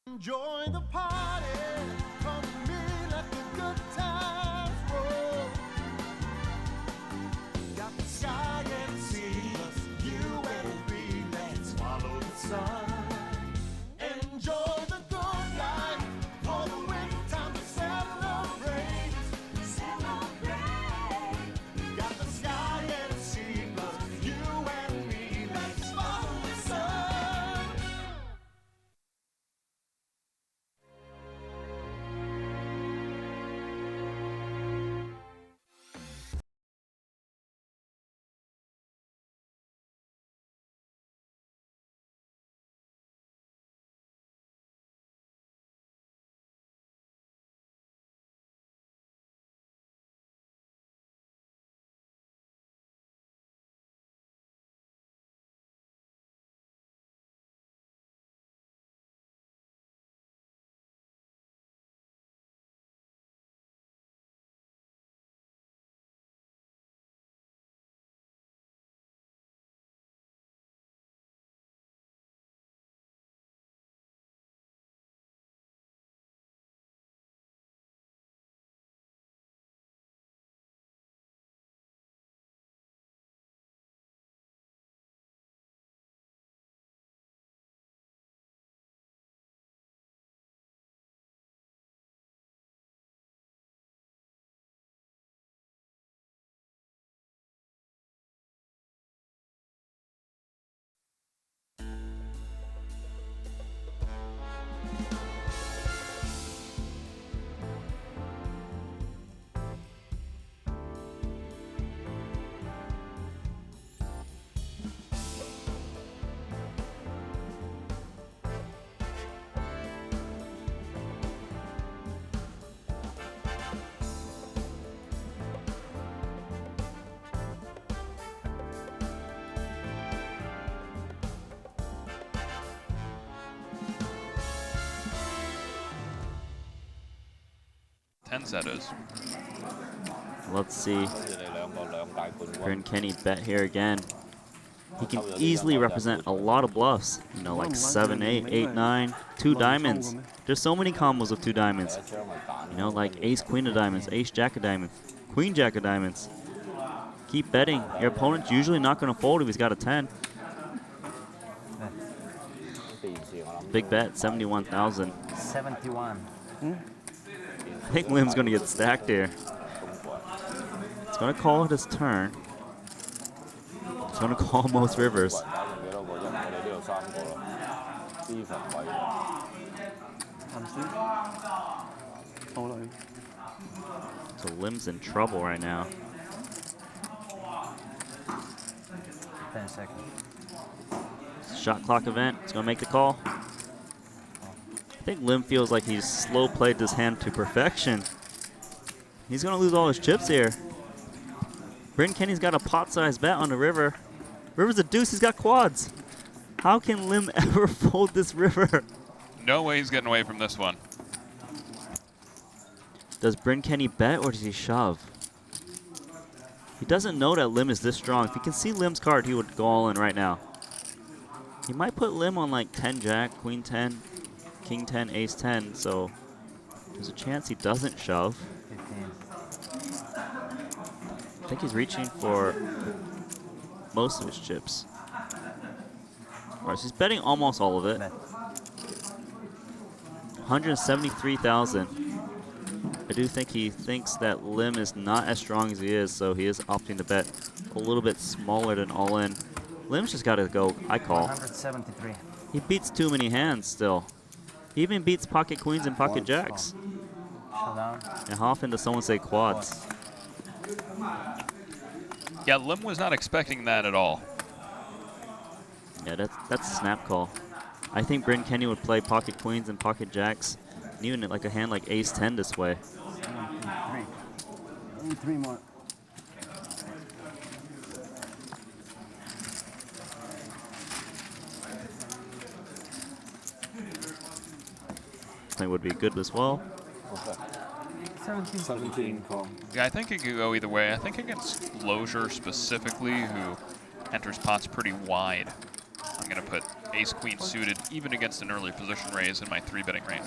Enjoy the party, come with me, let the good times roll. Got the sky and the sea, you and me, let's follow the sun. Enjoy the good life, for the winter time to celebrate. Celebrate. Got the sky and the sea, you and me, let's follow the sun. Ten setters. Let's see. Bryn Kenny bet here again. He can easily represent a lot of bluffs. You know, like 7, 8, 8, 9, 2 diamonds. There's so many combos of 2 diamonds. You know, like ace, queen of diamonds, ace, jack of diamonds, queen, jack of diamonds. Keep betting. Your opponent's usually not going to fold if he's got a 10. Big bet, 71,000. 71. I think Lim's going to get stacked here. He's going to call it his turn. He's going to call most rivers. So Lim's in trouble right now. 10 seconds. Shot clock event. He's going to make the call. I think Lim feels like he's slow played this hand to perfection. He's going to lose all his chips here. Bryn Kenny's got a pot-sized bet on the river. River's a deuce. He's got quads. How can Lim ever fold this river? No way he's getting away from this one. Does Bryn Kenny bet or does he shove? He doesn't know that Lim is this strong. If he can see Lim's card, he would go all in right now. He might put Lim on like 10 jack, queen 10, king 10, ace 10, so there's a chance he doesn't shove. 15. I think he's reaching for most of his chips. All right, so he's betting almost all of it. 173,000. I do think he thinks that Lim is not as strong as he is, so he is opting to bet a little bit smaller than all in. Lim's just got to go, I call. 173. He beats too many hands still. He even beats pocket queens and pocket jacks. Showdown. And how often does someone say quads? Yeah, Lim was not expecting that at all. Yeah, that's a snap call. I think Bryn Kenny would play pocket queens and pocket jacks, and even like a hand like ace 10 this way. 3. Only 3 more. I think would be good as well. 17 call. Yeah, I think it could go either way. I think against Lozier specifically, who enters pots pretty wide, I'm going to put ace-queen suited, even against an early position raise in my 3-betting range.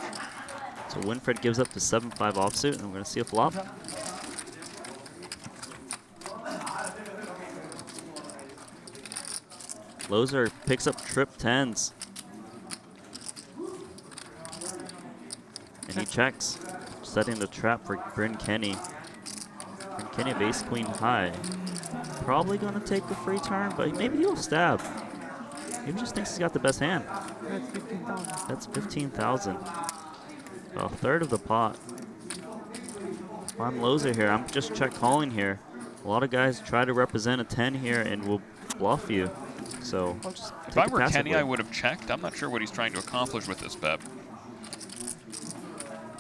So Winfred gives up the 7-5 offsuit, and we're going to see a flop. Loser picks up trip 10s. And he checks, setting the trap for Bryn Kenny. Bryn Kenny of ace queen high. Probably going to take the free turn, but maybe he'll stab. Maybe he just thinks he's got the best hand. That's 15,000. That's 15,000. A third of the pot. If I'm loser here, I'm just check calling here. A lot of guys try to represent a 10 here and will bluff you. So just If take I it were Kenny, passively. I would have checked. I'm not sure what he's trying to accomplish with this bet.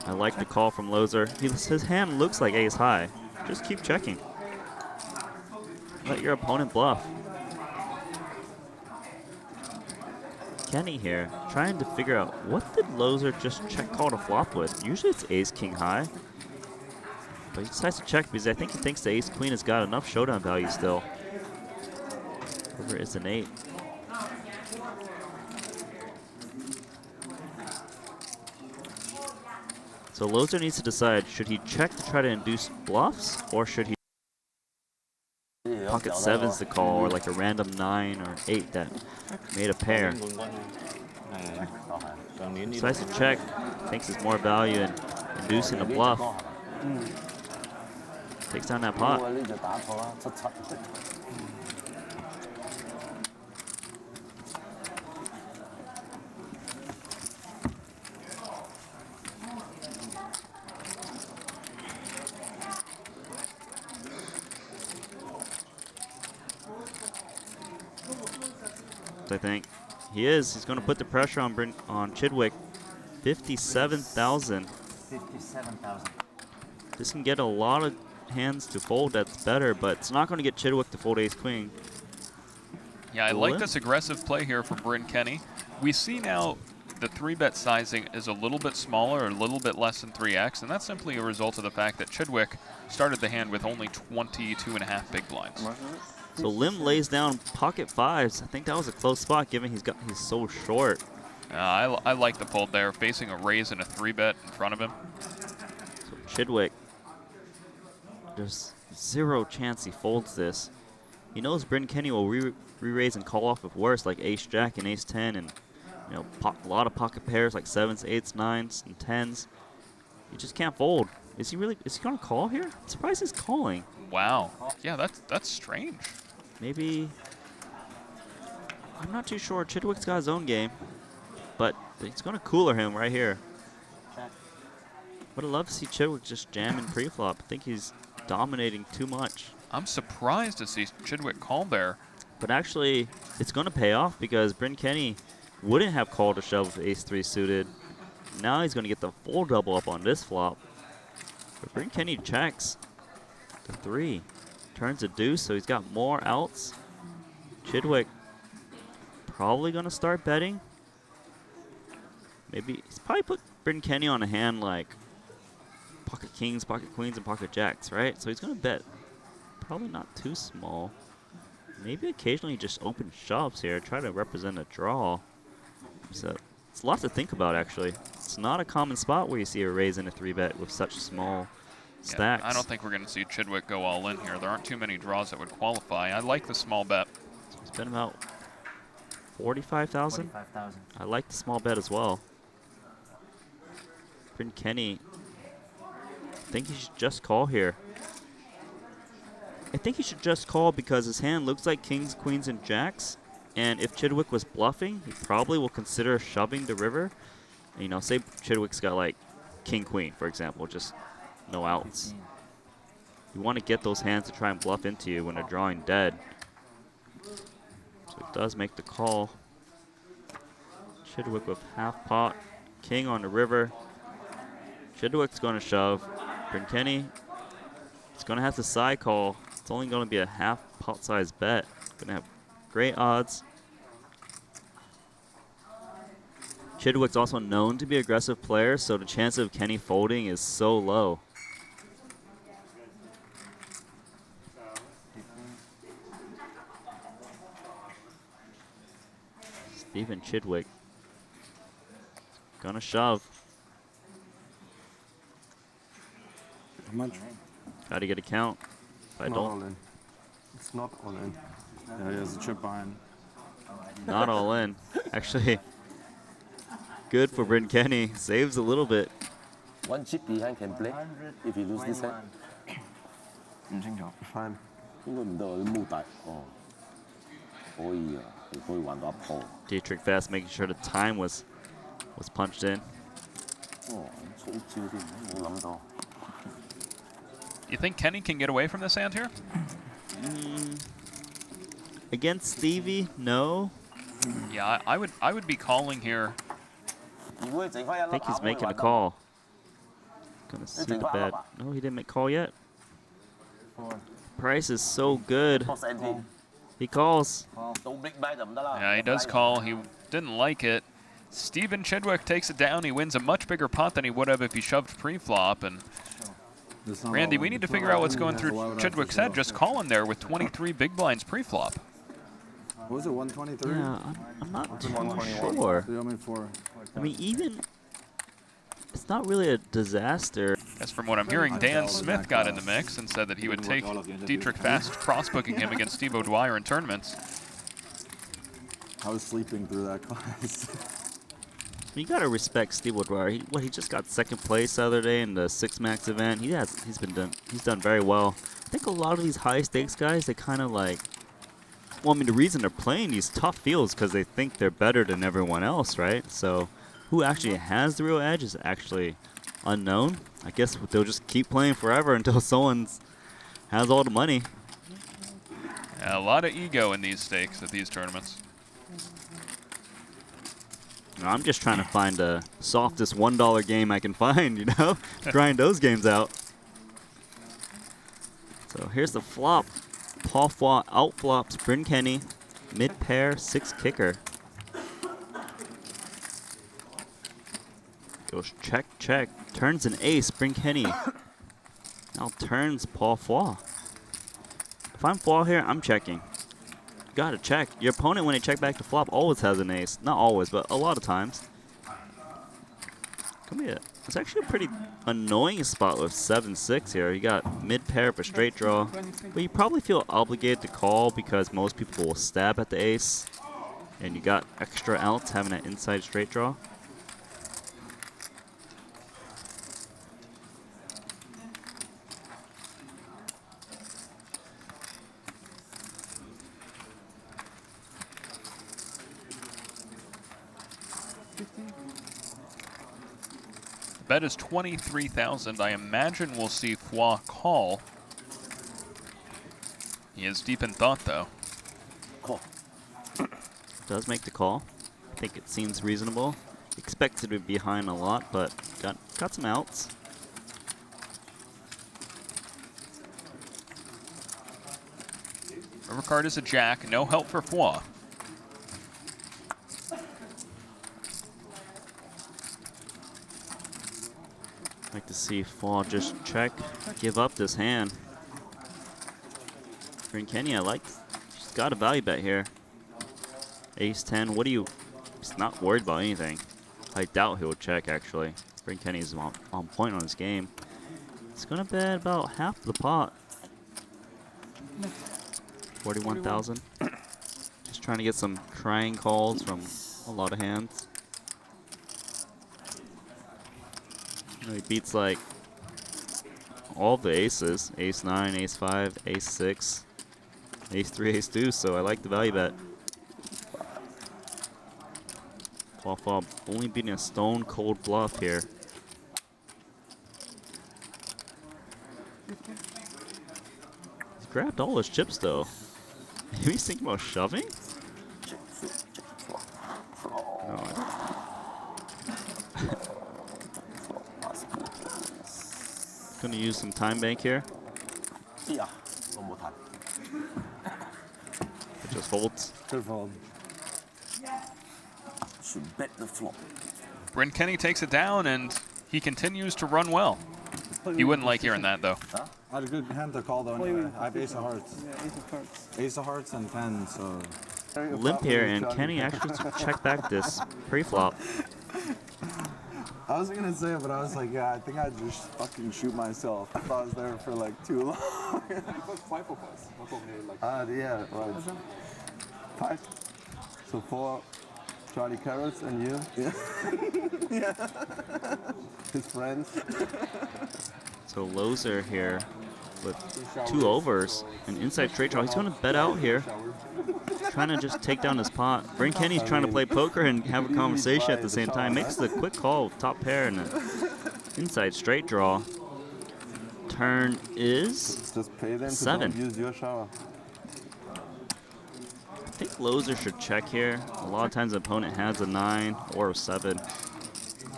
I like the call from Loser. His hand looks like ace high. Just keep checking. Let your opponent bluff. Kenny here, trying to figure out what did Loser just check call to flop with. Usually it's ace king high. But he decides to check because I think he thinks the ace queen has got enough showdown value still. River is an 8. So Loser needs to decide, should he check to try to induce bluffs, or should he pocket 7s to call, or like a random 9 or 8 that made a pair. Decides to check, thinks it's more value in inducing a bluff. Takes down that pot. I think he is. He's going to put the pressure on Chidwick. 57,000. 57,000. This can get a lot of hands to fold. That's better, but it's not going to get Chidwick to fold ace queen. Yeah, I like this aggressive play here from Bryn Kenny. We see now the 3-bet sizing is a little bit smaller, a little bit less than 3x, and that's simply a result of the fact that Chidwick started the hand with only 22.5 big blinds. So Lim lays down pocket 5s. I think that was a close spot given he's so short. I like the fold there, facing a raise and a 3-bet in front of him. So Chidwick, there's zero chance he folds this. He knows Bryn Kenny will re-raise and call off with worse, like ace-jack and ace-10, and a lot of pocket pairs like 7s, 8s, 9s, and 10s. You just can't fold. Is he going to call here? I'm surprised he's calling. Wow. Yeah, that's strange. Maybe, I'm not too sure. Chidwick's got his own game, but he's going to cooler him right here. Would have loved to see Chidwick just jam in pre-flop. I think he's dominating too much. I'm surprised to see Chidwick call there. But actually, it's going to pay off because Bryn Kenny wouldn't have called a shove with ace-3 suited. Now he's going to get the full double up on this flop. But Bryn Kenny checks the 3. Turns a deuce, so he's got more outs. Chidwick probably going to start betting. Maybe he's probably put Bryn Kenny on a hand like pocket kings, pocket queens, and pocket jacks, right? So he's going to bet probably not too small. Maybe occasionally just open shoves here, try to represent a draw. So it's a lot to think about, actually. It's not a common spot where you see a raise and a 3-bet with such small stacks. Yeah, I don't think we're going to see Chidwick go all in here. There aren't too many draws that would qualify. I like the small bet. It's been about 45,000. 45,000. I like the small bet as well. Bryn Kenny, I think he should just call here. I think he should just call because his hand looks like kings, queens, and jacks. And if Chidwick was bluffing, he probably will consider shoving the river. And, say Chidwick's got like king, queen, for example, just no outs. You want to get those hands to try and bluff into you when they're drawing dead. So it does make the call. Chidwick with half pot, king on the river. Chidwick's going to shove. Bryn Kenny, it's going to have to side call. It's only going to be a half pot size bet. Going to have great odds. Chidwick's also known to be an aggressive player, so the chance of Kenny folding is so low. Stephen Chidwick gonna shove. How much? Gotta get a count. If I Not don't, all in. It's not all in. Yeah, he has a chip behind. not all in. Actually, good for Bryn Kenny. Saves a little bit. One chip behind can play if he lose this hand. 唔清楚。 Fine. 應該唔得，佢冇大哦，可以啊，佢可以玩到一鋪。 Dietrich Fast making sure the time was punched in. 哦，出招添，冇諗到。 You think Kenny can get away from this hand here? Against Stevie, no. Yeah, I would be calling here. 如果佢剩翻一 I 粒 think he's 可以 making a 玩到 call. Gonna see the bet. No, he didn't make call yet. Price is so good. Box NT He calls. 到 big buy 就唔得啦。 Yeah, he does call. He didn't like it. Stephen Chidwick takes it down. He wins a much bigger pot than he would have if he shoved pre-flop. And It's not Randy, all we in. need to It's not figure out all what's in. going So through why would I have to Chidwick's head. shove? Just calling there with 23 big blinds pre-flop. What was it, 123? Yeah, I'm not too 121. sure. So you owe me 4. I mean, even it's not really a disaster. As from what I'm hearing, Dan Smith got in the mix and said that he would take Dietrich Fast cross-booking him against Steve O'Dwyer in tournaments. I was sleeping through that class. You gotta respect Steve O'Dwyer. He just got second place the other day in the Six Max event. He's done very well. I think a lot of these high stakes guys, they kind of like. Well, I mean, the reason they're playing these tough fields because they think they're better than everyone else, right? So, who actually has the real edge is actually unknown. I guess they'll just keep playing forever until someone has all the money. Yeah, a lot of ego in these stakes at these tournaments. You know, I'm just trying to find the softest $1 game I can find, you know? Grind those games out. So here's the flop. Paul Foy outflops Bryn Kenny. Mid-pair, 6 kicker. Goes check, check. Turns an ace, Bryn Kenny. Now turns Paul Foy. If I'm Foy here, I'm checking. Gotta check. Your opponent, when they check back to flop, always has an ace. Not always, but a lot of times. It's actually a pretty annoying spot with 7-6 here. You got mid-pair for straight draw. But you probably feel obligated to call because most people will stab at the ace. And you got extra outs having an inside straight draw. Bet is 23,000. I imagine we'll see Foy call. He is deep in thought, though. Call. Does make the call. I think it seems reasonable. Expected to be behind a lot, but got some outs. River card is a jack. No help for Foy. Like to see Foy just check, give up this hand. Bryn Kenny, I like. She's got a value bet here. Ace 10. What do you? He's not worried about anything. I doubt he'll check actually. Bryn Kenny's on point on his game. It's gonna bet about half the pot. 41,000. Just trying to get some trying calls from a lot of hands. You know, he beats like all the aces. Ace 9, Ace 5, Ace 6, Ace 3, Ace 2, so I like the value bet. Foy only beating a stone cold bluff here. He's grabbed all his chips though. Maybe he's thinking about shoving? No, Gonna use some time bank here. Yeah, 我冇睇。 It just holds. Good fold. Should bet the flop. Bryn Kenny takes it down, and he continues to run well. He wouldn't like hearing that, though. I had a good hand to call though. Anyway. I have ace of hearts. Yeah, ace of hearts. Ace of hearts and 10, so limp here, and Kenny actually check back this pre-flop. I was gonna say it, but I was like, yeah, I think I'd just fucking shoot myself if I was there for like too long. It was 5 of us, not only like. Yeah, right. 5. So 4 Charlie Carrots and you. Yeah. Yeah. His friends. So Loser here with 2 overs and inside straight draw. He's going to bet out here, trying to just take down his pot. Bryn Kenny's trying to play poker and have a conversation at the same time. Makes the quick call, top pair, and an inside straight draw. Turn is Just pay them to 7. don't use your shower. I think Loser should check here. A lot of times the opponent has a 9 or a 7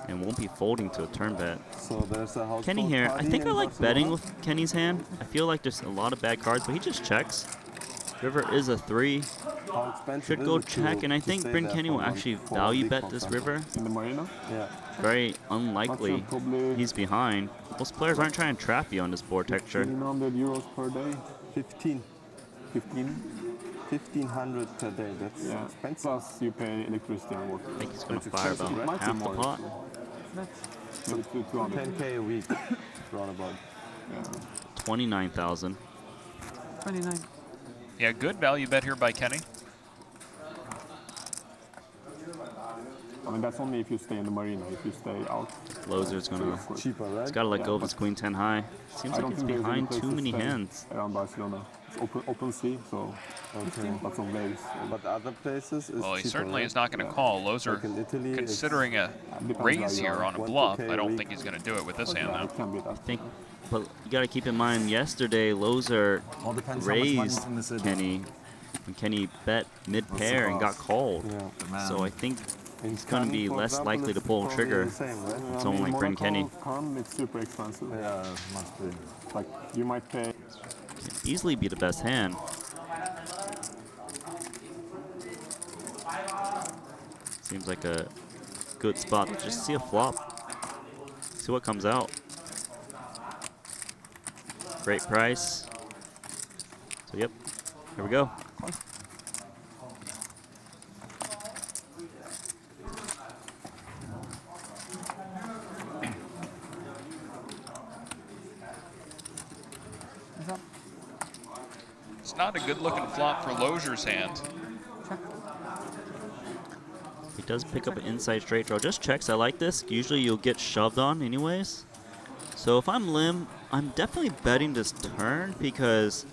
and won't be folding to a turn bet. So there's a house Kenny here, I think I like betting with Kenny's hand. I feel like there's a lot of bad cards, but he just checks. River is a 3. How expensive Should is go it check, and I to think stay Bryn there Kenny for will actually for a value big bet pot, this for river. In the marina? Yeah. Very unlikely Probably he's behind. Most players aren't trying to trap you on this board texture. 1,500 euros per day. 15. 1,500 per day. That's Yeah. expensive. Plus you pay electricity and water. I think he's going to It's fire expensive, about right? half the pot. Maybe 200. 10K a week. Roundabout. Yeah. 29,000. 29. Yeah, good value bet here by Kenny. I mean, that's only if you stay in the marina. If you stay out, Loser's going to... Cheaper, right? He's got to let go of Yeah, his queen 10 high. Seems like he's behind too many hands. around Barcelona. It's open sea, so lots of waves. But other places is Well, he cheaper, certainly right? is not going to call. Loser, Like in Italy, it's considering a Depends raise how you here are. on a 1 to bluff, K I a don't week. think he's going to do it with this hand, Yeah, though. it can be that. I think, but you got to keep in mind, yesterday Loser All depends how much money's raised in the city. Kenny, and Kenny bet mid-pair and got cost? called. Yeah. So I think In he's going to Cannes, be for less example, likely to it's pull a probably trigger. the same, right? It's I only mean, like Bryn Kenny. Cannes, it's super expensive. Yeah, must be. Like you might pay. Easily be the best hand. Seems like a good spot to just see a flop. See what comes out. Great price. So yep, here we go. Is that It's not a good-looking flop for Loser's hand. He does pick up an inside straight draw. Just checks. I like this. Usually you'll get shoved on anyways. So if I'm Lim, I'm definitely betting this turn because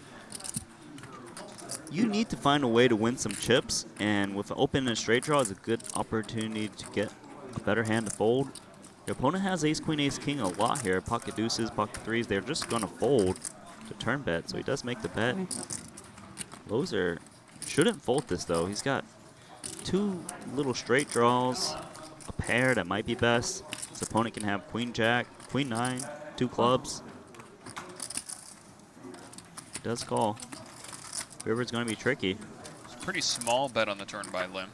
you need to find a way to win some chips. And with an open and straight draw, it's a good opportunity to get a better hand to fold. Your opponent has ace, queen, ace, king a lot here. Pocket deuces, pocket threes. They're just going to fold to turn bet. So he does make the bet. Loser shouldn't fold this though. He's got 2 little straight draws, a pair that might be best. His opponent can have queen jack, queen 9, 2 clubs. He does call. River's going to be tricky. It's a pretty small bet on the turn by Lim.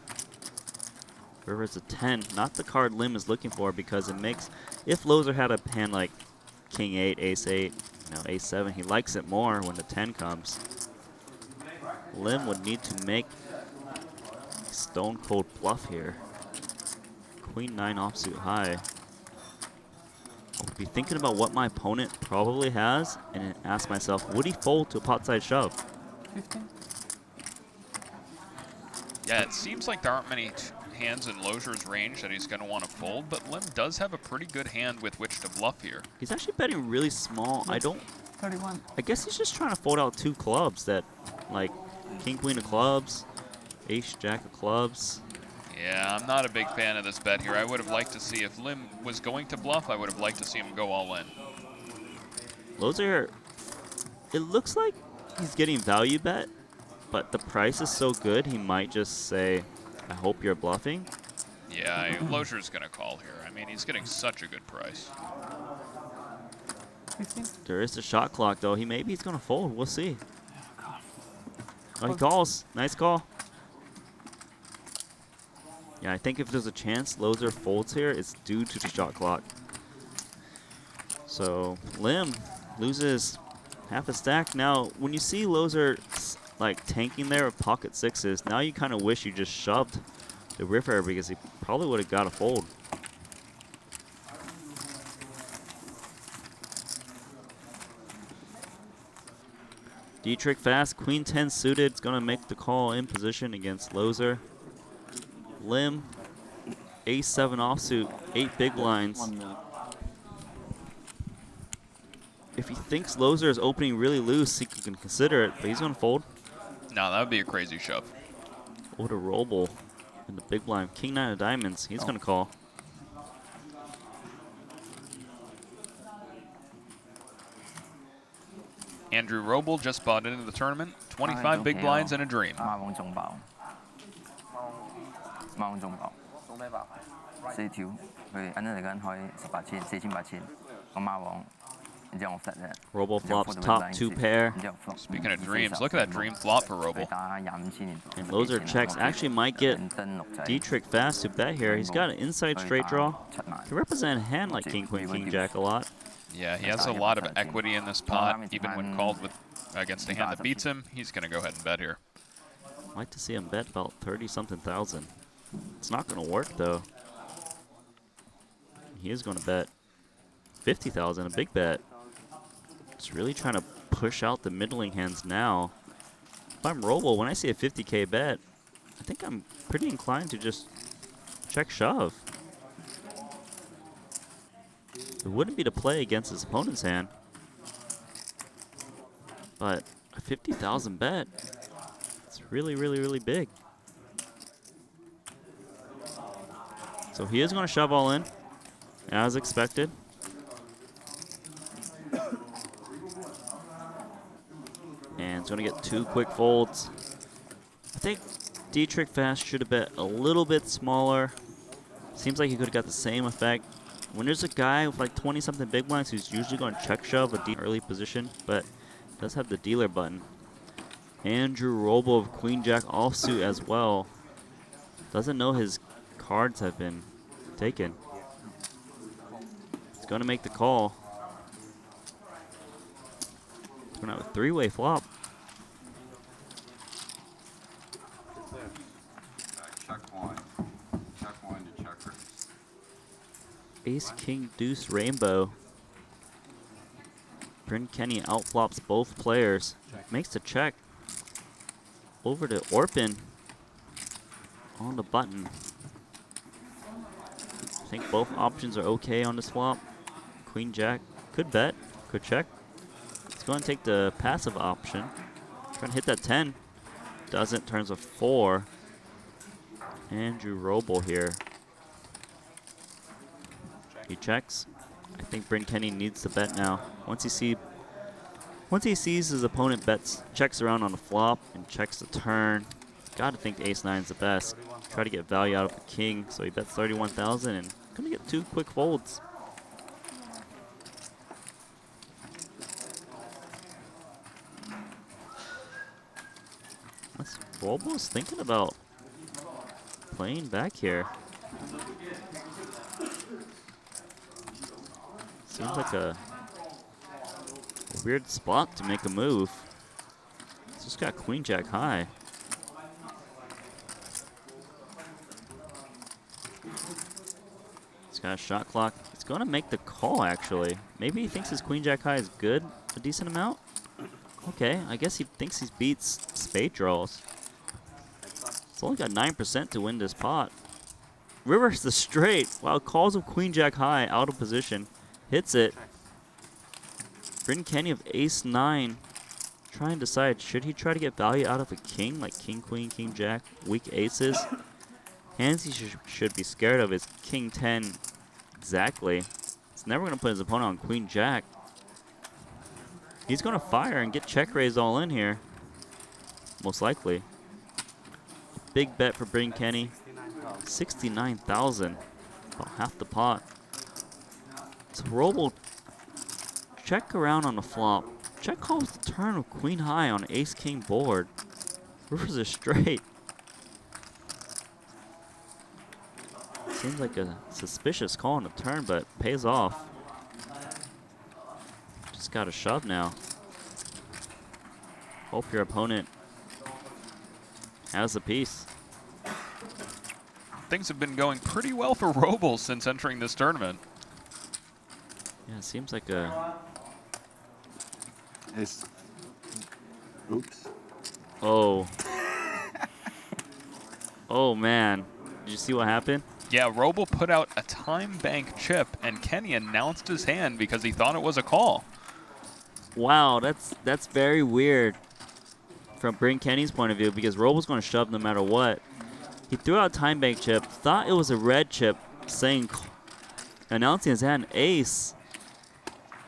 River's a 10, not the card Lim is looking for because it makes, if Loser had a hand like king 8, ace 8, ace 7, he likes it more when the 10 comes. Lim would need to make a stone cold bluff here. Queen 9 offsuit high. I'll be thinking about what my opponent probably has and then ask myself, would he fold to a pot side shove? 15? Yeah, it seems like there aren't many hands in Loser's range that he's going to want to fold, but Lim does have a pretty good hand with which to bluff here. He's actually betting really small. I 31. guess he's just trying to fold out 2 clubs that, like, king, queen of clubs, ace, jack of clubs. Yeah, I'm not a big fan of this bet here. I would have liked to see, if Lim was going to bluff, I would have liked to see him go all in. Loser, it looks like he's getting value bet, but the price is so good, he might just say, I hope you're bluffing. Yeah, Loser's going to call here. I mean, he's getting such a good price. 15? There is the shot clock, though. Maybe he's going to fold. We'll see. Oh, he calls. Nice call. Yeah, I think if there's a chance Loser folds here, it's due to the shot clock. So, Lim loses half a stack. Now, when you see Loser like tanking there with pocket sixes. Now you kind of wish you just shoved the river because he probably would have got a fold. Dietrich fast, queen 10 suited. It's going to make the call in position against Loser. Lim, ace 7 offsuit, 8 big blinds. 1 minute. If he thinks Loser is opening really loose, he can consider it, but he's going to fold. No, that would be a crazy shove. What a roll in the big blind. King 9 of diamonds. He's going to call. Andrew Roble just bought into the tournament. 25 big blinds and a dream. 馬王中爆，馬王中爆，4條，佢啱啱嚟緊開18,000、4,800，個馬王，然之後我 flat 啫。 Roble flops top 2 pair. Speaking of dreams, look at that dream flop for Roble. 打25,000 And Loser checks. Actually might get Dietrich fast to bet here. He's got an inside straight draw. Can represent a hand like King, Queen, King, Jack a lot. Yeah, he has a lot of equity in this pot. Even when called with against a hand that beats him, he's going to go ahead and bet here. Like to see him bet about 30-something thousand. It's not going to work though. He is going to bet 50,000, a big bet. Just really trying to push out the middling hands now. If I'm Roble, when I see a 50K bet, I think I'm pretty inclined to just check shove. It wouldn't be to play against his opponent's hand. But a 50,000 bet, it's really, really, really big. So he is going to shove all in, as expected. And it's going to get 2 quick folds. I think Dietrich fast should have bet a little bit smaller. Seems like he could have got the same effect. When there's a guy with like 20-something big blinds who's usually going to check shove a deep early position, but does have the dealer button. Andrew Roble of Queen Jack offsuit as well. Doesn't know his cards have been taken. He's going to make the call. He's going to have a 3-way flop. Ace, King, Deuce, Rainbow. Bryn Kenny outflops both players. Makes the check. Over to Orpin. On the button. I think both options are okay on this flop. Queen Jack. Could bet. Could check. Let's go and take the passive option. Trying to hit that 10. Doesn't. Turns a 4. Andrew Roble here. He checks. I think Bryn Kenny needs to bet now. Once he sees his opponent checks around on the flop and checks the turn, gotta think ace 9 is the best. Try to get value out of the king, so he bets 31,000 and gonna get 2 quick folds. Roble's thinking about playing back here. Seems like a weird spot to make a move. It's just got Queen Jack high. He's got a shot clock. He's going to make the call, actually. Maybe he thinks his Queen Jack high is good, a decent amount. Okay, I guess he thinks he beats spade draws. It's only got 9% to win this pot. Reverse the straight. Wow, calls with Queen Jack high, out of position. Hits it. Bryn Kenny of ace 9. Try and decide, should he try to get value out of a king, like king, queen, king, jack, weak aces? Hands he should be scared of is king 10. Exactly. He's never going to put his opponent on queen jack. He's going to fire and get check raised all in here. Most likely. Big bet for Bryn Kenny. 69,000. About half the pot. So Roble check around on the flop. Check calls the turn with queen high on ace king board. Rivers are straight. Seems like a suspicious call on the turn, but pays off. Just got to shove now. Hope your opponent has the piece. Things have been going pretty well for Robles since entering this tournament. Yeah, it seems like a... It's. Oops. Oh. Oh, man. Did you see what happened? Yeah, Roble put out a time bank chip, and Kenny announced his hand because he thought it was a call. Wow, that's very weird from Bryn Kenny's point of view because Roble's going to shove no matter what. He threw out time bank chip, thought it was a red chip, announcing his hand ace.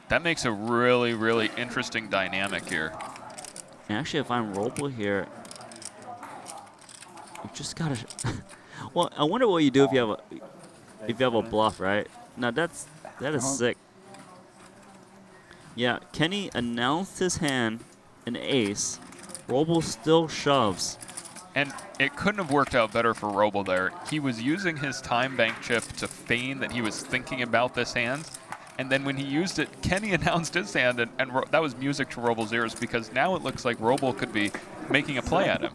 That makes a really, really interesting dynamic here. And actually, if I'm Roble here, you just gotta. Well, I wonder what you do if you have a bluff, right? Now that is sick. Yeah, Kenny announced his hand an ace. Roble still shoves. And it couldn't have worked out better for Roble there. He was using his time bank chip to feign that he was thinking about this hand. And then when he used it, Kenny announced his hand, and that was music to Roble's ears because now it looks like Roble could be making a play at him.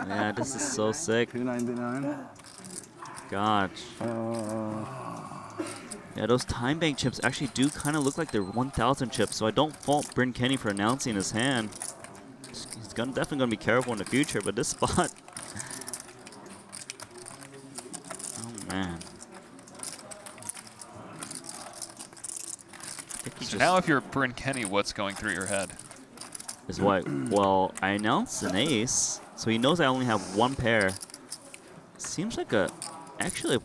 Yeah, this is so sick. 299. Gosh. Yeah, those time bank chips actually do kind of look like they're 1,000 chips, so I don't fault Bryn Kenny for announcing his hand. He's definitely going to be careful in the future, but this spot... Oh, man. So now if you're Bryn Kenny, what's going through your head? Is what? Well, I announced an ace, so he knows I only have one pair. Seems like actually,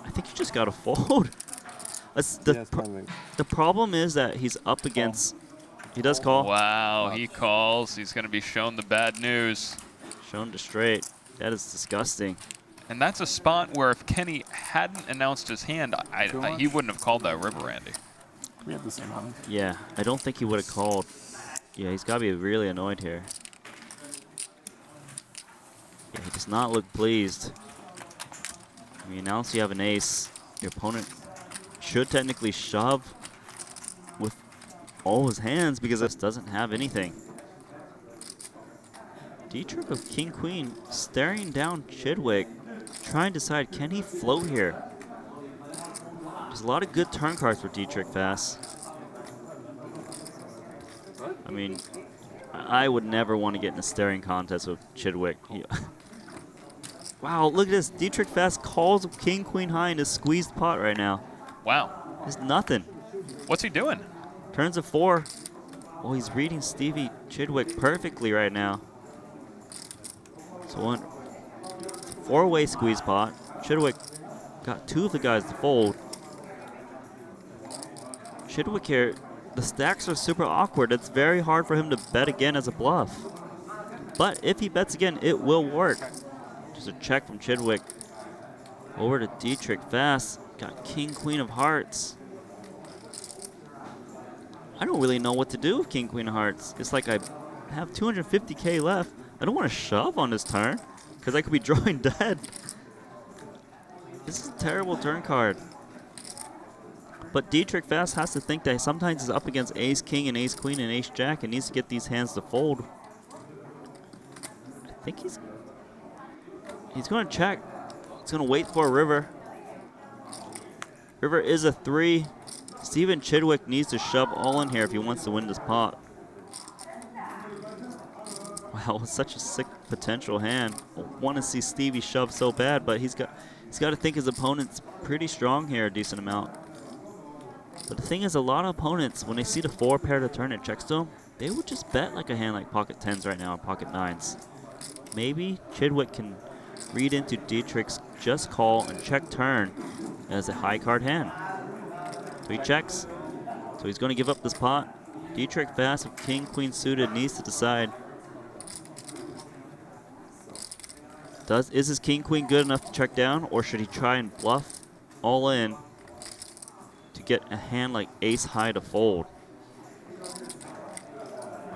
I think you just got to fold. The problem is that he's up against, he does call. Wow, he calls. He's going to be shown the bad news. Shown to straight. That is disgusting. And that's a spot where if Kenny hadn't announced his hand, he wouldn't have called that river, Andy. We have the same hand. Yeah, I don't think he would have called. Yeah, he's got to be really annoyed here. Yeah, he does not look pleased. When you announce you have an ace, your opponent should technically shove with all his hands because this doesn't have anything. Dietrich with King Queen staring down Chidwick, trying to decide, can he float here? There's a lot of good turn cards for Dietrich Fast. I mean, I would never want to get in a staring contest with Chidwick. Wow, look at this. Dietrich Fast calls King Queen high in a squeezed pot right now. Wow. It's nothing. What's he doing? Turns a 4. Oh, he's reading Stevie Chidwick perfectly right now. So one 4-way squeeze pot. Chidwick got 2 of the guys to fold. Chidwick here, the stacks are super awkward. It's very hard for him to bet again as a bluff. But if he bets again, it will work. Just a check from Chidwick. Over to Dietrich Fast. Got King, Queen of Hearts. I don't really know what to do with King, Queen of Hearts. It's like I have 250k left. I don't want to shove on this turn because I could be drawing dead. This is a terrible turn card. But Dietrich Fast has to think that sometimes he's up against Ace King and Ace Queen and Ace Jack and needs to get these hands to fold. I think he's going to check. He's going to wait for a river. River is a 3. Steven Chidwick needs to shove all in here if he wants to win this pot. Wow, such a sick potential hand. I want to see Stevie shove so bad, but he's got to think his opponent's pretty strong here a decent amount. But the thing is, a lot of opponents, when they see the 4 pair to turn it checks to them, they would just bet like a hand like pocket 10s right now or pocket 9s. Maybe Chidwick can read into Dietrich's just call and check turn as a high card hand. So he checks. So he's going to give up this pot. Dietrich Fast with King, Queen suited needs to decide. Is his King, Queen good enough to check down, or should he try and bluff all in to get a hand like Ace High to fold?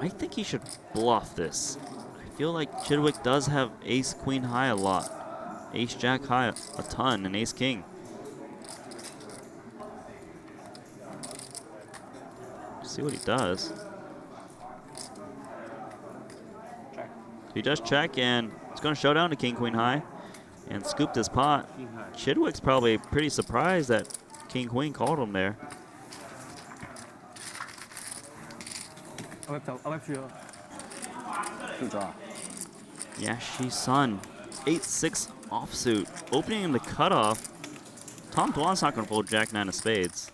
I think he should bluff this. I feel like Chidwick does have Ace Queen High a lot, Ace Jack High a ton, and Ace King. See what he does. Check. He does check, and he's going to show down to King Queen High and scoop this pot. Chidwick's probably pretty surprised that King Queen called him there. Yashi Sun, 8-6 offsuit, opening in the cutoff. Tom Dwan's not going to fold Jack 9 of spades.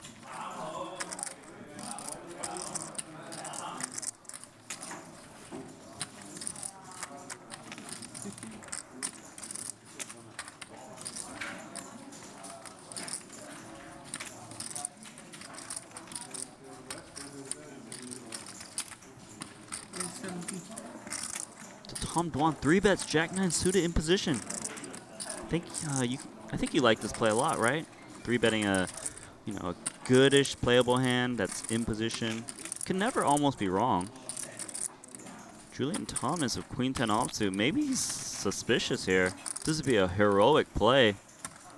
Tom Dwan 3-bets Jack 9 suited in position. I think you like this play a lot, right? 3-betting a goodish playable hand that's in position can never almost be wrong. Julian Thomas of Queen 10 offsuit. Maybe he's suspicious here. This would be a heroic play,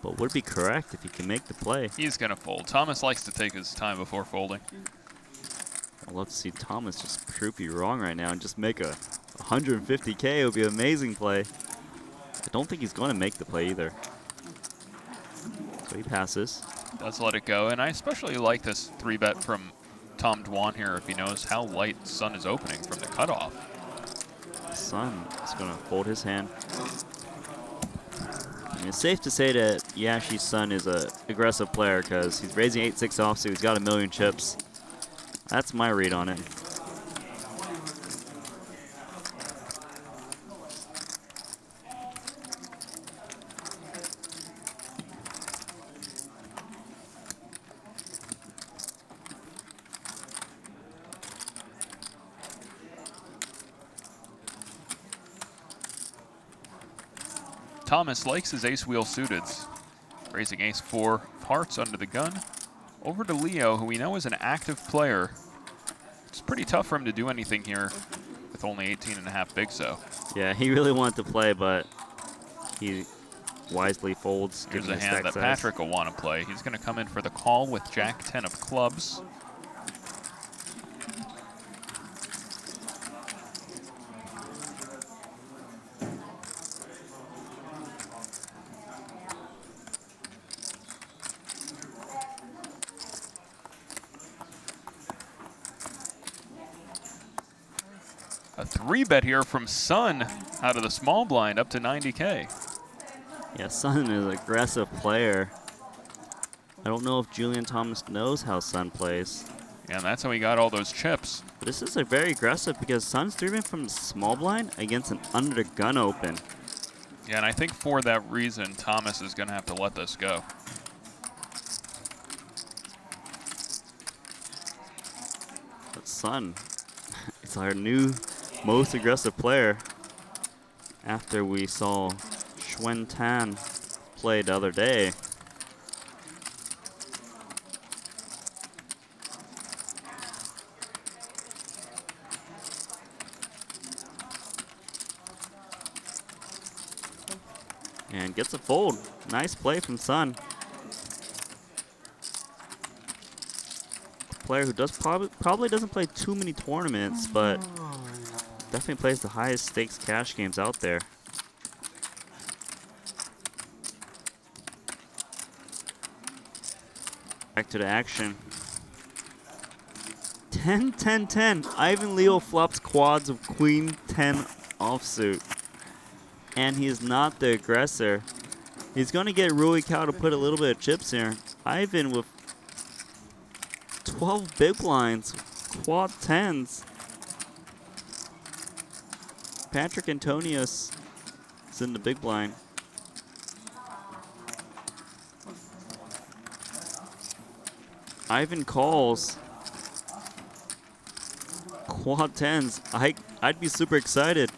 but would it be correct if he can make the play? He's gonna fold. Thomas likes to take his time before folding. I'd love to see Thomas just prove you wrong right now and just make a 150K. It would be an amazing play. I don't think he's going to make the play either. So he passes. Does let it go, and I especially like this 3-bet from Tom Dwan here if he knows how light Sun is opening from the cutoff. Sun is going to fold his hand. And it's safe to say that Yashi's Sun is an aggressive player because he's raising 8-6 off, so he's got a million chips. That's my read on it. Thomas likes his ace wheel suiteds. Raising ace 4 hearts under the gun. Over to Leo, who we know is an active player. It's pretty tough for him to do anything here with only 18.5 big so. Yeah, he really wanted to play, but he wisely folds. Here's given a his hand stack that size. Patrick will want to play. He's going to come in for the call with Jack 10 of clubs. A 3-bet here from Sun out of the small blind up to 90K. Yeah, Sun is an aggressive player. I don't know if Julian Thomas knows how Sun plays. Yeah, and that's how he got all those chips. But this is a very aggressive because Sun's driven from the small blind against an under the gun open. Yeah, and I think for that reason, Thomas is going to have to let this go. But Sun is our new most aggressive player after we saw Xuan Tan play the other day. And gets a fold. Nice play from Sun. A player who does probably doesn't play too many tournaments, but definitely plays the highest stakes cash games out there. Back to the action. 10, 10, 10. Ivan Leo flops quads of Queen 10 offsuit. And he is not the aggressor. He's going to get Rui Cow to put a little bit of chips here. Ivan with 12 big blinds, quad 10s. Patrick Antonius is in the big blind. Ivan calls. Quad 10s. I'd be super excited.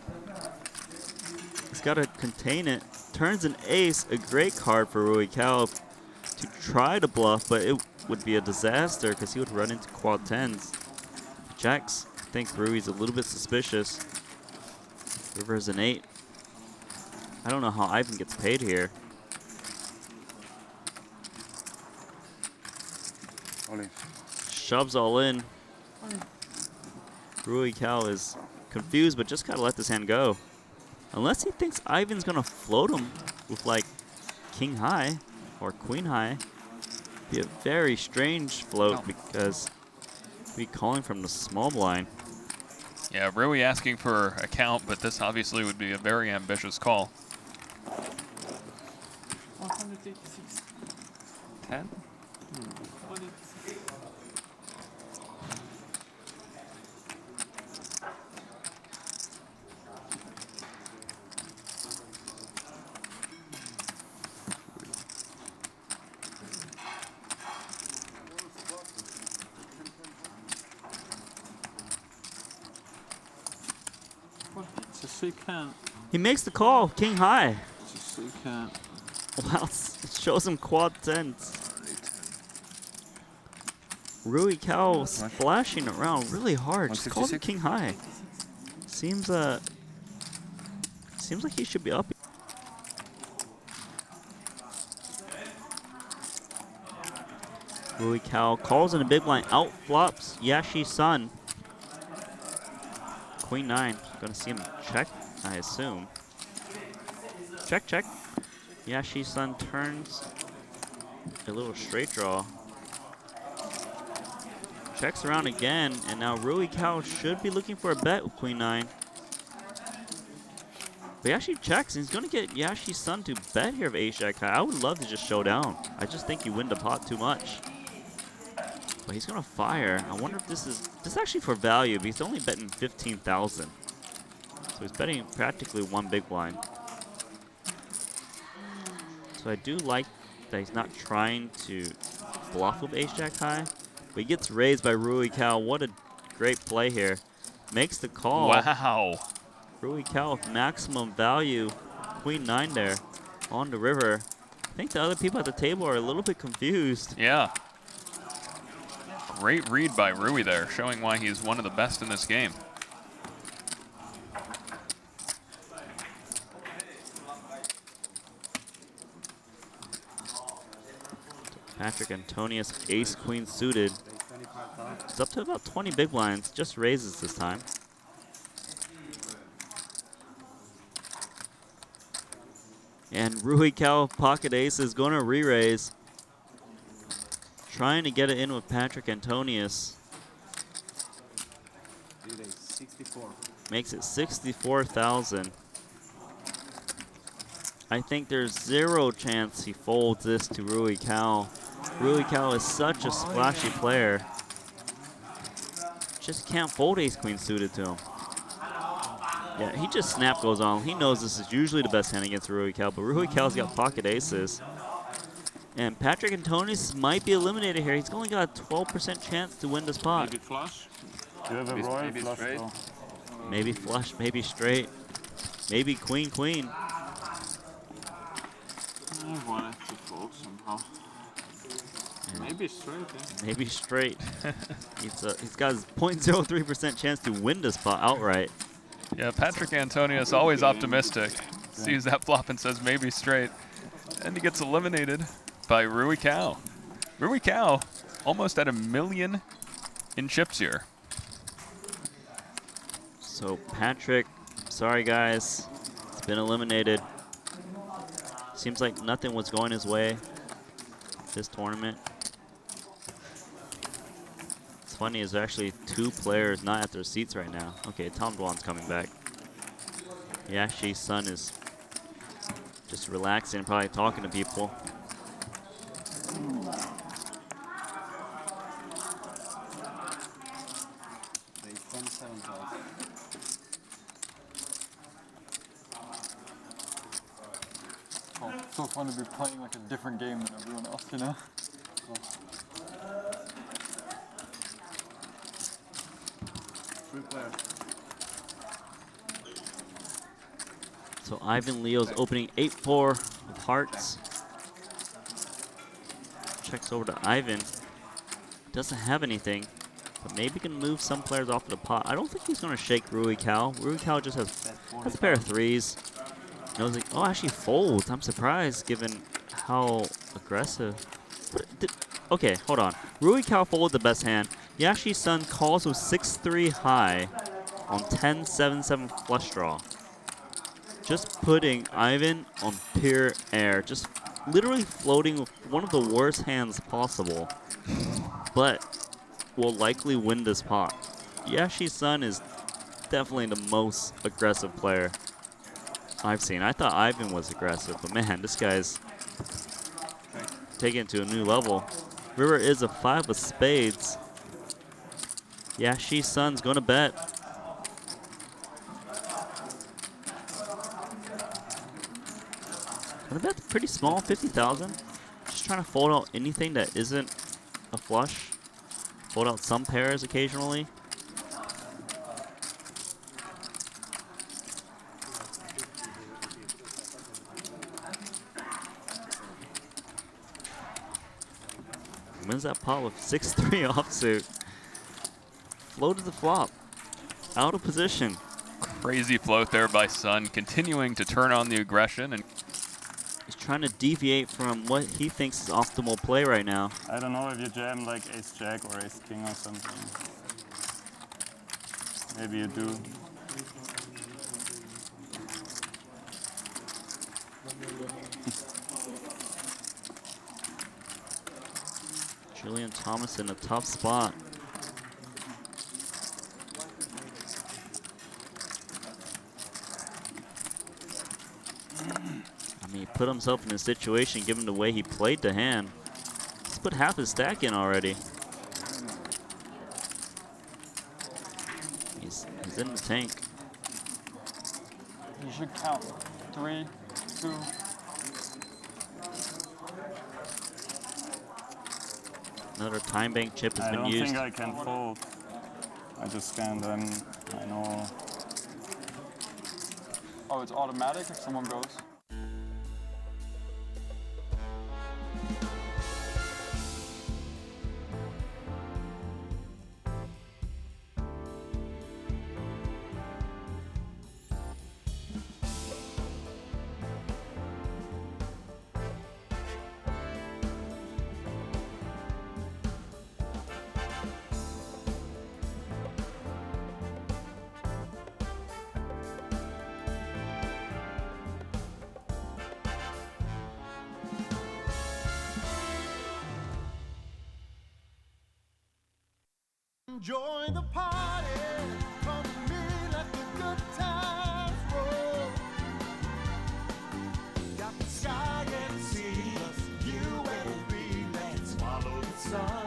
He's got to contain it. Turns an ace, a great card for Rui Cow to try to bluff, but it would be a disaster because he would run into quad 10s. Jacks think Rui's a little bit suspicious. River is an 8. I don't know how Ivan gets paid here. Shoves all in. Rui Cow is confused, but just gotta let this hand go. Unless he thinks Ivan's gonna float him with like king high or queen high. Be a very strange float because be calling from the small blind. Yeah, Rui asking for a count, but this obviously would be a very ambitious call. 186. 10? 186. It's a sick hand. He makes the call, king high. It's a sick hand. Wow, it shows him quad tens. Rui Cao splashing around really hard. Just calls it king high. Seems like he should be up. Rui Cao calls in a big blind, out flops Yashi Sun. Queen 9, gonna see him check, I assume. Check, check. Yashi Sun turns a little straight draw. Checks around again, and now Rui Cao should be looking for a bet with Queen 9. But he actually checks, and he's going to get Yashi Sun to bet here of Ace Jack high. I would love to just show down. I just think you win the pot too much. But he's going to fire. I wonder if this is actually for value, but he's only betting 15,000. So he's betting practically one big blind. So I do like that he's not trying to bluff with Ace Jack high. But he gets raised by Rui Cao. What a great play here. Makes the call. Wow. Rui Cao with maximum value. Queen 9 there on the river. I think the other people at the table are a little bit confused. Yeah. Great read by Rui there, showing why he's one of the best in this game. Patrick Antonius, ace queen suited. It's up to about 20 big blinds, just raises this time. And Rui Cao pocket ace is going to re-raise. Trying to get it in with Patrick Antonius. Makes it 64,000. I think there's zero chance he folds this to Rui Cao. Rui Cao is such a splashy player. Just can't fold ace queen suited to him. Yeah, he just snap goes on. He knows this is usually the best hand against Rui Cao, but Rui Cao's got pocket aces. And Patrick Antonius might be eliminated here. He's only got a 12% chance to win this pot. Maybe flush. You have a royal flush draw. Maybe flush, maybe straight. Maybe queen, queen. I wanted to fold somehow. Maybe straight, yeah. Maybe straight. He's got his 0.03% chance to win this pot outright. Yeah, Patrick Antonius always optimistic. Sees that flop and says maybe straight. And he gets eliminated by Rui Cao. Rui Cao almost at $1 million in chips here. So Patrick, sorry guys, it's been eliminated. Seems like nothing was going his way this tournament. It's funny, there's actually 2 players not at their seats right now. Okay, Tom Dwan's coming back. Yashi Sun is just relaxing, probably talking to people. Oh, so fun to be playing like a different game than everyone else, you know? So Ivan Leo's opening 8-4 with hearts. Checks over to Ivan. Doesn't have anything, but maybe can move some players off of the pot. I don't think he's going to shake Rui Cao. Rui Cao just has a pair of 3s. Knows like, oh, actually folds. I'm surprised given how aggressive. Okay, hold on. Rui Cao folded the best hand. Yashi Sun calls with 6-3 high on 10-7-7 flush draw. just putting Ivan on pure air, just literally floating with one of the worst hands possible, but will likely win this pot. Yashi Sun is definitely the most aggressive player I've seen. I thought Ivan was aggressive, but man, this guy's taking it to a new level. River is a 5 of spades. Yashi Sun's gonna bet. Gonna bet pretty small, 50,000. Just trying to fold out anything that isn't a flush. Fold out some pairs occasionally. Wins that pot with 6-3 offsuit. Floated the flop. Out of position. Crazy float there by Sun, continuing to turn on the aggression. And he's trying to deviate from what he thinks is optimal play right now. I don't know if you jam like ace-jack or ace-king or something. Maybe you do. Julian Thomas in a tough spot. I mean, he put himself in a situation given the way he played the hand. He's put half his stack in already. He's in the tank. You should count. 3, 2. Another time bank chip has I been don't used. think I can fold. I just scanned them. I know. Oh, it's automatic if someone goes? Enjoy the party. Come with me, let the good times roll. Got the sky and sea, you and me. Let's follow the sun.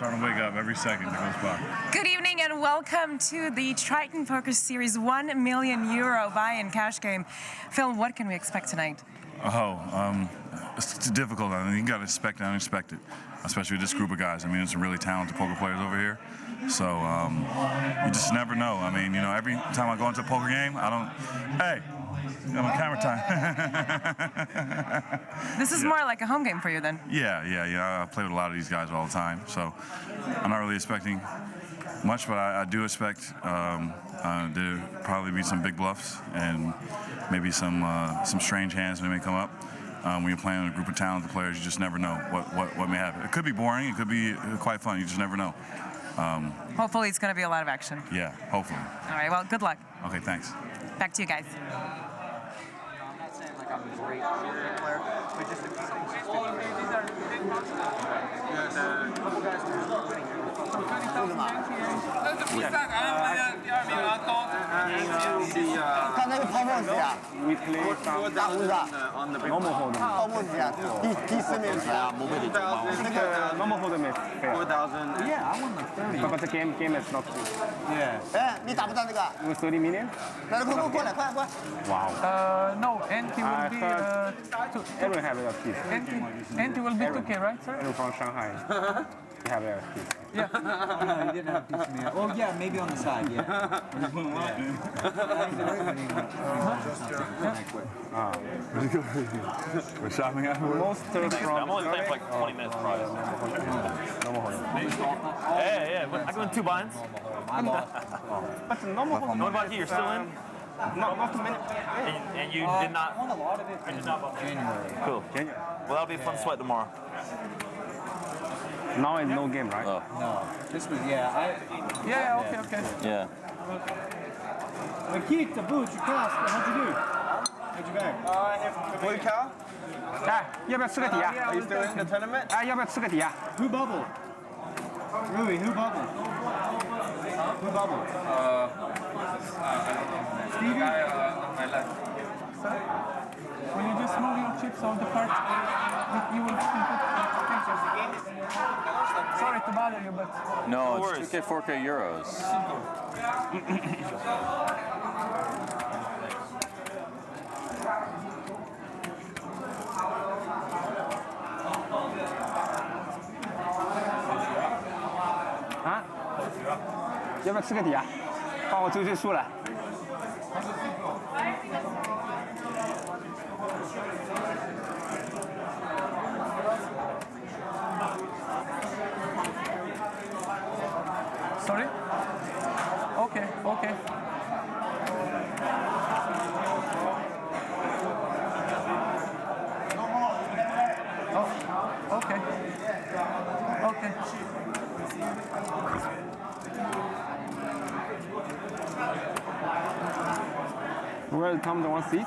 starting to wake up every second that goes by. Good evening and welcome to the Triton Poker Series €1 million buy-in cash game. Phil, what can we expect tonight? It's difficult. I mean, you got to expect the unexpected, especially with this group of guys. I mean, there's some really talented poker players over here. So you just never know. I mean, you know, every time I go into a poker game, hey, I'm on camera time. This is more like a home game for you then? Yeah. I play with a lot of these guys all the time, so I'm not really expecting much, but I do expect there probably be some big bluffs and maybe some strange hands that may come up. When you're playing with a group of talented players, you just never know what may happen. It could be boring. It could be quite fun. You just never know. Hopefully it's going to be a lot of action. Yeah, hopefully. All right, well, good luck. Okay, thanks. Back to you guys. I'm not saying like I'm a great player, but just a couple guys who are winning. We play some normal hold'em. Normal hold'em is fair. 4,000. Yeah, I won like 30. But the game is not good. Yeah. It was 30 million? Wow. No, NT will be. Everyone have a piece. NT will be 2K, right, sir? Everyone from Shanghai. You have a piece. No, he didn't have a piece of me. Oh, yeah, maybe on the side, yeah. We're shopping afterwards? Most from... I'm only playing for like 20 minutes prior. Yeah. I go in 2 binds. But normal hold'em... What about you? You're still in? Not too many. And you did not... I won a lot of it in January. Cool. Well, that'll be a fun sweat tomorrow. Now it's no game, right? Oh. No, this was, yeah. Okay. Yeah. Nikita, Boots, you cast. How'd you do? How'd you go? Blue cow? 要不要吃个底啊？ Are you still in the tournament? 要不要吃个底啊？ Who bubbled? Rui, who bubbled? Who bubbled? Stevie? When you just move your chips on the cart, you will put pictures. Sorry to bother you, but No, it's 2K, 4K euros.啊？要不要吃个底啊？帮我追追数了。sorry. Okay. Oh, okay. Where Tom the one seat? The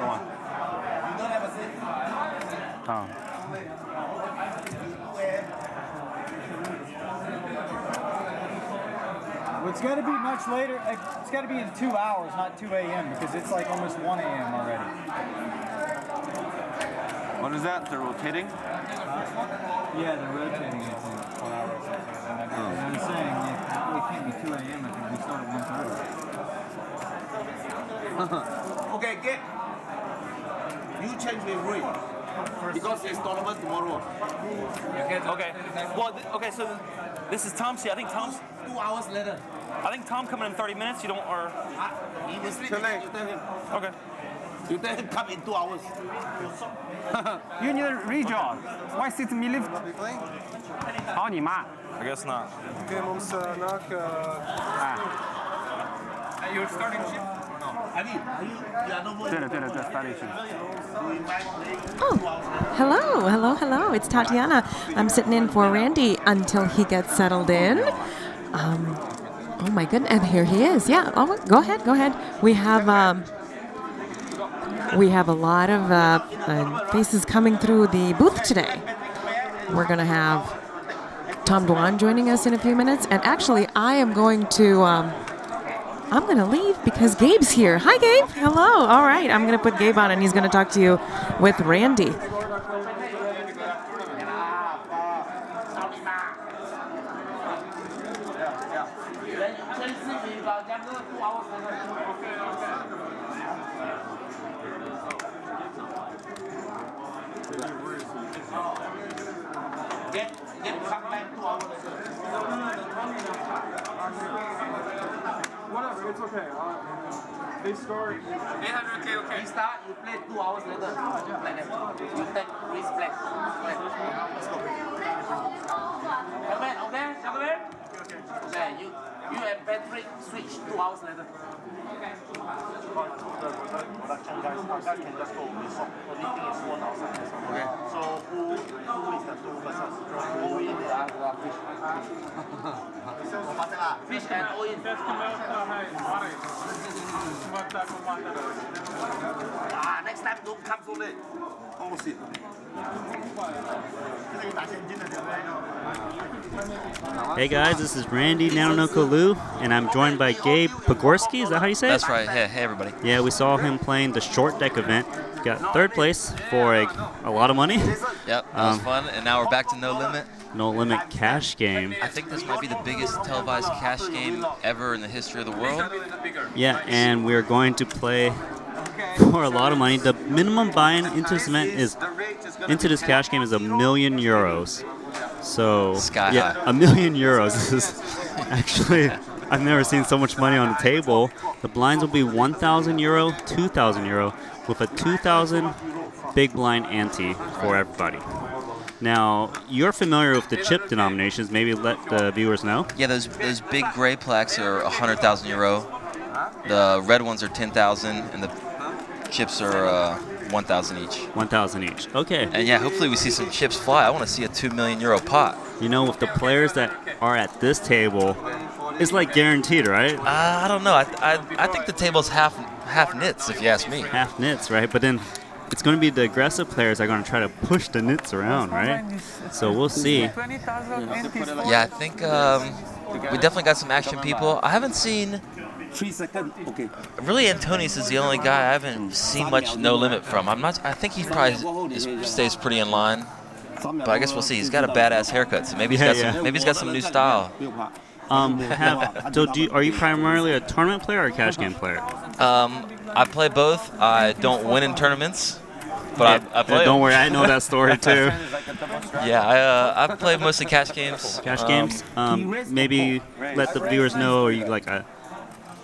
one. You don't have a seat? Oh. Well, it's got to be much later. It's got to be in 2 hours, not 2 a.m. because it's like almost 1 a.m. already. What is that? They're rotating? Yeah, they're rotating it to 4 hours. And I'm saying it really can't be 2 a.m. I think we start at 1:30. Okay, get. You change with Rui. Because it's tournament tomorrow. Okay. Well, okay, so this is Tom's seat. I think Tom's... 2 hours later. I think Tom coming in 30 minutes. You don't... or... He was sleeping. You tell him. Okay. You tell him come in 2 hours. You need a rejoin. Why sit me lift? 好你妈 I guess not. Okay, mums nāk... You're starting shift? No. I mean, you are no more. 对了 starting shift. Hello. It's Tatiana. I'm sitting in for Randy until he gets settled in. Oh my goodness, and here he is. Yeah, go ahead. We have a lot of faces coming through the booth today. We're going to have Tom Dwan joining us in a few minutes. And actually, I am going to... I'm going to leave because Gabe's here. Hi, Gabe. Hello. All right. I'm going to put Gabe on, and he's going to talk to you with Randy. Get come back 2 hours later. Whatever, it's okay. They start. 800K, okay. You start, you play 2 hours later. Like that. You take risk play. Let's go. Okay? Okay, you and Patrick switch 2 hours later. Okay. Production guys can just go resolve. Only thing is one outside. Okay. So who is the two versus? Who in? Fish and all in. Next time don't come so late. Almost it. Hey guys, this is Randy Nanonoko Liu, and I'm joined by Gabe Pogorski. Is that how you say it? That's right. Hey everybody. Yeah, we saw him playing the short deck event. Got third place for a lot of money. Yep, that was fun. And now we're back to No Limit. No Limit cash game. I think this might be the biggest televised cash game ever in the history of the world. Yeah, and we're going to play for a lot of money. The minimum buy-in into this event into this cash game is €1 million. So Sky yeah, high. €1 million. This is actually, I've never seen so much money on the table. The blinds will be €1,000, €2,000, with a 2,000 big blind ante for everybody. Now, you're familiar with the chip denominations. Maybe let the viewers know. Yeah, those big gray plaques are €100,000. The red ones are 10,000, and the chips are 1,000 each. 1,000 each. Okay. And yeah, hopefully we see some chips fly. I want to see a €2 million pot. You know, with the players that are at this table, it's like guaranteed, right? I don't know. I think the table's half nits, if you ask me. Half nits, right? But then it's going to be the aggressive players that are going to try to push the nits around, right? So we'll see. Yeah, I think we definitely got some action people. I haven't seen... 3 seconds. Okay. Really, Antonius is the only guy I haven't seen much No Limit from. I think he probably stays pretty in line. But I guess we'll see. He's got a badass haircut, so maybe he's got some new style. Are you primarily a tournament player or a cash game player? I play both. I don't win in tournaments, but I play. Don't worry, I know that story too. Yeah, I play mostly cash games. Cash games. Maybe let the viewers know. Are you like a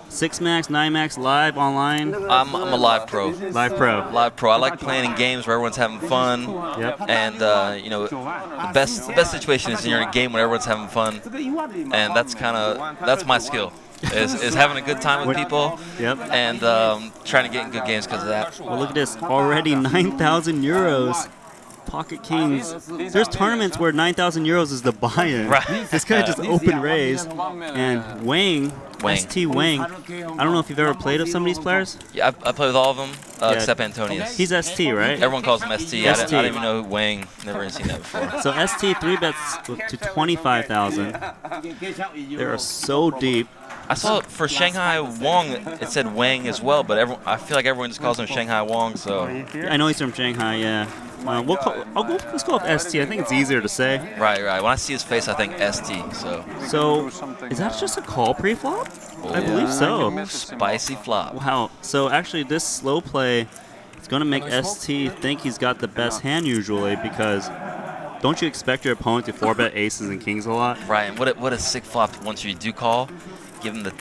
6-max, 9-max, live, online? I'm a live pro. Live pro. Live pro. I like playing in games where everyone's having fun. Yep. And you know, the best situation is you're in a game when everyone's having fun, and that's my skill. Is having a good time with people. Yep. And trying to get in good games because of that. Well, look at this. Already €9,000. Pocket Kings. There's tournaments where €9,000 is the buy-in. Right. This guy just open raise. And Wang. ST Wang. I don't know if you've ever played with some of these players. Yeah, I play with all of them except Antonius. He's ST, right? Everyone calls him ST. I didn't even know Wang. Never seen that before. So ST 3-bets to 25,000. They are so deep. I saw for Shanghai Wong, it said Wang as well, but I feel like everyone just calls him Shanghai Wong. So I know he's from Shanghai. Yeah. Let's go with ST. I think it's easier to say. Right. When I see his face, I think ST. So is that just a call pre-flop? I believe so. Spicy flop. Wow. So actually, this slow play is going to make ST think he's got the best hand usually, because don't you expect your opponent to 4-bet aces and kings a lot? Right. And what a sick flop once you do call. Give him the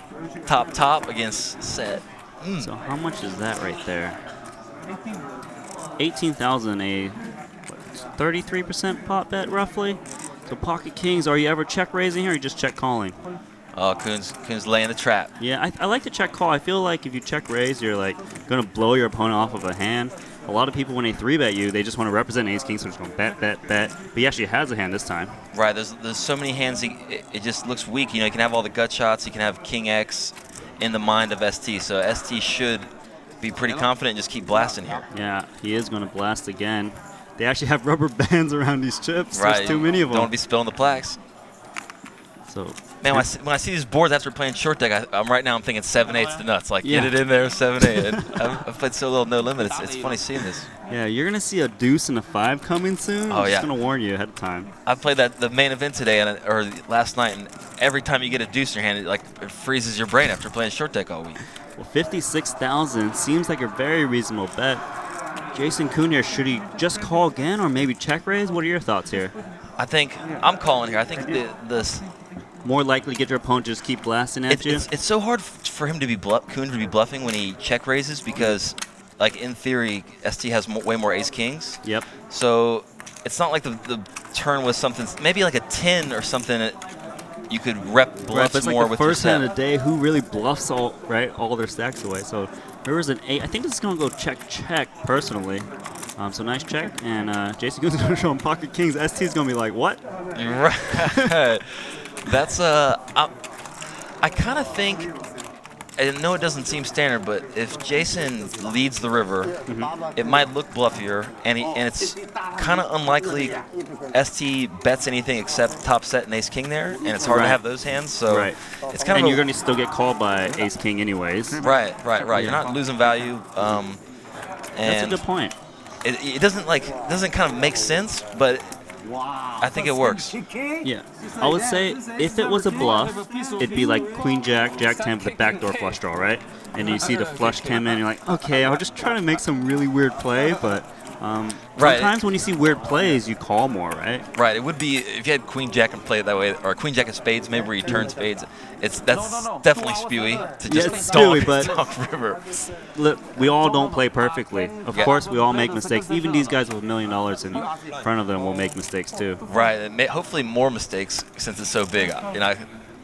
top against set. So how much is that right there? 18,000, a 33% pot bet roughly. So pocket kings, are you ever check raising here or you just check calling? Oh, Kuhn's laying the trap. Yeah, I like to check call. I feel like if you check raise, you're like gonna blow your opponent off of a hand. A lot of people, when they 3-bet you, they just want to represent ace king, so they're just going bet. But he actually has a hand this time. Right. There's so many hands. It just looks weak. You know, you can have all the gut shots. You can have King X in the mind of ST. So ST should be pretty confident and just keep blasting here. Yeah, he is going to blast again. They actually have rubber bands around these chips. Right. There's too many of them. Don't want to be spilling the plaques. So. Man, when I see these boards after playing short deck, I'm thinking 7/8 to nuts. Like, get it in there, 7/8. I've played so little No Limit. It's funny seeing this. Yeah, you're going to see a deuce and a 5 coming soon. I'm just going to warn you ahead of time. I played the main event today or last night, and every time you get a deuce in your hand, it freezes your brain after playing short deck all week. Well, 56,000 seems like a very reasonable bet. Jason Koon here, should he just call again or maybe check raise? What are your thoughts here? I think I'm calling here. I think this more likely get your opponent to just keep blasting at you. It's so hard for him to be Koon to be bluffing when he check raises because, like in theory, ST has way more ace kings. Yep. So it's not like the turn was something maybe like a 10 or something that you could rep bluffs it's more like the with first your hand set. of the day. Who really bluffs all their stacks away? So River's an 8. I think this is gonna go check personally. So nice check, and Jason Koon's gonna show him pocket kings. ST's gonna be like, what? Right. That's I kind of think, I know it doesn't seem standard, but if Jason leads the river, it might look bluffier, and it's kind of unlikely ST bets anything except top set and ace king there, and it's hard to have those hands. So it's kind of. And you're gonna still get called by ace king anyways. Right. You're not losing value. And that's a good point. It doesn't kind of make sense, but I think it works. Yeah, I would say if it was a bluff, it'd be like queen jack, jack 10 with the backdoor flush draw, right? And you see the flush come in, and you're like, okay, I was just trying to make some really weird play, but sometimes when you see weird plays, you call more, right? Right. It would be if you had queen jack and play it that way, or queen jack of spades, maybe where you turn spades. That's definitely spewy to just it's spewy, but donk river. Look, we all don't play perfectly. Of course, we all make mistakes. Even these guys with $1 million in front of them will make mistakes too. Right. And hopefully more mistakes since it's so big. You know,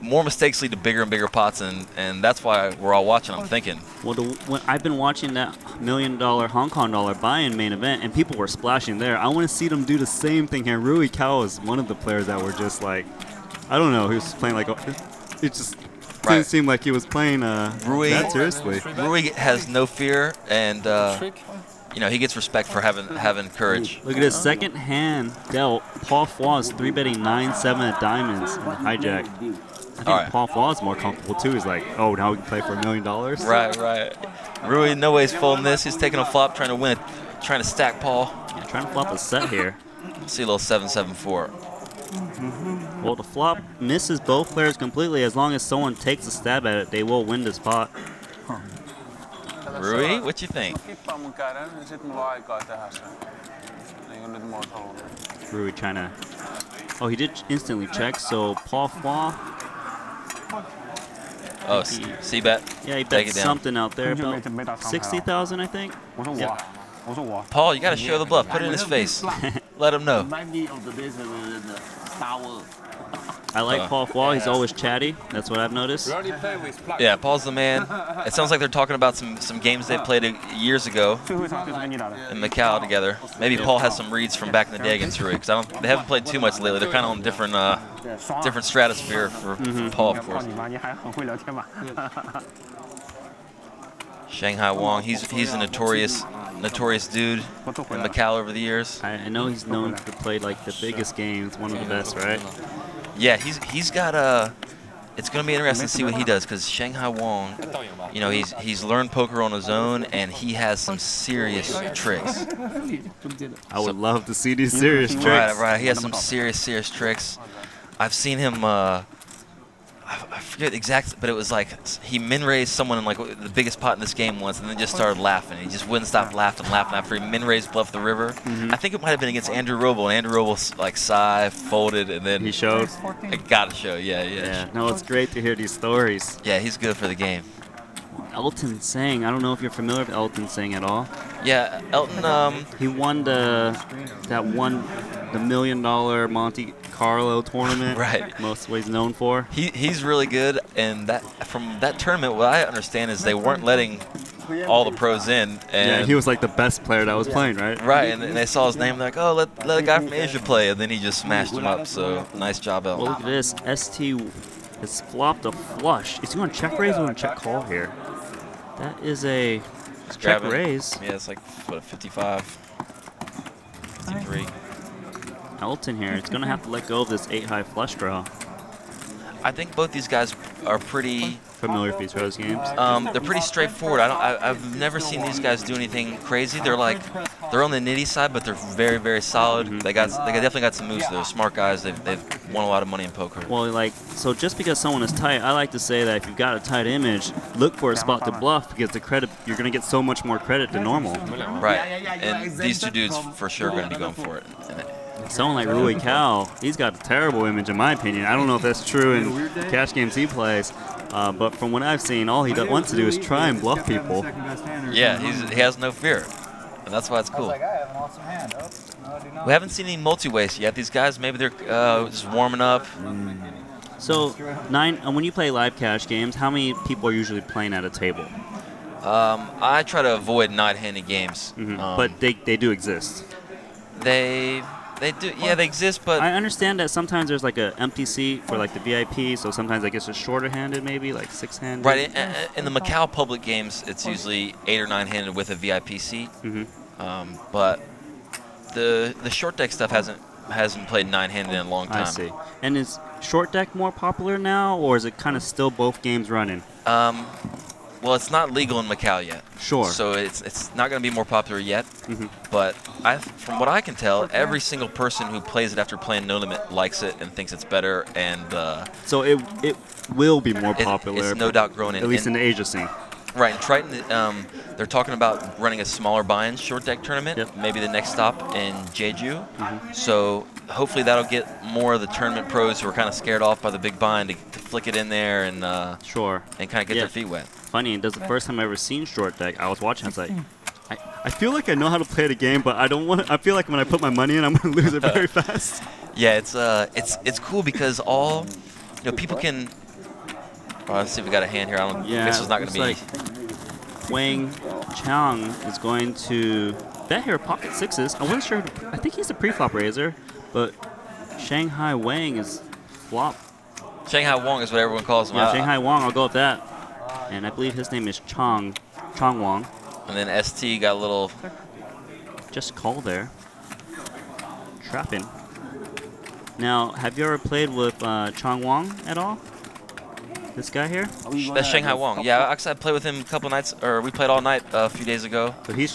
more mistakes lead to bigger and bigger pots, and that's why we're all watching. I'm thinking. Well, when I've been watching that $1 million Hong Kong dollar buy-in main event, and people were splashing there. I want to see them do the same thing here. Rui Kao is one of the players that were just like, I don't know, he was playing like, it just didn't seem like he was playing Rui, that seriously. Rui has no fear, and you know, he gets respect for having courage. Look at his second hand dealt. Paul Foy is 3-betting 9-7 at diamonds in the hijack. I think Paul Foy is more comfortable too. He's like, oh, now we can play for $1 million. Right. Rui, no way he's folding this. He's taking a flop, trying to stack Paul. Yeah, trying to flop a set here. See a little 7-7-4. Well, the flop misses both players completely. As long as someone takes a stab at it, they will win this pot. Rui, what you think? Rui trying to. Oh, he did instantly check. So Paul Foy. Oh, C-bet? Yeah, he bet something out there, about 60,000, I think. Yep. Paul, you got to show the bluff. Put it in his face. Let him know. I like Paul Foy. He's always chatty. That's what I've noticed. Yeah, Paul's the man. It sounds like they're talking about some games they played years ago in Macau together. Maybe Paul has some reads from back in the day against Rui, because they haven't played too much lately. They're kind of on different stratosphere for Paul, of course. Shanghai Wong, he's a notorious dude in Macau over the years. I know he's known to play like the biggest games, one of the best, right? Yeah, he's got it's going to be interesting to see what he does, because Shanghai Wong, you know, he's learned poker on his own, and he has some serious tricks. I would love to see these serious tricks. Right. He has some serious tricks. I've seen him. I forget exactly, but it was like he min-raised someone in like the biggest pot in this game once, and then just started laughing. He just wouldn't stop laughing after he min-raised bluff the river. I think it might have been against Andrew Roble, and Andrew Roble like sighed, folded, and then he showed. I got to show, yeah. No, it's great to hear these stories. Yeah, he's good for the game. Elton Sang, I don't know if you're familiar with Elton Sang at all. Yeah, Elton. He won the $1 million Monte Carlo tournament. Right. Most what he's known for. He's really good, and from that tournament, what I understand is they weren't letting all the pros in. And yeah, he was like the best player that was playing, right? Right, and they saw his name, like, oh, let a guy from Asia play, and then he just smashed him up. So nice job, Elton. Well, look at this. ST has flopped a flush. Is he going to check raise or going to check call here? That is a check raise. Yeah, it's like, what, a 55, 53. Elton here. It's going to have to let go of this 8-high flush draw. I think both these guys are pretty familiar with these Rose games? They're pretty straightforward. I've never seen these guys do anything crazy. They're on the nitty side, but they're very, very solid. They definitely got some moves. They're smart guys. They've won a lot of money in poker. Well, so just because someone is tight, I like to say that if you've got a tight image, look for a spot to bluff because the credit you're going to get so much more credit than normal. Right, and these two dudes for sure are going to be going for it. Someone like Rui Cal, he's got a terrible image in my opinion. I don't know if that's true in cash games he plays, but from what I've seen, all he wants to do is try and bluff people. Yeah, he has no fear, and that's why it's cool. We haven't seen any multi-waste yet. These guys, maybe they're just warming up. So, when you play live cash games, how many people are usually playing at a table? I try to avoid nine-handed games. But they do exist. They do, yeah, they exist, but I understand that sometimes there's like an empty seat for like the VIP, so sometimes I guess it's shorter-handed, maybe like six-handed. Right, in the Macau public games, it's usually 8 or 9-handed with a VIP seat. But the short deck stuff hasn't played 9-handed in a long time. I see. And is short deck more popular now, or is it kind of still both games running? Well, it's not legal in Macau yet. Sure. So it's not going to be more popular yet. But from what I can tell, every single person who plays it after playing No Limit likes it and thinks it's better. And so it will be more popular. It's no doubt growing at least in the Asia scene. Right. In Triton, they're talking about running a smaller buy-in short deck tournament. Maybe the next stop in Jeju. So hopefully that'll get more of the tournament pros who are kind of scared off by the big buy-in to flick it in there and and kind of get their feet wet. Funny, and that's the first time I ever seen short deck. I was watching. I was like, I feel like I know how to play the game, but I don't want. I feel like when I put my money in, I'm going to lose it very fast. Yeah, it's cool because people can. Let's see if we got a hand here. This is not going to be. Like Wang Chang is going to bet here pocket sixes. I wasn't sure. I think he's a pre-flop raiser, but Shanghai Wang is flop. Shanghai Wang is what everyone calls him. Yeah, Shanghai Wang. I'll go with that. And I believe his name is Chong Wang. And then ST got a little. Just call there. Trapping. Now, have you ever played with Chong Wang at all? This guy here? That's Shanghai Wang. Yeah, actually I played with him a couple nights, or we played all night a few days ago. So this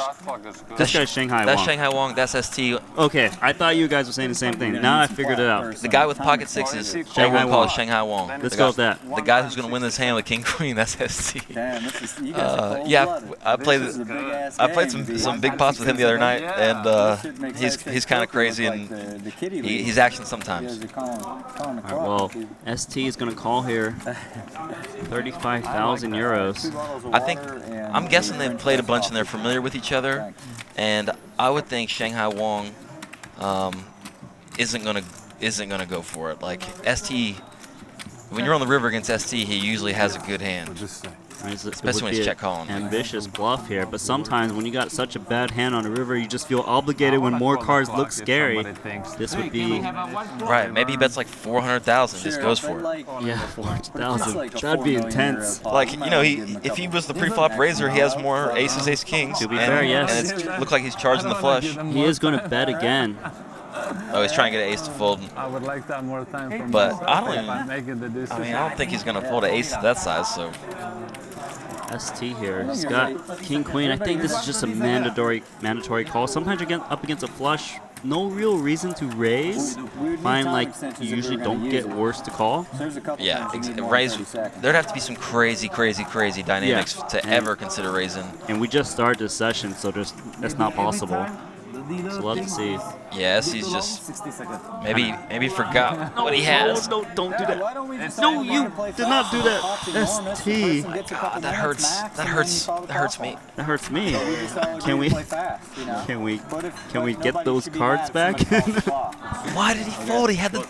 guy's Shanghai Wang. That's Shanghai Wang. That's ST. Okay, I thought you guys were saying the same thing. Now I figured it out. The guy with pocket sixes, everyone calls Shanghai Wang. Let's go with that. The guy who's going to win this hand with King Queen, that's ST. Yeah, I played some big pots with him the other night, and he's kind of crazy and he's action sometimes. All right, well, ST is going to call here. 35,000 euros. I'm guessing they've played a bunch and they're familiar with each other, and I would think Shanghai Wang isn't gonna go for it. Like ST, when you're on the river against ST, he usually has a good hand. Especially when he's check calling. Ambitious bluff here, but sometimes when you got such a bad hand on the river, you just feel obligated when more cards look scary. This would be right. Maybe he bets like 400,000, just goes for it. Yeah, 400,000. That'd be intense. Like if he was the pre-flop raiser, he has more aces, ace, kings. To be fair, yes. And it looks like he's charging the flush. He is going to bet again. Oh, he's trying to get an ace to fold. I would like that more time from but I don't think he's going to fold an ace of that size. So. ST here. He's got King Queen. I think this is just a mandatory call. Sometimes you're up against a flush. No real reason to raise. Find like you usually don't get worse to call. Yeah, raise. There'd have to be some crazy dynamics to ever consider raising. And we just started this session, so that's not possible. So let's see. Yes, he's just maybe forgot what he has. No, don't do that. No, you did not do that. ST. God, that hurts. That hurts me. That hurts me. Can we get those cards back? Why did he fold? He had the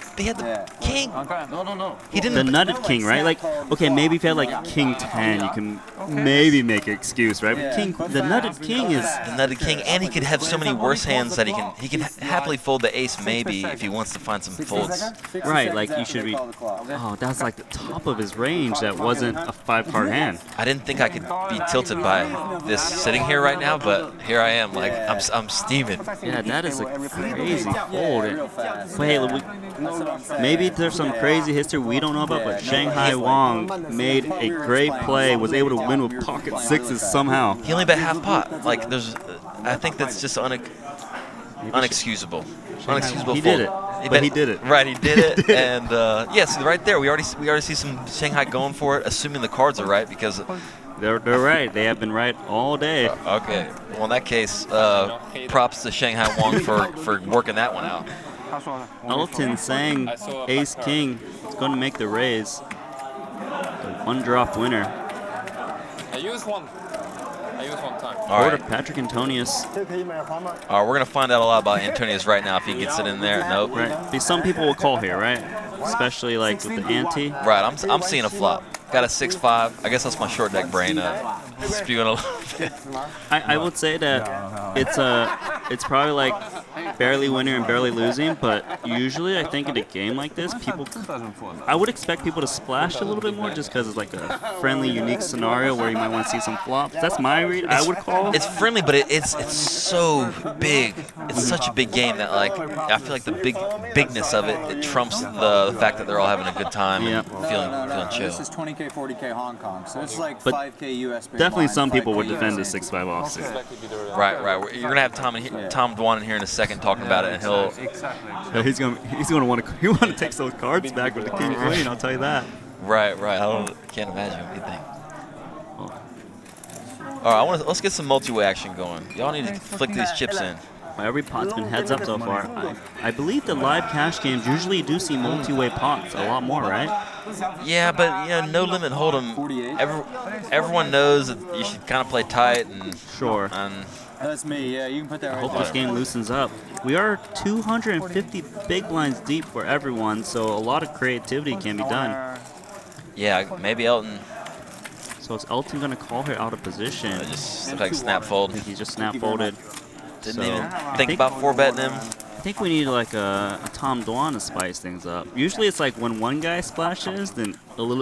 king. No. He didn't. The nutted king, right? Like, okay, maybe if you had like King 10, you can maybe make an excuse, right? But the nutted king is the nutted king, and he could have so many worse hands that he can happily fold the ace maybe if he wants to find some folds. Right, like you should be. Oh, that's like the top of his range. That wasn't a 5-card hand. I didn't think I could be tilted by this sitting here right now, but here I am. Like I'm steaming. Yeah, that is a crazy fold. Wait, maybe there's some crazy history we don't know about, but Shanghai Wang made a great play, was able to win with pocket sixes somehow. He only bet half pot. Like I think that's just unexcusable. Unexcusable. He fold. did it. But he did it. Right, he did it. And yes, right there, we already see some Shanghai going for it, assuming the cards are right because they're right. They have been right all day. Okay. Well, in that case, props to Shanghai Wang for working that one out. Elton saying Ace King is going to make the raise. The one-drop winner. I used one. I used one time. All right. Patrick Antonius. All right, we're gonna find out a lot about Antonius right now if he gets it in there. Nope. Right. See, some people will call here, right? Especially like with the ante. Right. I'm seeing a flop. Got a 6-5. I guess that's my short deck brain spewing a little bit. I would say that it's probably like barely winning and barely losing, but usually I think in a game like this, I would expect people to splash a little bit more just because it's like a friendly, unique scenario where you might want to see some flops. That's my read. I would call. It's friendly, but it's so big. It's such a big game that like I feel like the bigness of it trumps the fact that they're all having a good time and feeling chill. This is 20K, 40K Hong Kong, so it's like But 5K US. definitely some people would defend the 6-5 offsuit. Right. You're gonna have Tom Dwan in here in a second talking about it, and he'll. He's gonna want to take those cards back with the king queen. I'll tell you that. Right. I can't imagine what you think. All right, let's get some multi-way action going. Y'all need to flick these chips in. Every pot's been heads up so far. I believe the live cash games usually do see multi-way pots a lot more, right? Yeah, but no limit hold'em. Everyone knows that you should kind of play tight and. Sure. And that's me. Yeah, you can put that I right hope there. this game loosens up. We are 250 big blinds deep for everyone, so a lot of creativity can be done. Yeah, maybe Elton. So is Elton going to call her out of position? Just looks like snap fold. I think he just snap folded. Didn't even think about 4-betting him. I think we need like a Tom Dwan to spice things up. Usually it's like when one guy splashes, then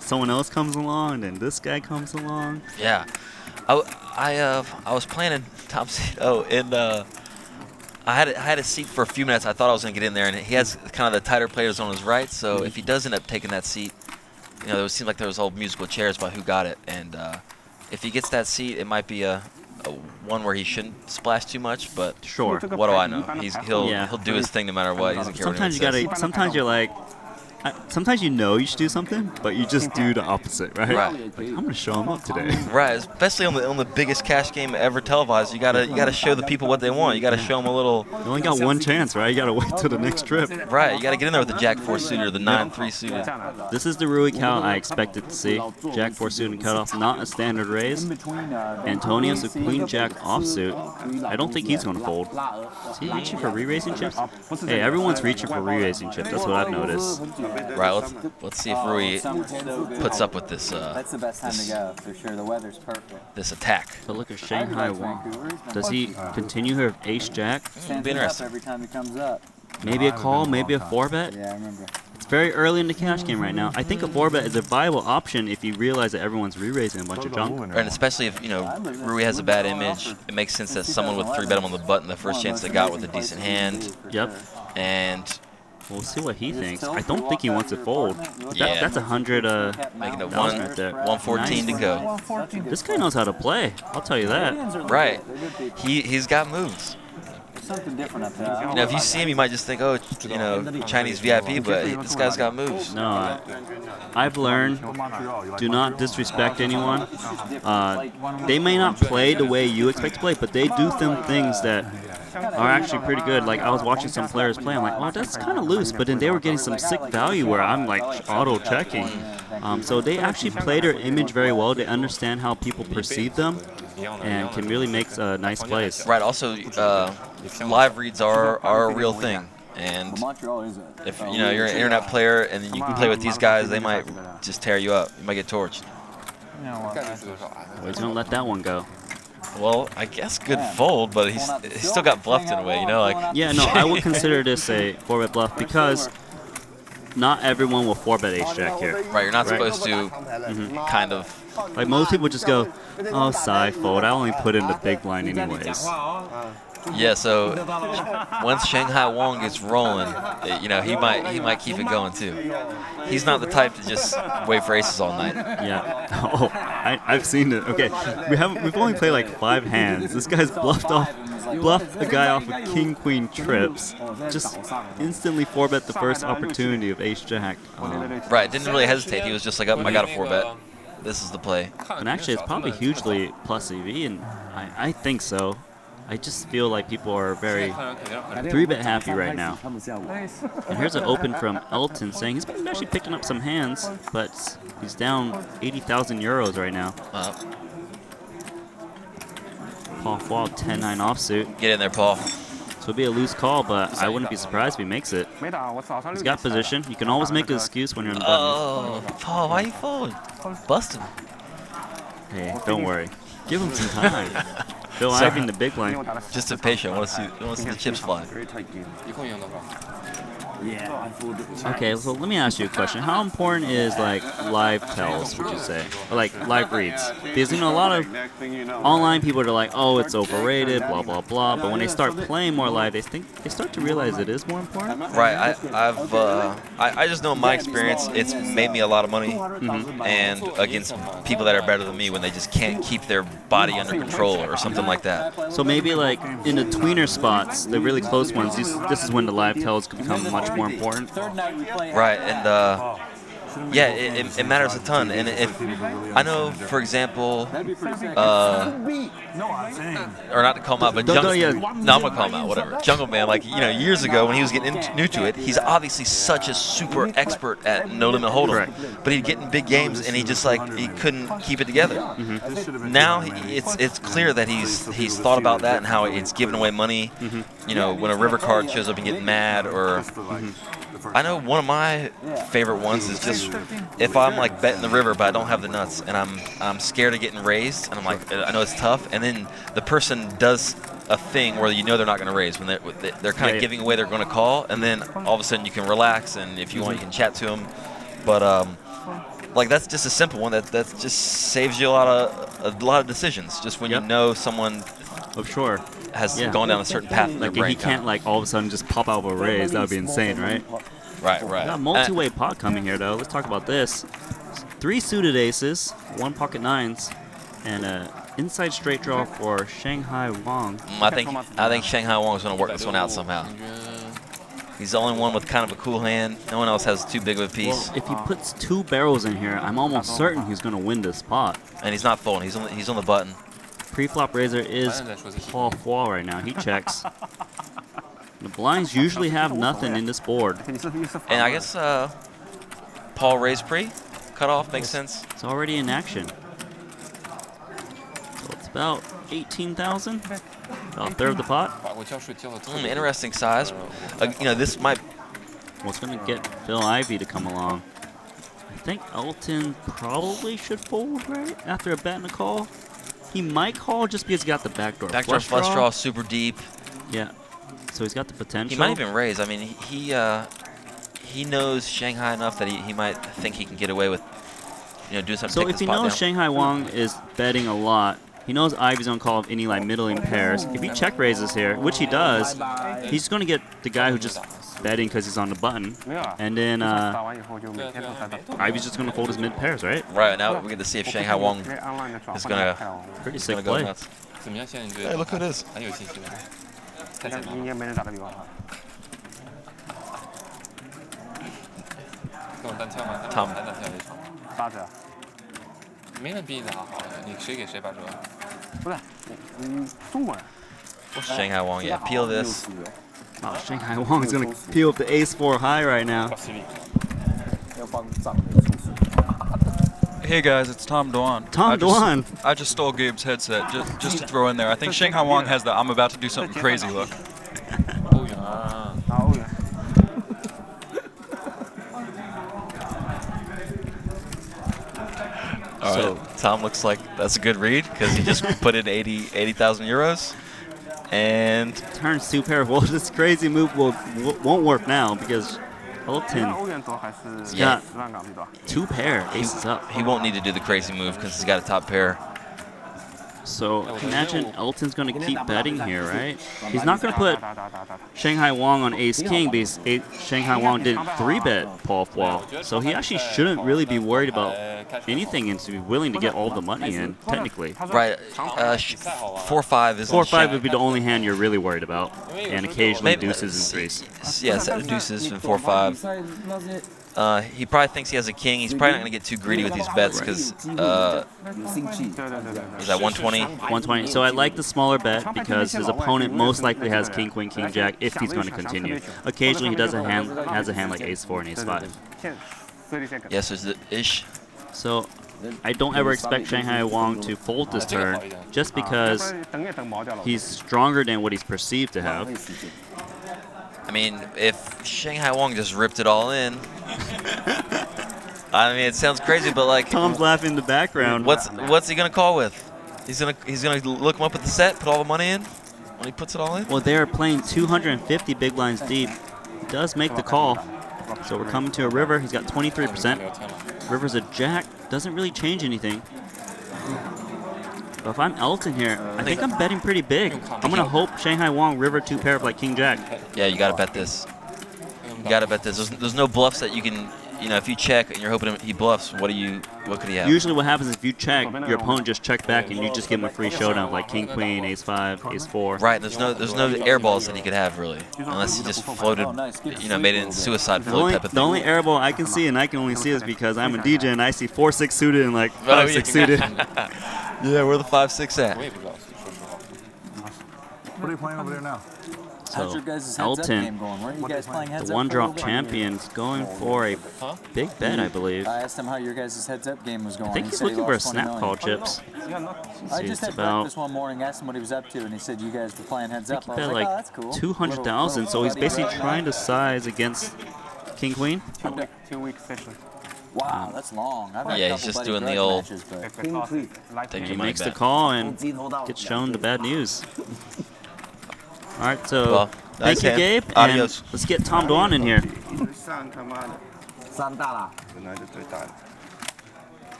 someone else comes along, and then this guy comes along. Yeah, I was playing in Tom seat. And I had a seat for a few minutes. I thought I was gonna get in there, and he has kind of the tighter players on his right. So if he does end up taking that seat, it seemed like there was all musical chairs about who got it. And if he gets that seat, it might be a one where he shouldn't splash too much, but sure. What do I know? He'll do his thing no matter what. He doesn't care. Sometimes sometimes you're like, sometimes you should do something, but you just do the opposite, right? Right. Like, I'm gonna show him up today. Right, especially on the biggest cash game ever televised. You gotta show the people what they want. You gotta show them a little. You only got one chance, right? You gotta wait till the next trip. Right, you gotta get in there with the Jack-4 suited or the 9-3 suited. This is the Rui count I expected to see. Jack-4 suited cutoff, not a standard raise. Antonius with Queen-Jack offsuit. I don't think he's gonna fold. Is he reaching for re-raising chips? Hey, everyone's reaching for re-raising chips. That's what I've noticed. Right, let's see if Rui puts up with this. That's the best time to go for sure. The weather's perfect. This attack. But look at Shanghai Wang. Does he continue her Ace-Jack? Be interesting. Every time he comes up. Maybe a call, maybe a 4-bet? Yeah, I remember. It's very early in the cash game right now. I think a 4-bet is a viable option if you realize that everyone's re-raising a bunch of junk. And especially if, Rui has a bad image, it makes sense that someone would 3-bet him on the button the first chance they got with a decent hand. Yep. And we'll see what he thinks. I don't think he wants to fold. Yeah. That's 100 making it right there. 114 to go. This guy knows how to play. I'll tell you that. Right. He's got moves. Something different up there. If you see him, you might just think, Chinese VIP, but this guy's got moves. No, I've learned, do not disrespect anyone. They may not play the way you expect to play, but they do some things that are actually pretty good. Like, I was watching some players play. I'm like, oh, that's kind of loose. But then they were getting some sick value where I'm like auto-checking. So they actually play their image very well. They understand how people perceive them and can really make nice plays. Right. Also, live reads are a real thing. And if you're an internet player and then you can play with these guys, they might just tear you up. You might get torched. Well, he's gonna let that one go. Well, I guess good fold, but he still got bluffed in a way, you know, like. Yeah, no, I would consider this a 4-bet bluff because not everyone will 4-bet ace jack here. Right, you're not supposed to kind of. Like most people just go, oh, side fold. I only put in the big blind anyways. Yeah, so once Shanghai Wong gets rolling, you know, he might keep it going too. He's not the type to just wait for aces all night. Yeah. Oh, I've seen it. Okay, we've only played like 5 hands. This guy's bluffed a guy off with king queen trips. Just instantly 4-bet the first opportunity of ace jack. Right, didn't really hesitate. He was just like, oh, I got a 4-bet. This is the play. And actually, it's probably hugely plus EV, and I think so. I just feel like people are very 3-bet happy right now. And here's an open from Elton saying he's been actually picking up some hands, but he's down 80,000 euros right now. Paul Fall 10-9 offsuit. Get in there, Paul. So it'll be a loose call, but I wouldn't be surprised if he makes it. He's got position. You can always make an excuse when you're in the button. Oh, Paul, why you fold? Bust him. Hey, don't worry. Give him some time. Bill Ivy in the big line. Just a patient. I want to see the chips fly. Okay, so let me ask you a question. How important is like live tells, would you say? Or like live reads? Because you know a lot of online people are like, oh, it's overrated, blah blah blah. But when they start playing more live, they start to realize it is more important. Right. I just know in my experience, it's made me a lot of money, and against people that are better than me when they just can't keep their body under control or something like that. So maybe like in the tweener spots, the really close ones, this is when the live tells can become much more important. Right, and yeah, it matters a ton. And if I know, for example, or not to call him out, but no, I'm gonna call him out. Whatever, Jungle Man. Like years ago when he was getting new to it, he's obviously such a super expert at No Limit Hold'em. But he'd get in big games and he just he couldn't keep it together. Now it's clear that he's thought about that and how it's giving away money. When a river card shows up and get mad or. I know one of my favorite ones is just if I'm like betting the river but I don't have the nuts and I'm scared of getting raised and I'm like I know it's tough and then the person does a thing where they're not going to raise when they're kind of giving away they're going to call and then all of a sudden you can relax and if you want you can chat to them but like that's just a simple one that just saves you a lot of decisions just when you know someone has gone down a certain path in their brain. He can't all of a sudden just pop out of a raise. That would be insane, right? Right. We got a multi-way pot coming here, though. Let's talk about this. 3 suited aces, 1 pocket nines, and an inside straight draw for Shanghai Wong. I think Shanghai Wong is going to work this one out somehow. He's the only one with kind of a cool hand. No one else has too big of a piece. Well, if he puts 2 barrels in here, I'm almost certain he's going to win this spot. And he's not folding. He's on the button. Pre-flop raiser is Paul Foy right now. He checks. The blinds usually have nothing in this board. And I guess Paul raised pre. Cut off makes sense. It's already in action. So it's about 18,000. About a third of the pot. Interesting size. This might... What's going to get Phil Ivey to come along? I think Elton probably should fold, right? After a bet and a call. He might call just because he got the backdoor flush draw, super deep. Yeah, so he's got the potential. He might even raise. I mean, he knows Shanghai enough that he might think he can get away with, doing something. So if he knows Shanghai Wong is betting a lot, he knows Ivey's on call of any middling pairs. If he check raises here, which he does, he's going to get the guy who just betting because he's on the button, and then Ivey's just going to fold his mid pairs, right? Right, now we get to see if Shanghai Wong is going to pretty sick play. Hey, look who it is. Tom. 8折。没人比你好，你谁给谁8折？不是，中国人。 Shanghai Wong, yeah, peel this. Oh, Shanghai Wong is going to peel up the ace-4 high right now. Hey guys, it's Tom Dwan. I just stole Gabe's headset just to throw in there. I think Shanghai Wong has the I'm about to do something crazy look. So Tom looks like that's a good read because he just put in 80,000 euros. And turns 2 pair. Well, this crazy move won't work now because Elton's got 2 pair aces up. He won't need to do the crazy move because he's got a top pair. So imagine Elton's going to keep betting here, right? He's not going to put Shanghai Wong on ace king because Shanghai Wong didn't 3-bet Paul Wall. So he actually shouldn't really be worried about anything and to be willing to get all the money in, technically. Right. 4-5 is 4-5 would be the only hand you're really worried about, and occasionally deuces and threes. Yeah, set of deuces and 4-5. He probably thinks he has a king. He's probably not going to get too greedy with these bets because is that 120? 120. So I like the smaller bet because his opponent most likely has king, queen, king, jack if he's going to continue. Occasionally he has a hand like ace 4 and ace 5. Yes, there's the ish. So I don't ever expect Shanghai Wong to fold this turn just because he's stronger than what he's perceived to have. I mean, if Shanghai Wong just ripped it all in, I mean, it sounds crazy, but like Tom's laughing in the background. What's he gonna call with? He's gonna look him up at the set, put all the money in when he puts it all in. Well, they are playing 250 big blinds deep. He does make the call, so we're coming to a river. He's got 23%. River's a jack. Doesn't really change anything. But if I'm Elton here, I think I'm betting pretty big. I'm going to hope Shanghai Wong river 2 pair of like king jack. Yeah, you got to bet this. You got to bet this. There's no bluffs that you can, if you check and you're hoping he bluffs, what could he have? Usually what happens is if you check, your opponent just check back and you just give him a free showdown like king, queen, ace 5, ace 4. Right, there's no air balls that he could have really, unless he just floated, made it in suicide float type of thing. The only air ball I can see, and I can only see is because I'm a DJ and I see 4-6 suited and like 5-6 suited. Yeah, where the 5-6 at? What are you playing over there now? So Elton, the one-drop champions, going for a big bet, I believe. I asked him how your guys' heads-up game was going. I think he's looking for a snap call, Chips. I just had breakfast one morning, asked him what he was up to, and he said you guys were playing heads-up. I was like, oh, that's cool. 200,000, so he's basically trying to size against king, queen. 2 weeks session. Wow, that's long. Yeah, he's just doing the old. He makes the call and gets shown the bad news. All right, so thank you, Gabe. Adios. And let's get Tom Dwan in here.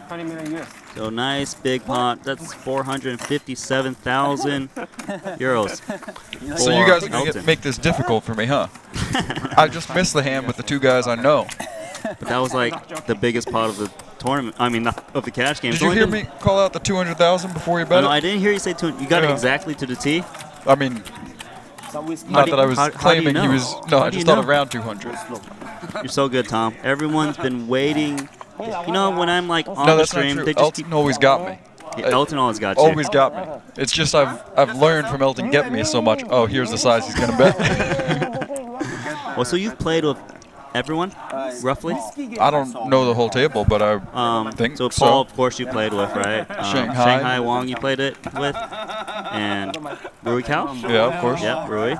20 million US. So nice big pot. That's 457,000 euros. So you guys are going to make this difficult for me, huh? I just missed the hand with the 2 guys I know. But that was like the biggest pot of the tournament. I mean, of the cash game. Did you hear me call out the 200,000 before you bet it? No, I didn't hear you say 200. You got it exactly to the T? I mean, not that I was claiming he was. No, I just thought around 200. You're so good, Tom. Everyone's been waiting. You know, when I'm like on the stream, they just Elton always got me. Yeah, Elton always got you. Always got me. It's just I've learned from Elton get me so much. Oh, here's the size he's gonna bet. Well, so you've played with everyone, roughly? I don't know the whole table, but I think so. Paul, of course, you played with, right? Shanghai Wong, you played it with, and Rui Cao. Yeah, of course. Yep, Rui.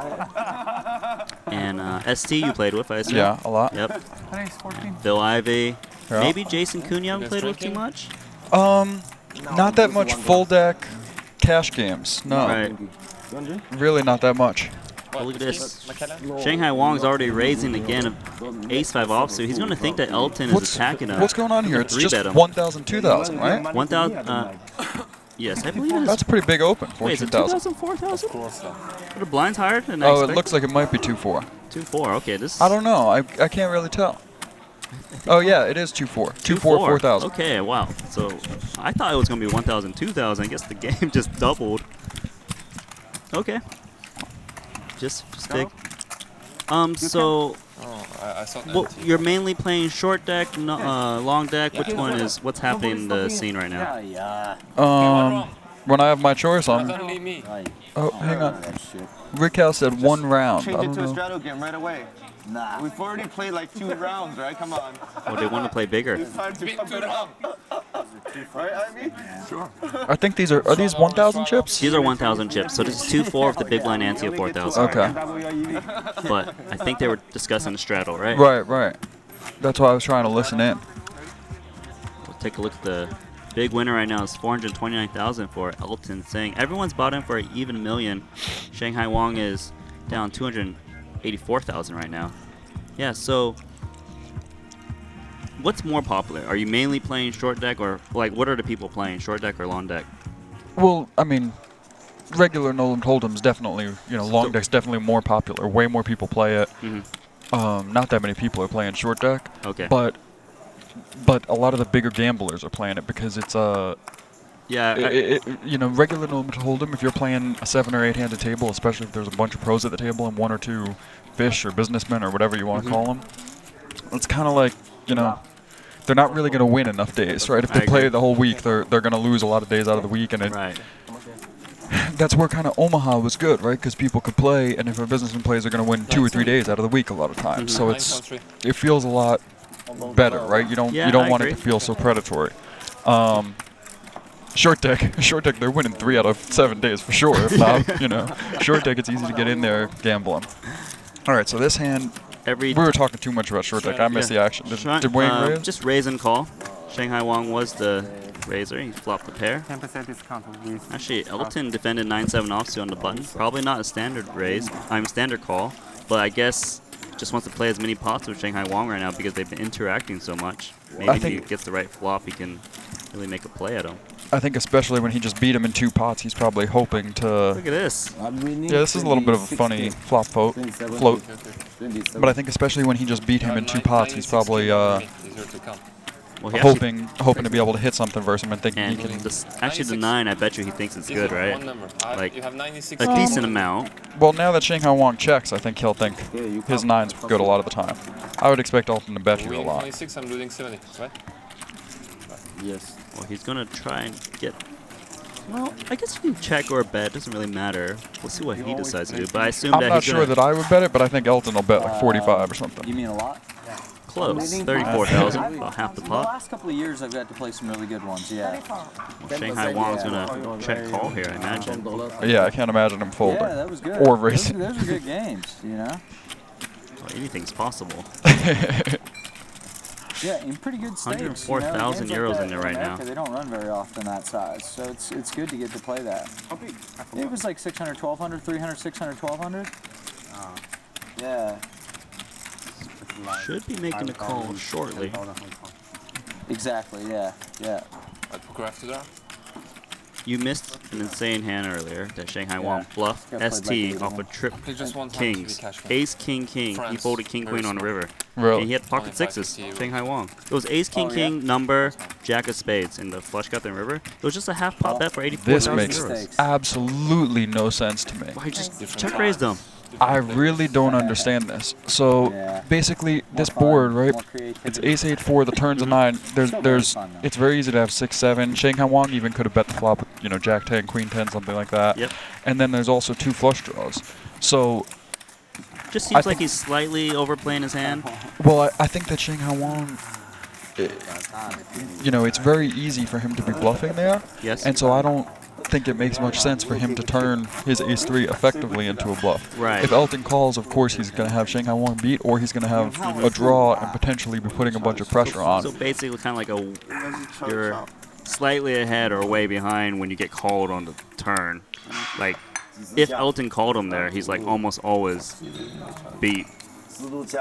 And ST, you played with, I assume. Yeah, a lot. Yep. And Bill Ivey. Yeah. Maybe Jason Kuhn you haven't played with too much? Not that much full deck cash games. No. Right. Really not that much. Well, look at this. Shanghai Wong's already raising again ace 5 offsuit. He's going to think that Elton is attacking us. What's going on here? It's just 1,000, 2,000, right? 1,000. Yes, I believe it is. That's a pretty big open. Wait, is it 2,000, 4,000? Are the blinds higher than I expected? It looks like it might be 2-4. 2-4. Okay, this. I don't know. I can't really tell. Oh yeah, it is 2-4. 2-4, 4,000. Okay, wow. So I thought it was gonna be 1,000, 2,000. I guess the game just doubled. Okay. Just big. So. You're mainly playing short deck, long deck. Which one is? What's happening in the scene right now? When I have my choice, I'm. Oh, hang on. Rick House said 1 round. Change into a straddle game right away. Nah. We've already played like 2 rounds, right? Come on. Oh, they want to play bigger. It's time to pump it up. Right, Ivy? Sure. I think these are these 1,000 chips? These are 1,000 chips. So this is 2-4 of the big blind ante of 4,000. Okay. But I think they were discussing the straddle, right? Right. That's why I was trying to listen in. take a look at the big winner right now is 429,000 for Elton saying everyone's bought in for an even million. Shanghai Wong is down 284,000 right now. Yeah, so what's more popular? Are you mainly playing short deck, or like what are the people playing, short deck or long deck? Well, I mean, regular Nolan Hold'em's definitely, long deck's definitely more popular. Way more people play it. Not that many people are playing short deck. Okay. But a lot of the bigger gamblers are playing it because it's regular Nolan Hold'em. If you're playing a 7 or 8 handed table, especially if there's a bunch of pros at the table and 1 or 2 fish or businessmen or whatever you want to call them, it's kind of like they're not really going to win enough days, right? If they play the whole week, they're going to lose a lot of days out of the week, and that's where kind of Omaha was good, right? Because people could play, and if a businessman plays, they're going to win 2 or 3 days out of the week a lot of times. So it feels a lot better, right? You don't want it to feel so predatory. Short deck, they're winning 3 out of 7 days for sure. If not, short deck, it's easy to get in there gambling. All right, so this hand. We were talking too much about short deck. I missed the action. Did Wayne raise? Just raise and call. Shanghai Wong was the raiser. He flopped the pair. 10% discount on these. Actually, Elton defended 9-7 offsuit on the button. Probably not a standard raise. Standard call. But I guess just wants to play as many pots with Shanghai Wong right now because they've been interacting so much. Maybe if he gets the right flop, he can really make a play at him. I think especially when he just beat him in 2 pots, he's probably hoping to... Look at this. Yeah, this is a little bit of a funny flop float. But I think especially when he just beat him in 2 pots, he's probably hoping to be able to hit something versus him and thinking he can... Actually, the 9, I bet you he thinks it's good, right? Like, a decent amount. Well, now that Shanghai Wong checks, I think he'll think his 9's good a lot of the time. I would expect Elton to bet you a lot. 26, I'm losing 70, right? Yes. Well, he's going to try and get... Well, I guess you can check or bet. Doesn't really matter. We'll see what he decides to do. But I assume that I'm not sure that I would bet it, but I think Elton will bet like 45 or something. You mean a lot? Close. 34,000. About half the The pot. last couple of years, I've got to play some really good ones, yeah. Well, Shanghai Wong's going to check call here, I imagine. Yeah, I can't imagine him folding. Yeah, that was good. Or raising. Those are good games, Well, anything's possible. Yeah, in pretty good stakes. 104,000 euros in there right now. They don't run very often that size, so it's good to get to play that. It was like 600, 1,200, 300, 600, 1,200. Yeah. Should be making a call shortly. Exactly, yeah. You missed an insane hand earlier that Shanghai Wong bluffed ST off of trip kings. Ace, king, king. He folded king, queen on the river. Really? And he had pocket sixes, Shanghai Wong. It was ace, king, king, number, jack of spades in the flush cut and river. It was just a half pot bet for 84,000 This euros. makes absolutely no sense to me. Why just check raised them? I really don't understand this. So basically, this board, right? It's ace 8 4. The turn's a 9. It's very easy to have 6 7. Shanghai Wong even could have bet the flop with jack 10, queen 10, something like that. Yep. And then there's also 2 flush draws. So just seems like he's slightly overplaying his hand. Well, I think that Shanghai Wong, it's very easy for him to be bluffing there. Yes. And so I don't think it makes much sense for him to turn his ace-3 effectively into a bluff. Right. If Elton calls, of course, he's going to have Shanghai Wong beat, or he's going to have a draw and potentially be putting a bunch of pressure on. So basically kind of like you're slightly ahead or way behind when you get called on the turn. Like, if Elton called him there, he's like almost always beat.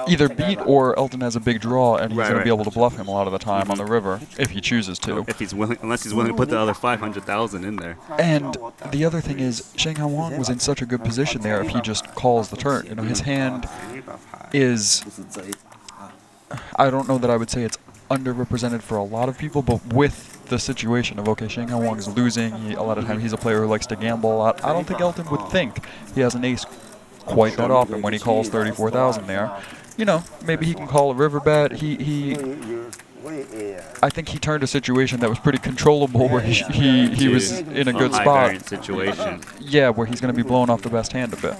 Either beat or Elton has a big draw and he's going to be able to bluff him a lot of the time on the river if he chooses to. If he's willing, unless he's willing to put the other 500,000 in there. And the other thing is, Shanghai Wong was in such a good position there if he just calls the turn. His hand is, I don't know that I would say it's underrepresented for a lot of people, but with the situation of, okay, Shanghai Wong is losing, a lot of times he's a player who likes to gamble a lot. I don't think Elton would think he has an ace quite that often when he calls 34,000 there. Maybe he can call a river bet. I think he turned a situation that was pretty controllable where he was in a good spot. Situation. Yeah, where he's going to be blowing off the best hand a bit.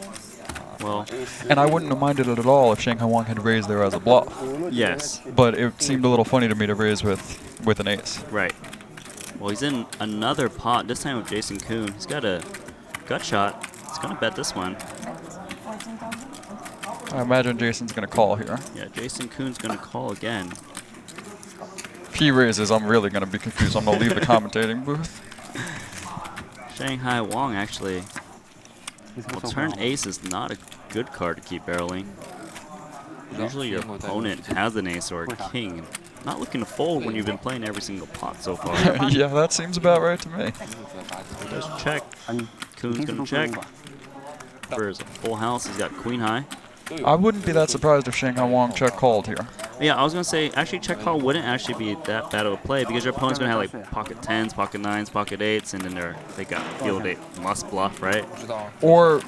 Well, and I wouldn't have minded it at all if Shanghai Wong had raised there as a bluff. Yes. But it seemed a little funny to me to raise with an ace. Right. Well, he's in another pot, this time with Jason Koon. He's got a gut shot. He's going to bet this one. I imagine Jason's going to call here. Yeah, Jason Koon's going to call again. If he raises, I'm really going to be confused. I'm going to leave the commentating booth. Shanghai Wong actually. Well, turn ace is not a good card to keep barreling. Usually your opponent has an ace or a king. Not looking to fold when you've been playing every single pot so far. Yeah, that seems about right to me. Just check. Kuhn's gonna check. For his full house, he's got queen high. I wouldn't be that surprised if Shanghai Wong check called here. Yeah, I was gonna say actually check call wouldn't actually be that bad of a play because your opponent's gonna have like pocket 10s, pocket 9s, pocket 8s, and then they got field 8 must bluff, right? Or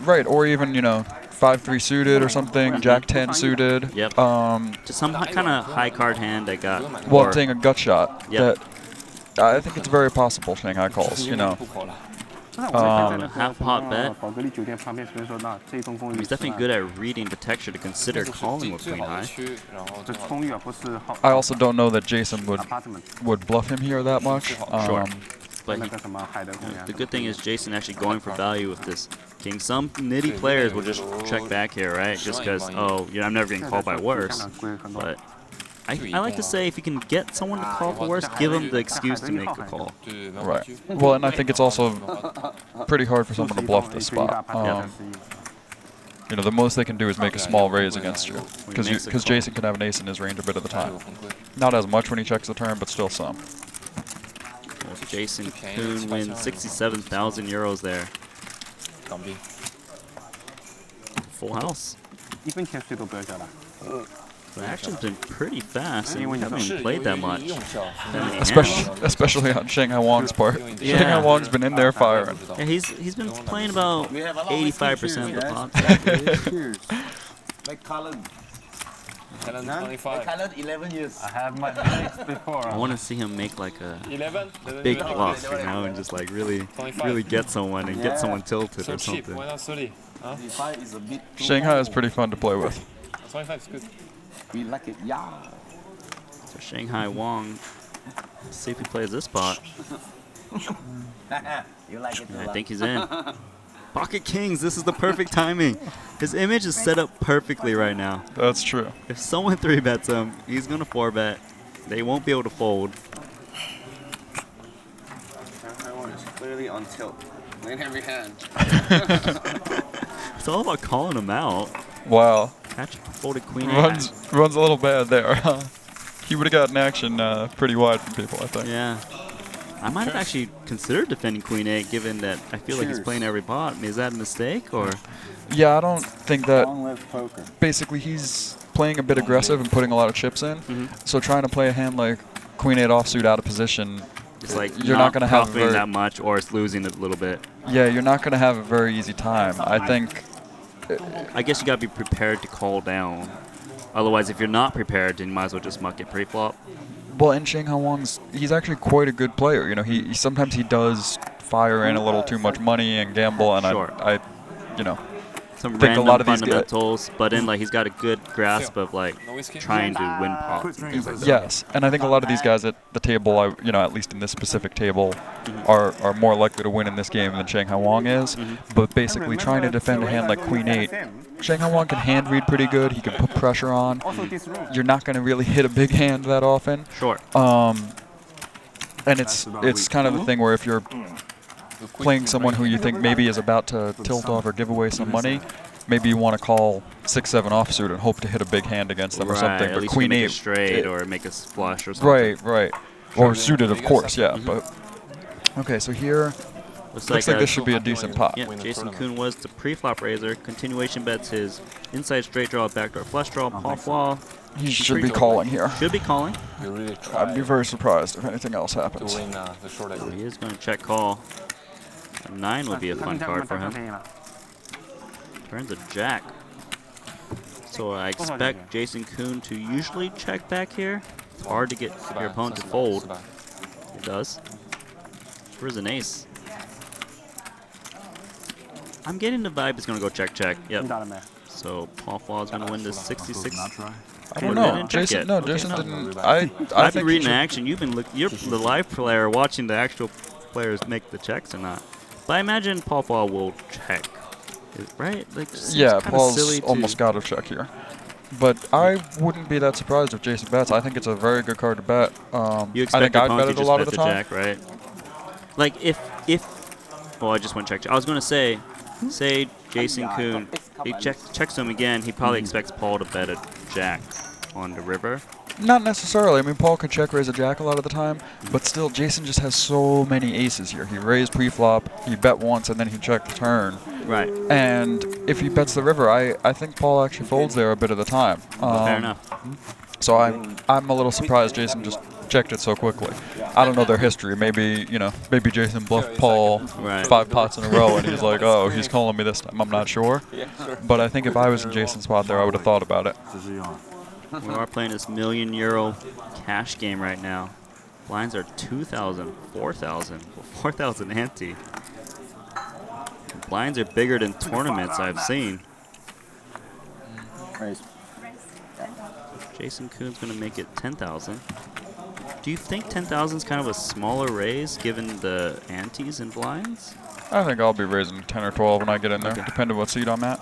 even 5-3 suited or something, Jack 10 suited. Yep. Just some kind of high card hand that got. Well, I'm saying a gut shot. Yep. That I think it's very possible Shanghai calls. Half pot bet. He's definitely good at reading the texture to consider calling with queen high. I also don't know that Jason would bluff him here that much. Sure. But the good thing is Jason actually going for value with this king. Some nitty players will just check back here, right? Just because, I'm never getting called by worse. But I like to say if you can get someone to call for worse, give them the excuse to make a call. Right. Well, and I think it's also pretty hard for someone to bluff this spot. The most they can do is make a small raise against you. Because Jason can have an ace in his range a bit of the time. Not as much when he checks the turn, but still some. Well, Jason Kuhn wins 67,000 euros there. Full house. The action's been pretty fast, and we haven't even played that much. Especially on Shanghai Wong's part. Yeah. Shanghai Wong's been in there firing. Yeah, he's been playing about 85% of the pots. Like Colin. 25. 11 years. I have my mistakes before. I want to see him make like a big bluff, and just like really get someone and get someone tilted or something. Shanghai is pretty fun to play with. 25 is good. We like it, yeah. So Shanghai Wong, let's see if he plays this spot. You like it, I think he's in. Pocket kings, this is the perfect timing. His image is set up perfectly right now. That's true. If someone 3-bets him, he's going to 4-bet. They won't be able to fold. Shanghai Wong is clearly on tilt. Playing every hand. It's all about calling him out. Wow. Catch folded queen runs a little bad there. He would have gotten action pretty wide from people, I think. Yeah. I might have actually considered defending queen 8, given that I feel like he's playing every pot. I mean, is that a mistake, or? Yeah, I don't think that. Long-lived poker. Basically, he's playing a bit aggressive and putting a lot of chips in. So trying to play a hand like queen 8 offsuit out of position, it's like you're not going to have that much, or it's losing a little bit. Yeah, you're not going to have a very easy time. I guess you got to be prepared to call down. Otherwise, if you're not prepared, then you might as well just muck it pre-flop. Well, and Shanghai Wong's, he's actually quite a good player. He sometimes he does fire in a little too much money and gamble, and I some think a lot of these fundamentals, but in he's got a good grasp of trying to win pots and things like that. Yes, and I think a lot of these guys at the table, at least in this specific table, are more likely to win in this game than Shanghai Wong is. But basically, trying to defend a hand like queen 8, Shanghai Wong can hand read pretty good. He can put pressure on. You're not going to really hit a big hand that often. Sure. And it's kind of the thing where if you're playing someone who you think maybe is about to tilt off or give away some money, maybe you want to call 6-7 offsuit and hope to hit a big hand against them or something. But queen 8 make a straight or make a flush or something. Right. Or suited, of course, yeah. But okay, so here looks like this should be a decent pot. Yeah, Jason Kuhn was the pre-flop raiser. Continuation bets his inside straight draw, backdoor flush draw, paw flaw. He should be calling here. Should be calling. I'd be very surprised if anything else happens. He is going to check call. A 9 would be a fun card for him. Turns a jack. So I expect Jason Kuhn to usually check back here. It's hard to get your opponent to fold. It does. Where's an ace? I'm getting the vibe it's going to go check. Yep. So Paul Flaw is going to win this 66. I don't know. Jason didn't. I've been reading the action. You're the live player watching the actual players make the checks or not. But I imagine Paul Flaw will check, right? Yeah, Paul's almost got to check here. But I wouldn't be that surprised if Jason bets. I think it's a very good card to bet. You I expect think the I'd opponent bet to it a just lot bet of the the time. jack, right? Like if oh, I just went check. I was gonna say Jason Kuhn, he checks him again. He probably expects Paul to bet a jack on the river. Not necessarily. I mean, Paul could check raise a jack a lot of the time, but still, Jason just has so many aces here. He raised pre-flop, he bet once, and then he checked the turn. Right. And if he bets the river, I think Paul actually folds there a bit of the time. Fair enough. So I'm a little surprised Jason just checked it so quickly. I don't know their history. Maybe Jason bluffed Paul 5 pots in a row, and he's like, oh, he's calling me this time. I'm not sure. But I think if I was in Jason's spot there, I would have thought about it. We are playing this €1 million cash game right now. Blinds are 2,000, 4,000, 4,000 ante. Blinds are bigger than tournaments I've seen. Jason Kuhn's going to make it 10,000. Do you think 10,000 is kind of a smaller raise given the antes and blinds? I think I'll be raising 10 or 12 when I get in there, depending on what seat I'm at.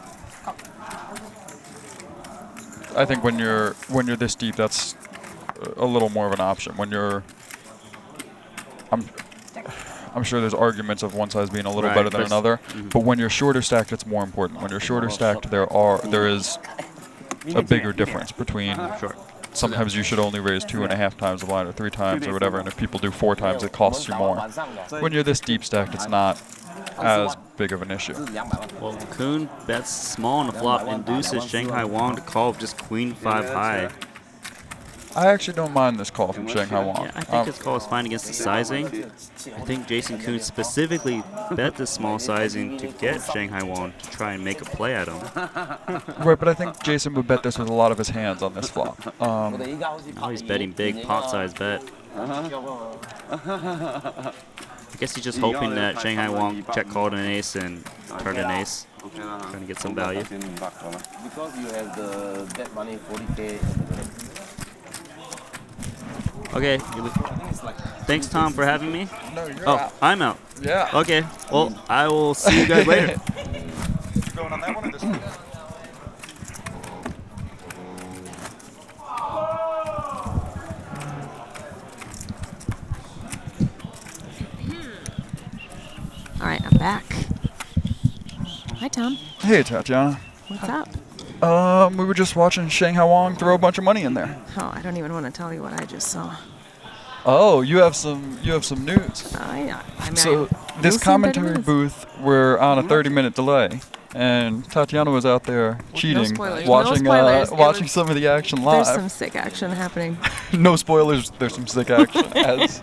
I think when you're this deep, that's a little more of an option. When you're, I'm sure there's arguments of one size being a little better than another, but when you're shorter stacked, it's more important. When you're shorter stacked, there is a bigger difference between. Sometimes you should only raise 2.5 times the blind or 3 times or whatever, and if people do 4 times, it costs you more. When you're this deep stacked, it's not as big of an issue. Well, Kuhn bets small on the flop, induces Shanghai Wong to call with just queen 5 high. I actually don't mind this call from Shanghai Wong. Yeah, I think his call is fine against the sizing. I think Jason Kuhn specifically bet the small sizing to get Shanghai Wong to try and make a play at him. Right, but I think Jason would bet this with a lot of his hands on this flop. Now he's betting big pot size bet. I guess he's just hoping that Shanghai Wong check called an ace and turned an ace, trying to get some value. Because you have the bet money 40K. Okay. Thanks, Tom, for having me. No, you're out. I'm out. Yeah. Okay. Well, I will see you guys later. Going on that one or this one? All right, I'm back. Hi, Tom. Hey, Tatiana. What's up? We were just watching Shanghai Wong throw a bunch of money in there. Oh, I don't even want to tell you what I just saw. Oh, you have some news. Yeah. I mean, So this commentary booth, we're on a 30-minute delay, and Tatiana was out there cheating, spoilers. watching No spoilers. watching some of the action live. There's some sick action happening. No spoilers. There's some sick action. As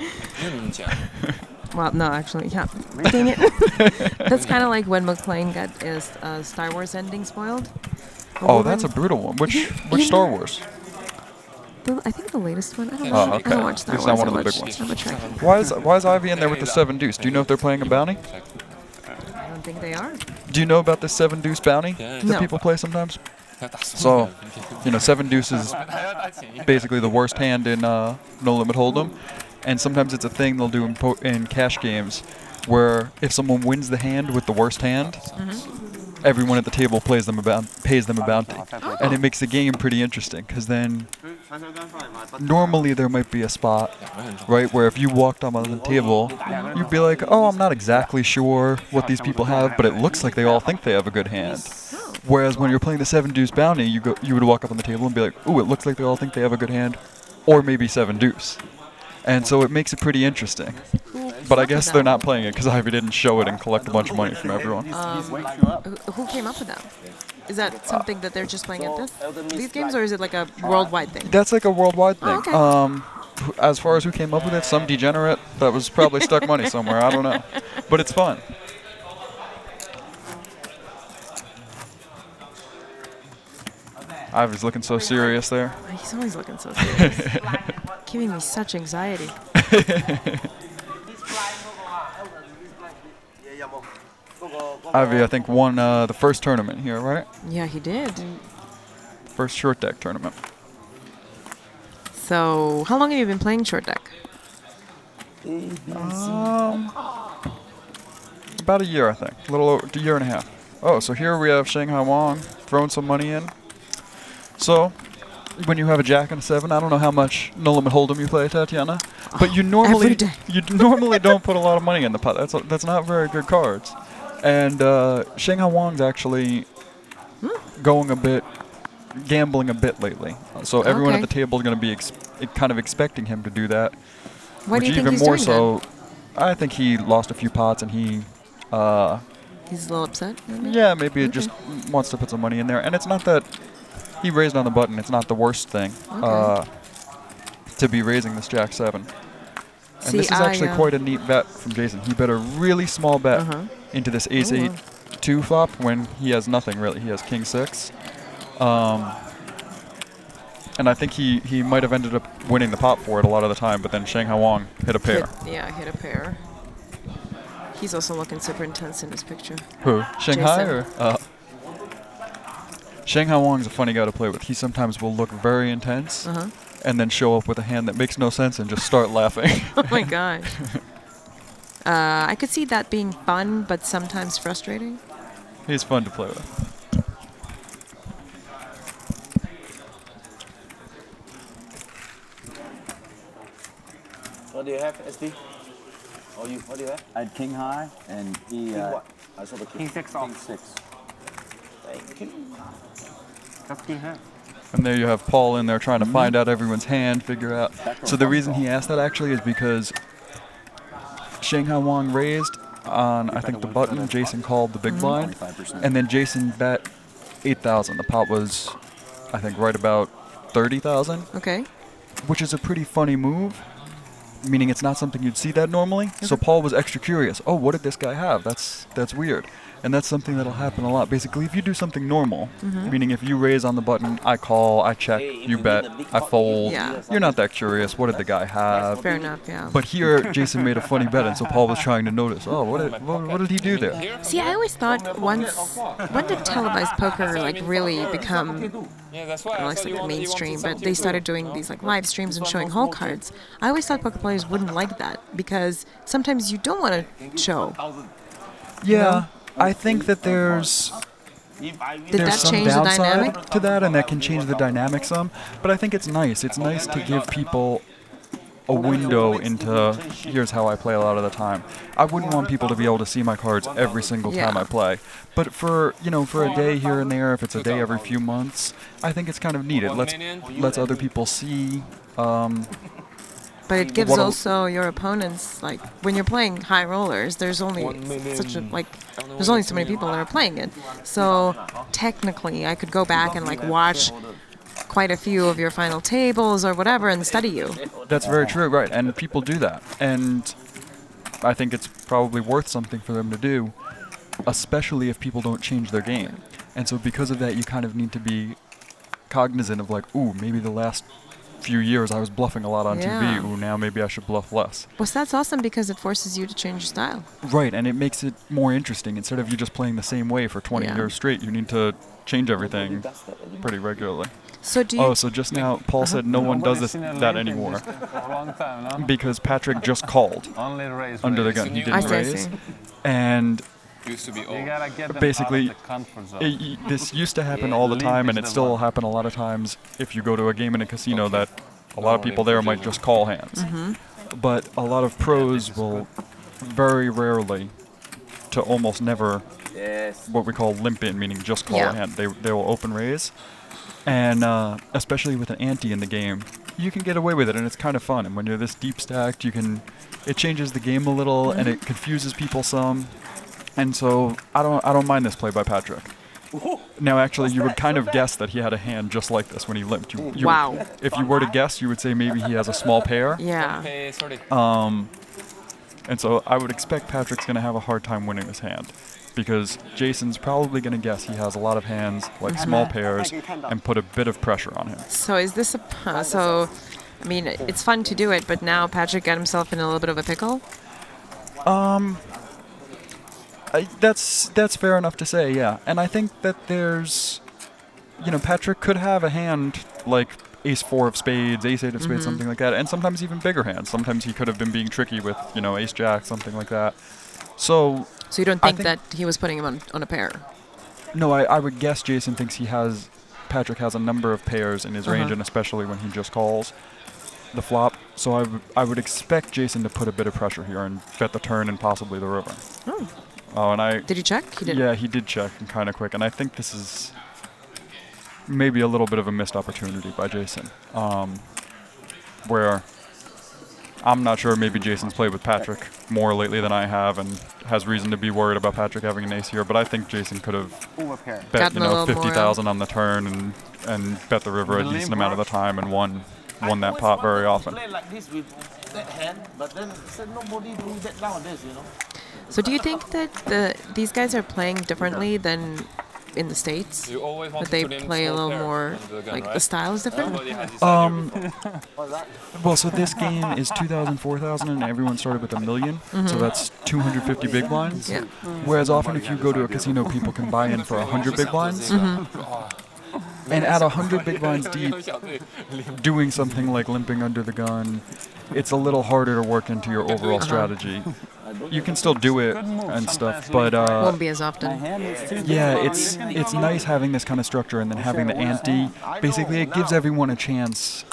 Well, no, actually, yeah. Dang it. That's kind of like when McClane got his Star Wars ending spoiled. oh, that's a brutal one. Which Star Wars? I think the latest one. I don't know. Oh, okay. I don't watch Star It's Wars. not one of the I big watch- ones. I'm a Trekkie. Why is Ivy in there with the 7 deuce? Do you know if they're playing a bounty? I don't think they are. Do you know about the 7 deuce bounty that No. people play sometimes? So, 7 deuce is basically the worst hand in No Limit Hold'em, and sometimes it's a thing they'll do in cash games, where if someone wins the hand with the worst hand, everyone at the table pays them a bounty, and it makes the game pretty interesting. Because then, normally there might be a spot, right, where if you walked up on the table, you'd be like, oh, I'm not exactly sure what these people have, but it looks like they all think they have a good hand. Whereas when you're playing the 7 deuce bounty, you would walk up on the table and be like, ooh, it looks like they all think they have a good hand, or maybe 7 deuce. And so it makes it pretty interesting. But I guess they're not playing it because Ivy didn't show it and collect a bunch of money from everyone. Who came up with that? Is that something that they're just playing at these games, or is it like a worldwide thing? That's like a worldwide thing. Oh, okay. As far as who came up with it, some degenerate that was probably stuck money somewhere. I don't know. But it's fun. Ivy's looking so serious there. He's always looking so serious. Giving me such anxiety. Ivy, I think, won the first tournament here, right? Yeah, he did. First short deck tournament. So, how long have you been playing short deck? About a year, I think. A little over a year and a half. Oh, so here we have Shanghai Wong throwing some money in. So, when you have a jack and a 7, I don't know how much no limit hold'em you play, Tatiana, but you normally don't put a lot of money in the pot. That's not very good cards. And Shanghai Wang's actually gambling a bit lately. So everyone at the table is going to be kind of expecting him to do that. What do you think even he's more doing so, I think he lost a few pots and he. He's a little upset. Maybe? Yeah, maybe it just wants to put some money in there, and it's not that he raised on the button. It's not the worst thing to be raising this Jack 7. And this is actually quite a neat bet from Jason. He bet a really small bet into this Ace 8 2 flop when he has nothing really. He has King 6. And I think he might have ended up winning the pot for it a lot of the time, but then Shanghai Wang hit a pair. Hit a pair. He's also looking super intense in this picture. Who? Shanghai Jason. or? Shanghai Wang's a funny guy to play with. He sometimes will look very intense and then show up with a hand that makes no sense and just start laughing. Oh my gosh. I could see that being fun, but sometimes frustrating. He's fun to play with. What do you have, SD? What do you have? I had king high, and he. What? I saw the King 6 off. King 6. Thank you. That's good hand. And there you have Paul in there trying to find out everyone's hand, figure out. So the reason he asked that actually is because Shanghai Wang raised on, I think, the button. Jason called the big blind. And then Jason bet 8,000. The pot was, I think, right about 30,000. Okay. Which is a pretty funny move, meaning it's not something you'd see that normally. So Paul was extra curious. Oh, what did this guy have? That's weird. And that's something that'll happen a lot. Basically, if you do something normal, meaning if you raise on the button, I call, I check, you bet, I fold, you're not that curious. What did the guy have? Fair enough, yeah. But here, Jason made a funny bet, and so Paul was trying to notice, oh, what did he do there? See, I always thought when did televised poker like really become, I don't want to say like mainstream, but they started doing these like live streams and showing hole cards. I always thought poker players wouldn't like that because sometimes you don't want to show. Yeah. I think that there's some downside to that, and that can change the dynamic some. But I think it's nice. It's nice to give people a window into here's how I play a lot of the time. I wouldn't want people to be able to see my cards every single time I play. But for a day here and there, if it's a day every few months, I think it's kind of neat. It lets other people see. But it gives also your opponents, like when you're playing high rollers, there's only there's only so many people that are playing it. So technically, I could go back and like watch quite a few of your final tables or whatever and study you. That's very true, right? And people do that, and I think it's probably worth something for them to do, especially if people don't change their game. And so because of that, you kind of need to be cognizant of like, ooh, maybe the last few years I was bluffing a lot on TV. Ooh, now maybe I should bluff less. Well, that's awesome because it forces you to change your style. Right, and it makes it more interesting. Instead of you just playing the same way for 20 years straight, you need to change everything pretty regularly. So do you? Oh, so just now Paul said no one does that anymore because Patrick just called under the gun. He didn't raise, and used to be basically this used to happen all the time, and it still will happen a lot of times if you go to a game in a casino that a lot of people there might just call hands. But a lot of pros will very rarely to almost never what we call limp in, meaning just call a hand. They will open raise, and especially with an ante in the game, you can get away with it, and it's kind of fun. And when you're this deep stacked, it changes the game a little, and it confuses people some. And so I don't mind this play by Patrick. Now, actually, you would kind of guess that he had a hand just like this when he limped. Wow. If you were to guess, you would say maybe he has a small pair. Yeah. And so I would expect Patrick's going to have a hard time winning this hand because Jason's probably going to guess he has a lot of hands, like small pairs, and put a bit of pressure on him. So is this I mean, it's fun to do it, but now Patrick got himself in a little bit of a pickle? That's fair enough to say, yeah. And I think that there's, Patrick could have a hand like ace-4 of spades, ace-8 of spades, something like that, and sometimes even bigger hands. Sometimes he could have been being tricky with, ace-jack, something like that. So you don't think that he was putting him on a pair? No, I would guess Jason thinks he has Patrick has a number of pairs in his range, and especially when he just calls the flop. So I would expect Jason to put a bit of pressure here and bet the turn and possibly the river. Oh, and Did he check? He did. Yeah, he did check and kind of quick. And I think this is maybe a little bit of a missed opportunity by Jason, where I'm not sure. Maybe Jason's played with Patrick more lately than I have, and has reason to be worried about Patrick having an ace here. But I think Jason could have bet 50,000 on the turn and bet the river a decent amount of the time and won that pot very often. Play like this with that hand, but then nobody do that nowadays, you know. So do you think that these guys are playing differently than in the States? You always want That they to put in play a small little pair more, under the gun, like right? the style is different? Well, so this game is 2,000, 4,000, and everyone started with $1 million. So that's 250 big blinds. Yeah. Whereas often if you go to a casino, people can buy in for 100 big blinds. And at 100 big blinds deep, doing something like limping under the gun, it's a little harder to work into your overall strategy. You can still do it and stuff, but won't be as often. yeah, it's nice having this kind of structure and then having the ante. Basically, it gives everyone a chance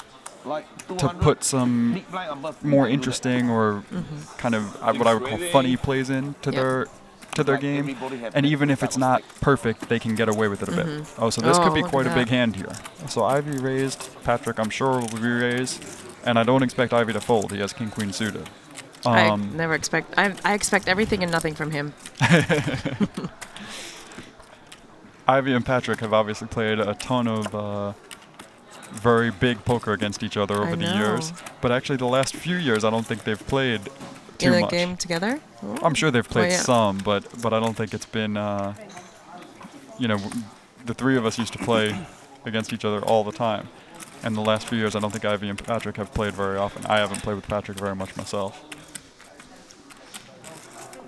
to put some more interesting or kind of what I would call funny plays in to their game, and even if it's not perfect, they can get away with it a bit. Oh, so this could be quite a big hand here. So Ivy raised, Patrick I'm sure will be raised, and I don't expect Ivy to fold. He has king queen suited. I never expect. I expect everything and nothing from him. Ivy and Patrick have obviously played a ton of very big poker against each other over the years, but actually the last few years I don't think they've played too in a much. game together? I'm sure they've played Oh, yeah. some, but I don't think it's been, the three of us used to play against each other all the time. And the last few years, I don't think Ivy and Patrick have played very often. I haven't played with Patrick very much myself.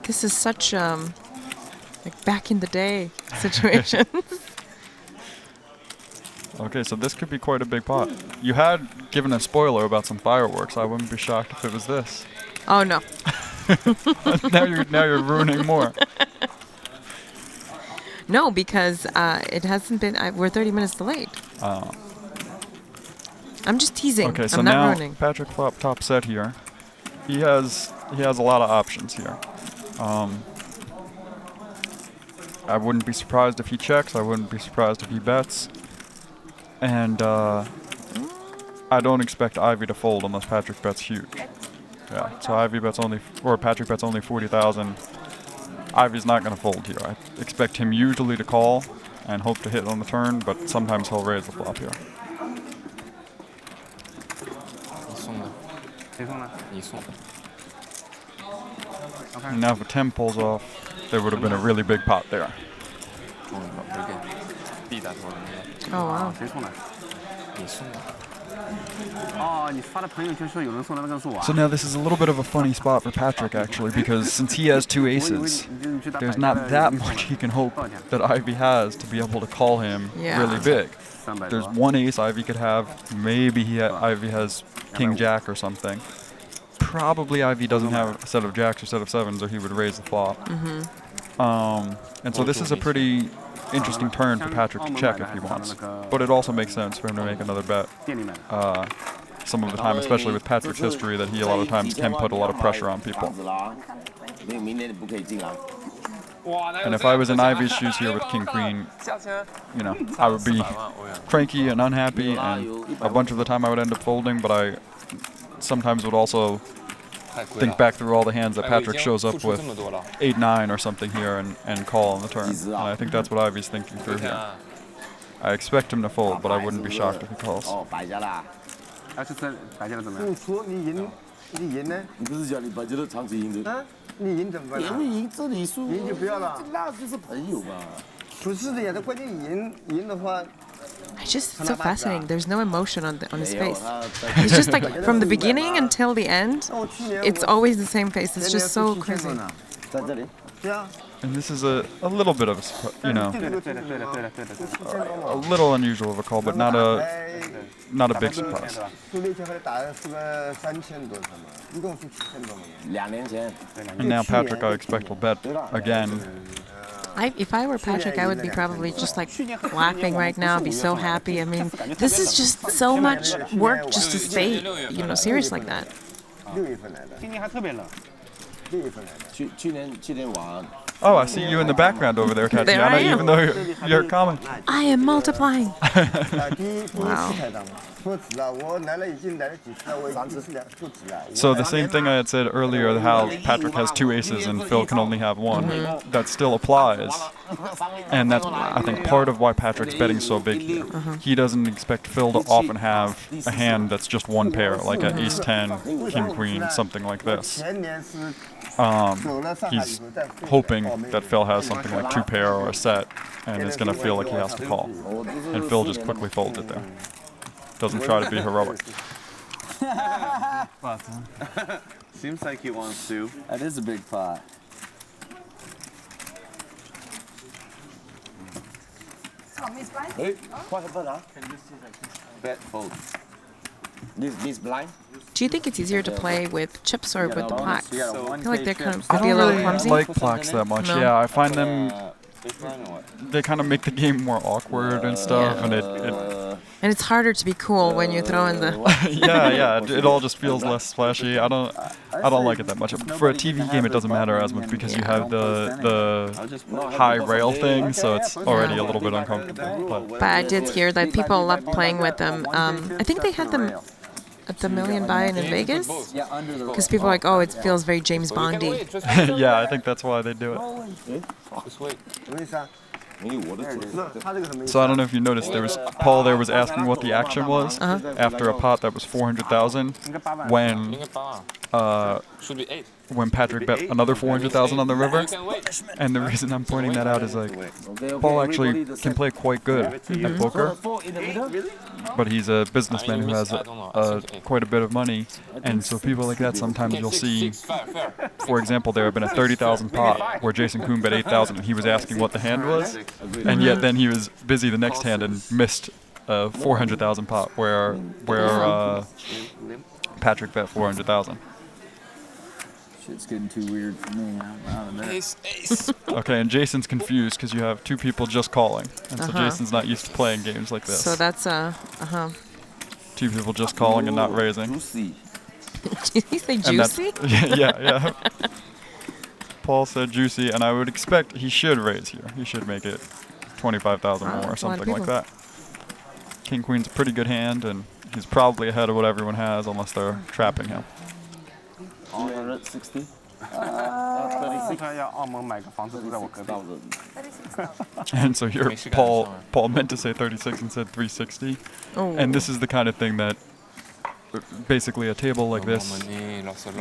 This is such like back in the day situation. Okay, so this could be quite a big pot. You had given a spoiler about some fireworks. I wouldn't be shocked if it was this. Oh no. now you're ruining more. No, because it hasn't been. We're 30 minutes delayed. I'm just teasing. Okay, so I'm not now ruining. Patrick flop top set here. He has a lot of options here. I wouldn't be surprised if he checks. I wouldn't be surprised if he bets. And I don't expect Ivy to fold unless Patrick bets huge. Yeah, so Ivy bets Patrick bets only 40,000. Ivy's not going to fold here. I expect him usually to call and hope to hit on the turn, but sometimes he'll raise the flop here. And now if a 10 pulls off, there would have been a really big pot there. Oh wow. So now this is a little bit of a funny spot for Patrick actually, because since he has two aces, there's not that much he can hope that Ivy has to be able to call him really big. There's one ace Ivy could have. Maybe Ivy has king jack or something. Probably Ivy doesn't have a set of jacks or set of sevens, or he would raise the flop. And so this is a pretty interesting turn for Patrick to check if he wants. But it also makes sense for him to make another bet some of the time, especially with Patrick's history, that he a lot of times can put a lot of pressure on people. And if I was in Ivy's shoes here with king queen, I would be cranky and unhappy, and a bunch of the time I would end up folding, but I sometimes would also think back through all the hands that Patrick shows up with 8-9 or something here and call on the turn. And I think that's what Ivy's thinking through here. I expect him to fold, but I wouldn't be shocked if he calls. 你赢怎么办？赢这里输，赢就不要了。那就是朋友嘛。不是的呀，他关键赢的话。 It's just so fascinating. There's no emotion on his face. It's just like from the beginning until the end, it's always the same face. It's just so crazy. And this is a little bit of a, a little unusual of a call, but not a big surprise. And now Patrick, I expect, will bet again. If I were Patrick, I would be probably just like laughing right now, be so happy. I mean, this is just so much work just to stay, serious like that. 今年还特别冷。去年晚 Oh, I see you in the background over there, There I Tatiana, am. even though you're coming. I am multiplying. 第一次太大了，不止了，我来了已经来了几次了，我已经不止了。 So the same thing I had said earlier, how Patrick has 2 aces and Phil can only have 1, that still applies. And that's, I think, part of why Patrick's betting so big here. He doesn't expect Phil to often have a hand that's just 1 pair, like an ace-10, king-queen, something like this. 前年是 He's hoping that Phil has something like 2 pair or a set, and is going to feel like he has to call. And Phil just quickly folds it there. Doesn't try to be heroic. Seems like he wants to. That is a big pot. Hey, what happened? Bet fold. This blind? Do you think it's easier to play with chips or with the plaques? I feel like they're kind of I could be a don't little really clumsy. like plaques that much. No. Yeah, I find them, they kind of make the game more awkward and stuff, and it And it's harder to be cool when you throw in the. yeah, it all just feels less splashy. I don't like it that much. For a TV game, it doesn't matter as much because you have the high rail thing, so it's already a little bit uncomfortable. But I did hear that people love playing with them. I think they had them at the Million Buy-In in Vegas, because people are like, oh, it feels very James Bondy. Yeah, I think that's why they do it. So I don't know if you noticed, Paul there was asking what the action was after a pot that was 400,000 when Patrick bet another 400,000 on the river. And the reason I'm pointing that out is like Paul actually can play quite good at poker, but he's a businessman who has quite a bit of money, and so people like that sometimes you'll see. For example, there have been a 30,000 pot where Jason Koon bet 8,000 and he was asking what the hand was, and yet then he was busy the next hand and missed a 400,000 pot where Patrick bet 400,000. Shit's getting too weird for me. Ace, ace. Okay, and Jason's confused because you have 2 people just calling, and so Jason's not used to playing games like this. So that's 2 people just calling and not raising. Did he say juicy? Yeah. Paul said juicy, and I would expect he should raise here. He should make it 25,000 more or something like that. King Queen's a pretty good hand, and he's probably ahead of what everyone has unless they're trapping him. 160. 要澳门买个房子住在我隔壁。 And so here, Paul meant to say 36 and said 360. Oh. And this is the kind of thing that, basically a table like this,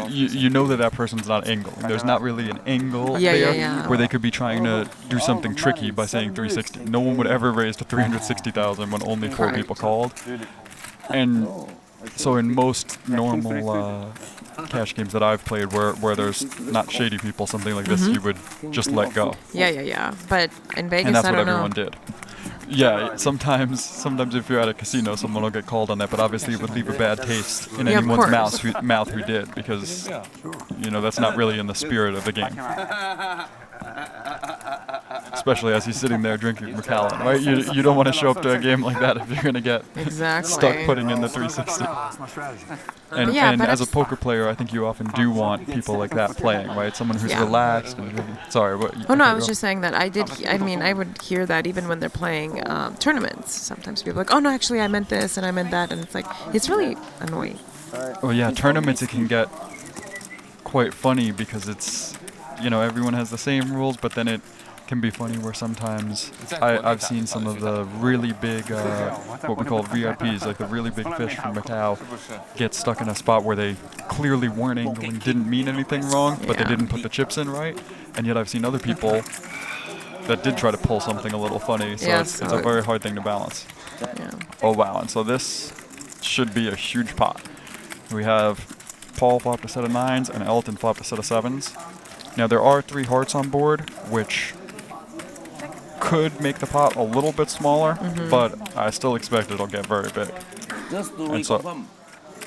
you know that person's not angling. There's not really an angle there where they could be trying to do something tricky by saying 360. No one would ever raise to 360,000 when only 4 people called. And so in most normal cash games that I've played where there's not shady people, something like this, you would just let go. Yeah. But in Vegas, And that's I what don't know. everyone did. Yeah, sometimes if you're at a casino, someone will get called on that, but obviously it would leave a bad taste in anyone's mouth who did, because, that's not really in the spirit of the game. Especially as he's sitting there drinking Macallan, right? You don't want to show up to a game like that if you're going to get stuck putting in the 360. And as a poker player, I think you often do want people like that playing, right? Someone who's relaxed. Sorry, what? Oh no, I was just saying that I would hear that even when they're playing tournaments. Sometimes people are like, oh no, actually I meant this and I meant that, and it's like, it's really annoying. Oh yeah, tournaments it can get quite funny because it's, everyone has the same rules, but then it can be funny where sometimes I've seen some of the really big, what we call VIPs, like the really big fish from Macau, get stuck in a spot where they clearly weren't angling, didn't mean anything wrong, but they didn't put the chips in right, and yet I've seen other people that did try to pull something a little funny, so it's a very hard thing to balance. Yeah. Oh wow, and so this should be a huge pot. We have Paul flopped a set of 9s and Elton flopped a set of 7s. Now there are 3 hearts on board, which could make the pot a little bit smaller, but I still expect it'll get very big. Just to And so, reconfirm,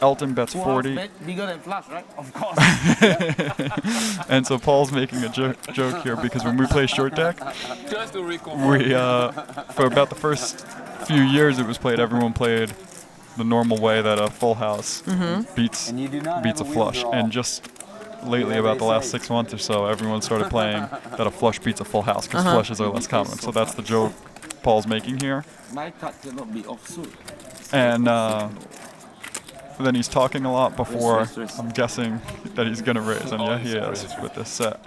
Elton bets 40. Bigger than Flash, right? Of course. And so Paul's making a joke here because when we play short deck, Just to reconfirm. we for about the first few years it was played, everyone played the normal way that a full house beats And you do not beats a have a flush. withdrawal. And just lately, about the last 6 months or so, everyone started playing that a flush beats a full house because flushes are less common. So that's the joke Paul's making here. My card cannot be offsuit. And then he's talking a lot before I'm guessing that he's going to raise. And yeah, he is with this set.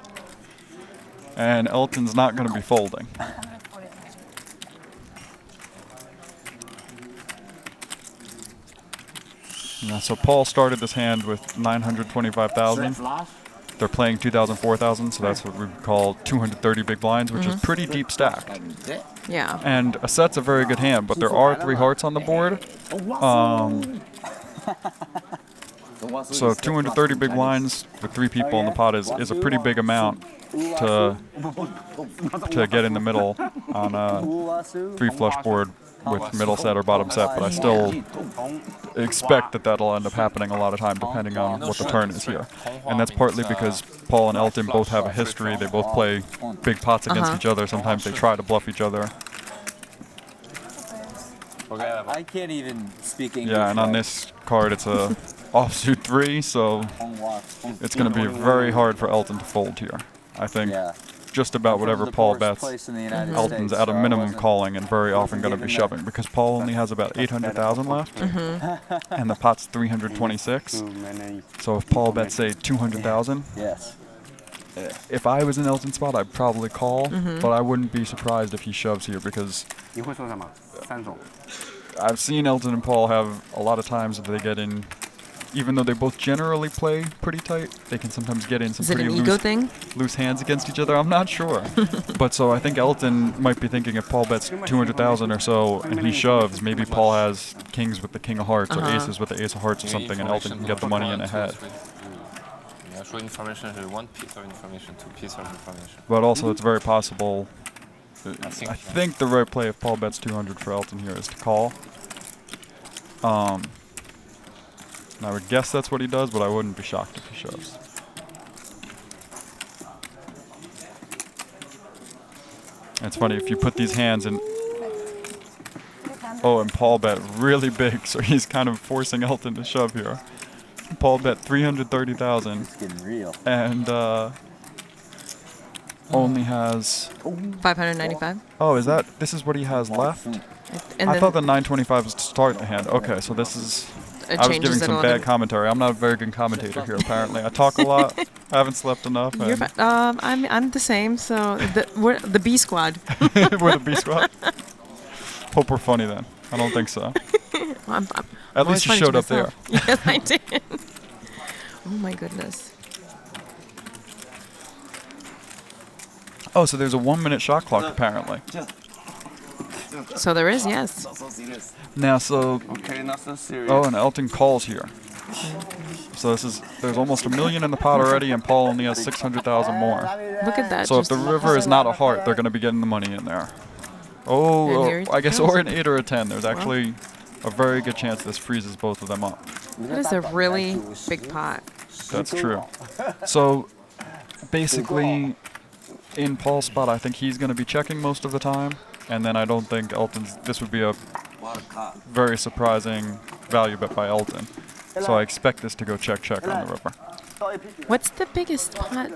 And Elton's not going to be folding. Yeah, so Paul started this hand with 925,000. They're playing 2,000, 4,000, so that's what we call 230 big blinds, which is pretty deep stack. Yeah. And a set's a very good hand, but there are 3 hearts on the board. So 230 big blinds with 3 people in the pot is a pretty big amount to get in the middle on a 3 flush board with middle set or bottom set, but I still expect that that'll end up happening a lot of time depending on what the turn is here. And that's partly because Paul and Elton both have a history. They both play big pots against each other. Sometimes they try to bluff each other. I can't even speak English. Yeah, and on this card it's a offsuit 3, so it's going to be very hard for Elton to fold here. I think just about whatever Paul bets, Elton's at a minimum calling and very often going to be shoving because Paul only has about 800,000 left and the pot's 326. So if Paul bets, say, 200,000, if I was in Elton's spot, I'd probably call, but I wouldn't be surprised if he shoves here because I've seen Elton and Paul have a lot of times that they get in, even though they both generally play pretty tight, they can sometimes get in some pretty loose hands against each other. I'm not sure. But so I think Elton might be thinking if Paul bets 200,000 or so and he shoves, maybe Paul has kings with the king of hearts or aces with the ace of hearts or something, and Elton can get the money in ahead. Show information is 1 piece of information, 2 pieces of information. But also it's very possible, I think the right play if Paul bets 200 for Elton here is to call. And I would guess that's what he does, but I wouldn't be shocked if he shoves. And it's funny, if you put these hands in... Oh, and Paul bet really big, so he's kind of forcing Elton to shove here. Paul bet 330,000. It's getting real. And only has... 595. Oh, this is what he has left? And I thought the 925 was to start the hand. Okay, so this is... It I was giving changes it some a bad little. commentary. I'm not a very good commentator here, apparently. I talk a lot. I haven't slept enough. You're and I'm the same. So we're the B squad. We're the B squad. Hope we're funny then. I don't think so. I'm At least you funny to showed up there. myself. Yes, I did. Oh my goodness. Oh, so there's a 1-minute shot clock apparently. So there is, yes. Now, so Okay, not so serious. oh, and Elton calls here. So there's almost $1 million in the pot already, and Paul only has 600,000 more. Look at that. So if just- the river is not a heart, they're going to be getting the money in there. Oh, And here it I guess goes. or an 8 or a 10. There's actually a very good chance this freezes both of them up. That is a really big pot. That's true. So basically, in Paul's spot, I think he's going to be checking most of the time, and then I don't think this would be a very surprising value bet by Elton. So I expect this to go check on the river. What's the biggest pot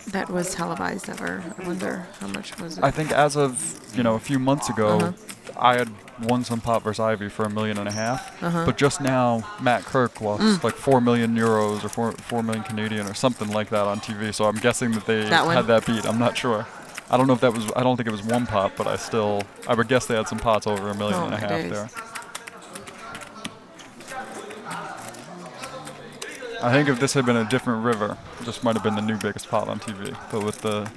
that was televised ever? I wonder how much was it? I think as of a few months ago, I had won some pot versus Ivy for $1.5 million. But just now, Matt Kirk lost like 4 million euros or 4 million Canadian or something like that on TV. So I'm guessing that they had that beat. I'm not sure. I don't know if that was. I don't think it was one pot, but I would guess they had some pots over $1.5 million there. I think if this had been a different river, this might have been the new biggest pot on TV. But with the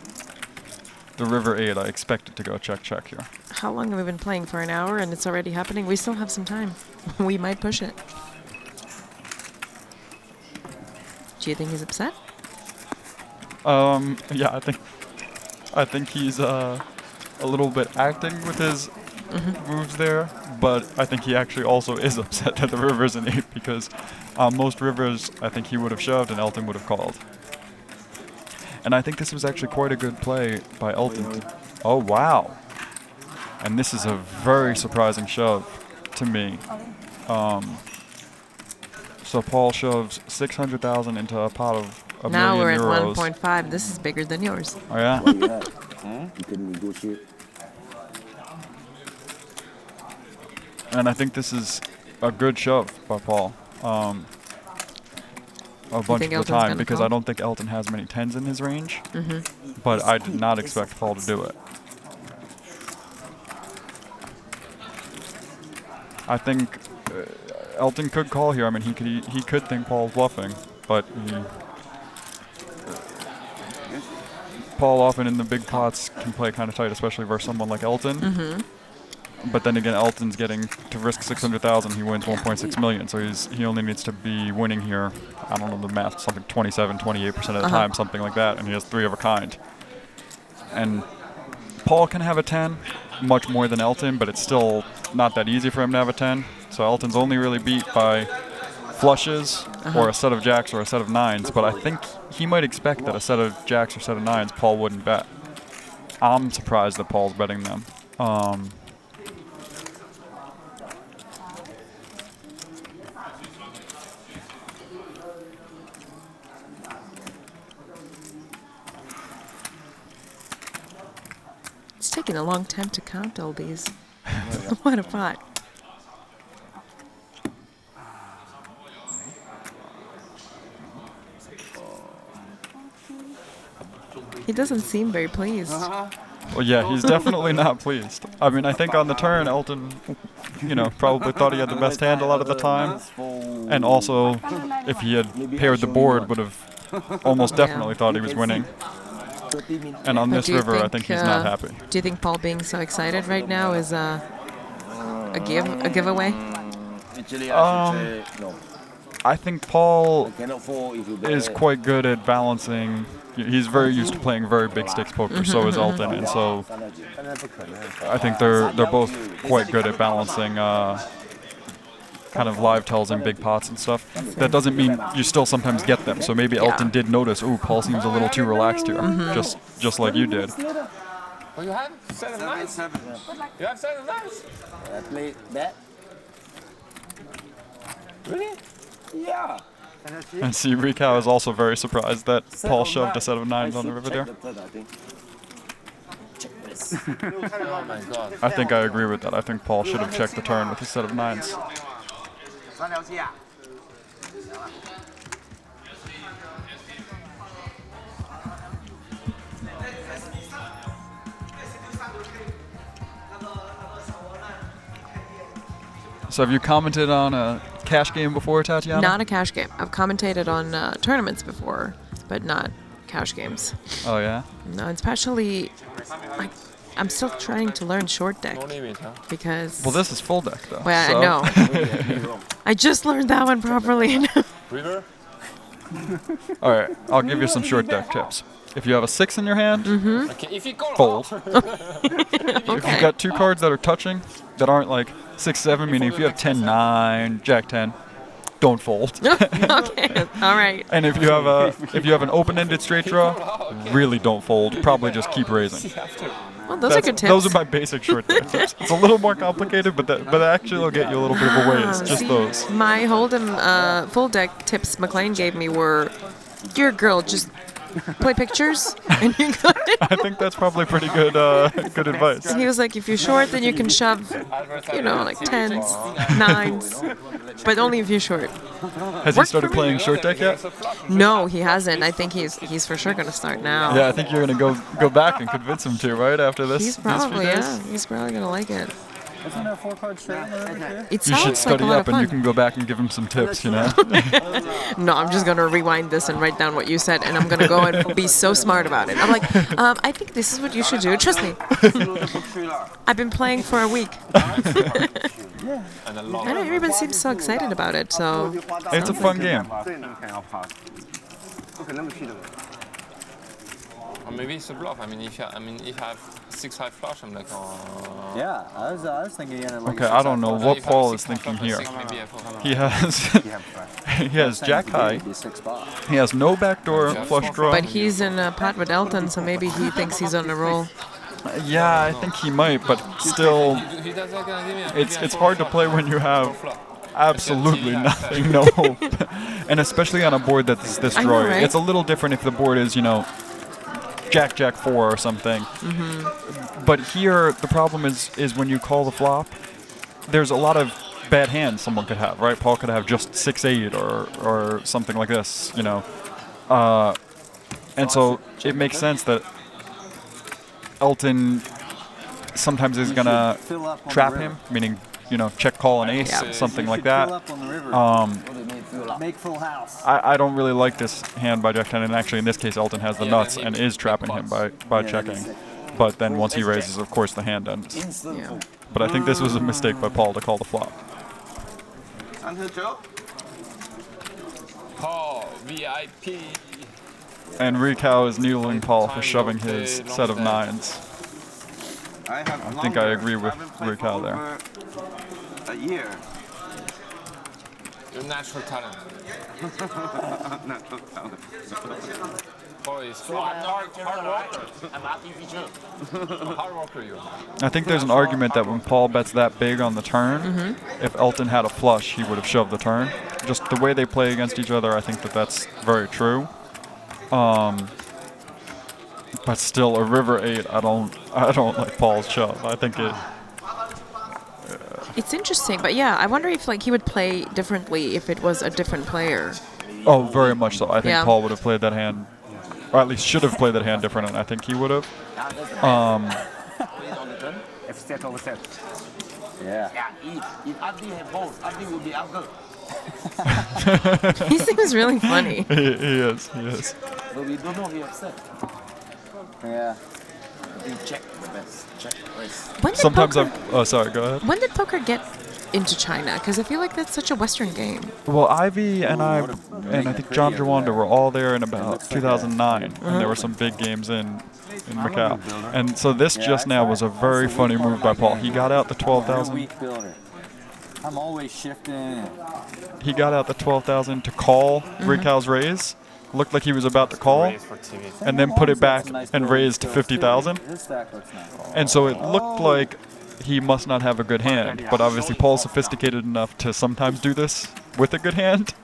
river 8, I expect it to go check here. How long have we been playing? For an hour, and it's already happening? We still have some time. We might push it. Do you think he's upset? Yeah, I think he's a little bit acting with his moves there, but I think he actually also is upset that the river is an 8 because most rivers I think he would have shoved and Elton would have called. And I think this was actually quite a good play by Elton. Oh, wow. And this is a very surprising shove to me. So Paul shoves 600,000 into a pot of a Now we're million at euros. 1.5. This is bigger than yours. Oh, yeah? You can negotiate. And I think this is a good shove by Paul. A bunch of think the Elton's time gonna because call? I don't think Elton has many 10s in his range. Mhm. But I did not expect Paul to do it. I think Elton could call here. I mean, he could think Paul's bluffing, but Paul often in the big pots can play kind of tight, especially versus someone like Elton. Mhm. But then again, Elton's getting to risk 600,000. He wins 1.6 million, so he only needs to be winning here. I don't know the math, something 27, 28% of the time, something like that, and he has 3 of a kind. And Paul can have a 10, much more than Elton, but it's still not that easy for him to have a 10. So Elton's only really beat by flushes or a set of jacks or a set of 9s, but I think he might expect that a set of jacks or set of 9s Paul wouldn't bet. I'm surprised that Paul's betting them. It's taking a long time to count all these. What a pot. He doesn't seem very pleased. Well, yeah, he's definitely not pleased. I mean, I think on the turn, Elton, probably thought he had the best hand a lot of the time. And also, if he had paired the board, would have almost definitely thought he was winning. And on But this do you river, I think he's not happy. Do you think Paul being so excited right now is a giveaway? I think Paul is quite good at balancing. He's very used to playing very big stakes poker. So is Elton, and so I think they're both quite good at balancing kind of live tells in big pots and stuff. That doesn't mean you still sometimes get them. So maybe Elton did notice, ooh, Paul seems a little too relaxed here, just like you did. Oh, you have 7 nines? You have 7 nines? I played that. Really? Yeah. And see, Rikau is also very surprised that Paul shoved a set of 9s on the river there. Oh my god. I think I agree with that. I think Paul should have checked the turn with a set of 9s. So have you commented on a cash game before, Tatiana? Not a cash game. I've commentated on tournaments before, but not cash games. Oh, yeah? No, especially, I'm still trying to learn short deck because. Well, this is full deck, though. Well, so. I know. I just learned that one properly. River? All right, I'll give you some short deck tips. If you have a 6 in your hand, Okay, if you call fold. off. If you've got 2 cards that are touching, that aren't like 6-7, meaning if you have 10-9, Jack-10, don't fold. Okay, all right. And if you have an open-ended straight draw, really don't fold. Probably just keep raising. Well, those are good tips. Those are my basic short deck tips. It's a little more complicated, but actually they'll get you a little bit of a ways. Just See, those. My Hold'em full deck tips McLean gave me were, you're a girl, just play pictures and you're good. I think that's probably pretty good good advice. He was like, if you're short, then you can shove, like 10s, 9s, but only if you're short. Has he started playing short deck yet? No, he hasn't. I think he's for sure going to start now. Yeah, I think you're gonna go back and convince him to, right, after this. He's these few probably, days? he's probably going to like it. Isn't there a 4-card straight in the river too? It You should sounds study like a lot up of and you fun. can go back and give him some tips, No, I'm just going to rewind this and write down what you said, and I'm going to go and be so smart about it. I'm like, I think this is what you should do. Trust me. I've been playing for a week. I know, everyone seems so excited about it, so. It's a fun game. Or maybe it's a bluff. I mean, if you have 6-5 flush, I'm like, oh. Yeah, I was thinking he had like. Okay, I don't know what Paul is thinking here. He has he has jack high. He has no backdoor flush draw. But he's in a pot with Elton, so maybe he thinks he's on a roll. Yeah, I think he might, but still, it's hard to play when you have absolutely nothing, no hope, and especially on a board that's this I know, drawy. right? It's a little different if the board is, you know, Jack 4 or something. But here the problem is when you call the flop, there's a lot of bad hands someone could have, right? Paul could have just 6-8 or something like this, you know, and so it makes sense that Elton sometimes is gonna trap him, meaning, you know, check call an ace, something like that. Make full house. I don't really like this hand by Jack 10, and actually in this case Elton has the nuts and is trapping him by checking. But then once he raises, of course the hand ends. But I think this was a mistake by Paul to call the flop. Paul, VIP. And Rikau is needling Paul for shoving his set of 9s. I think I agree with Rikau there. A year. Your natural talent. Natural talent. Paul is hard worker. I'm artificial. Hard worker, you. I think there's an argument that when Paul bets that big on the turn, if Elton had a flush, he would have shoved the turn. Just the way they play against each other, I think that's very true. But still, a river 8, I don't like Paul's shove. I think it. It's interesting, but yeah, I wonder if like he would play differently if it was a different player. Oh, very much so. I think Yeah. Paul would have played that hand, or at least should have played that hand different, and I think he would have. If set over set. Yeah. If Abdi had both, Abdi would be uncle. He seems really funny. he is. But we don't know he upset. Yeah. I think check the best. Check raise. When did Sometimes poker, oh, sorry, go ahead. When did poker get into China? Because I feel like that's such a Western game. Well, Ivy and I think John Jawanda were all there in about 2009, and there were some big games in Macau. And so this just now was a very funny move by Paul. He got out the 12,000. Weak builder. I'm always shifting. He got out the 12,000 to call Rikau's raise. Looked like he was about to call, and then put it back and raised to 50,000. And so it looked like he must not have a good hand, but obviously Paul's sophisticated enough to sometimes do this with a good hand.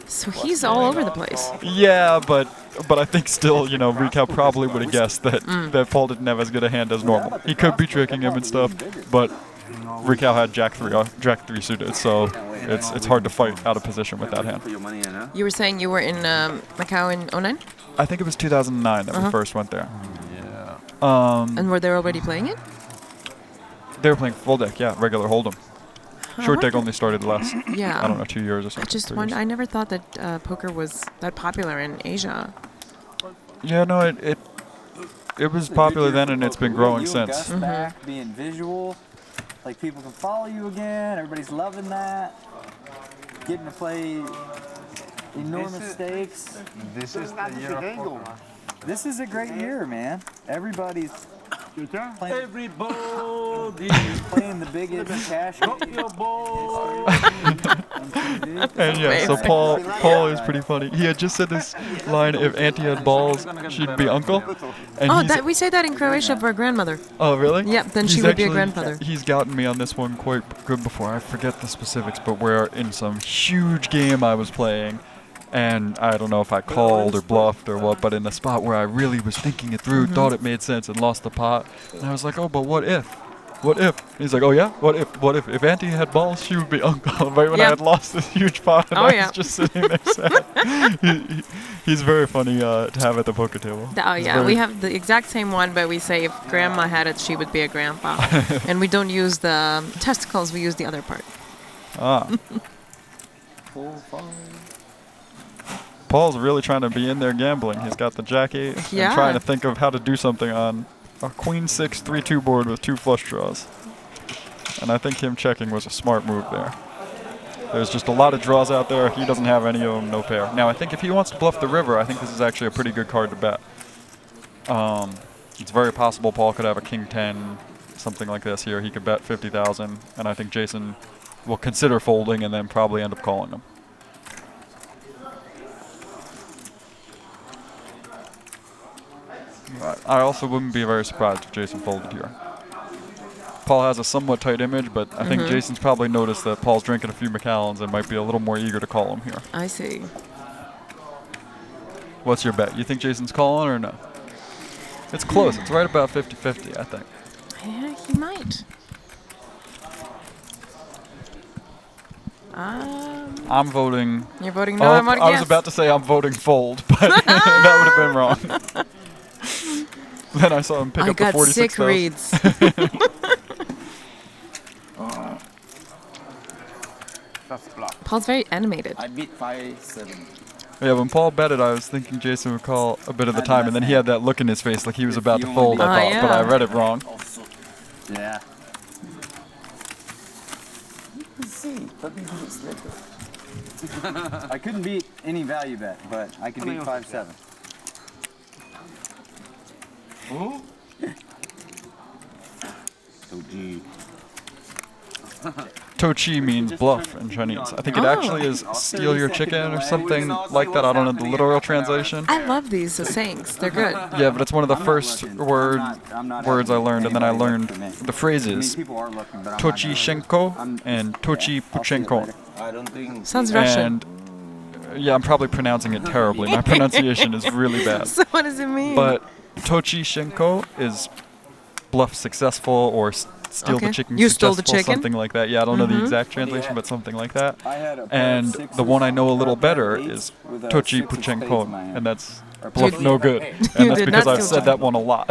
So he's all over the place. Yeah, but I think still, you know, Rikau probably would have guessed that that Paul didn't have as good a hand as normal. He could be tricking him and stuff, but Rikau had Jack 3 suited, so it's hard to fight out of position with that hand. You were saying you were in Macau in 09? I think it was 2009 that we first went there. And were they already playing it? They were playing full deck, yeah, regular Hold'em. Short deck wonder- only started last, Yeah. I don't know, 2 years or I something. just 3 wonder. years. I never thought that poker was that popular in Asia. Yeah, no, it was popular then, and it's been growing since. Back, being visual, like people can follow you again. Everybody's loving that. Getting to play enormous stakes. This is the year of poker. This is a great year, man. Everybody's playing, Everybody. playing the biggest cash game. Your ball. And yeah, so Paul is pretty funny. He had just said this line, if Auntie had balls, she'd be uncle. And Oh, he's- we say that in Croatia for a grandmother. Oh, really? Yep, then He's she would be a actually- grandfather. He's gotten me on this one quite good before. I forget the specifics, but we're in some huge game I was playing, and I don't know if I called or bluffed or what, but in the spot where I really was thinking it through, thought it made sense, and lost the pot. And I was like, oh, but what if? What if? He's like, oh yeah? What if? What if? If Auntie had balls, she would be uncle. Right when I Yep. had lost this huge pot, and Oh, I yeah. was just sitting there sad. He's very funny to have at the poker table. Oh He's yeah, very- we have the exact same one, but we say if grandma had it, she would be a grandpa. And we don't use the testicles, we use the other part. Ah. Paul's really trying to be in there gambling. He's got the Jack 8 Yeah. and trying to think of how to do something on a Queen 6 3-2 board with 2 flush draws. And I think him checking was a smart move there. There's just a lot of draws out there. He doesn't have any of them, no pair. Now, I think if he wants to bluff the river, I think this is actually a pretty good card to bet. It's very possible Paul could have a king 10, something like this here. He could bet 50,000, and I think Jason will consider folding and then probably end up calling him. But I also wouldn't be very surprised if Jason folded here. Paul has a somewhat tight image, but I think Jason's probably noticed that Paul's drinking a few Macallans and might be a little more eager to call him here. I see. What's your bet? You think Jason's calling or no? It's close. It's right about 50-50, I think. Yeah, he might. I'm voting. You're voting no, I'm voting I yes. was about to say I'm voting fold, but that would have been wrong. Then I saw him pick up the 46,000. I got sick reads. Paul's very animated. I beat 5-7. Yeah, when Paul bet it, I was thinking Jason would call a bit of the time, and then he had that look in his face like he was about to fold, I thought, but I read it wrong. Yeah. You can see, 30 minutes later. I couldn't beat any value bet, but I could beat 5-7. Tochi means bluff in Chinese. I think it actually is steal your chicken or something like that. I don't know the literal translation. I love these sayings. They're good. Yeah, but it's one of the first words I learned, and then I learned the phrases Tochi Shenko and Tochi Puchenko. Sounds Russian. And yeah, I'm probably pronouncing it terribly. My pronunciation is really bad. So what does it mean? But Tochi Shenko is bluff successful or steal the chicken You stole successful, the chicken? something like that. Yeah, I don't know the exact translation, but something like that. And the one I know a little better is Tochi Puchenko, and that's bluff no good. And that's because I've said that one a lot.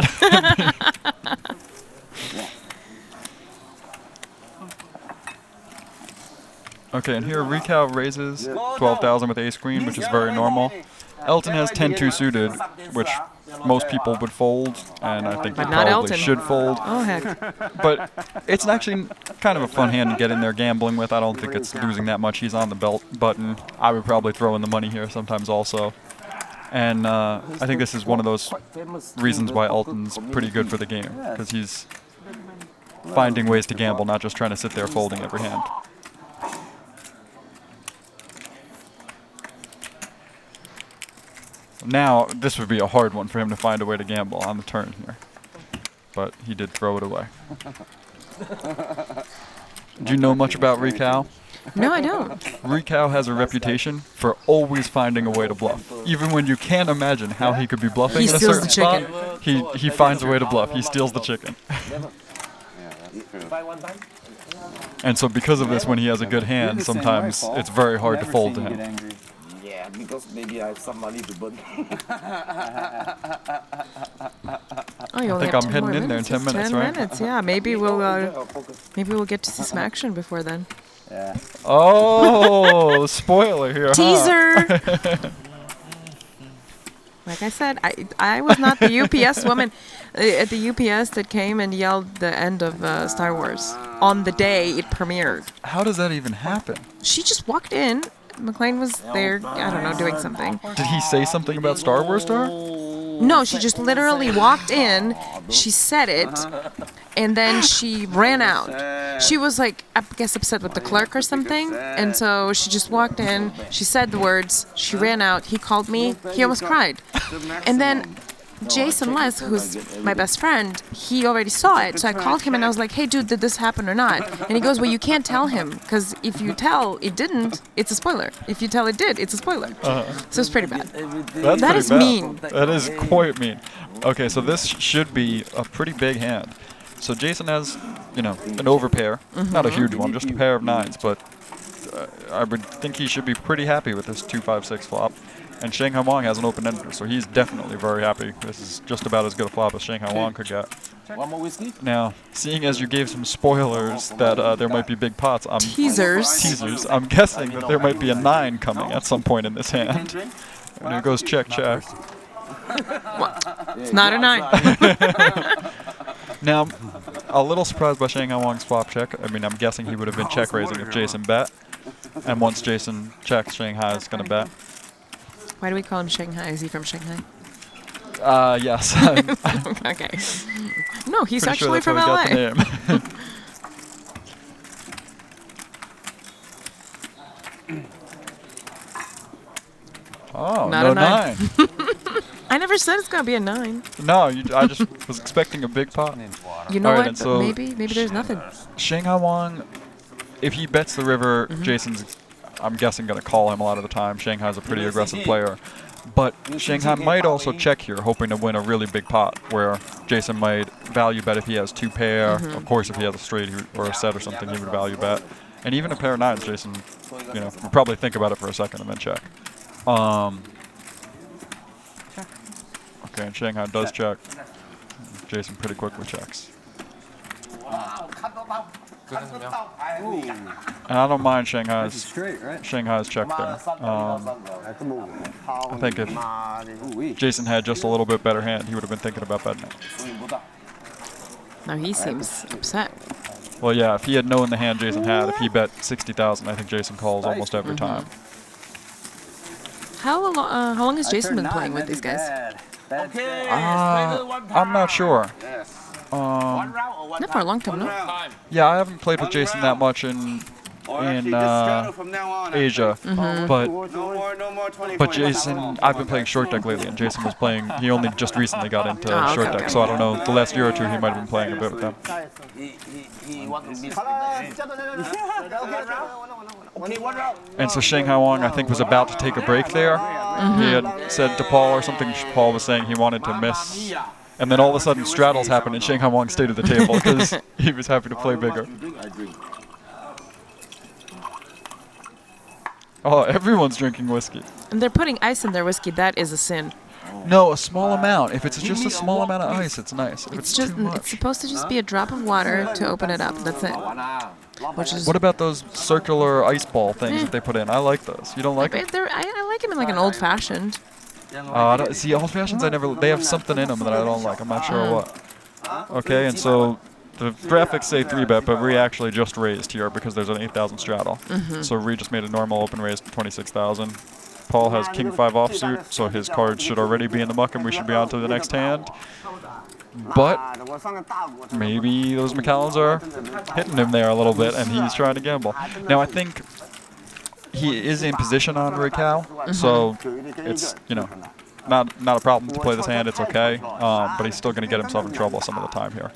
Okay, and here Ricow raises 12,000 with ace queen, which is very normal. Elton has 10-2 suited, which most people would fold, and I think he probably should fold. Oh, heck. But it's actually kind of a fun hand to get in there gambling with. I don't think it's losing that much. He's on the belt button. I would probably throw in the money here sometimes also. And I think this is one of those reasons why Elton's pretty good for the game, because he's finding ways to gamble, not just trying to sit there folding every hand. Now, this would be a hard one for him to find a way to gamble on the turn here. But he did throw it away. Do you know much about Ricow? No, I don't. Ricow has a reputation for always finding a way to bluff. Even when you can't imagine how he could be bluffing in a certain spot, he finds a way to bluff. He steals the chicken. And so because of this, when he has a good hand, sometimes it's very hard to fold to him. Yeah, because maybe I have some money to burn. Oh, you I only think have I'm 10 heading more in there in 10 minutes, 10 right? minutes, yeah. Maybe we'll get to see some action before then. Yeah. Oh, spoiler here, Teaser! huh? Like I said, I was not the UPS woman at the UPS that came and yelled the end of Star Wars on the day it premiered. How does that even happen? She just walked in. McLean was there, I don't know, doing something. Did he say something about Star Wars to her? No, she just literally walked in, she said it, and then she ran out. She was like, I guess upset with the clerk or something, and so she just walked in, she said the words, she ran out, he called me, he almost cried. And then Jason Les, who's my best friend, he already saw it, so I called him and I was like, hey dude, did this happen or not? And he goes, well, you can't tell him, because if you tell it didn't, it's a spoiler. If you tell it did, it's a spoiler. So it's pretty bad. That is mean. That is quite mean. Okay, so this should be a pretty big hand. So Jason has, you know, an overpair, not a huge one, just a pair of nines, but I would think he should be pretty happy with this 2-5-6 flop. And Shanghai Wang has an open ender, so he's definitely very happy. This is just about as good a flop as Shanghai Wang could get. One more whiskey? Now, seeing as you gave some spoilers that there might be big pots, Teasers. I'm guessing that there might be a 9 coming at some point in this hand. And here goes check, check. It's not a 9. Now, a little surprised by Shanghai Wang's flop check. I mean, I'm guessing he would have been check raising if Jason bet. And once Jason checks, Shanghai is going to bet. Why do we call him Shanghai? Is he from Shanghai? Yes. Okay. No, he's Pretty sure actually that's from how LA. he got the name. Oh, Not no a 9. 9. I never said it's gonna be a 9. No, I just was expecting a big pot. You know All right, what? and so Maybe there's nothing. Shanghai Wang, if he bets the river, Jason's, I'm guessing, going to call him a lot of the time. Shanghai's a pretty aggressive player. But Shanghai might also check here, hoping to win a really big pot, where Jason might value bet if he has 2 pair. Of course, if he has a straight or a set or something, he would value bet. And even a pair of 9s, Jason, would probably think about it for a second and then check. Okay, and Shanghai does check. Jason pretty quickly checks. And I don't mind Shanghai's check there. I think if Jason had just a little bit better hand, he would have been thinking about betting it. Now he seems upset. Well, yeah, if he had known the hand Jason had, if he bet 60,000, I think Jason calls almost every time. How long has Jason been playing with these guys? I'm not sure. Not for a long time, no? Yeah, I haven't played with Jason that much in Asia, but Jason, I've been playing short deck lately, and Jason was playing. He only just recently got into short deck, so I don't know. The last year or two, he might have been playing a bit with them. He wants to be And so Shanghai Wang, I think, was about to take a break there. He had said to Paul or something. Paul was saying he wanted to miss. And then all of a sudden, straddles happened, and Shanghai Wang stayed at the table because he was happy to play bigger. Oh, everyone's drinking whiskey. And they're putting ice in their whiskey. That is a sin. No, a small amount. If it's just a small amount of ice, it's nice. If it's just too much. it's supposed to just be a drop of water to open it up. That's it. Which is What about those circular ice ball things that they put in? I like those. You don't like them? I like them in like an old fashioned. See, old fashions, they have something in them that I don't like. I'm not sure what. Okay, and so the graphics say 3-bet, but Ree actually just raised here because there's an 8,000 straddle. So Ree just made a normal open raise to 26,000. Paul has King 5 offsuit, so his cards should already be in the muck, and we should be on to the next hand. But maybe those McCallums are hitting him there a little bit, and he's trying to gamble. Now, I think he is in position on Raquel, so it's, not a problem to play this hand. It's okay, but he's still going to get himself in trouble some of the time here.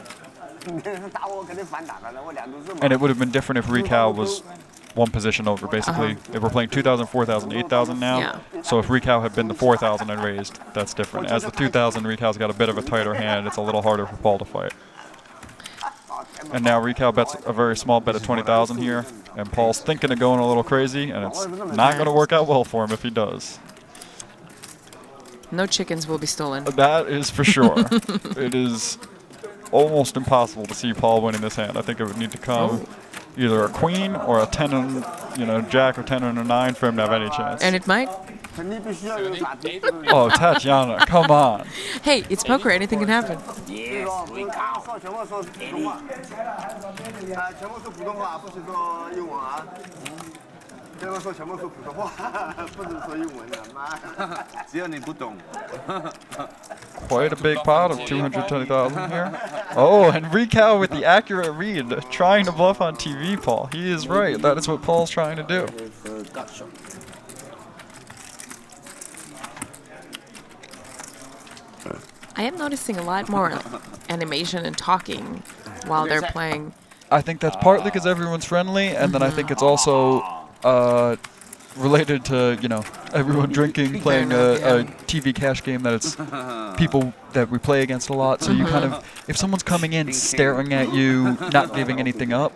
And it would have been different if Raquel was one position over, basically. If we're playing 2,000, 4,000, 8,000 now, so if Raquel had been the 4,000 and raised, that's different. As the 2,000, Raquel's got a bit of a tighter hand. It's a little harder for Paul to fight. And now Raquel bets a very small bet of 20,000 here, and Paul's thinking of going a little crazy, and it's not going to work out well for him if he does. No chickens will be stolen. That is for sure. It is almost impossible to see Paul winning this hand. I think it would need to come either a queen or a 10 and jack or 10 and a 9 for him to have any chance. And it might. Oh, Tatiana, come on. Hey, it's poker. Anything can happen. Quite a big pot of 220,000 here. Oh, and Raquel with the accurate read, trying to bluff on TV, Paul. He is right. That is what Paul's trying to do. I am noticing a lot more animation and talking while they're playing. I think that's partly because everyone's friendly, and then I think it's also related to, everyone drinking, playing a TV cash game that it's people that we play against a lot. So you kind of, if someone's coming in staring at you, not giving anything up,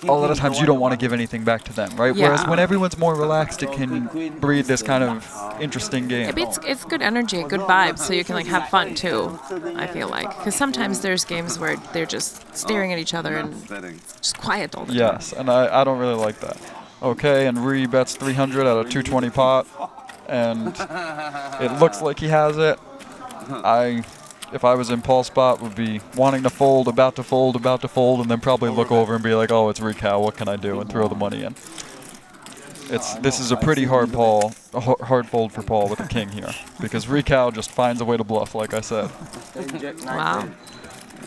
a lot of times you don't want to give anything back to them, right? Yeah. Whereas when everyone's more relaxed, it can breed this kind of interesting game. It's good energy, good vibes, so you can have fun too, I feel like. Because sometimes there's games where they're just staring at each other and just quiet all the time. Yes, and I don't really like that. Okay, and Ree bets 300 at a 220 pot, and it looks like he has it. If I was in Paul's spot, would be wanting to fold, about to fold, and then probably look over and be like, oh, it's Raquel, what can I do, and throw the money in. This is a pretty hard Paul a hard fold for Paul with a king here because Rical just finds a way to bluff, like I said. Wow.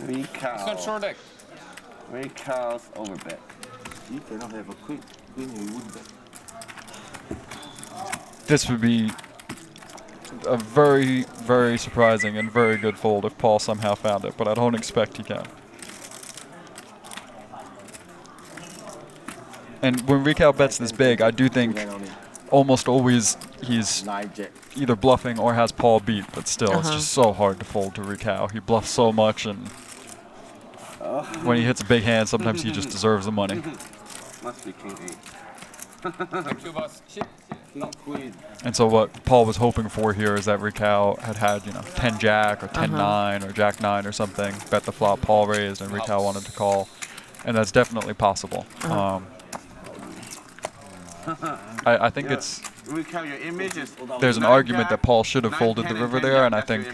Rical. It's short deck. Rical's overbet. You cannot have a quick queen, you would bet. This would be a very, very surprising and very good fold if Paul somehow found it, but I don't expect he can. And when Rical bets this big, I do think almost always he's either bluffing or has Paul beat, but still, it's just so hard to fold to Rical. He bluffs so much, and when he hits a big hand, sometimes he just deserves the money. Must be king 8. Thank you, boss. King queen. And so what Paul was hoping for here is that Rical had, 10 jack or 10 9 or jack 9 or something, bet the flop, Paul raised, and Rical wanted to call. And that's definitely possible. I think it's... There's an argument that Paul should have folded the river there, and I think,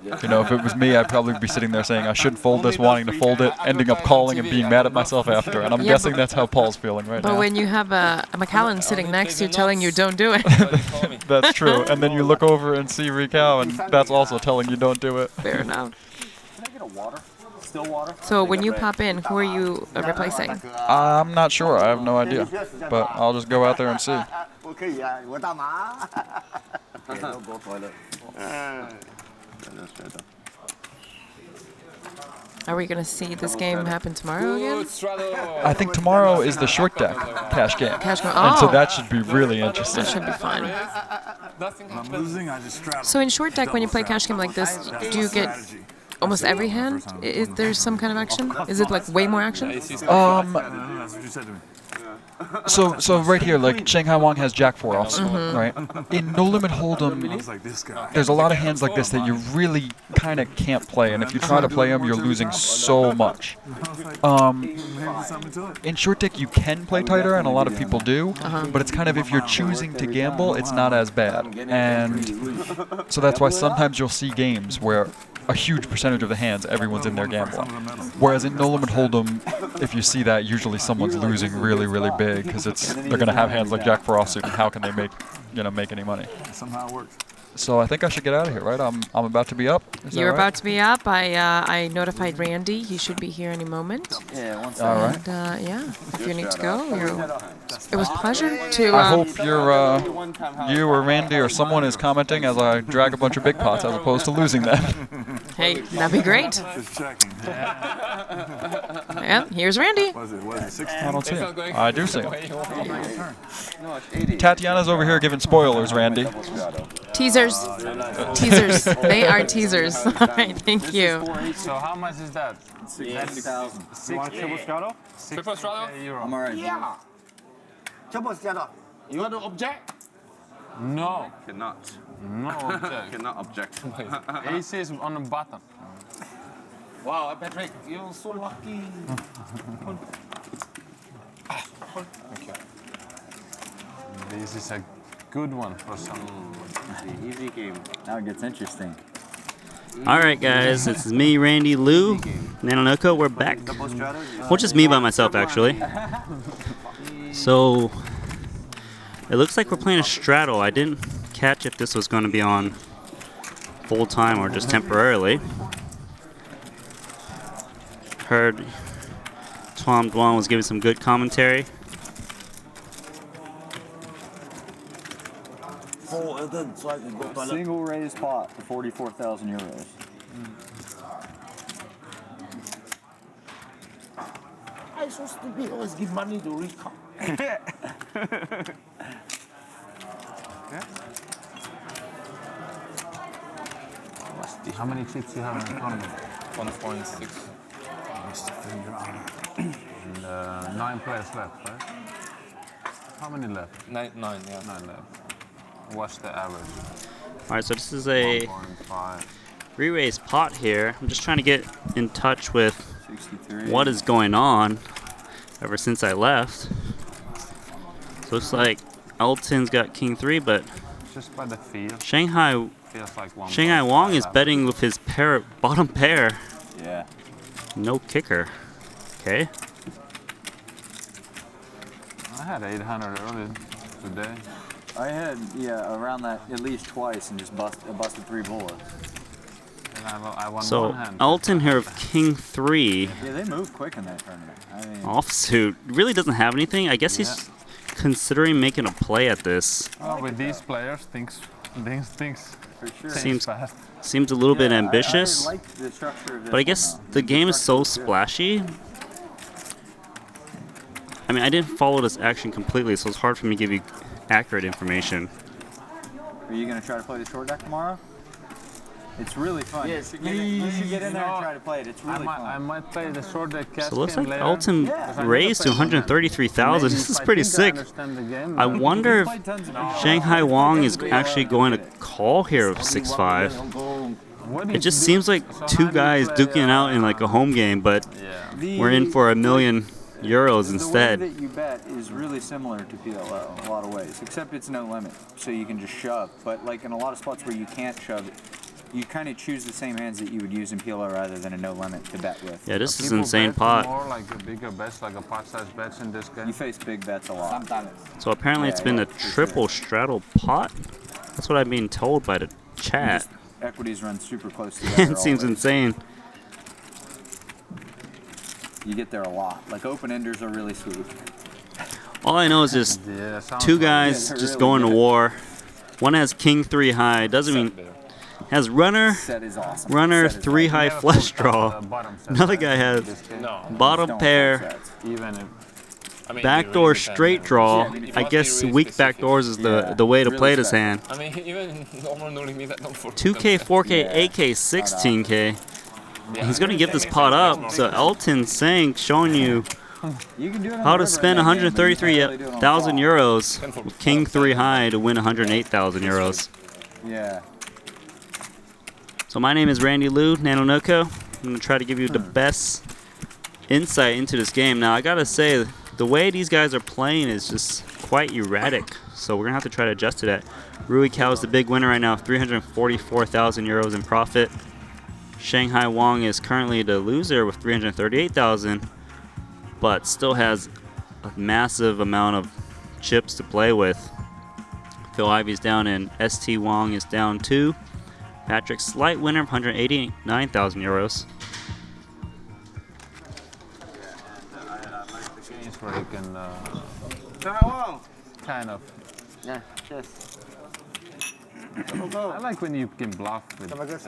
if it was me, I'd probably be sitting there saying I should fold this, wanting to fold it, ending up calling and being mad at myself after. And I'm guessing that's how Paul's feeling right now. But when you have a McCallan sitting next to you telling you don't do it. That's true. And then you look over and see Rical, and that's also telling you don't do it. Fair enough. Can I get a water? Still water? So when you pop in, who are you replacing? I'm not sure. I have no idea. But I'll just go out there and see. Are we going to see this game happen tomorrow again? I think tomorrow is the short deck cash game. And so that should be really interesting. That should be fun. I'm losing, I just straddle. So in short deck, when you play cash game like this, do you get almost every hand? Is there some kind of action? Is it like way more action? That's what you said to me. So right here, like Shanghai Wong has Jack 4 offsuit, right? In No Limit Hold'em, there's a lot of hands like this that you really kind of can't play, and if you try to play them, you're losing so much. In short deck, you can play tighter, and a lot of people do, but it's kind of if you're choosing to gamble, it's not as bad. And so that's why sometimes you'll see games where a huge percentage of the hands, everyone's in there gambling. Whereas in No Limit Hold'em, if you see that, usually someone's losing really, really big because they're going to have hands like Jack 4 offsuit, and how can they make any money? Somehow it works. So I think I should get out of here, right? I'm about to be up. You're about to be up. I notified Randy. He should be here any moment. Yeah, once. All right. And yeah, if you need to go, it was a pleasure to. I hope you or Randy or someone is commenting as I drag a bunch of big pots as opposed to losing them. Hey, that'd be great. Just checking. Yeah, here's Randy. Was it 16? I don't see him. I do see him. Tatiana's over here giving spoilers, Randy. Teasers. Teasers. They are teasers. All right, thank you. So how much is that? 6,000. You want triple straddle? Triple straddle? I'm alright. Yeah. Triple straddle. You want to object? No. Cannot. No object. Cannot object. Ace is on the bottom. Wow, Patrick, you're so lucky. Thank you. This is a good one for some. Easy game. Now it gets interesting. All right, guys, this is me, Randy, Lou, Nanonoko. We're back. Well, just me by myself, actually. So, it looks like we're playing a straddle. I didn't catch if this was going to be on full time or just temporarily. Heard Tom Dwan was giving some good commentary. Single raised pot for 44,000 euros. I'm so stupid. Always give money to Rico. How many chips you have in the tournament? 1.6. And 9 players left, right? How many left? Nine, yeah. 9 left. What's the average? All right, so this is a 1.5. re-raise pot here. I'm just trying to get in touch with 63. what is going on ever since I left. So looks like Elton's got king 3, but Just by the feel. Shanghai Feels like 1.5. Shanghai Wong is betting with his bottom pair. Yeah. No kicker. Okay. I had 800 earlier today. I had, yeah, around that at least twice and just busted 3 bullets. And I won So one hand. Elton here of King 3. Yeah, they move quick in that tournament. I mean, Offsuit really doesn't have anything. I guess he's considering making a play at this. Well, with these players, things for sure. Seems fast. seems a little bit Yeah, ambitious. I like the structure of this But I one, guess though. the game is so splashy. I mean, I didn't follow this action completely, so it's hard for me to give you accurate information. Are you gonna try to play the short deck tomorrow? It's really fun. Yes, You should get in there and try to play it. It's really fun. I might play the short deck cash So it looks game like later. Elton raised to 133,000. This is pretty sick. I wonder if Shanghai Wong is actually going to call here of 6-5. It just seems like 2 guys duking it out in like a home game, but we're in for €1 million instead. The way that you bet is really similar to PLO in a lot of ways, except it's no limit, so you can just shove. But like in a lot of spots where you can't shove, you kind of choose the same hands that you would use in PLO rather than a no limit to bet with. Yeah, this is People insane bet pot. More like a bigger bets, like a pot size bets in this game. You face big bets a lot. So apparently it's been a triple straddle pot. That's what I'm being told by the chat. Equities run super close together. It seems always. insane. You get there a lot. Like open enders are really sweet. All I know is just 2 guys they're just really going to good. war. One has King 3 high. Doesn't mean has runner, Set is awesome. runner Set is 3 high awesome. flush draw. Another guy has bottom pair, Even if, I mean, backdoor it really straight depends. draw. It must I be guess really weak specific. backdoors is the way to play this hand. I mean, even normal no limit that don't for 2K, 4K, 8K, 16K. He's gonna give this pot up. So Elton's showing you You can do it on how the to river spend in that game, but you can't really do it on 133,000 flop. euros with King 3 high to win 108,000 euros. Yeah. So my name is Randy Liu, Nanonoko. I'm going to try to give you the best insight into this game. Now, I got to say, the way these guys are playing is just quite erratic. So we're going to have to try to adjust to that. Rui Cao is the big winner right now, 344,000 euros in profit. Shanghai Wong is currently the loser with 338,000, but still has a massive amount of chips to play with. Phil Ivey's down and ST Wong is down 2. Patrick, slight winner of 189,000 euros. games where you can kind of. Yeah, cheers. I like when you can bluff with blockers.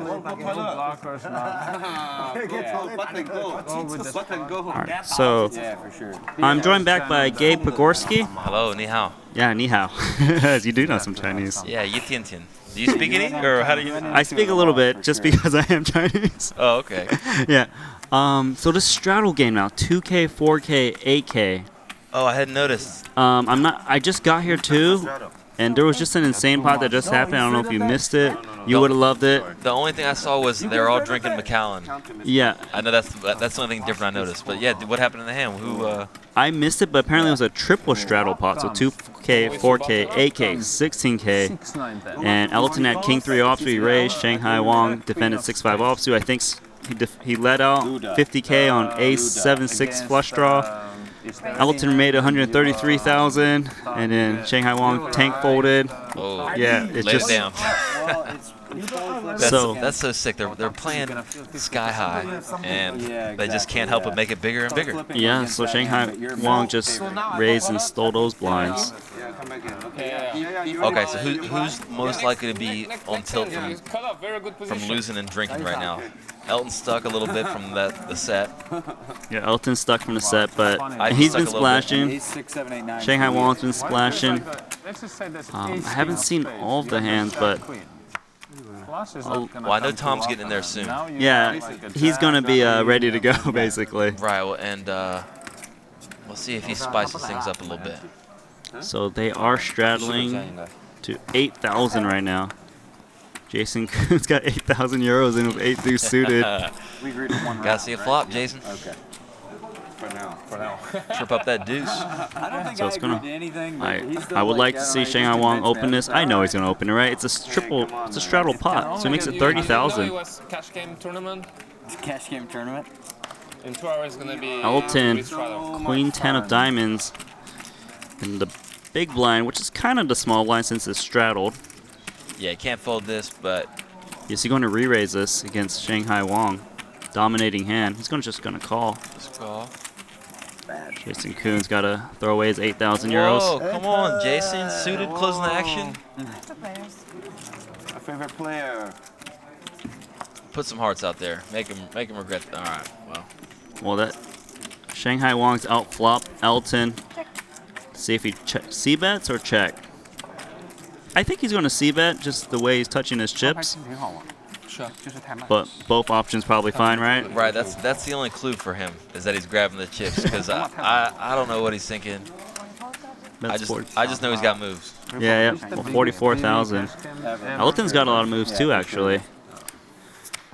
Alright, so Yeah, for sure. I'm joined back by Gabe Pogorski. Hello, ni hao. Yeah, ni hao. As you do know some Chinese. Yeah, yi tian tian. Do you speak any? Or how do you? I speak a little bit just because I am Chinese. Oh, okay. Yeah. So this straddle game now, 2K, 4K, 8K. Oh, I hadn't noticed. I just got here too, and there was just an insane pot that just happened. I don't know if you missed it. You would have loved it. The only thing I saw was they were all drinking Macallan. Yeah. I know that's the only thing different I noticed. But yeah, what happened in the hand? Who? I missed it, but apparently it was a triple straddle pot. So 2K, 4K, 8K, 16K. And Elton at King 3 offsuit, he raised. Shanghai Wong defended 6-5 offsuit. I think he let out 50K on ace 7-6 flush draw. Elton made 133,000, and then Shanghai Wong tank folded. Oh, yeah, it laid just it down. So that's so sick. They're playing sky high, and they just can't help but make it bigger and bigger. Yeah, so Shanghai Wong just raised and stole those blinds. Okay, so who's most likely to be on tilt from losing and drinking right now? Elton stuck a little bit from the set. Yeah, Elton's stuck from the set, but Ivy he's stuck been a little bit. splashing. Shanghai Wong's been splashing. I haven't seen all of the hands, but Well, I know Tom's getting in there soon. yeah, he's gonna be ready to go basically. Right, well, and we'll see if he spices things up a little bit. So they are straddling to 8,000 right now. Jason Kuhn's got 8,000 euros in with 8 deuce suited. Gotta see a flop, Jason. Okay. For now. Trip up that deuce. I don't think So it's gonna. anything. I would like to see Shanghai Wong open this. I know he's gonna open it, right? It's a straddle pot, so it makes it 30,000. It was cash game tournament. Cash game tournament. In 2 hours, it's gonna be Elton, three straddle. Queen 10 of diamonds, and the big blind, which is kind of the small blind since it's straddled. Yeah, you can't fold this, but Is he going to re-raise this against Shanghai Wong? Dominating hand. He's just gonna call. just call. Jason Koon's got to throw away his 8,000 euros. Whoa, come on, Jason. Suited, closing the action. My favorite player. Put some hearts out there. Make him regret. All right, well. Well, that Shanghai Wong's out flop. Elton. See if he c-bets or check. I think he's going to c-bet just the way he's touching his chips. But both options probably fine, right? Right, that's the only clue for him, is that he's grabbing the chips, because I don't know what he's thinking. I just know he's got moves. Yeah. Well, 44,000. Elton's got a lot of moves too, actually.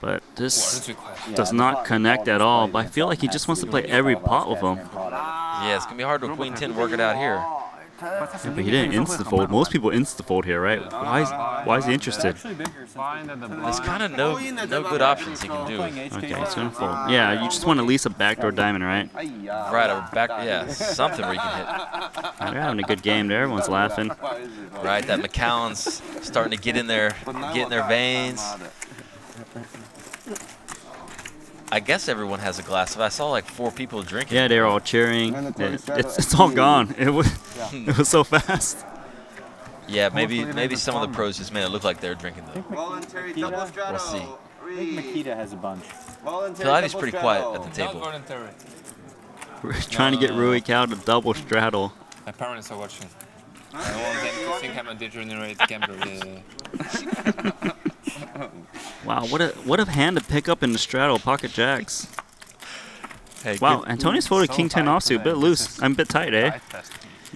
But this does not connect at all. But I feel like he just wants to play every pot with him. Yeah, it's going to be hard to Queen 10 work it out here. Yeah, but he didn't insta-fold. Most people insta-fold here, right? Why is he interested? There's kind of no good options he can do. Okay, he's going to fold. Yeah, you just want at least a backdoor diamond, right? Right, a back, yeah, something where you can hit. They're having a good game there. Everyone's laughing. Right, that McCallan's starting to get in their veins. I guess everyone has a glass. I saw like 4 people drinking. Yeah, they're all cheering. It's all gone. It was so fast. Yeah, maybe some of the pros just made it look like they're drinking though. We'll see. I think Makita has a bunch. Phil Ivey's pretty quiet at the table. We're trying to get Rui Cao to double straddle. My parents are watching. I want them to think I'm a degenerate gambler. Wow, what a hand to pick up in the straddle, pocket jacks. Hey, wow, Antonio's folded king 10 offsuit, a bit loose. I'm a bit tight, eh?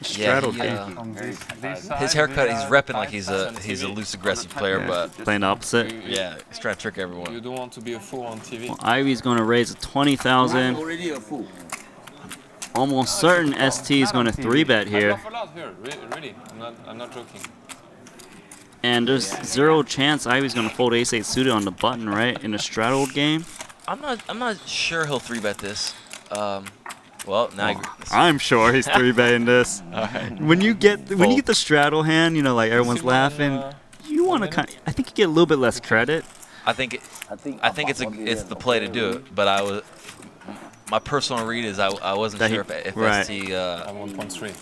Straddled. His haircut, he's repping like he's a loose aggressive player, but playing the opposite. Yeah, he's trying to trick everyone. You don't want to be a fool on TV. Well, Ivey's going to raise a 20,000. Almost certain ST is going to 3-bet here. Really, I'm not joking. And there's zero chance Ivey's going to fold ace-8 suited on the button, right? In a straddled game. I'm not sure he'll 3-bet this. Well, now I'm sure he's 3-betting this. Right. When you get the straddle hand, like everyone's laughing, you want to I think you get a little bit less credit. I think it's the play to do it, but my personal read is I wasn't sure if right. ST. I'm 1.3.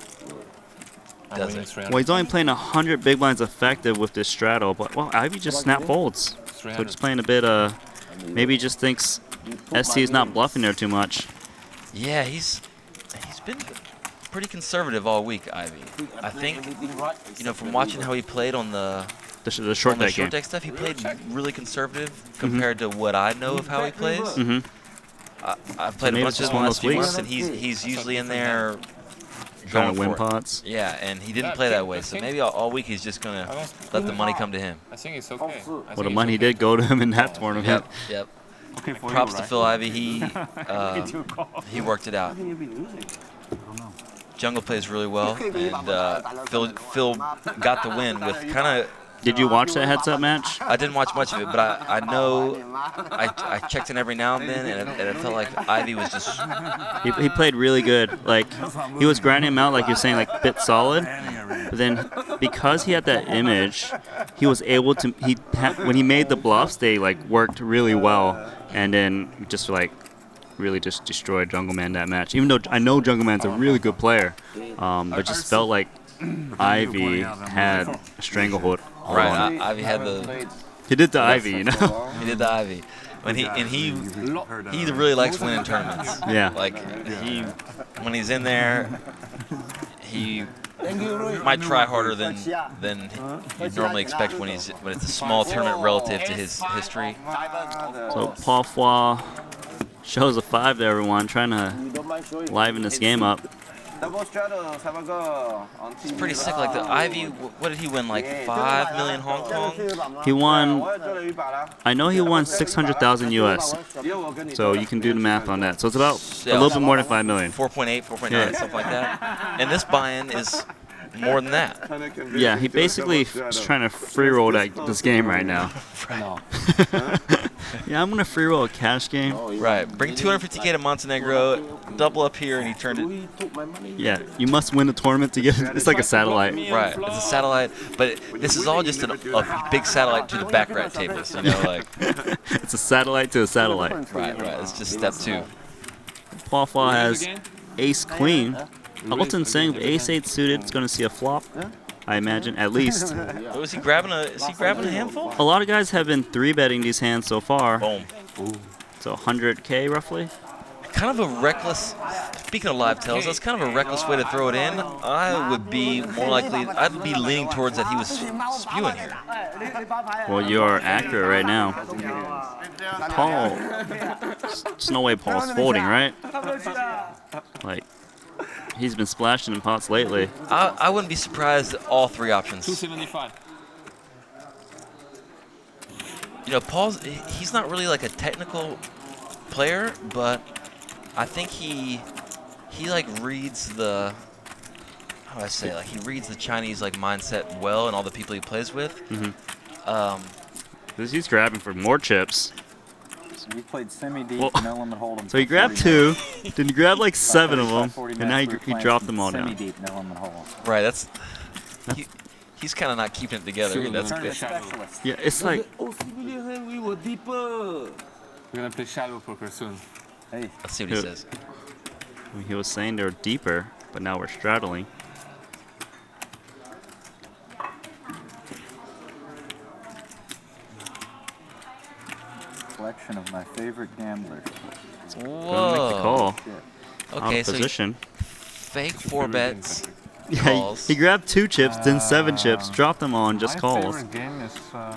Does it? Well, he's only playing 100 big blinds effective with this straddle, but well, Ivey just snap folds. So just playing a bit. Maybe he just thinks ST is not bluffing there too much. Yeah, he's been pretty conservative all week, Ivey. I think from watching how he played on the short deck stuff, he played really conservative compared to what I know of how he plays. I've played a bunch of the last few months, and he's usually in there trying to win pots. Yeah, and he didn't play that way, so maybe all week he's just gonna let the money come to him. I think it's okay. Well, the money did go to him in that tournament. Yep. Props to Phil Ivey. He worked it out. Jungle plays really well, and Phil got the win with kind of. Did you watch that heads-up match? I didn't watch much of it, but I know I checked in every now and then, and it felt like Ivey was just. He played really good. Like he was grinding him out, like you're saying, like bit solid. But then because he had that image, he was able to. When he made the bluffs, they like worked really well, and then just like really just destroyed Jungle Man that match. Even though I know Jungle Man's a really good player, but just felt like Ivey had a stranglehold. Right, Ivey had the. He did the Ivey, He did the Ivey. He really likes winning tournaments. Yeah. Like when he's in there, he might try harder than you'd normally expect when it's a small tournament relative to his history. So Paul Foy shows a 5 to everyone, trying to liven this game up. It's pretty sick. Like the Ivey, what did he win? Like 5 million Hong Kong? He won. I know he won 600,000 US. So you can do the math on that. So it's about a little bit more than 5 million. 4.8, 4.9, something like that. And this buy-in is more than that. Yeah, he basically is trying to free roll this game right now. Yeah, I'm gonna free roll a cash game. Right. Bring 250K to Montenegro, double up here, and he turned it. Yeah, you must win the tournament to get. It's like a satellite. Right. It's a satellite, but this is all just a big satellite to the baccarat tables. You know, like. It's a satellite to a satellite. Right. It's just step 2. Paul Fall has ace queen. Elton's saying if ace 8 suited, it's gonna see a flop. I imagine, at least. Oh, is he grabbing a handful? A lot of guys have been 3-betting these hands so far. Boom. So 100K roughly. Kind of a reckless. Speaking of live tells, that's kind of a reckless way to throw it in. I would be more likely. I'd be leaning towards that he was spewing here. Well, you are accurate right now. Paul. There's no way Paul's folding, right? Like. He's been splashing in pots lately. I wouldn't be surprised at all 3 options. 275. You know, he's not really like a technical player, but I think he like reads the, how do I say, like he reads the Chinese like mindset well and all the people he plays with. He's grabbing for more chips. So you played semi-deep, no limit hold'em. So he grabbed 2, then he grabbed like 7 of them, and now he dropped them all down. Semi-deep, no limit hold'em. Right, he's kind of not keeping it together. That's good. Yeah, it's like. We were deeper. We're gonna play shallow poker soon. Hey, let's see what he says. He was saying they're deeper, but now we're straddling. Collection of my favorite gamblers. Whoa. Make the call. Okay, so position. Fake 4 bets. Yeah, he grabbed 2 chips, then 7 chips, dropped them all, and just calls.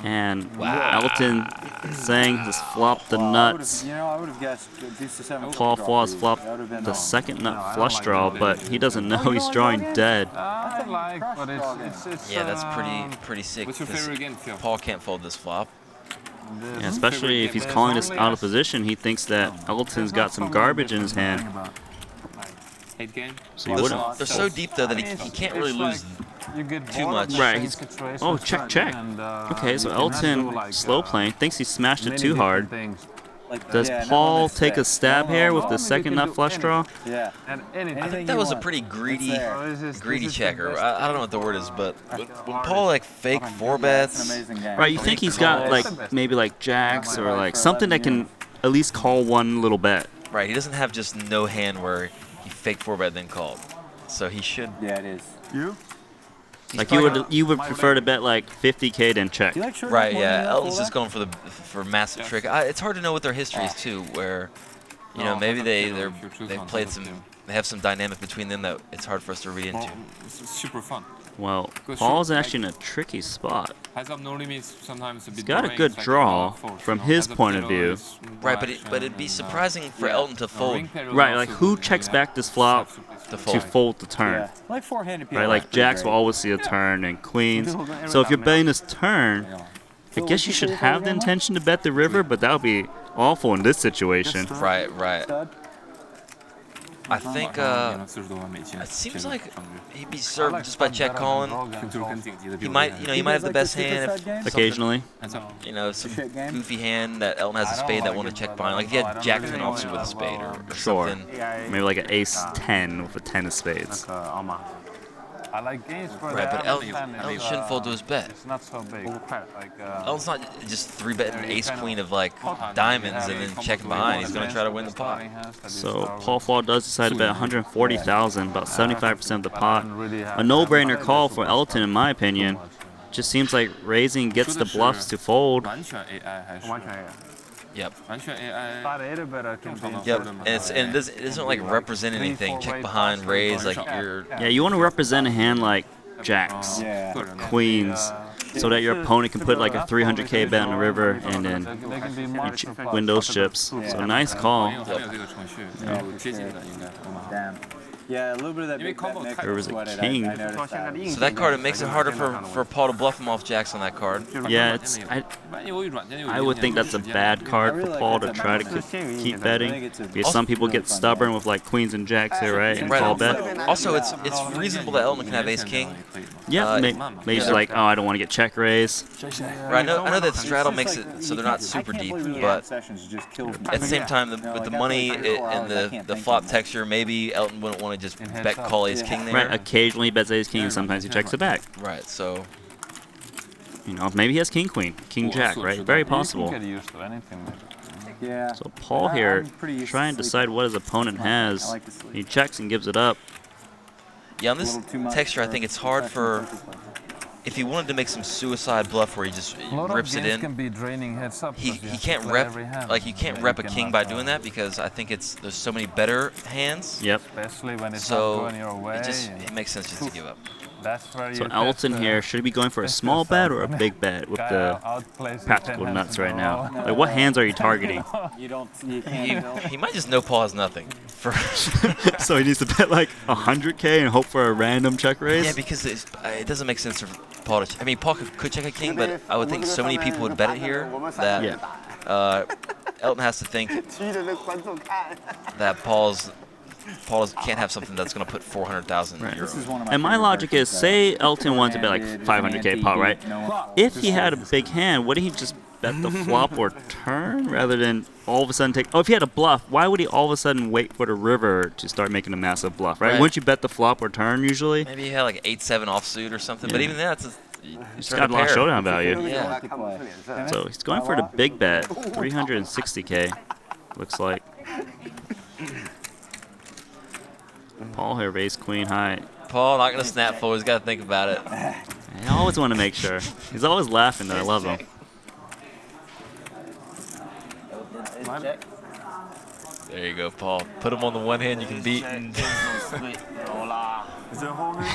And Elton saying just flop the nuts. You know, I would have guessed deuce to 7. Paul Foss flopped the second nut flush draw, but he doesn't know he's drawing dead. Yeah, that's pretty sick. What's your favorite game, Phil? Paul can't fold this flop. Yeah, especially if he's calling this out of position, he thinks that Elton's got some garbage in his hand. So he wouldn't. They're so deep though that he can't really lose too much. Right. He's. Oh, check. Okay, so Elton slow playing thinks he smashed it too hard. Does Paul take a stab here with the second nut flush draw? Yeah. I think that was a pretty greedy checker. I don't know what the word is, but when Paul like fake 4 bets. Right. You think he's got like maybe like jacks or like something that can at least call one little bet. Right. He doesn't have just no hand where he fake 4 bet then called. So he should. Yeah, it is. You? Like you would prefer to bet like 50K than check. Right, yeah. Elton's just going for a massive trick. It's hard to know what their history is too, where you know maybe they've played they have some dynamic between them that it's hard for us to read into. It's super fun. Well, Paul's actually in a tricky spot. He's got a good draw from his point of view. Right, but it'd be surprising for Elton to fold. Right, like who checks back this flop to fold the turn? Yeah. Like 4-handed people. Right, like jacks will always see a turn and queens. So if you're betting this turn, I guess you should have the intention to bet the river, but that would be awful in this situation. Right. I think it seems like he'd be served just by check calling. He might have the best hand occasionally. You know, some goofy hand that Elton has a spade that want to check behind. Like if he had Jack 10 offsuit with a spade or something. Maybe like an ace 10 with a 10 of spades. I like games for right, but Elton shouldn't fold to his bet. It's not so big. Elton's not just 3-betting ace queen of like diamonds and then checking behind. He's going to try to win the pot. So Paul Fall does decide to bet 140,000, about 75% of the pot. A no-brainer call for Elton, in my opinion. Just seems like raising gets the bluffs to fold. Yep. Yep. And it doesn't like represent anything. Check behind, raise, like you're. Yeah, you want to represent a hand like jacks, queens, so that your opponent can put like a 300K bet on the river and then win those chips. So nice call. Damn. Yeah, a little bit of that Maybe big bet combo mix cut. There was a sweated. king. I noticed that. So that card, it makes it harder for Paul to bluff him off jacks on that card. Yeah, it's I would think that's a bad card for Paul to try to keep betting, because some people get stubborn with like queens and jacks here, right, and call bet. Also, it's reasonable that Elton can have ace king. Yeah, maybe he's like, oh, I don't want to get check raised. Right, I know that straddle makes it so they're not super deep, but at the same time, with the money and the flop texture, maybe Elton wouldn't want to just bet call ace king there. Right, occasionally he bets ace king, and sometimes he checks it back. Right, so you know, maybe he has king queen, king jack, right? Very possible. Yeah. So Paul here trying to decide what his opponent has. He checks and gives it up. yeah, on this texture, I think it's hard for if he wanted to make some suicide bluff where he just rips it in. He can't rep like you can't rep a king by doing that because I think there's so many better hands. Yep. Especially when it's So not going your way. it makes sense just to give up. That's where So you Elton test, here, should he be going for a small bet or a big bet with the practical nuts right now? Like, what hands are you targeting? You can't. He might just know Paul has nothing. So he needs to bet like 100K and hope for a random check raise? Yeah, because it doesn't make sense for Paul to. I mean, Paul could check a king, but I would think so many people would bet it here that Elton has to think that Paul can't have something that's going to put 400,000 euros. And my logic is, say Elton wanted to bet like 500K pot, right? If he had a big hand, wouldn't he just bet the flop or turn rather than all of a sudden take... Oh, if he had a bluff, why would he all of a sudden wait for the river to start making a massive bluff, right? Wouldn't you bet the flop or turn usually? Maybe he had like 8-7 offsuit or something, but even that's It's got a lot of showdown value. Yeah. So he's going for the big bet, 360K, looks like. Paul here, raise queen high. Paul not gonna snap full. He's got to think about it. I always want to make sure. He's always laughing though. I love him. There you go, Paul. Put him on the one hand you can beat.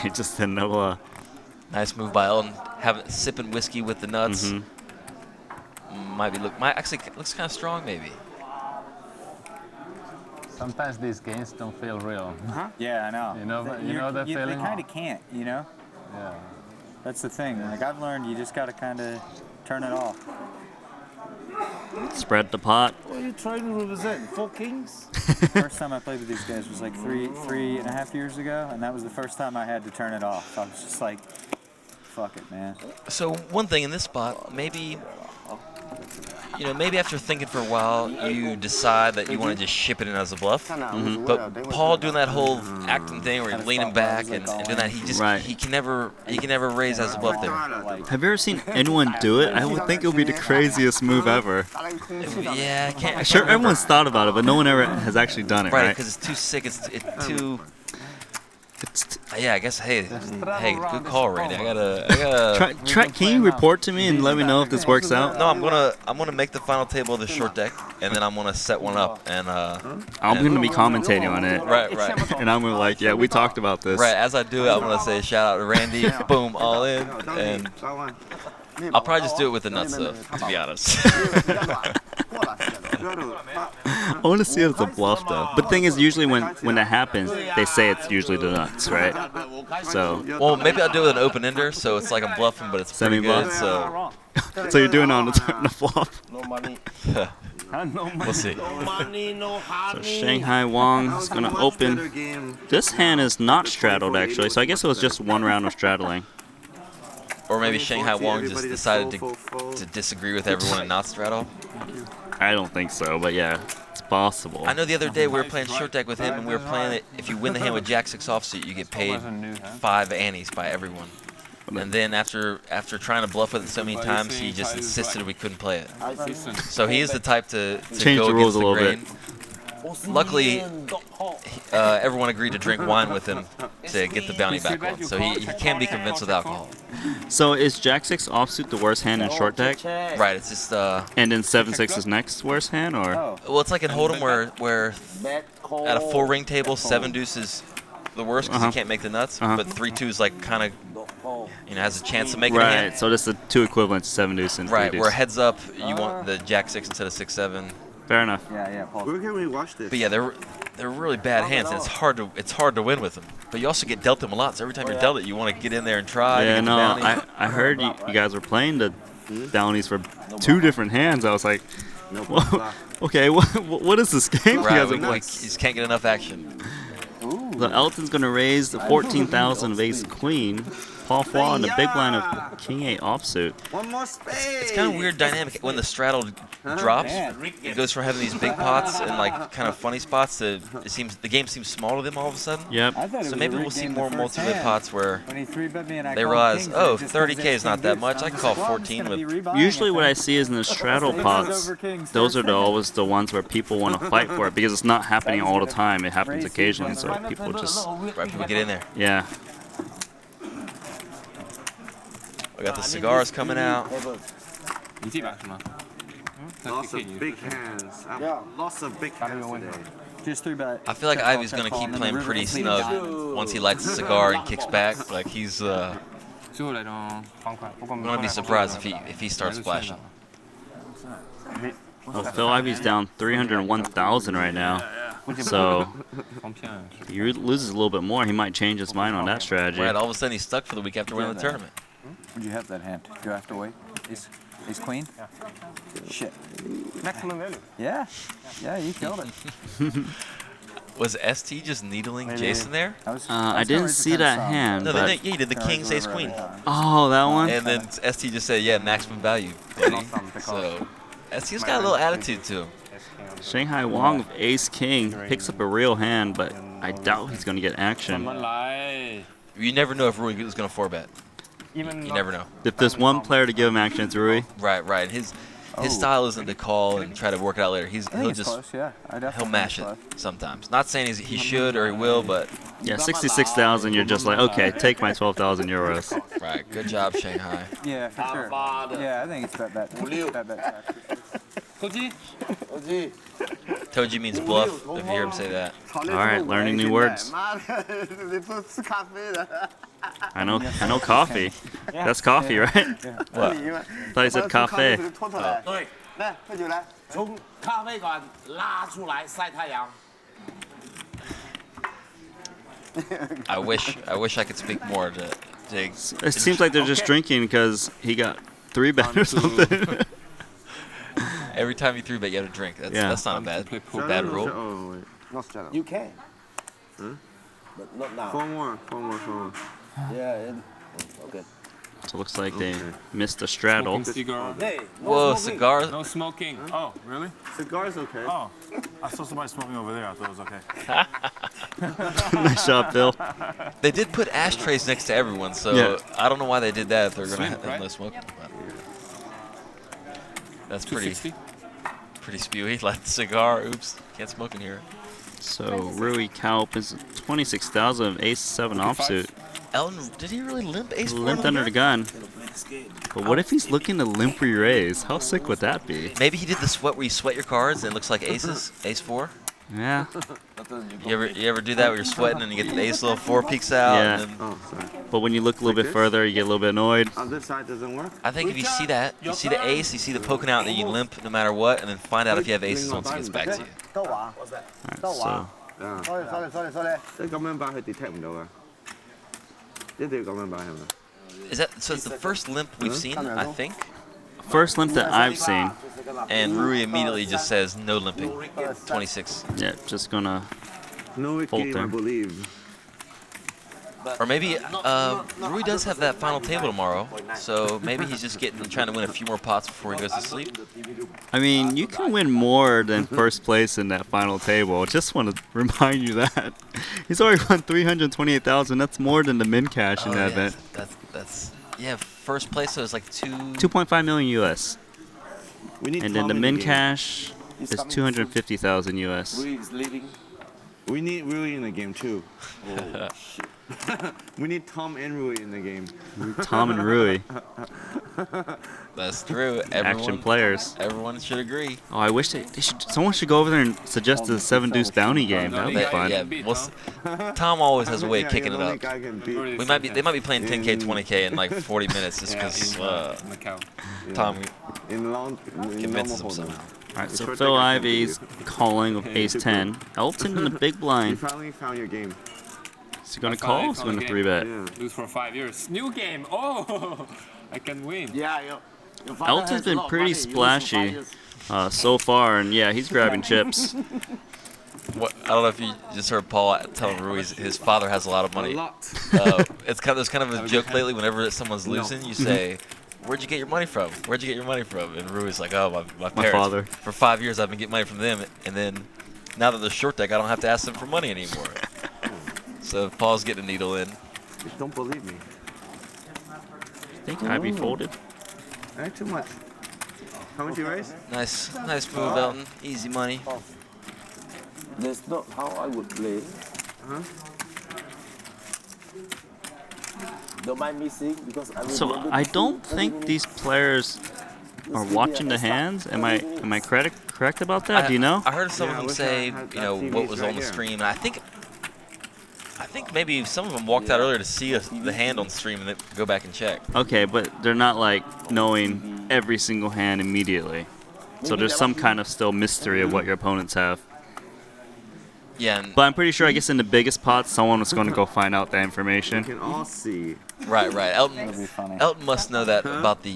He just said no. Nice move by Elton. Sipping whiskey with the nuts. Actually looks kind of strong maybe. Sometimes these games don't feel real. Yeah, I know. You know that feeling? They kind of can't, you know? Yeah. That's the thing. Like, I've learned you just got to kind of turn it off. Spread the pot. What are you trying to represent? 4 kings? First time I played with these guys was like three and a half years ago, and that was the first time I had to turn it off. I was just like, fuck it, man. So one thing in this spot, maybe after thinking for a while, you decide that you want to just ship it in as a bluff. But Paul doing that whole acting thing where he's leaning back and doing that, he can never raise as a bluff there. Have you ever seen anyone do it? I would think it would be the craziest move ever. Yeah, I can't. Sure, everyone's thought about it, but no one ever has actually done it, right? Right, because it's too sick. It's too. Yeah, I guess. Hey, good call, Randy. I gotta. Can you report to me and let me know if this works out? No, I'm gonna make the final table of the short deck, and then I'm gonna set one up, and I'm gonna be commentating on it. Right. And I'm gonna yeah, we talked about this. Right, as I do it, I'm gonna say shout out to Randy, boom, all in, and I'll probably just do it with the nuts, though, to be honest. I want to see it as a bluff, though. But the thing is, usually when that happens, they say it's usually the nuts, right? So. Well, maybe I'll do it with an open ender, so it's like I'm bluffing, but it's pretty good. So. So you're doing it on the turn to flop. No money. We'll see. So Shanghai Wong is gonna open. This hand is not straddled actually, so I guess it was just one round of straddling. Or maybe Shanghai Wong just decided to disagree with everyone and not straddle. I don't think so, but yeah, it's possible. I know the other day we were playing short deck with him, and we were playing it. If you win the hand with Jack 6 offsuit, you get paid 5 annies by everyone. And then after trying to bluff with it so many times, he just insisted we couldn't play it. So he is the type to change go the rules against a little the grain. bit. Luckily, everyone agreed to drink wine with him to get the bounty back on. So he can be convinced with alcohol. So is Jack 6 offsuit the worst hand in short deck? Right, it's just... and then 7-6 is next worst hand, or? Well, it's like in Hold'em where at a 4-ring table, 7 deuce is the worst because you can't make the nuts, but 3-2 is like kind of, has a chance of making a hand. Right, so this is the 2 equivalents, 7 deuce and 3 Right, deuce. where heads up, you want the Jack 6 instead of 6-7. Fair enough. Yeah, Paul. Where can we watch this? But yeah, they're really bad hands, and it's hard to win with them. But you also get dealt them a lot, so every time you're dealt it, you want to get in there and try. Yeah, to get no, the bounty. I heard you guys were playing the bounties for 2 different hands. I was like, okay, what is this game? You Right, guys are we playing? just can't get enough action. So Elton's going to raise the 14,000 of Ace Queen. Paul Foy in the big line of King 8 offsuit. One more space. It's kind of weird dynamic when the straddle drops. It goes from having these big pots and like kind of funny spots to the game seems small to them all of a sudden. Yep. So maybe we'll see more multi-bet pots where When he 3-bet me and I they called realize, kings, oh, it just comes 30K in is not that much. I can call 14 with. Usually what I see is in the straddle pots, those are always the ones where people want to fight for it because it's not happening all the time. It happens occasionally, so people just... Right, people get in there. Yeah. We got the cigars coming out. Lots of big hands. Yeah, lots of big hands today. Just 3-bet. I feel like Ivy's gonna keep playing pretty snug once he lights a cigar and kicks back. Like he's I'm gonna be surprised if he starts splashing. Well, Phil Ivy's down 301,000 right now. So if he loses a little bit more, he might change his mind on that strategy. Right, all of a sudden he's stuck for the week after winning the tournament. Would you have that hand? Do I have to wait? Ace Queen? Yeah. Shit. Maximum value. Yeah. Yeah, you killed it. Was ST just needling Jason there? I didn't see that hand. No, but he did the King's Ace Queen. Oh, that one? And then ST just said, yeah, maximum value. So ST's got a little attitude to him. Shanghai Wong with Ace King picks up a real hand, but I doubt he's going to get action. You never know if Rui is going to 4-bet. You never know. If there's one player to give him action, it's Rui. Right. His style isn't to call and try to work it out later. He'll just he'll mash it sometimes. Not saying he should or he will, but yeah, 66,000. You're just like, okay, take my 12,000 euros. Right. Good job, Shanghai. Yeah, for sure. Yeah, I think it's bet. Toji means bluff. If you hear him say that. All right, learning new words. I know coffee. That's coffee, right? What? I thought he said cafe. 对，来，喝酒来，从咖啡馆拉出来晒太阳。 I wish I could speak more to. It seems like they're just drinking because he got 3-bet or something. Every time you 3-bet, you have to drink. That's not a bad rule. You can. But not now. Four more. Yeah, okay. So it looks like they missed a straddle. Whoa, cigars. No smoking. Oh, really? Cigar's okay. Oh, I saw somebody smoking over there. I thought it was okay. Nice job, Bill. They did put ashtrays next to everyone, so Yeah. I don't know why they did that if they're going to have no smoking. That's pretty spewy. Light the cigar. Oops, can't smoke in here. So Rui Kaup is 26,000 of Ace 7 offsuit. Elton, did he really limp Ace 4? Limped under the gun. But what if he's looking to limp re-raise? How sick would that be? Maybe he did the sweat where you sweat your cards and it looks like aces, Ace 4. Yeah. You ever do that where you're sweating and you get the Ace little 4 peeks out? Yeah. And then But when you look a little bit further, you get a little bit annoyed. On this side doesn't work. I think if you see that, you see the ace, you see the poking out, that you limp no matter what, and then find out if you have aces once he gets back to you. Alright, so Sorry. 即係咁樣擺佢 detect 唔到㗎，一定要咁樣擺係咪？ Is that so? It's the first limp we've seen, I think. first limp that I've seen. And Rui immediately just says no limping. 26. Yeah, just gonna No fold game, I there. believe. Or maybe Rui does have that final table tomorrow, so maybe he's just trying to win a few more pots before he goes to sleep. I mean, you can win more than first place in that final table. Just want to remind you that. He's already won 328,000. That's more than the min cash in that event. That's yeah, first place so it's like 2.5 million US. We need And then Tom the in min game. cash is 250,000 US. Rui is leading. We need Rui in the game too. Oh, shit. We need Tom and Rui in the game. Tom and Rui. That's true. Action players. Everyone should agree. Oh, I wish they should. Someone should go over there and suggest the 7 Deuce bounty game. That would be fun. Yeah, Tom always has a way of kicking it up. They might be playing 10K, 20K in like 40 minutes just because Tom in convinces him somehow. Alright, so Phil Ivy's calling with ace-10. Elton in the big You blind. finally found your game. Is he going to call or is he going to 3-bet? Lose for 5 years. New game. Oh, I can win. Yeah, Elton's been pretty splashy so far, and yeah, he's grabbing chips. What, I don't know if you just heard Paul telling Rui his father has a lot of money. It's there's kind of a joke lately. Whenever someone's losing, you say, "Where'd you get your money from? Where'd you get your money from?" And Rui's like, "Oh, my parents. father. For 5 years, I've been getting money from them, and then now that they're short deck, I don't have to ask them for money anymore." So Paul's getting a needle in. Don't believe me. I think Ivy folded. Not too much. How much you raise? Nice move, Elton. Easy money. That's not how I would play. Don't mind me saying because I will So I don't think these players are watching the hands. Am I correct about that? Do you know? I heard some of them say, what was on the stream, and I think maybe some of them walked out earlier to see the hand on stream and then go back and check. Okay, but they're not like knowing every single hand immediately. So there's some kind of still mystery of what your opponents have. Yeah, But I'm pretty sure, I guess in the biggest pots, someone was going to go find out that information. We can all see. Right. Elton must know that about the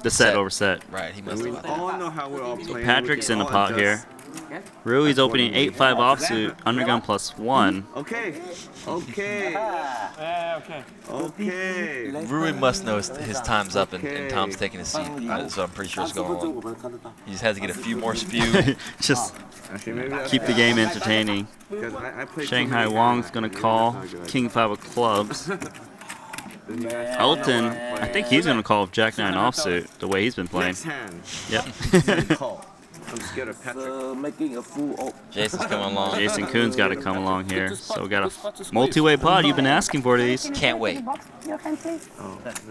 The set over set. Right, he must We know that. all know how we're all playing. Patrick's We in the can all pot here. adjust. Rui's opening 8-5 offsuit, undergun +1. Okay. Rui must know his time's up and Tom's taking his seat, so I'm pretty sure it's going on. He just has to get a few more spew. Just keep the game entertaining. Shanghai Wong's going to call, King 5 of clubs. Elton, I think he's going to call with Jack 9 offsuit, the way he's been playing. Yep. I'm scared of Patrick. Making a fool of Jason's coming along. Jason Kuhn's got to come along here. So we got a multi-way pod. You've been asking for these. Can't wait. I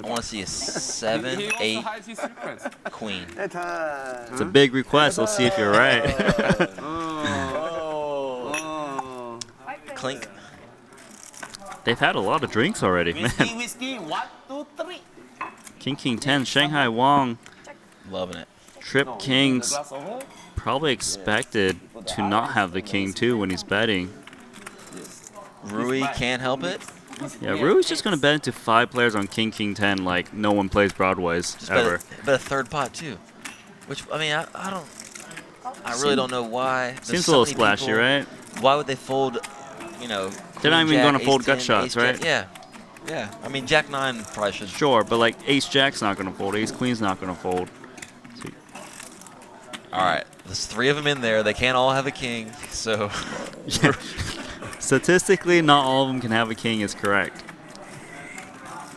want to see a 7, 8, queen. It's a big request. We'll see if you're right. Clink. They've had a lot of drinks already, man. Whiskey, 1, 2, 3. King 10, Shanghai Wong. Loving it. Trip Kings probably expected to not have the King 2 when he's betting. Rui can't help it. Yeah, Rui's just going to bet into 5 players on King 10 like no one plays Broadways Just ever. bet a third pot too. Which, I mean, I really don't know why. There's Seems so a little many splashy, people. right? Why would they fold, They're not even going to Jack, fold ace gut 10, shots, ace right? Jack? Yeah. I mean, Jack 9 probably should. Sure, but like Ace Jack's not going to fold. Ace Queen's not going to fold. All right, there's 3 of them in there. They can't all have a king, so. Statistically, not all of them can have a king is correct.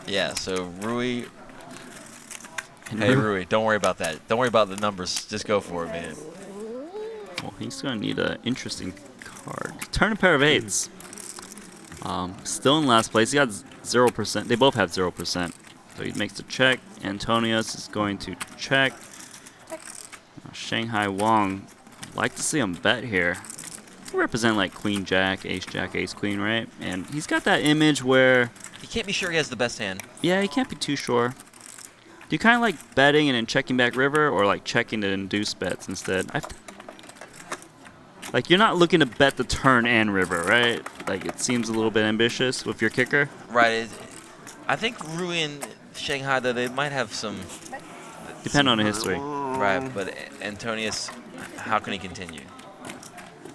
Yeah, so Rui. Hey, Rui, don't worry about that. Don't worry about the numbers. Just go for it, man. Well, he's going to need an interesting card. Turn a pair of 8s. Still in last place. He got 0%. They both have 0%. So he makes the check. Antonius is going to check. Shanghai Wong, like to see him bet here. He represent like Queen Jack, Ace Queen, right? And he's got that image where He can't be sure he has the best hand. yeah, he can't be too sure. Do you kind of like betting and then checking back river, or like checking to induce bets instead? Like you're not looking to bet the turn and river, right? Like it seems a little bit ambitious with your kicker. Right. I think Rui and Shanghai, though, they might have some. Depend on the history. Right, but Antonius, how can he continue?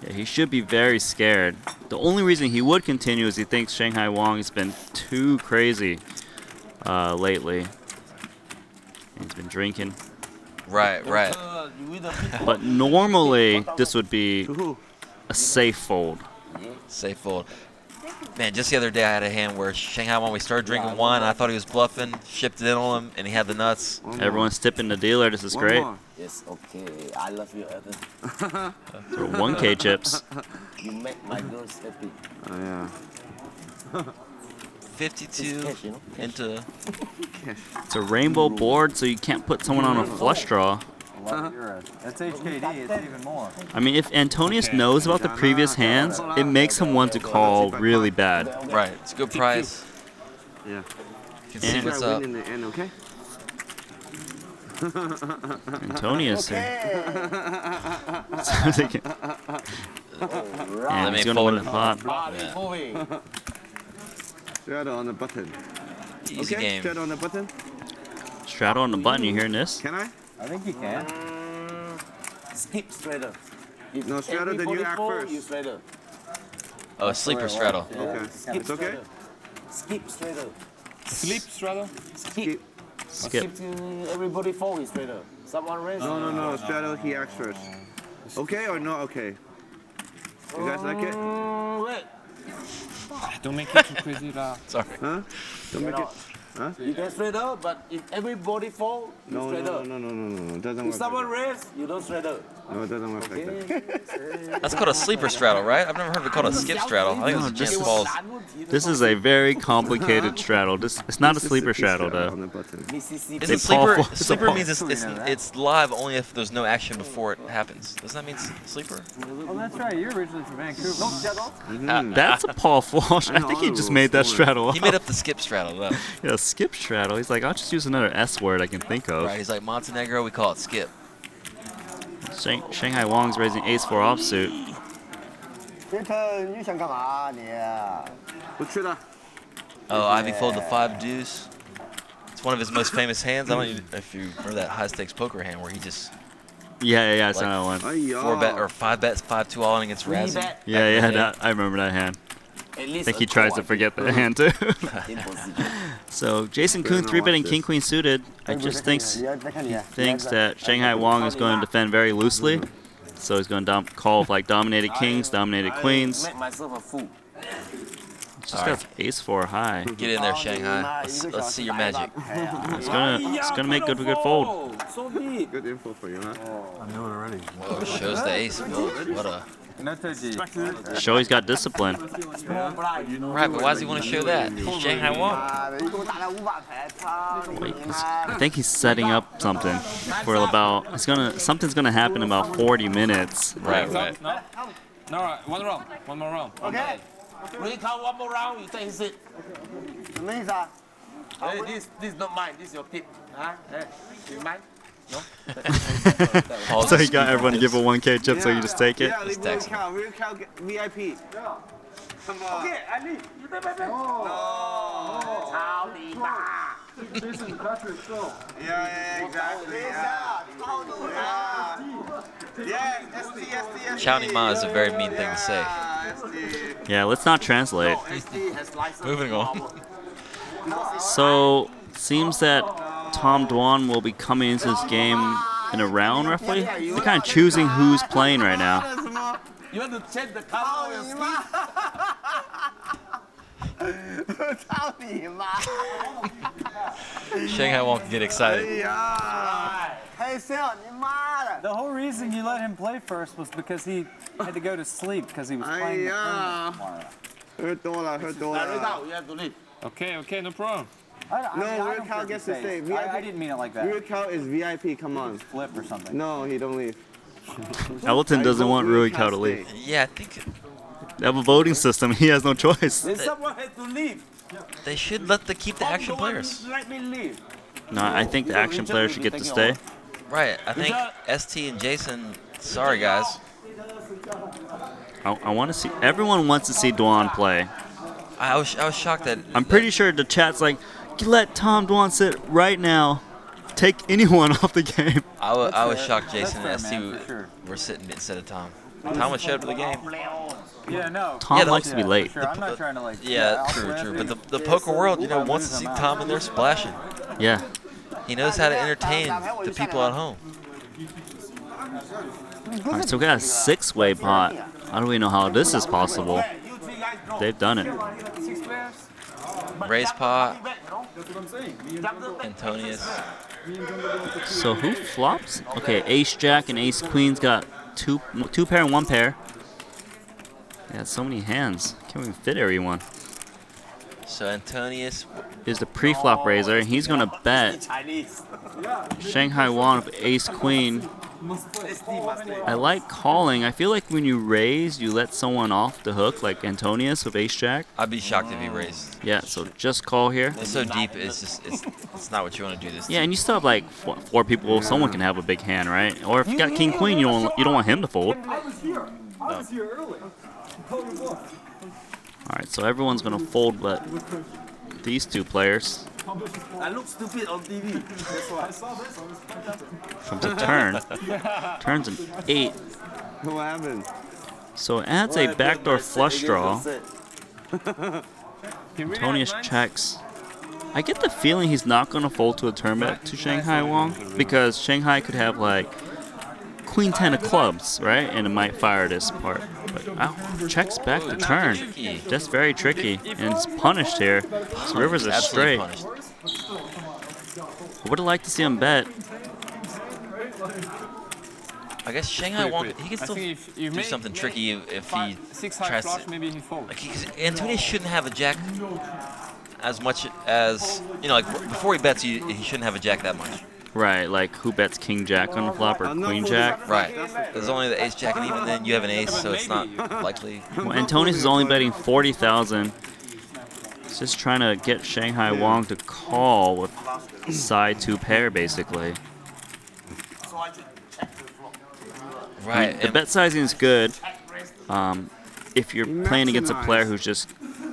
Yeah, he should be very scared. The only reason he would continue is he thinks Shanghai Wong has been too crazy lately. He's been drinking. Right. But normally, this would be a safe fold. Safe fold. Man, just the other day I had a hand where Shanghai, when we started drinking wine, and I thought he was bluffing, shipped it in on him, and he had the nuts. Everyone's tipping the dealer. This is great. Yes, okay. I love you, Evan. So 1K chips. You make my girls happy. Oh, yeah. 52 Cash, you know? into. It's a rainbow board, so you can't put someone on a flush draw. That's HKD, it's even more. I mean, if Antonius knows about the previous hands, it makes him want to call really bad. Right, it's a good price. Yeah. You can see what's up. In the end, okay? Antonius here. And he's going to win the pot. Straddle on the button. Easy game. Straddle on the button. Straddle on the button, you hearing this? Can I? I think you can. Skip straddle. If No, straddle, then you everybody act fall, first. You straddle. Oh, sleeper straddle. Okay. Skip It's okay? straddle. Skip straddle. Sleep straddle. Skip. Skip. Till everybody fall is straddle. Someone raise. No. Straddle, he acts first. Okay or no okay? You guys like it? Wait. Don't make it too crazy, lah. Sorry. Huh? Don't make it. Huh? You can straddle, but if everybody fall, you No. straddle. It doesn't If work. someone Like raise, you don't straddle. that. No, it doesn't work like that. That's called a sleeper straddle, right? I've never heard it called a skip straddle. I think it's this just is- balls. This is a very complicated straddle. It's not a sleeper straddle, though. On the button. Mississippi. Is They it sleeper? fall- it's a Sleeper fall- means it's live only if there's no action before it happens. Doesn't that mean sleeper? Oh, that's right. You're originally from Vancouver. That's a Paul Walsh. I think he just made that straddle He made up the skip straddle, though. Yeah, skip straddle. He's like, I'll just use another S word I can think of. Right? He's like Montenegro. We call it skip. Shanghai Wong's raising ace-4 offsuit. 你想干嘛你？不吃了。 Oh, Ivy fold the 5 deuce. It's one of his most famous hands. I don't know if you remember that high stakes poker hand where he just Yeah, I saw that one. 4 bet or 5 bets 5-2 all in against Razzie. Yeah, I remember that hand. I think he tries to forget that hand too. So Jason Kuhn 3-betting king queen suited. I just thinks that Shanghai Wong is going to defend very loosely. So he's going to call with like dominated kings, dominated queens. Make myself a fool. Just got ace-4 high. Get in there, Shanghai. Let's see your magic. It's gonna make good fold. So deep. Good info for you, huh? I knew it already. Whoa, shows the ace. Whoa, what a. Show he's got discipline. Right, but why does he want to show that? He's Shanghai Wong. I think he's setting up something for about. Something's gonna happen in about 40 minutes. Right. No, one round. One more round. Okay. Recount one more round, you take his seat. 什么意思啊？ Hey, this is not mine, this is your tip. Huh? Hey, you mind? No? So he got everyone to give a 1K chip, so you just take it. Yeah, leave real cow VIP. Come on. Okay, I leave. Yeah, exactly. Yeah, ST. Chao Ni Ma is a very mean thing to say. Yeah, let's not translate. Moving on. So, seems that Tom Dwan will be coming into this game in a round, roughly. They're kind of choosing who's playing right now. You want to change the color of your skin? 操你妈！ Shanghai Wong can get excited. 黑色，你妈的！ The whole reason you let him play first was because he had to go to sleep because he was playing the tournament tomorrow. 喝多了。 You have to leave. Okay, no problem. No, real cow gets to stay. VIP. I didn't mean it like that. Real cow is VIP. Come on. Flip or something. No, he don't leave. Elton doesn't want Rui Cow to leave. Yeah, I think They have a voting system. He has no choice. Then someone has to leave. they should keep the action players. Let me leave. No, I think the action players should get to stay. Right. I think ST and Jason. Sorry, guys. I want to see. Everyone wants to see Dwan play. I was shocked that. I'm pretty sure the chat's like, let Tom Dwan sit right now. Take anyone off the game. I was shocked Jason and ST were sitting instead of Tom. Tom was showed up for the game. Yeah, no. Tom likes to be late. Sure, I'm not trying to like. Yeah, true. But the poker world, wants to see Tom in there splashing. Yeah. He knows how to entertain the people at home. All right, so we got a 6-way pot. How do we know how this is possible? They've done it. Raise pot. Antonius. So who flops? Okay, Ace Jack and Ace Queen's got two pair and 1 pair. Yeah, so many hands. Can't even fit everyone. So Antonius Is the pre-flop raiser, and he's gonna bet Shanghai Wong with Ace Queen I like calling. I feel like when you raise, you let someone off the hook, like Antonius with ace-jack. I'd be shocked if he raised. Yeah, so just call here. It's so deep, it's not what you want to do this. Yeah, and you still have like four people. Someone can have a big hand, right? Or if you got king queen, you don't want him to fold. I was here. I was here early. Call your bluff. All right, so everyone's gonna fold, but these two players. I look stupid on TV. That's why. I saw this. From the turn. Turns an 8. What happened? So it adds a backdoor flush draw. Antonius checks. I get the feeling he's not going to fold to a turn bet to Shanghai Wong because Shanghai could have like queen 10 of clubs, right? And it might fire this part. But checks back the turn. That's very tricky. And it's punished here. So rivers are straight. I would have liked to see him bet. I guess Shanghai Wong, he can still do something tricky if he tries to. Maybe he folds. Like Antonius shouldn't have a jack as much as, you know, like before he bets, he shouldn't have a jack that much. Right, like who bets king jack on the flop or queen jack? Right. There's only the ace jack, and even then you have an ace, so it's not likely. Well, Antonius is only betting 40,000. He's just trying to get Shanghai Wong to call with side 2 pair, basically. Right. I mean, the bet sizing is good. If you're playing against a player who just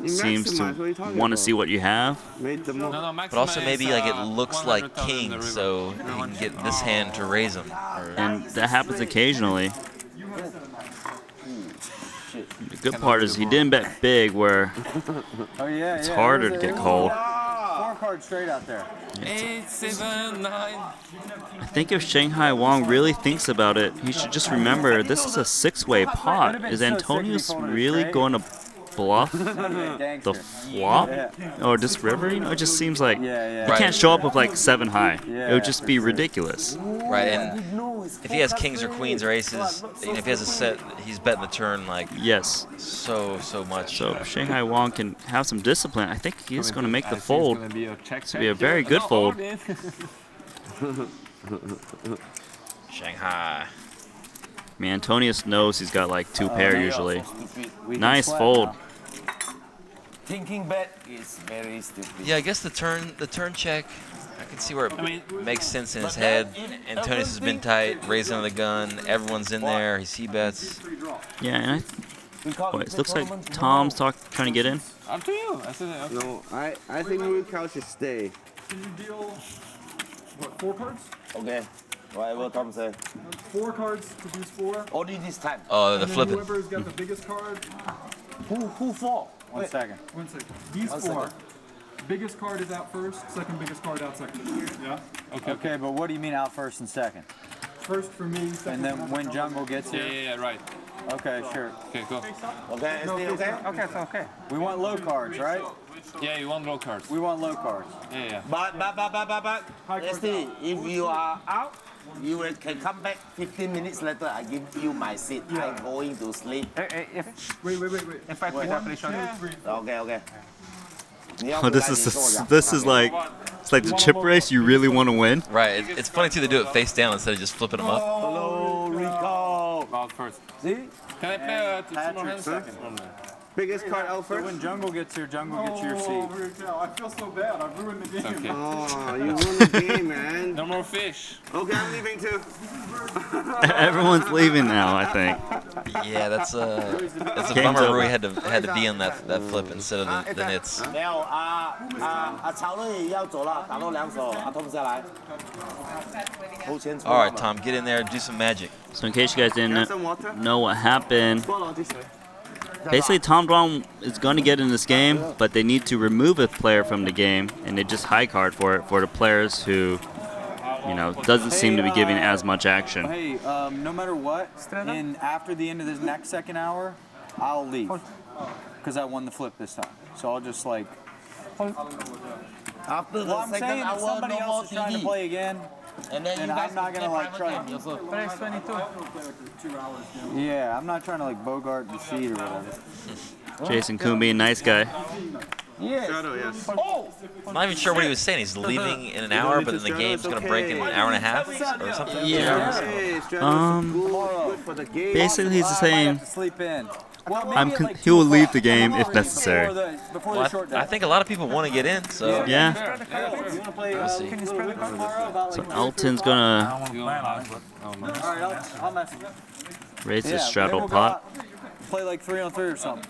seems to want to see what you have. But also maybe like it looks like king, so you can get this hand to raise him. And that happens occasionally. The good part is he didn't bet big where it's harder to get called. 4 cards straight out there. 8, 7, 9. I think if Shanghai Wong really thinks about it, he should just remember this is a 6-way pot. Is Antonius really going to bluff the flop or this river? You know, it just seems like he can't show up with like 7 high. It would just be ridiculous. Right, and if he has kings or queens or aces, if he has a set, he's betting the turn like so much. So Shanghai Wong can have some discipline. I think he's going to make the fold. It's going to be a very good fold. Shanghai. I mean, Antonius knows he's got like 2 pair usually. Nice fold. Thinking bet is very stupid. Yeah, I guess the turn check, I can see where it makes sense in his head. Antonius has been tight, raising on the gun, everyone's in there, he c-bets. Yeah, and it looks like Tom's trying to get in. Up to you. No, I think Cal should stay. Can you deal, what, 4 cards? Okay. Whatever Tom said. 4 cards, produce 4. Only this time. Oh, the And then flipping. whoever's got the biggest card. Who for? One second. These 4. second. Biggest card is out first, second biggest card out second. Yeah? Okay, but what do you mean out first and second? First for me, second And then when jungle gets here? Yeah, right. Okay, sure. Okay, go. Okay, No, okay? Okay, it's okay. We want low cards, right? Yeah, you want low cards. We want low cards. Yeah. But, SD, if you are out, you can come back 15 minutes later. I give you my seat. I'm going to sleep. Wait. If I play that, please show you. Okay. Oh, this is like it's like the chip race. You really want to win. Right, it's funny too, they do it face down instead of just flipping them up. Hello, Rico. Out first. See? Can I play 2 more hands? Biggest card out So first? when jungle gets here, jungle gets your seat. I feel so bad. I've ruined the game. Okay. Oh, you ruined the game, man. No more fish. Okay, I'm leaving too. Everyone's leaving now, I think. Yeah, that's a Game's bummer. over. Rui had to be on that flip instead of the nits. 没有曹乐要走了，打到2手，Tom 下来。抽签抽。 All right, Tom, get in there, do some magic. So in case you guys didn't know what happened, basically Tom Dwan is going to get in this game, but they need to remove a player from the game, and they just high card for it for the players who, you know, doesn't seem to be giving as much action. Hey, no matter what, after the end of this next second hour, I'll leave. Because I won the flip this time. So I'll just like... After Well, I'm saying if somebody else is trying to play again, and then and I'm not gonna like try to... Press 22. Yeah, I'm not trying to like bogart the seat or whatever. Jason Kuhn being a nice guy. Yes. Shadow, yes. I'm not even sure what he was saying. He's leaving in an hour, but then the game's going to break in an hour and a half or something. Yeah. Basically, he's saying he will leave the game if necessary. Well, I think a lot of people want to get in, so yeah. We'll see. So Elton's gonna raise his straddle pot. Play like 3-on-3 or something.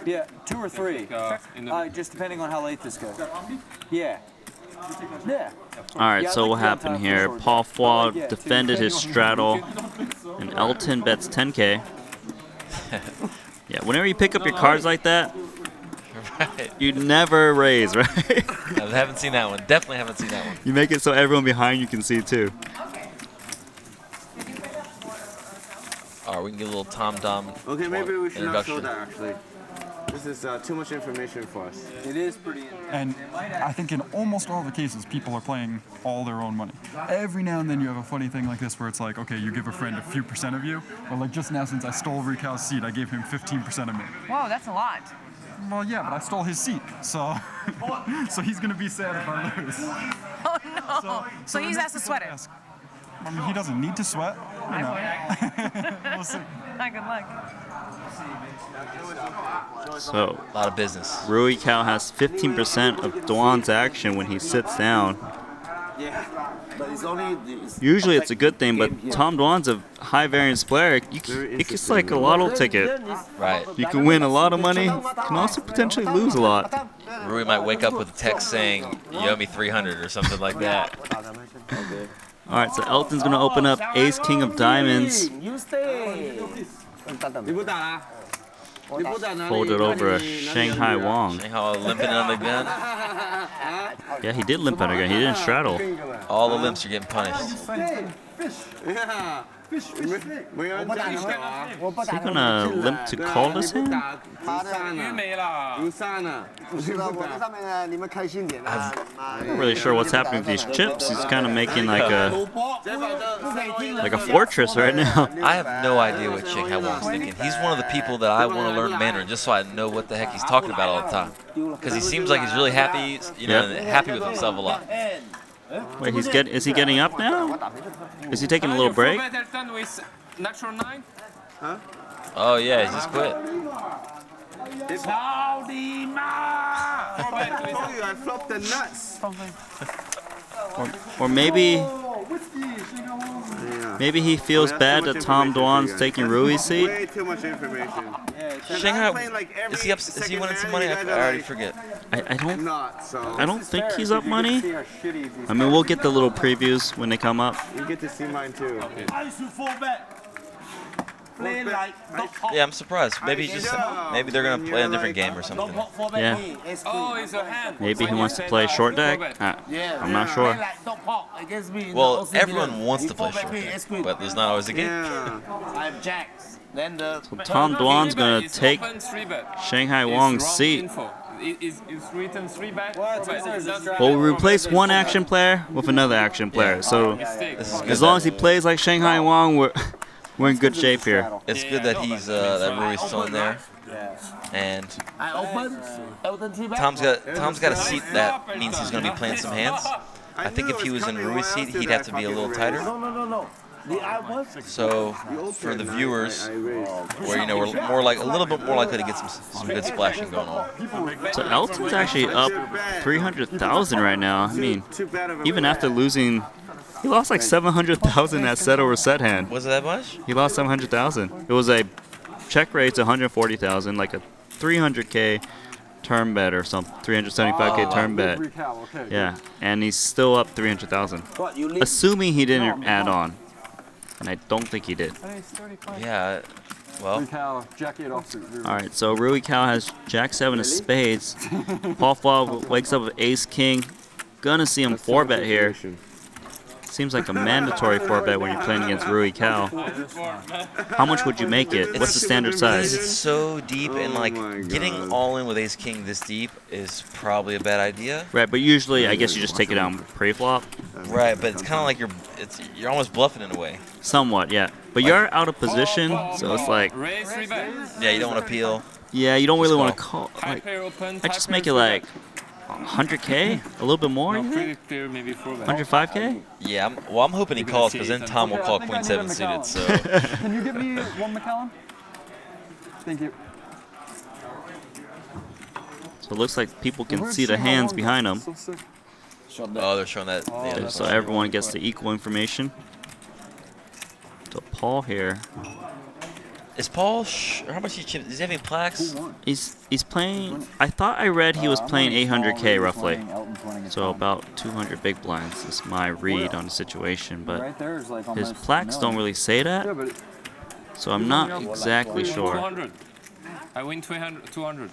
Yeah, 2 or 3. Just depending on how late this goes. Yeah. Yeah. All right, so what happened here? Paul Fwa defended his straddle, and Elton bets 10K. Yeah, whenever you pick up your cards like that, right. You never raise, right? I haven't seen that one. Definitely haven't seen that one. You make it so everyone behind you can see too. All right, we can get a little Tom Dom. Okay, maybe we should not show introduction. that actually. This is too much information for us. It is pretty. And I think in almost all the cases, people are playing all their own money. Every now and then you have a funny thing like this where it's like, okay, you give a friend a few percent of you. Or like just now, since I stole Rical's seat, I gave him 15% of me. Whoa, that's a lot. Well, yeah, but I stole his seat, so so he's gonna be sad if I lose. Oh no! So he has to sweat it. I mean, he doesn't need to sweat. You know. We'll see. Good luck. So a lot of business. Rui Cao has 15% of Duan's action when he sits down. Yeah, but it's only. Usually it's a good thing, but Tom Duan's a high variance player. It's like a lotto ticket. Right. You can win a lot of money, can also potentially lose a lot. Rui might wake up with a text saying, "You owe me 300" or something like that. All right, so Elton's gonna open up Ace King of Diamonds. Fold it over a Shanghai Wong. Shanghai limping on the gun. Yeah, he did limp on the gun. He didn't straddle. All the limps are getting punished. Yeah. Is he gonna limp to call this hand? I'm not really sure what's happening with these chips. He's kind of making like a fortress right now. I have no idea what Shanghai Wong's thinking. He's one of the people that I want to learn Mandarin just so I know what the heck he's talking about all the time. Because he seems like he's really happy, and happy with himself a lot. Wait, is he getting up now? Is he taking a little break? Oh yeah, he just quit. I flopped the nuts. Or maybe he feels bad that Tom Duan's taking Rui's seat. Way too much information. Shanghai, is he winning some money? I already forget. I don't think he's up money. I mean, we'll get the little previews when they come up. You get to see mine too. Yeah, I'm surprised. Maybe they're gonna play a different game or something. Yeah. Maybe he wants to play short deck. I'm not sure. Well, everyone wants to play short deck, but there's not always a game. So Tom Duan's gonna take Shanghai Wong's seat. We'll replace one action player with another action player. So as long as he plays like Shanghai Wong, we're in good shape here. It's good that that Rui's still in there, and Tom's got a seat that means he's going to be playing some hands. I think if he was in Rui's seat, he'd have to be a little tighter. So for the viewers, where we're a little bit more likely to get some good splashing going on. So Elton's actually up 300,000 right now. I mean, even after losing. He lost like 700,000 that set over set hand. Was it that much? He lost 700,000. It was a check rate to 140,000, like a 300K term bet or something, 375K term bet. Yeah, and he's still up 300,000. Assuming he didn't add on, and I don't think he did. Yeah. Well. All right, so Rui Cao has Jack 7 of spades. Paul Fwa wakes up with Ace King. Gonna see him 4-bet here. Seems like a mandatory 4-bet when you're playing against Rui Cao. How much would you make it? What's the standard size? It's so deep, and like getting all in with Ace King this deep is probably a bad idea. Right, but usually I guess you just take it down pre-flop. Right, but it's kind of like you're almost bluffing in a way. Somewhat, yeah. But you're out of position, so it's like. Yeah, you don't want to peel. Yeah, you don't really want to call. call. Like, I just make it like 100K, a little bit more. No, You think? maybe 105K? Yeah, I'm hoping he calls because then Tom will call Queen 7 suited. So. Can you give me one McCallum? Thank you. So it looks like people can see the hands behind them. Oh, they're showing that. Yeah, So everyone gets the equal information. So Paul here. Is Paul? How much is he having plaques? He's playing. I thought I read he was playing 800K roughly. So about 200 big blinds is my read on the situation, but his plaques don't really say that. So I'm not exactly sure. 200. I win 200.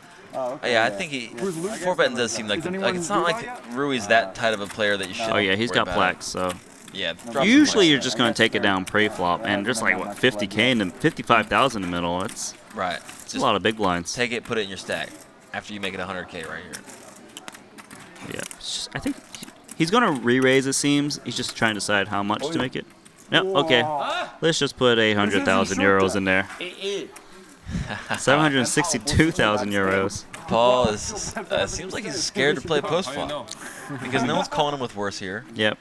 Yeah, I think he. 4-betting does seem like it's not like Rui's that tight of a player that you should. Oh yeah, he's worry got about plaques, so. Yeah. Usually you're just gonna take it down pre-flop, and there's like what 50K and then 55,000 in the middle. It's right. It's a lot of big blinds. Take it, put it in your stack after you make it 100K right here. Yeah, I think he's gonna re-raise. It seems he's just trying to decide how much to make it. Yep. Okay. Let's just put 800,000 euros in there. 762,000 euros. Paul is seems like he's scared to play post flop because no one's calling him with worse here. Yep.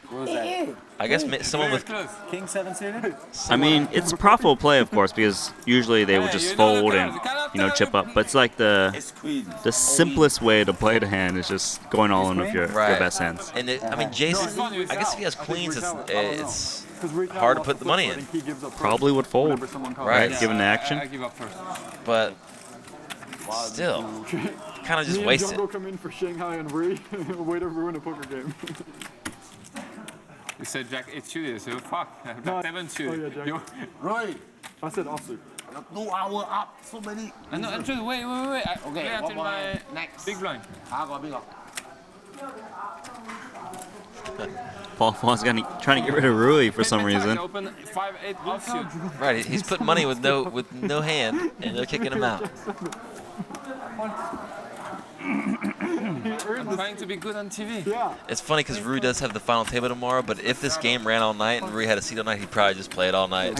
I guess someone with King 7 suited. I mean, it's a profitable play, of course, because usually they would just fold and chip up. But it's like the simplest way to play the hand is just going all in with your best hands. And I mean, Jason, I guess if he has queens, it's hard to put the money in. Probably would fold, right? Given the action. But still, kind of just wasted. Jungle come in for Shanghai and Rui. Way to ruin a poker game. You said Jack 8 suited, so fuck. No, 7 suited. Jack. Right. I said offsuit. 2 hours up, so many. No, actually, wait. I play until my next. big blind. Paul's trying to get rid of Rui for some reason. Open 5-8 offsuit. Right, he's putting money with no hand, and they're kicking him out. I'm trying to be good on TV. Yeah. It's funny because Rui does have the final table tomorrow, but if this game ran all night and Rui had a seat all night, he'd probably just play it all night.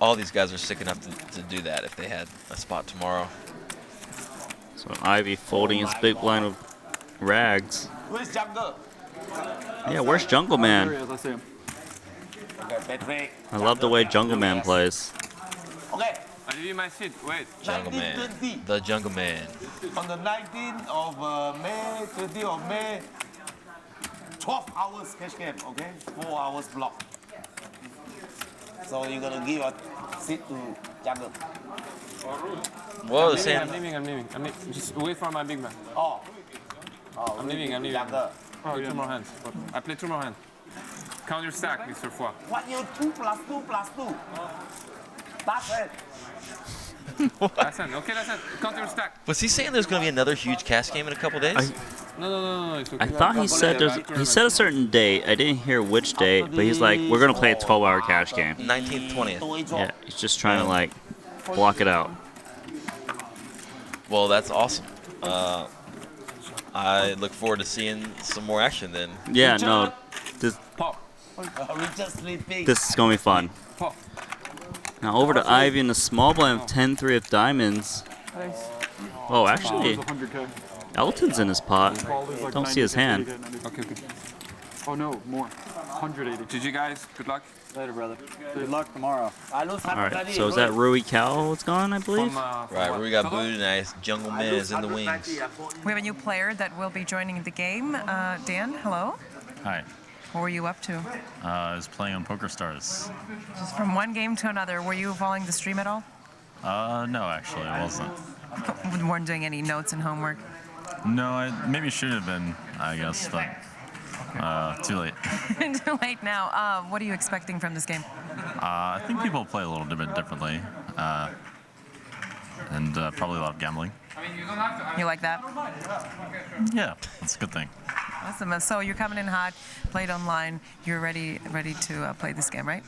All these guys are sick enough to do that if they had a spot tomorrow. So Ivy folding his big blind with rags. Where's Jungle? Yeah, where's Jungle Man? I see him. Okay, I love the way Jungle Man plays. Okay. I'll give you my seat. Wait. Jungle Man. The Jungle Man. On the 19th of May, 20th of May, 12 hours cash game, okay? 4 hours block. So you're gonna give a seat to Jungle. Whoa, I'm leaving. Just wait for my big man. Oh. I'm leaving. Jungle. Play 2 more hands. I play 2 more hands. Count your stack, Mr. Foy. What you 2 plus 2 plus 2? That's it. That's it. Okay, that's it. Count your stack. Was he saying there's going to be another huge cash game in a couple days? No. It's okay. I thought he said he said a certain date. I didn't hear which date, but he's like, we're gonna play a 12-hour cash game. 19th, 20th. Yeah, he's just trying to like block it out. Well, that's awesome. I look forward to seeing some more action then. Yeah, no, this is gonna be fun. Now over to Ivy in the small blind with 10-3 of diamonds. Oh, actually, Elton's in his pot. Don't see his hand. Okay. Oh no, more. 180. GG guys, good luck. Later, brother. Good luck tomorrow. All right, so is that Rui Cal that's gone, I believe? Right, Rui got booted. Nice. Jungle Man is in the wings. We have a new player that will be joining the game. Dan, hello. Hi. What were you up to? I was playing on PokerStars. Just from one game to another. Were you following the stream at all? No, actually, I wasn't. You weren't doing any notes and homework? No, I maybe should have been, I guess, but too late. Too late now. What are you expecting from this game? I think people play a little bit differently, and probably a lot of gambling. You like that? Yeah, that's a good thing. Awesome. So you're coming in hot, played online. You're ready to play this game, right?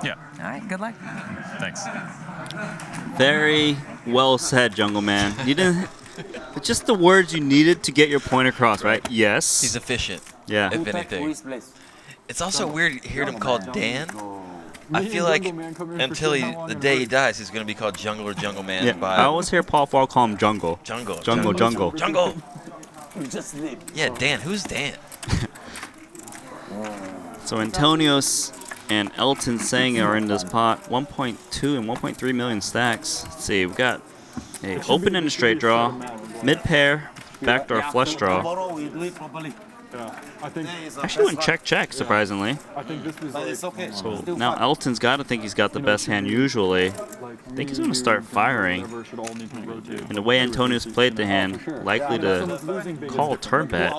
Yeah. All right. Good luck. Thanks. Very well said, Jungle Man. You didn't. Just the words you needed to get your point across, right? Yes. He's efficient. Yeah. If anything. It's also weird hearing him called Dan. I feel like until the day he dies, he's going to be called Jungle or Jungle Man. Yeah, by I always hear Paul Fall call him Jungle. Jungle. Jungle. Jungle. Just sleep. Yeah, Dan. Who's Dan? So Antonios and Elton Sang are in this pot. 1.2 and 1.3 million stacks. Let's see, we've got a open and a straight draw, mid pair, backdoor flush draw. Tomorrow we do it properly. Yeah, I think. Actually went check, surprisingly. I think this was. But it's okay. So Still now fun. Elton's got to think he's got the best hand usually. I think he's going to start firing. And the way Antonios played the hand, likely to call turn bet.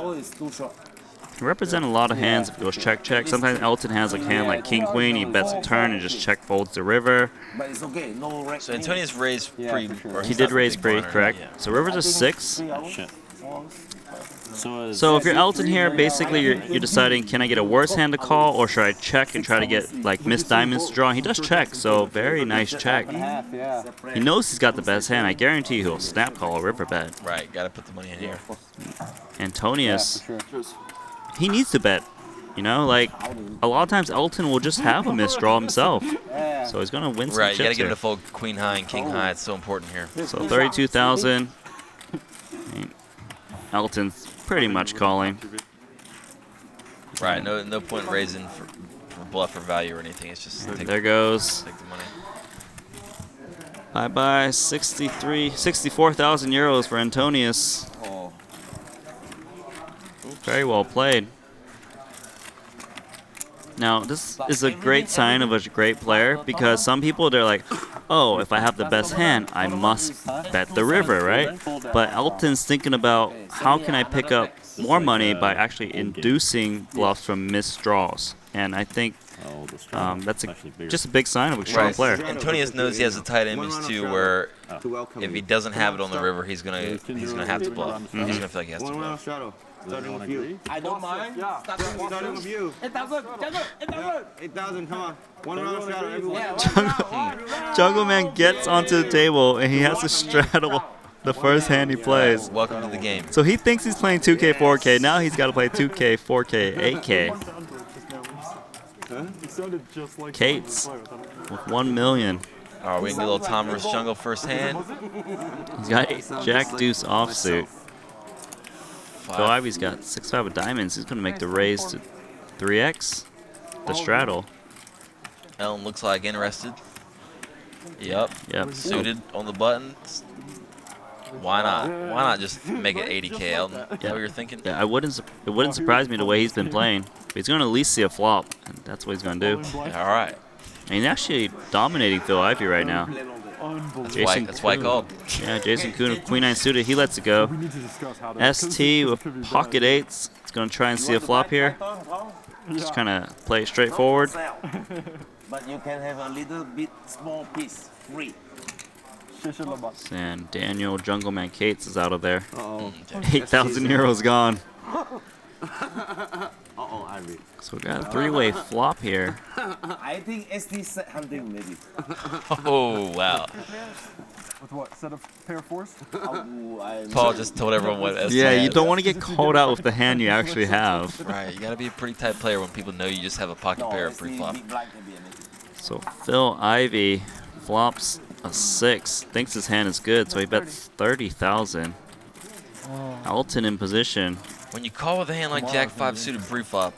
He represents a lot of hands if it goes check. Sometimes Elton has a hand like king queen, he bets a turn and just check folds the river. But it's okay. No wreck. So Antonius raised pre. or He he's did not raise big pre, blind, correct? yeah. So river's a 6. Shit. So if you're Elton here, basically you're deciding, can I get a worse hand to call, or should I check and try to get like missed diamonds to draw? He does check, so very nice check. He knows he's got the best hand. I guarantee he'll snap call a river bet. Right, got to put the money in here. Antonius, he needs to bet. You know, like a lot of times Elton will just have a missed draw himself, so he's gonna win some Right, you got to chips get him here. to fold queen high and king high. It's so important here. So 32,000. Elton's pretty much calling. Right, no point raising for bluff or value or anything. It's just take, There goes. take the money. Bye-bye, 64,000 euros for Antonius. Very well played. Now, this is a great sign of a great player because some people, they're like, oh, if I have the best hand, I must bet the river, right? But Elton's thinking about how can I pick up more money by actually inducing bluffs from missed draws. And I think that's just a big sign of a strong player. Antonius knows he has a tight image too, where if he doesn't have it on the river, he's gonna have to bluff. He's gonna feel like he has to bluff. Starting with you. I don't mind. Yeah. Starting with you. 8,000, come on. One round straddle, everyone. Jungle Man gets onto the table and he has to straddle the first hand he plays. Welcome to the game. So he thinks he's playing 2K, 4K. Now he's got to play 2K, 4K, 8K. Cates with 1 million. All right, we can get a little Tom versus Jungle first hand. He's got Jack Deuce offsuit. Phil Ivy's got 6-5 of diamonds. He's going to make the raise to 3x. The straddle. Ellen looks like interested. Yep. Suited on the buttons. Why not? Why not just make it 80K, Elton? Is that what you're thinking? Yeah, it wouldn't surprise me the way he's been playing. But he's going to at least see a flop, and that's what he's going to do. Yeah, all right. And he's actually dominating Phil Ivy right now. That's why I called. Yeah, Jason Kuhn with Queen 9 suited. He lets it go. ST with pocket 8s. He's going to try and see a flop here. Just kind of play it straightforward. But you can have a little bit small piece free. And Daniel Jungleman Cates is out of there. 8,000 euros gone. Ivy. So we got a 3-way flop here. I think ST set hunting maybe. Oh, wow. With what? Set of pair of fours? Paul just told everyone what ST Yeah, you had. don't want to get called out with the hand you actually have. Right, you got to be a pretty tight player when people know you just have a pocket pair of pre-flop. So Phil Ivy flops a 6. Thinks his hand is good, so he bets 30,000. Elton in position. When you call with a hand like Jack 5 suited pre-flop,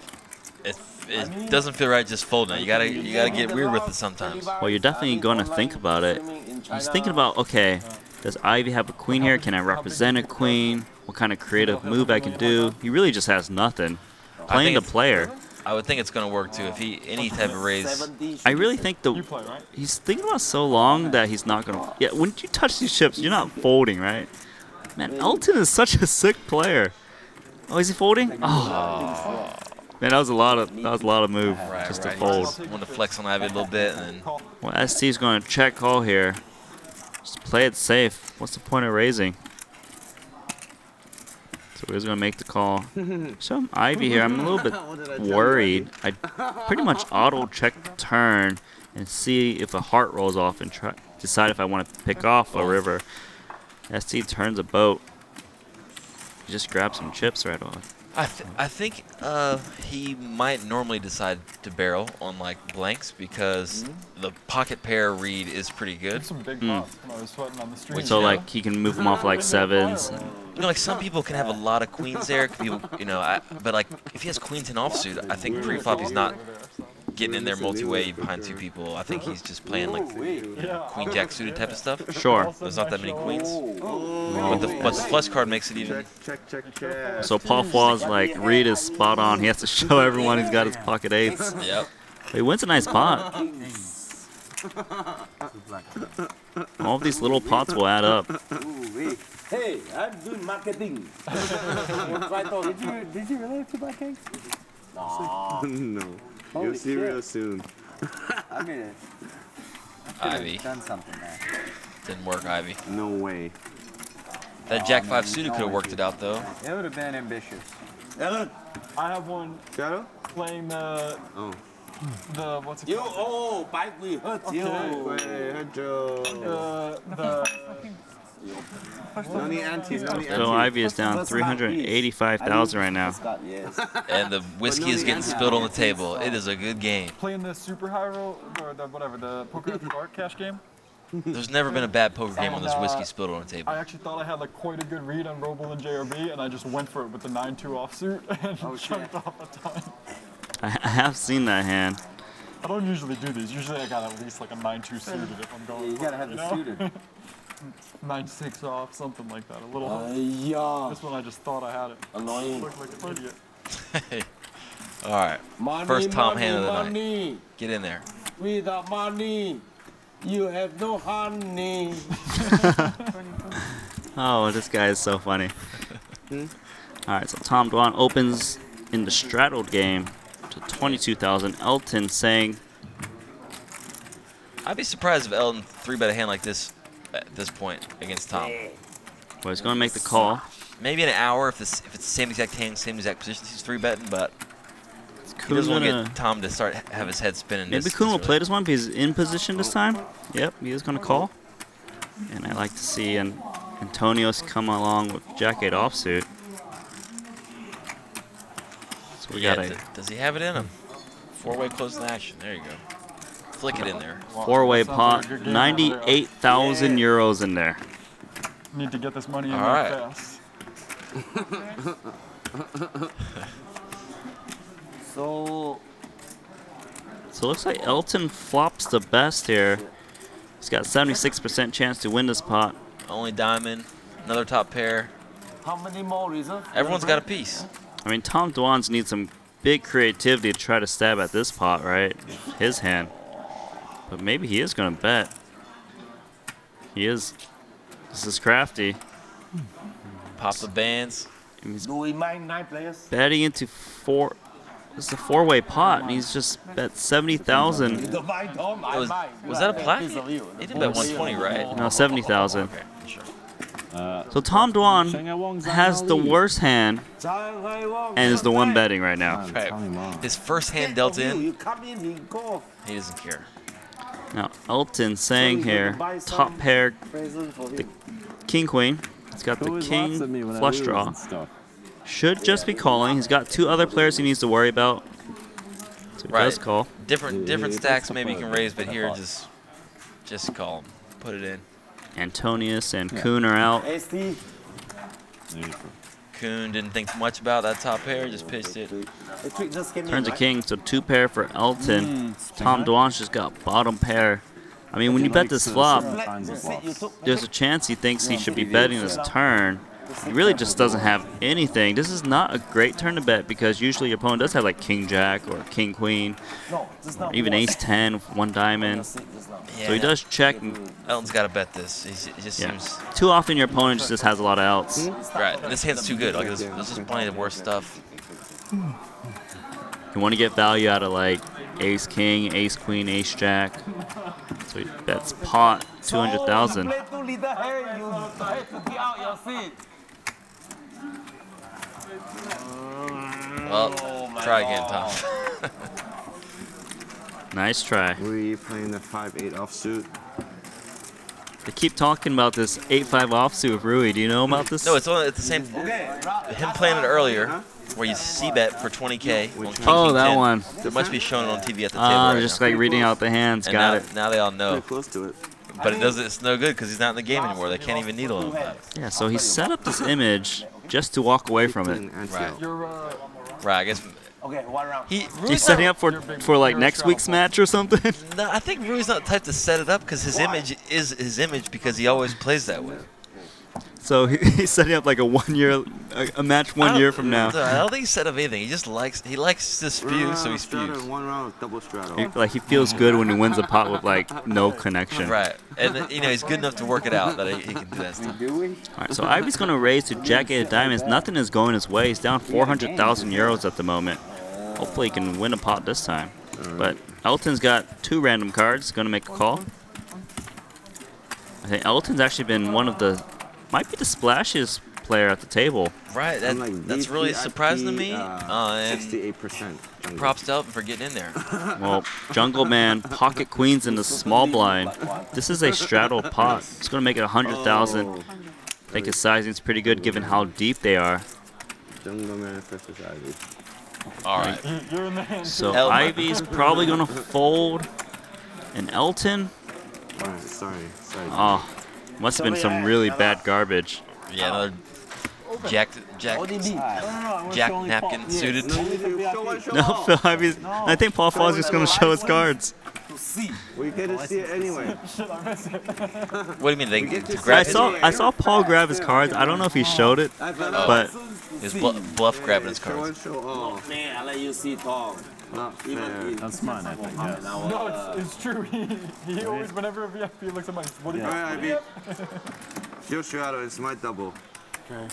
it doesn't feel right just folding it. You gotta get weird with it sometimes. Well, you're definitely going to think about it. He's thinking about, okay, does Ivy have a queen here? Can I represent a queen? What kind of creative move I can do? He really just has nothing. Playing the player. I would think it's going to work too if any type of raise. I really think he's thinking about so long that he's not going to. Yeah, when you touch these chips, you're not folding, right? Man, Elton is such a sick player. Oh, is he folding? Oh. Man, that was a lot of move just to fold. Just want to flex on Ivy a little bit and then. Well, ST's going to check call here. Just play it safe. What's the point of raising? So he's going to make the call. So I'm Ivy here. I'm a little bit worried. I pretty much auto check the turn and see if a heart rolls off and decide if I want to pick off a river. ST turns a boat. He just grabs some chips right off. I think he might normally decide to barrel on like blanks because the pocket pair read is pretty good. Some big pots when I was sweating on the street. So like he can move them off like sevens. You know, like some people can have a lot of queens there. People, you know, but like if he has queen 10 offsuit, I think pre-flop he's not getting in there multi-way behind two people. I think he's just playing like queen jack suited type of stuff. Sure. There's not that many queens. But the flush card makes it even. So Paul Faw's like, read is spot on. He has to show everyone he's got his pocket eights. Yep. He wins a nice pot. All of these little pots will add up. Hey, I'm doing marketing. Did you really have to buy cakes? No. You'll see real soon. I mean, Ivy. done something there. Didn't work, Ivy. No way. That Jack 5 suited could have worked it out though. It would have been ambitious. I have one playing the what's it called? bike we hurt you. So Ivy is down 385,000 right now. And the whiskey is getting spilled on the table. It is a good game. Playing the super high roll or the whatever, the poker after dark cash game. There's never been a bad poker game when there's whiskey spilled on the table. I actually thought I had like quite a good read on Roble and JRB, and I just went for it with the 9-2 offsuit and chunked off a ton. I have seen that hand. I don't usually do these. Usually I got at least like a 9-2 suited if I'm going. You gotta have the suited. 9-6 off, something like that. A little. Yeah. This one I just thought I had it. Annoying. Looked like an idiot. All right. Money, First Tom money, hand of the money. night. Get in there. Without money, you have no honey. Oh, this guy is so funny. All right, so Tom Dwan opens in the straddled game to 22,000. Elton saying, I'd be surprised if Elton 3-bet a hand like this at this point against Tom. well, he's going to make the call. Maybe in an hour if it's the same exact hand, same exact position, he's 3-betting, but he Kuhn doesn't want to gonna- get Tom to start have his head spinning. Maybe Kuhn will play this one if he's in position this time. Yep, he is going to call. And I like to see Antonios come along with Jack 8 offsuit. So we got a Does he have it in him? 4-way closing action. There you go. Flick it in there. 4-way pot, 98,000 euros in there. Need to get this money in All there right. fast. So So it looks like Elton flops the best here. He's got 76% chance to win this pot. Only diamond, another top pair. how many more reserve? Everyone's got a piece. I mean, Tom Dwan's needs some big creativity to try to stab at this pot, right? His hand. But maybe he is going to bet. He is. This is crafty. Pop the bands. Do we mind 9 players? Betting into four. This is a 4-way pot, and he's just bet 70,000. You don't mind, Tom? I mind. Was that a plaque? He did bet 120, right? No, 70,000. Okay, sure. So Tom Dwan has the worst hand and is the one betting right now. Right. His first hand dealt in. You come in, he go. He doesn't care. Now Elton saying here, top pair, the king queen. He's got the king flush draw. Should just be calling. He's got 2 other players he needs to worry about. So he does call. Different stacks maybe you can raise, but here just call him. Put it in. Antonius and Kuhn are out. Kuhn didn't think much about that top pair, just pitched it. Turns a king, so 2 pair for Elton. Tom Dwan's just got bottom pair. I mean, when you bet this flop, there's a chance he thinks he should be betting this turn. He really just doesn't have anything. This is not a great turn to bet because usually your opponent does have like king jack or king queen, or even ace 10 with 1 diamond. So he does check. And, Elton's got to bet this. It just seems. Too often your opponent just has a lot of outs. Right, and this hand's too good. Like there's just plenty of worse stuff. You want to get value out of like ace king, ace queen, ace jack. So he bets pot 200,000. Well, try again, Tom. Nice try. We playing the 5-8 offsuit. They keep talking about this 8-5 offsuit of Rui. Do you know about this? No, it's the same. Him playing it earlier, where you c-bet for 20K. on King, Oh, King that 10. one. It must be shown on TV at the table. Ah, right just now. like reading out the hands. And Got now, it. Now they all know. Pretty close to it. But it doesn't. It's no good because he's not in the game anymore. They can't even needle him about it. Yeah, so he set up this image just to walk away from it. Right. Right. I guess. Okay, 1 round. He's setting up for like next week's match or something. No, I think Rui's not the type to set it up because his image is his image because he always plays that way. So he's setting up like a match 1 year from now. I don't think he set up anything. He just likes to spew, so he spews. 1 round, double straddle. Like he feels good when he wins a pot with like no connection. Right, and he's good enough to work it out that he can do that stuff. All right, so Ivy's gonna raise to Jack 8 of diamonds. Nothing is going his way. He's down 400,000 euros at the moment. Hopefully he can win a pot this time. But Elton's got 2 random cards. Gonna make a call. I think Elton's actually been one of the, might be the splashiest player at the table. Right, that's really surprising to me. And 68%. props to Elton for getting in there. Well, Jungle Man, pocket queens in the small blind. This is a straddle pot. It's going to make it 100,000. I think his sizing's pretty good given how deep they are. Jungle Man versus Ivy. All right. So Ivy's probably going to fold. And Elton, Sorry. oh, must have been some really bad garbage. Yeah, another Jack napkin suited. No, Phil Ivy's, I think Paul Fall's just going to show his cards. We get to see it anyway. What do you mean? To grab I saw Paul grab his cards. I don't know if he showed it, but his bluff grabbing his cards. Man, I let you see Tom. That's mine, I think. Yes. No, it's true. He always, whenever a VIP looks at mine, what do you Alright, Ivy. Your straddle is my double. Okay.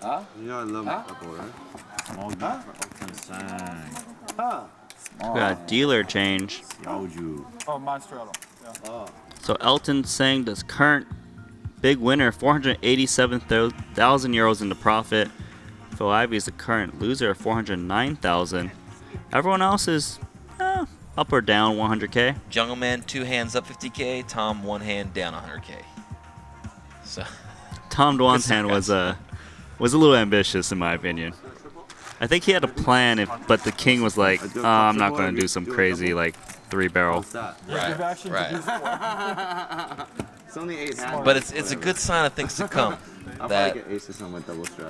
Huh? You know I love my double, right? Small good for Elton Sang. Huh? we got a dealer change. Oh, Monstrello. Yeah. So Elton Sang, this current big winner, 487,000 euros into profit. Phil Ivy is the current loser, 409,000. Everyone else is up or down 100K. Jungle Man 2 hands up 50K. Tom 1 hand down 100K. So Tom Dwan's hand was a little ambitious in my opinion. I think he had a plan, but the king was like, I'm not going to do some crazy like 3-barrel. Right. It's only 8 hands. But it's a good sign of things to come. That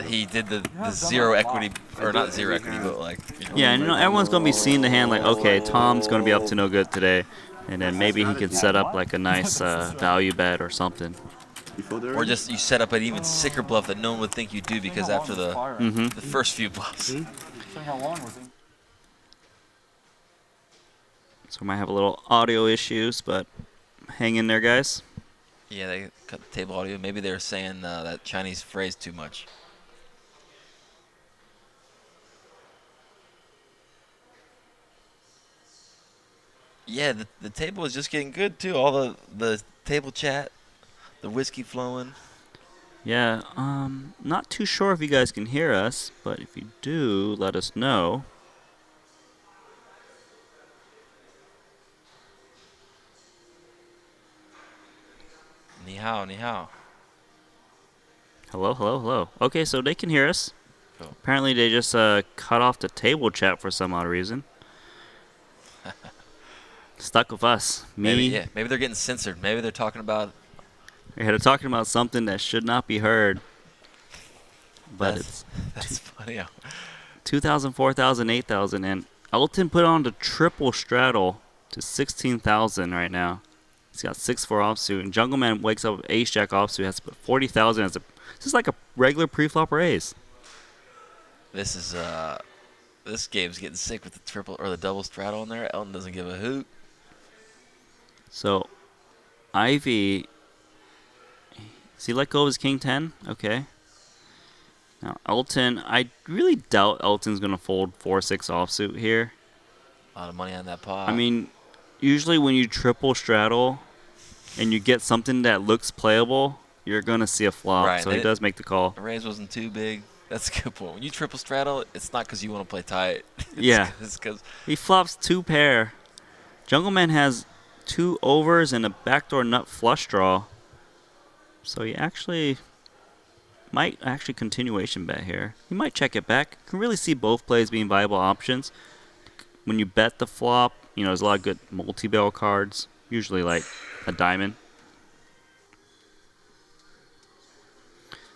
he did the zero equity, or not zero equity, but like. Yeah, and everyone's going to be seeing the hand like, okay, Tom's going to be up to no good today. And then maybe he can set up like a nice value bet or something. Or just you set up an even sicker bluff that no one would think you do because after the first few bluffs. How long was he? So we might have a little audio issues, but hang in there, guys. Yeah, they cut the table audio. Maybe they were saying that Chinese phrase too much. Yeah, the table is just getting good too. All the table chat, the whiskey flowing. Yeah, not too sure if you guys can hear us, but if you do, let us know. Ni hao, ni hao. Hello. Okay, so they can hear us. Cool. Apparently they just cut off the table chat for some odd reason. Stuck with us. Maybe they're getting censored. Maybe they're talking about. Yeah, they're talking about something that should not be heard. But that's funny. 2,000, 4,000, 8,000, and Elton put on the triple straddle to 16,000 right now. He's got 6-4 offsuit, and Jungle Man wakes up with Ace Jack offsuit. Has to put 40,000 as a. This is like a regular pre-flop raise. This game's getting sick with the triple or the double straddle in there. Elton doesn't give a hoot. So, Ivy. Does he let go of his King 10? Okay. Now Elton, I really doubt Elton's gonna fold 4-6 offsuit here. A lot of money on that pot. I mean, usually when you triple straddle and you get something that looks playable, you're going to see a flop. Right, So he does make the call. The raise wasn't too big. That's a good point. When you triple straddle, it's not because you want to play tight. Yeah. It's because he flops 2 pair. Jungle Man has 2 overs and a backdoor nut flush draw. So he actually might continuation bet here. He might check it back. You can really see both plays being viable options. When you bet the flop, you know, there's a lot of good multi-barrel cards, usually like a diamond.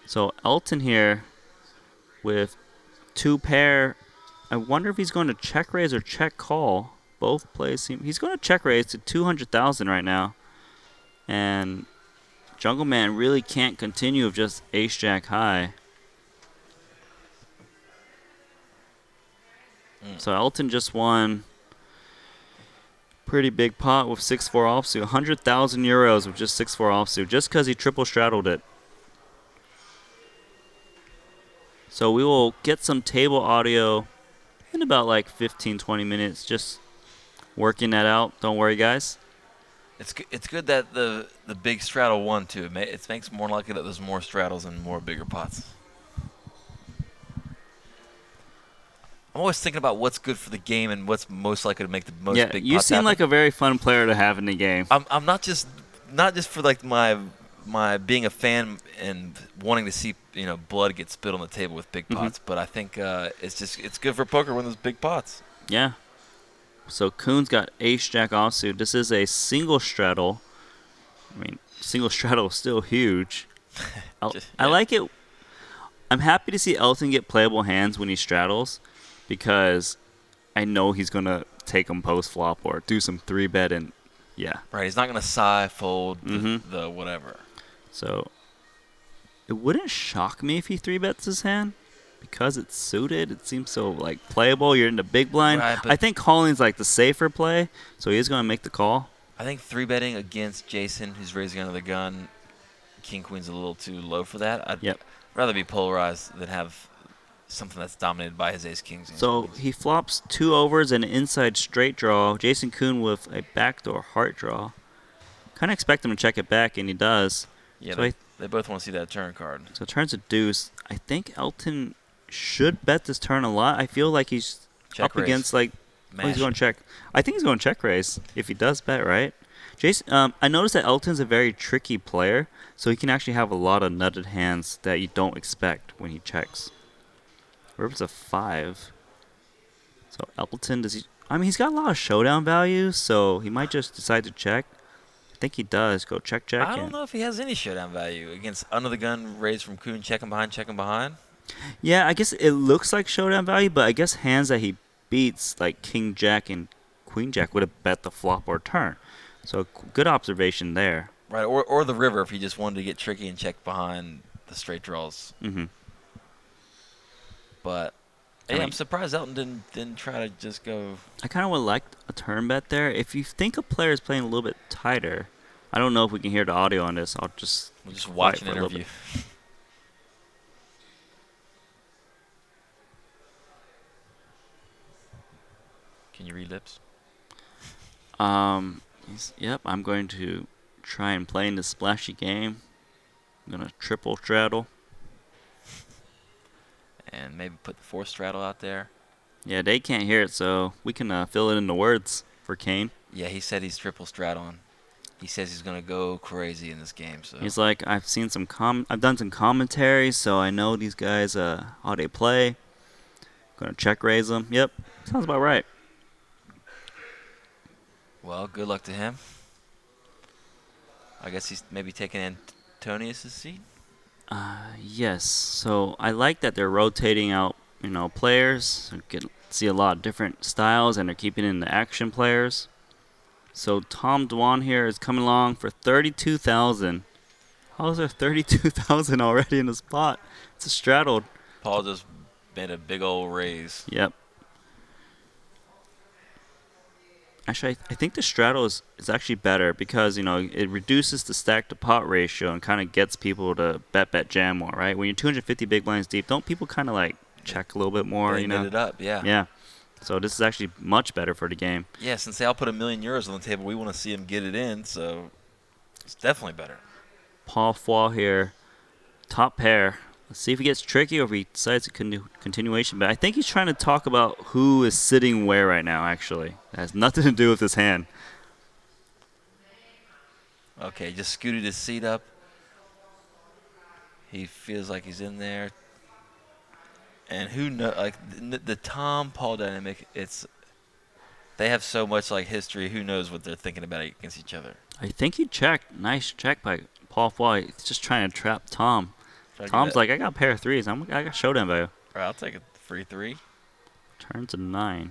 So Elton here with 2 pair. I wonder if he's going to check raise or check call. Both plays seem he's going to check raise to 200,000 right now. And Jungle Man really can't continue with just ace jack high. So Elton just won pretty big pot with 6-4 offsuit. 100,000 euros with just 6-4 offsuit just because he triple straddled it. So we will get some table audio in about like 15-20 minutes, just working that out. Don't worry, guys. It's good that the big straddle won too. It makes more likely that there's more straddles and more bigger pots. I'm always thinking about what's good for the game and what's most likely to make the most big pots. You seem like a very fun player to have in the game. I'm not just for like my being a fan and wanting to see, you know, blood get spilled on the table with big pots, but I think it's good for poker when there's big pots. Yeah. So Kuhn's got ace jack offsuit. This is a single straddle. I mean, single straddle is still huge. I like it. I'm happy to see Elton get playable hands when he straddles, because I know he's gonna take them post flop or do some 3-bet and yeah. Right. He's not gonna sigh, fold the whatever. So it wouldn't shock me if he 3-bets his hand. Because it's suited, it seems so like playable. You're in the big blind. Right, I think calling's like the safer play, so he is going to make the call. I think 3-betting against Jason, who's raising under the gun, King Queen's a little too low for that. I'd rather be polarized than have something that's dominated by his ace kings. So he flops 2 overs and an inside straight draw. Jason Kuhn with a backdoor heart draw. Kind of expect him to check it back, and he does. Yeah, so they both want to see that turn card. So turns a deuce. I think Elton should bet this turn a lot. I feel like he's check up raise. against like he's going to check. I think he's going to check raise if he does bet, right? Jason, I noticed that Elton's a very tricky player, so he can actually have a lot of nutted hands that you don't expect when he checks. River's a 5. So Elton, does he? I mean, he's got a lot of showdown value, so he might just decide to check. I think he does. Go check. I don't know if he has any showdown value against under the gun raise from Kuhn, checking behind. Yeah, I guess it looks like showdown value, but I guess hands that he beats, like King Jack and Queen Jack, would have bet the flop or turn. So good observation there. Right, or the river if he just wanted to get tricky and check behind the straight draws. But hey, I'm surprised Elton didn't try to just go. I kind of would like a turn bet there. If you think a player is playing a little bit tighter, I don't know if we can hear the audio on this. We'll just watch an interview. Can you read lips? Yep, I'm going to try and play in this splashy game. I'm going to triple straddle. And maybe put the 4th straddle out there. Yeah, they can't hear it, so we can fill it in the words for Kane. Yeah, he said he's triple straddling. He says he's going to go crazy in this game. So he's like, I've seen some I've done some commentary, so I know these guys how they play. Going to check raise them. Yep, sounds about right. Well, good luck to him. I guess he's maybe taking Antonius' seat. Yes. So I like that they're rotating out, players. You can see a lot of different styles, and they're keeping in the action players. So Tom Dwan here is coming along for 32,000. How is there 32,000 already in the spot? It's a straddled. Paul just made a big old raise. Yep. Actually, I think the straddle is actually better because, it reduces the stack to pot ratio and kind of gets people to bet jam more, right? When you're 250 big blinds deep, don't people kind of like check a little bit more, They knit it up, yeah. Yeah. So this is actually much better for the game. Yeah, since they all put €1 million on the table, we want to see him get it in, so it's definitely better. Paul Foy here, top pair. Let's see if he gets tricky or if he decides to continuation. But I think he's trying to talk about who is sitting where right now, actually. It has nothing to do with his hand. Okay, just scooted his seat up. He feels like he's in there. And who know, like the Tom Paul dynamic, they have so much like history. Who knows what they're thinking about against each other? I think he checked. Nice check by Paul Foy. He's just trying to trap Tom. Tom's like, I got a pair of threes. I got showdown value. All right, I'll take a free 3. Turn to 9.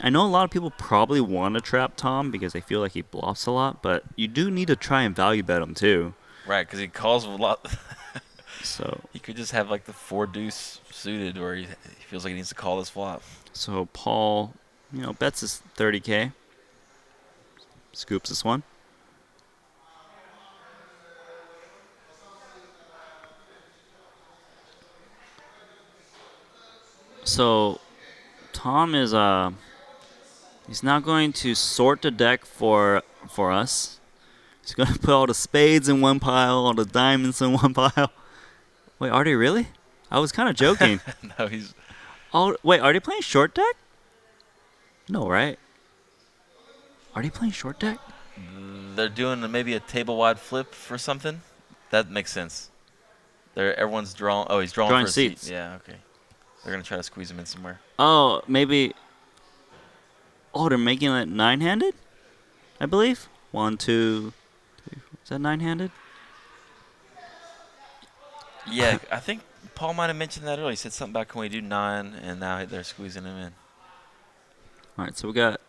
I know a lot of people probably want to trap Tom because they feel like he bluffs a lot, but you do need to try and value bet him too. Right, because he calls a lot. So he could just have like the 4 deuce suited, or he feels like he needs to call this flop. So Paul, bets his 30K. Scoops this one. So Tom is he's not going to sort the deck for us. He's going to put all the spades in one pile, all the diamonds in one pile. Wait, Artie, really? I was kind of joking. No, he's... Oh, wait, Artie playing short deck? No, right? Artie playing short deck? They're doing maybe a table-wide flip for something? That makes sense. Everyone's drawing... Oh, he's drawing for a seats. Seat. Yeah, okay. They're going to try to squeeze him in somewhere. Oh, maybe... Oh, they're making it 9-handed? I believe. 1, 2, 3, 4. Is that 9-handed? Yeah, I think Paul might have mentioned that earlier. He said something about can we do 9, and now they're squeezing him in. All right, so we got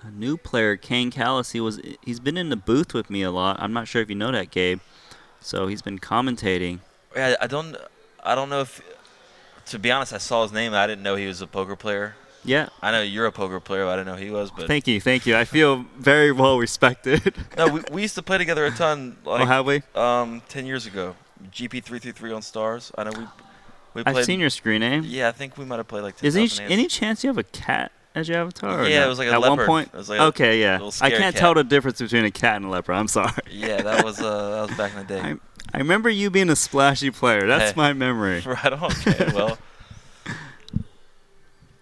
a new player, Kane Callis. He's been in the booth with me a lot. I'm not sure if you know that, Gabe. So he's been commentating. Yeah, I don't know if... To be honest, I saw his name. I didn't know he was a poker player. Yeah. I know you're a poker player, but I didn't know he was. But Thank you. I feel very well respected. No, we used to play together a ton. Like, oh, have we? 10 years ago. GP333 on Stars. I know we played. I've seen your screen name. Yeah, I think we might have played like 10,000 Is any chance you have a cat as your avatar? Yeah, no? it was like a At leopard. one point? It was like okay, yeah. I can't tell the difference between a cat and a leopard. I'm sorry. Yeah, that was back in the day. I remember you being a splashy player. That's Hey, my memory. Right on. Okay, well.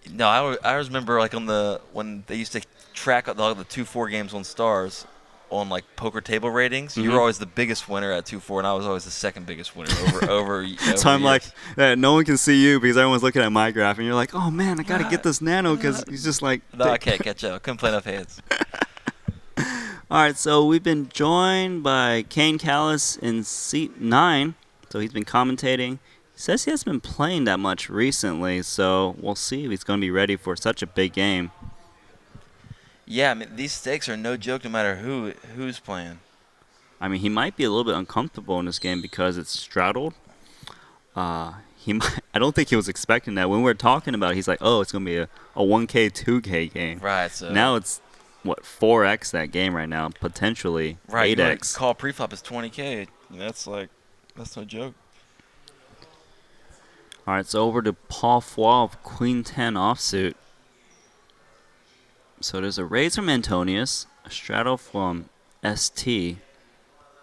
No, I remember like when they used to track all the 2-4 games on Stars on like poker table ratings. You were always the biggest winner at 2-4, and I was always the second biggest winner over. So I'm like, no one can see you because everyone's looking at my graph, and you're like, oh man, I gotta get this nano because he's just like. No, I can't catch up. I couldn't play enough hands. All right, so we've been joined by Kane Callis in seat 9. So he's been commentating. Says he hasn't been playing that much recently, so we'll see if he's going to be ready for such a big game. Yeah, I mean, these stakes are no joke no matter who's playing. I mean, he might be a little bit uncomfortable in this game because it's straddled. I don't think he was expecting that. When we were talking about it, he's like, oh, it's going to be a 1K, 2K game. Right. So now it's, 4X that game right now, potentially 8X. Call preflop is 20K. That's no joke. All right, so over to Paul Foy of Queen 10 offsuit. So there's a raise from Antonius, a straddle from ST.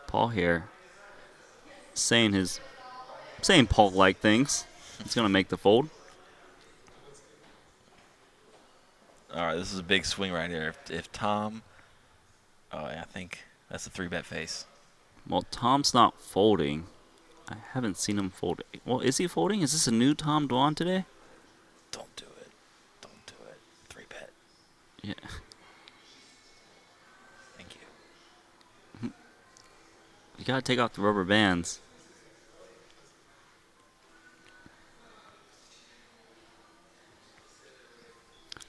Paul here saying Paul-like things. He's going to make the fold. All right, this is a big swing right here. If Tom, I think that's a 3-bet face. Well, Tom's not folding. I haven't seen him fold. Well, is he folding? Is this a new Tom Dwan today? Don't do it. 3-bet. Yeah. Thank you. You gotta take off the rubber bands.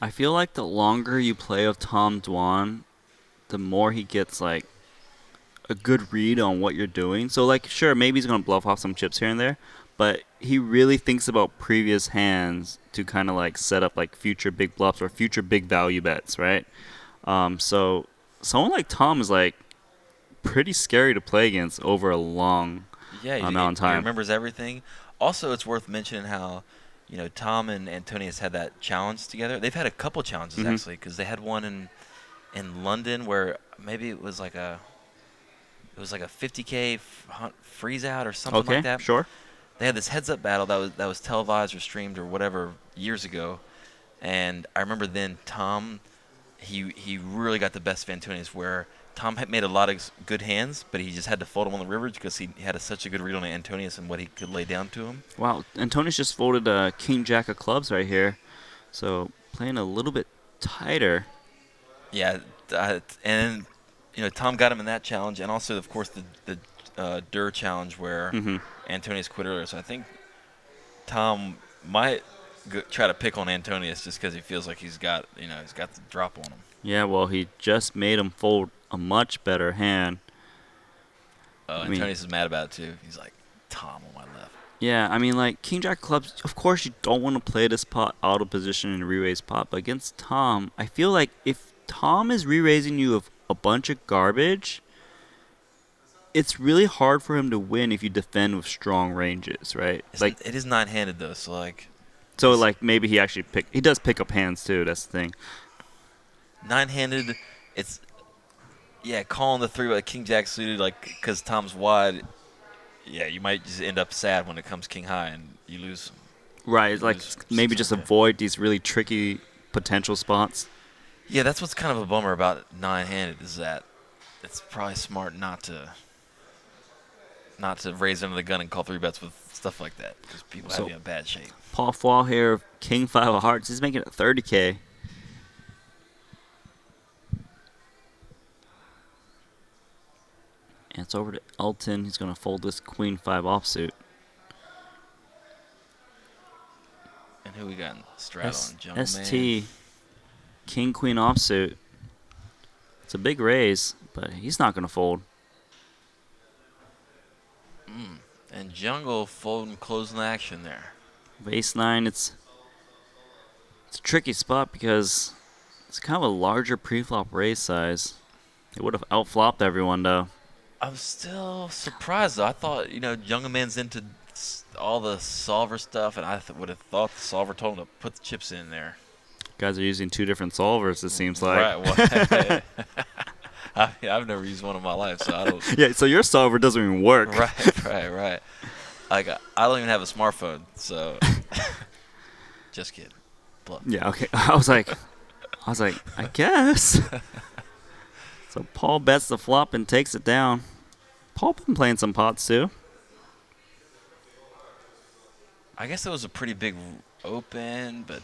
I feel like the longer you play with Tom Dwan, the more he gets like a good read on what you're doing. So like, sure, maybe he's gonna bluff off some chips here and there, but he really thinks about previous hands to kind of like set up like future big bluffs or future big value bets, right? So someone like Tom is like pretty scary to play against over a long amount of time. He remembers everything. Also, it's worth mentioning how, Tom and Antonius had that challenge together. They've had a couple challenges actually, because they had one in London where maybe it was like a 50K freeze out or something like that. Okay, sure. They had this heads-up battle that was televised or streamed or whatever years ago, and I remember then Tom, he really got the best of Antonius, where Tom had made a lot of good hands, but he just had to fold them on the river because he had such a good read on Antonius and what he could lay down to him. Wow, Antonius just folded King Jack of clubs right here, so playing a little bit tighter. Yeah, and Tom got him in that challenge, and also of course the Dur challenge where Antonius quit earlier. So I think Tom might try to pick on Antonius just because he feels like he's got the drop on him. Yeah, well, he just made him fold a much better hand. Oh, Antonius is mad about it too. He's like, Tom on my left. Yeah, I mean, like, King Jack clubs, of course you don't want to play this pot out of position and re-raise pot, but against Tom, I feel like if Tom is re-raising you with a bunch of garbage, it's really hard for him to win if you defend with strong ranges, right? It is 9-handed though, so like. So like maybe he does pick up hands too. That's the thing. 9-handed, it's calling the 3-bet King Jack suited like because Tom's wide. Yeah, you might just end up sad when it comes King High and you lose. Right, it's like maybe just avoid these really tricky potential spots. Yeah, that's what's kind of a bummer about 9-handed is that it's probably smart not to raise under the gun and call 3-bets with stuff like that because people have you in bad shape. Paul Fall here, King 5 of hearts. He's making it 30K. And it's over to Elton. He's going to fold this Queen 5 offsuit. And who we got in straddle on Jungle ST, King Queen offsuit. It's a big raise, but he's not going to fold. And Jungle folding closing action there. Ace 9, it's a tricky spot because it's kind of a larger pre-flop raise size. It would have outflopped everyone though. I'm still surprised though. I thought Jungle Man's into all the solver stuff, and I would have thought the solver told him to put the chips in there. Guys are using two different solvers. It seems like. Right. Well, I've never used one in my life, so I don't. Yeah, so your solver doesn't even work. Right. I don't even have a smartphone, so just kidding. Bluff. Yeah, okay. I was like, I guess. So Paul bets the flop and takes it down. Paul been playing some pots too. I guess it was a pretty big open, but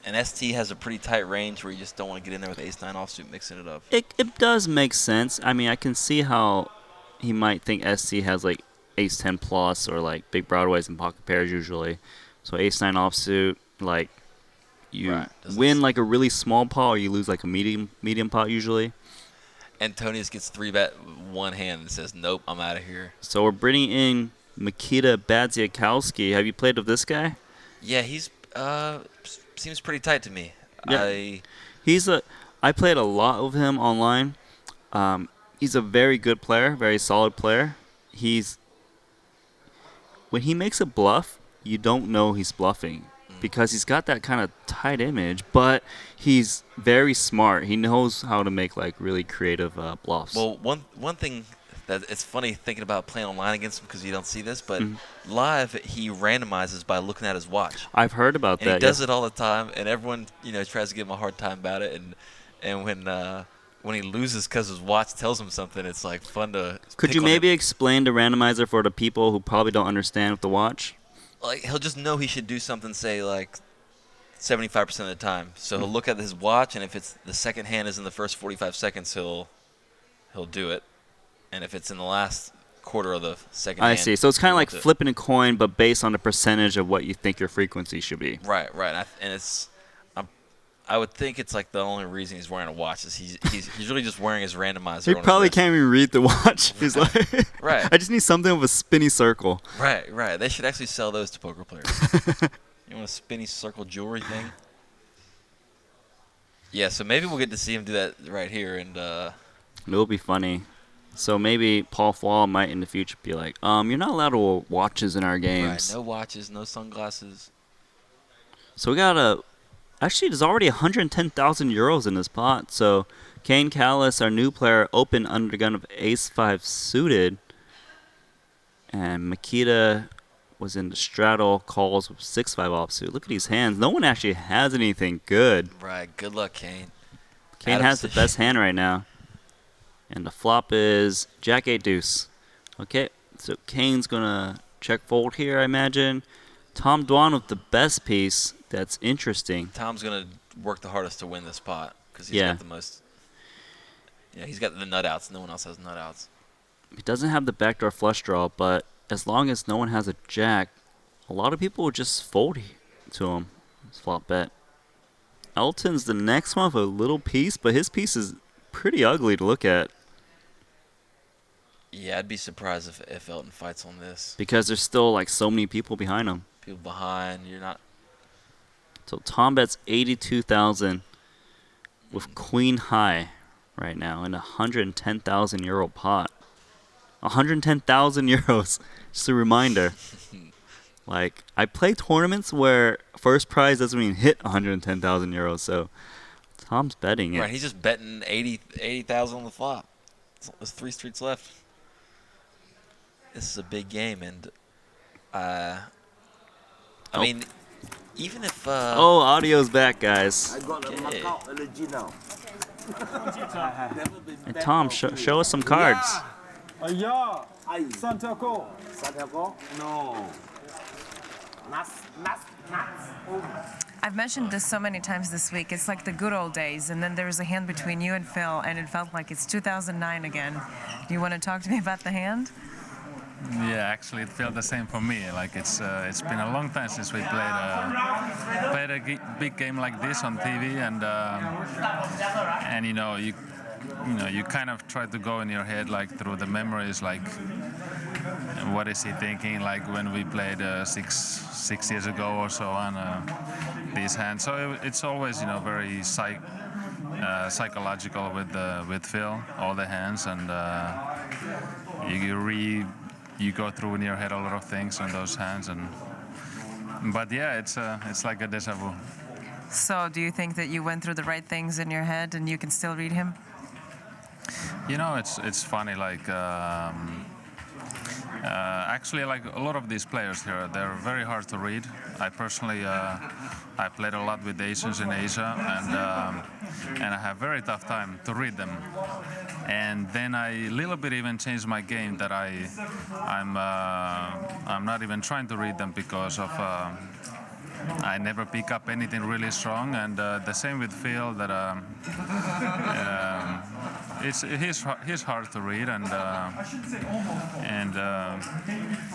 and ST has a pretty tight range where you just don't want to get in there with Ace-9 offsuit mixing it up. It does make sense. I mean, I can see how he might think ST has like Ace-10 plus or like big broadways and pocket pairs usually. So Ace-9 offsuit, like you win like a really small pot or you lose like a medium pot usually. Antonius gets 3-bet one hand and says, nope, I'm out of here. So we're bringing in Mikita Badziakowski. Have you played with this guy? Yeah, he's seems pretty tight to me. Yeah. I played a lot with him online. He's a very good player, very solid player. When he makes a bluff, you don't know he's bluffing because he's got that kind of tight image, but he's very smart. He knows how to make like really creative bluffs. Well, one thing that it's funny thinking about playing online against him because you don't see this, but live he randomizes by looking at his watch. I've heard about that. He does it all the time, and everyone tries to give him a hard time about it. And when he loses because his watch tells him something, it's like fun to. Could you maybe explain the randomizer for the people who probably don't understand with the watch? Like he'll just know he should do something, say like 75% of the time. So he'll look at his watch, and if it's the second hand is in the first 45 seconds, he'll do it. And if it's in the last quarter of the second hand. I see. So it's kind of like flipping a coin, but based on the percentage of what you think your frequency should be. Right. And I would think it's like the only reason he's wearing a watch is he's really just wearing his randomizer. He probably can't even read the watch. He's like, right. I just need something with a spinny circle. Right. They should actually sell those to poker players. You want a spinny circle jewelry thing? Yeah. So maybe we'll get to see him do that right here, and it'll be funny. So maybe Paul Fall might in the future be like, you're not allowed to wear watches in our games. Right, no watches, no sunglasses. So we got actually there's already 110,000 euros in this pot. So Kane Callis, our new player, opened under the gun of Ace-5 suited. And Makita was in the straddle, calls with 6-5 offsuit. Look at these hands. No one actually has anything good. Right, good luck, Kane. Kane has the best hand right now. And the flop is Jack 8 deuce. Okay, so Kane's gonna check fold here, I imagine. Tom Dwan with the best piece. That's interesting. Tom's gonna work the hardest to win this pot because he's got the most. Yeah, he's got the nut outs. No one else has nut outs. He doesn't have the backdoor flush draw, but as long as no one has a jack, a lot of people will just fold to him. Let's flop bet. Elton's the next one with a little piece, but his piece is pretty ugly to look at. Yeah, I'd be surprised if Elton fights on this. Because there's still like so many people behind him. People behind, you're not. So Tom bets 82,000 with queen high right now in a 110,000 euro pot. 110,000 euros. Just a reminder. Like, I play tournaments where first prize doesn't even hit 110,000 euros, so Tom's betting it. Right, he's just betting 80,000 on the flop. There's 3 streets left. This is a big game, and I mean, even if oh, audio's back, guys. I got a Macau allergy now. And Tom, show us some cards. Yeah. Santiago. Santiago? No. Nuts. I've mentioned this so many times this week. It's like the good old days, and then there was a hand between you and Phil, and it felt like it's 2009 again. Do you want to talk to me about the hand? Yeah, actually, it felt the same for me. Like it's been a long time since we played a big game like this on TV, and you know you kind of try to go in your head like through the memories, like what is he thinking, like when we played 6 years ago or so on these hands. So it's always very psychological with Phil, all the hands, and you go through in your head a lot of things on those hands, but yeah, it's like a déjà vu. So do you think that you went through the right things in your head and you can still read him? It's funny, like actually, like a lot of these players here, they're very hard to read. I personally, I played a lot with Asians in Asia, and I have very tough time to read them. And then I a little bit even changed my game that I'm not even trying to read them because of I never pick up anything really strong, and the same with Phil, that he's hard to read, and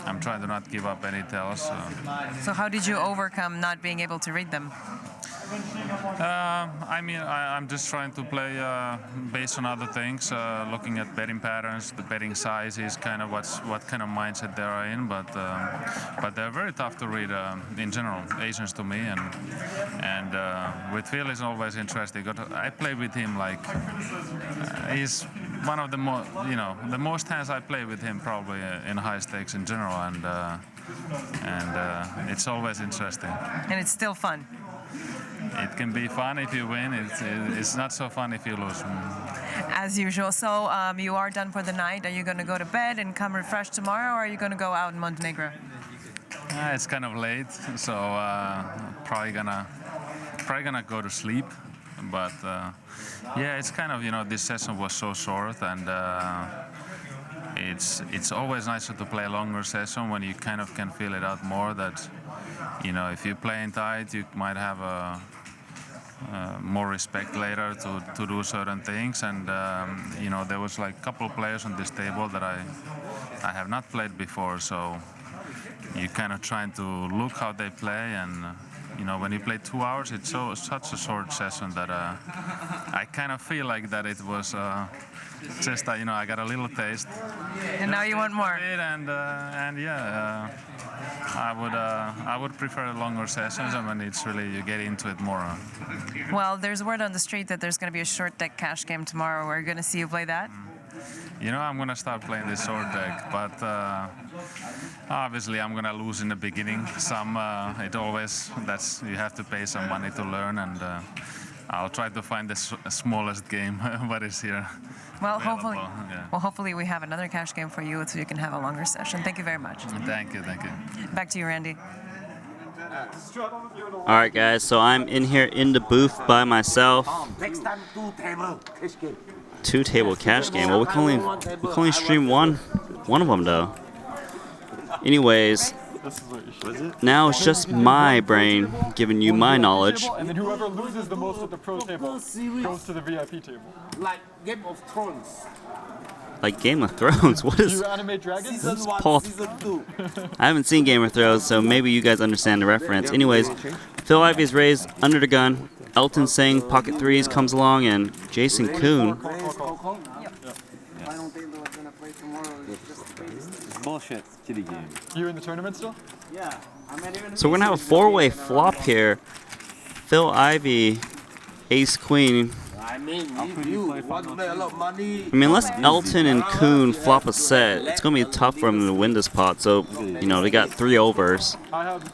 I'm trying to not give up any tells. So how did you overcome not being able to read them? I mean, I'm just trying to play based on other things, looking at betting patterns, the betting sizes, kind of what kind of mindset they are in. But they're very tough to read in general, Asians to me, and with Phil is always interesting. I play with him like he's one of the the most hands I play with him probably in high stakes in general, and it's always interesting. And it's still fun. It can be fun if you win. It's not so fun if you lose. As usual. So you are done for the night. Are you going to go to bed and come refreshed tomorrow, or are you going to go out in Montenegro? It's kind of late, so probably gonna go to sleep. But yeah, it's kind of this session was so short, and it's always nicer to play a longer session when you kind of can feel it out more. That if you're playing tight, you might have more respect later to do certain things. And there was like a couple of players on this table that I have not played before, so you kind of trying to look how they play. And when you play 2 hours, it's such a short session that I kind of feel like that it was just I got a little taste. And now you want more. And yeah. I would prefer longer sessions, and when it's really you get into it more. Well, there's word on the street that there's going to be a short deck cash game tomorrow. We're going to see you play that. I'm going to start playing this short deck, but obviously I'm going to lose in the beginning. You have to pay some money to learn, and I'll try to find the smallest game what is here. Well, available. hopefully we have another cash game for you so you can have a longer session. Thank you very much. Thank you. Back to you, Randy. All right, guys. So I'm in here in the booth by myself. Next time, 2 table cash game. 2-table cash game. Well, we can only stream one of them though. Anyways, now it's just my brain giving you my knowledge. And then whoever loses the most at the pro table goes to the VIP table. Like Game of Thrones. Like Game of Thrones. What is? Do you animate dragons? Season 1, Paul. Season 2. I haven't seen Game of Thrones, so maybe you guys understand the reference. Anyways, Phil Ivey is raised under the gun. Elton Singh, pocket threes, comes along, and Jason Kuhn. It's bullshit. Kitty game. You in the tournament still? Yeah. So we're gonna have a 4-way flop here. Phil Ivey, Ace Queen. I mean, if you want to make a lot of money. I mean, unless Elton and Kuhn flop a set, it's gonna be tough for them to win this pot. So, you know, they got 3 overs.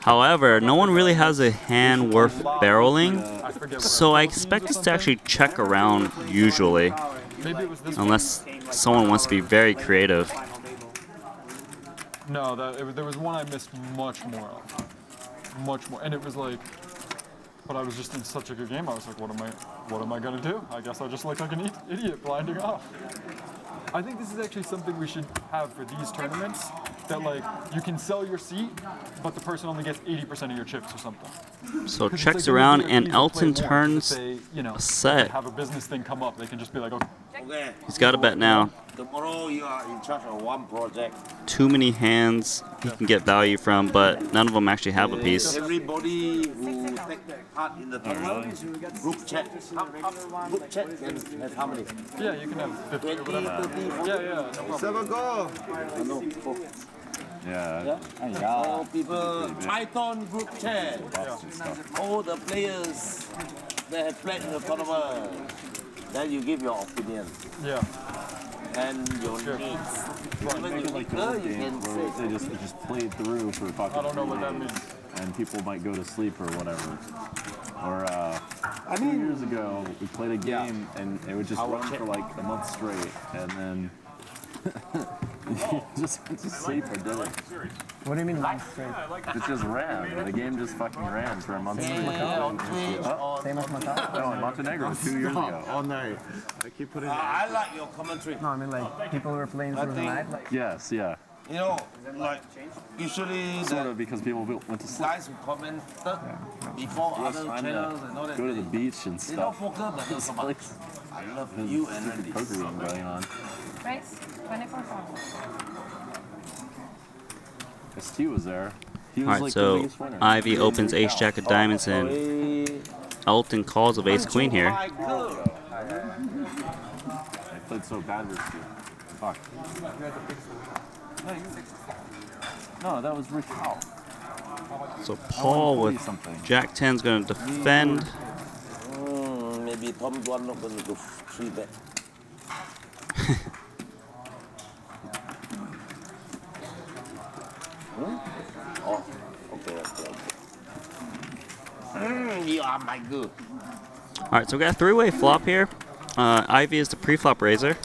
However, no one really has a hand worth barreling, so I expect us to actually check around usually, unless someone wants to be very creative. No, there was one I missed much more of. Much more, and it was like, but I was just in such a good game. I was like, what am I gonna do? I guess I just look like an idiot blinding off. I think this is actually something we should have for these tournaments. That like you can sell your seat, but the person only gets 80% of your chips or something. So 'Cause it's checks like around, really and easy to Elton play more, turns if they, you know, a set. Have a business thing come up, they can just be like, okay. He's got a bet now. Tomorrow you are in charge of one project. Too many hands he can get value from, but none of them actually have a piece. Everybody who take part in the tournament, group chat. Group chat can have how many? Yeah, you can have 50 or whatever. 30, 40. Yeah, no problem. 7 go. Yeah. So people, Python group chat. All the players that have played in the tournament. Then you give your opinion. Yeah. And your needs. Even Make if it like the you old can game where say. they just played through for fucking I don't know what that 3 days, means. and people might go to sleep or whatever. Or 2 years ago, we played a game and it would just run for like a month straight, and then you just went to sleep or did it. What do you mean month straight? It just ran. The game just fucking ran for a month straight. Same as Macau? No, in Montenegro 2 years ago. All night. I keep putting I like your commentary. No, I mean like people were playing through the night. Like, Yes, yeah. You know, like usually Sort of because people went to sleep. guys who commented before Yes, other I'm channels and all that. go to the beach and They don't stuff. focus on This the place I love has you a and stupid Andy. poker game going on. Price, 24 ST was there. He was Alright, like the so biggest winner. Ivy opens Ace Jack of Diamonds, and Elton calls of Ace Queen here. I played so bad versus you. Fuck. No, that was Rick Howe. So Paul with Jack 10's going to defend. Maybe Tom Duan not going to go 3 bet. Oh, okay. You are my good. Alright, so we got a 3-way flop here. Ivy is the pre-flop raiser.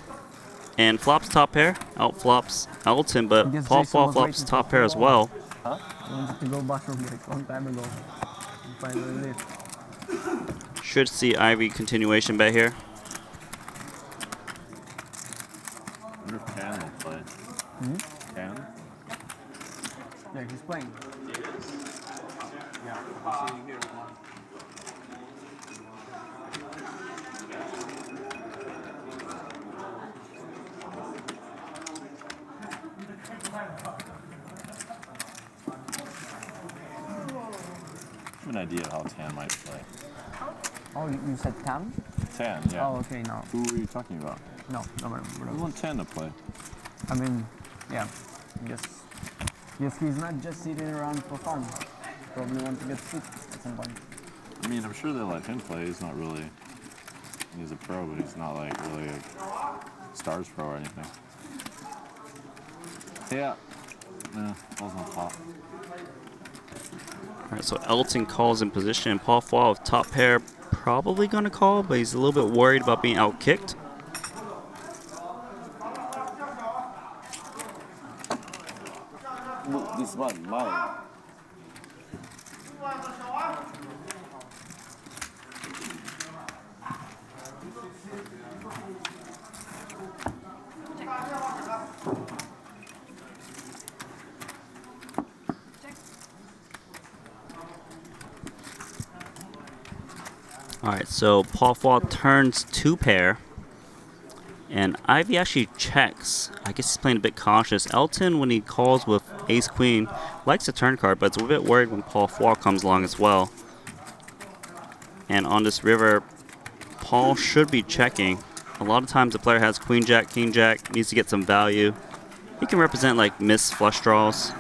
And flops top pair, out flops Elton, but guess Paul Jason was flops waiting top for pair as well. I wanted to go bathroom break long time ago. And finally leave. Should see Ivy continuation bet here. I wonder if Can will play. Can? Yeah, he's playing. I have an idea how Tan might play. Oh, you said Tam? Tan, yeah. Oh, okay, no. Who were you talking about? No, We want Tan to play. I mean, yeah, I guess he's not just sitting around for fun. Probably want to get sick at some point. I mean, I'm sure they let him play. He's not really. He's a pro, but he's not like really a stars pro or anything. Yeah. No, falls on top. Alright, so Elton calls in position, and Paul Fall with top pair probably going to call, but he's a little bit worried about being outkicked. Look, this one, mine. Alright, so Paul Fall turns 2 pair. And Ivy actually checks. I guess he's playing a bit cautious. Elton, when he calls with ace-queen, likes to turn card, but it's a bit worried when Paul Fall comes along as well. And on this river, Paul should be checking. A lot of times the player has queen-jack, king-jack, needs to get some value. He can represent like missed flush draws.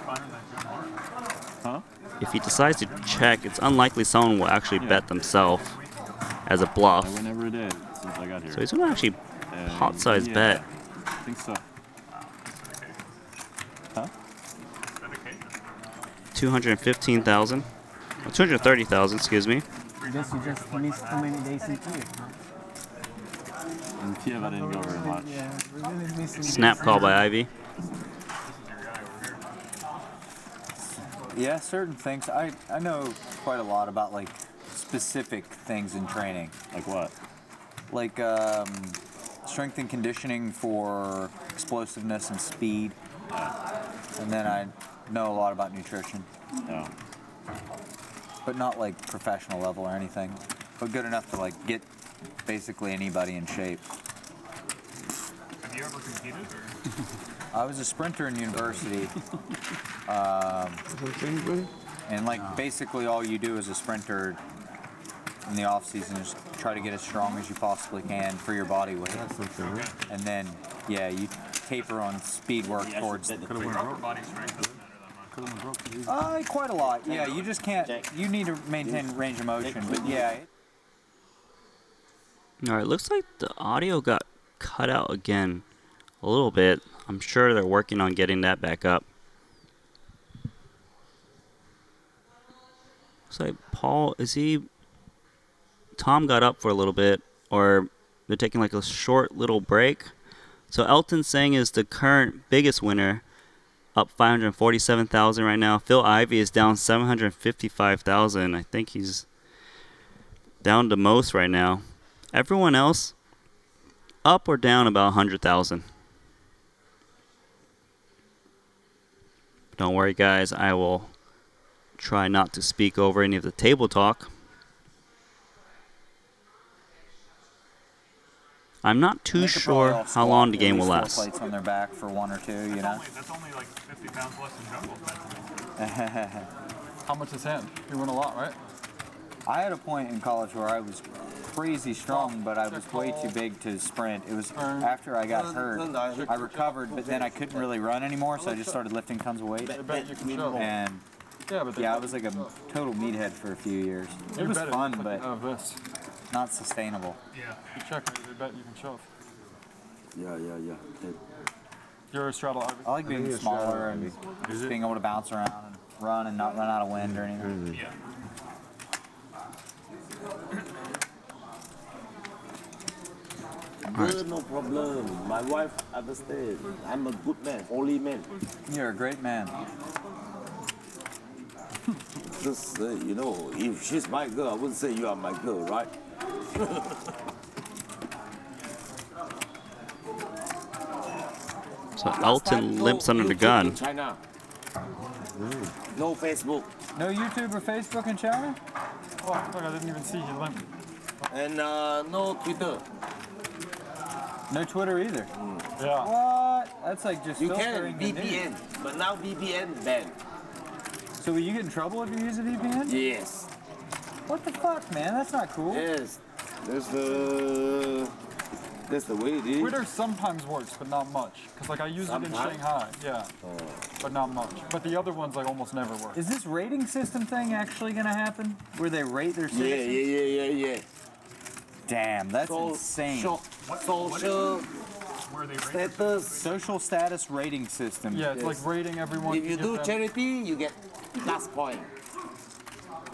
If he decides to check, it's unlikely someone will actually bet themselves as a bluff. I win every day since I got here. So he's going to actually pot size bet. I think so. Huh? 215,000. 230,000, excuse me. I guess you just missed too many days in Kiev. In Kiev, I didn't go very much. Yeah, we're really missing Snap days. call by Ivy. Yeah, certain things. I know quite a lot about like specific things in training. Like what? Like strength and conditioning for explosiveness and speed. And then I know a lot about nutrition. Yeah. But not like professional level or anything. But good enough to like get basically anybody in shape. Have you ever competed? I was a sprinter in university. And like basically all you do as a sprinter in the off season is try to get as strong as you possibly can for your body weight. And then yeah, you taper on speed work towards quite a lot. Yeah, you just can't, you need to maintain range of motion, but yeah. Alright, looks like the audio got cut out again a little bit. I'm sure they're working on getting that back up. Looks like Paul, Tom got up for a little bit, or they're taking like a short little break. So Elton Sang is the current biggest winner, up 547,000 right now. Phil Ivey is down 755,000. I think he's down to most right now. Everyone else up or down about 100,000. Don't worry, guys. I will try not to speak over any of the table talk. I'm not too sure how long the game will last. Plates on their back for 1 or 2, you know. That's only like 50 pounds less than jungle. How much is him? You win a lot, right? I had a point in college where I was crazy strong, but I was way too big to sprint. It was after I got hurt, I recovered, but then I couldn't really run anymore, so I just started lifting tons of weight. And yeah, I was like a total meathead for a few years. It was fun, but not sustainable. Yeah. You check it, they bet you can shove. Yeah. You're a straddle Ivy? I like being smaller and just being able to bounce around and run and not run out of wind or anything. Yeah. Good, no problem. My wife understands. I'm a good man, only man. You're a great man. Just, you know, if she's my girl, I wouldn't say you are my girl, right? So Elton limps under the gun. In China. No Facebook. No YouTube or Facebook in China? Oh, look, I didn't even see you limp. And no Twitter. No Twitter either. Yeah. What? That's like just You can filtering the VPN, news. but now VPN banned. So will you get in trouble if you use a VPN? Yes. What the fuck, man? That's not cool. Yes. That's the way it is. Twitter sometimes works, but not much. Because like I use it in Sometimes? Shanghai, yeah. But not much. But the other ones like almost never work. Is this rating system thing actually gonna happen? Where they rate their citizens? Yeah. Damn, that's insane. Social status. Social status rating system. Yeah, it's like rating everyone. If you give do them- charity, you get plus point.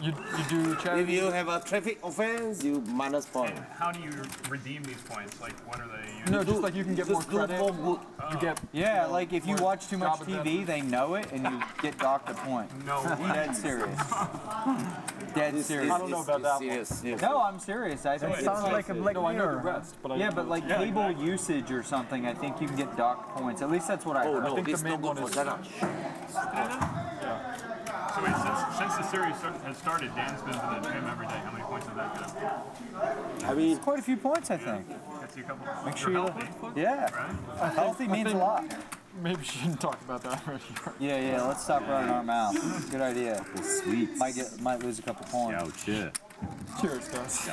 You do charity? If you have a traffic offense, you minus point. And how do you redeem these points? Like, what are they? No, just like you can get more Just do credit. more good. You get Yeah, like if you more watch too much job TV, they know it, and you get docked a point. No. Dead serious. Dead serious. I don't know about that Serious. Yes. No, I'm serious. I think It it's sounds like like a Black Mirror. Rest, but yeah, but like Yeah, cable exactly. usage or something, I think you can get docked points. At least that's what I Oh heard. no, think the this main no good one for is- China. So wait, since the series has started, Dan's been to the gym every day. How many points has that been? I mean, it's quite a few points, I think. Gets you a couple. Make sure You're you healthy. yeah. Healthy means a lot. Maybe we shouldn't talk about that right here. Yeah, let's stop running our mouth. Good idea. Sweet. Might lose a couple points. Gotcha. Cheers, guys.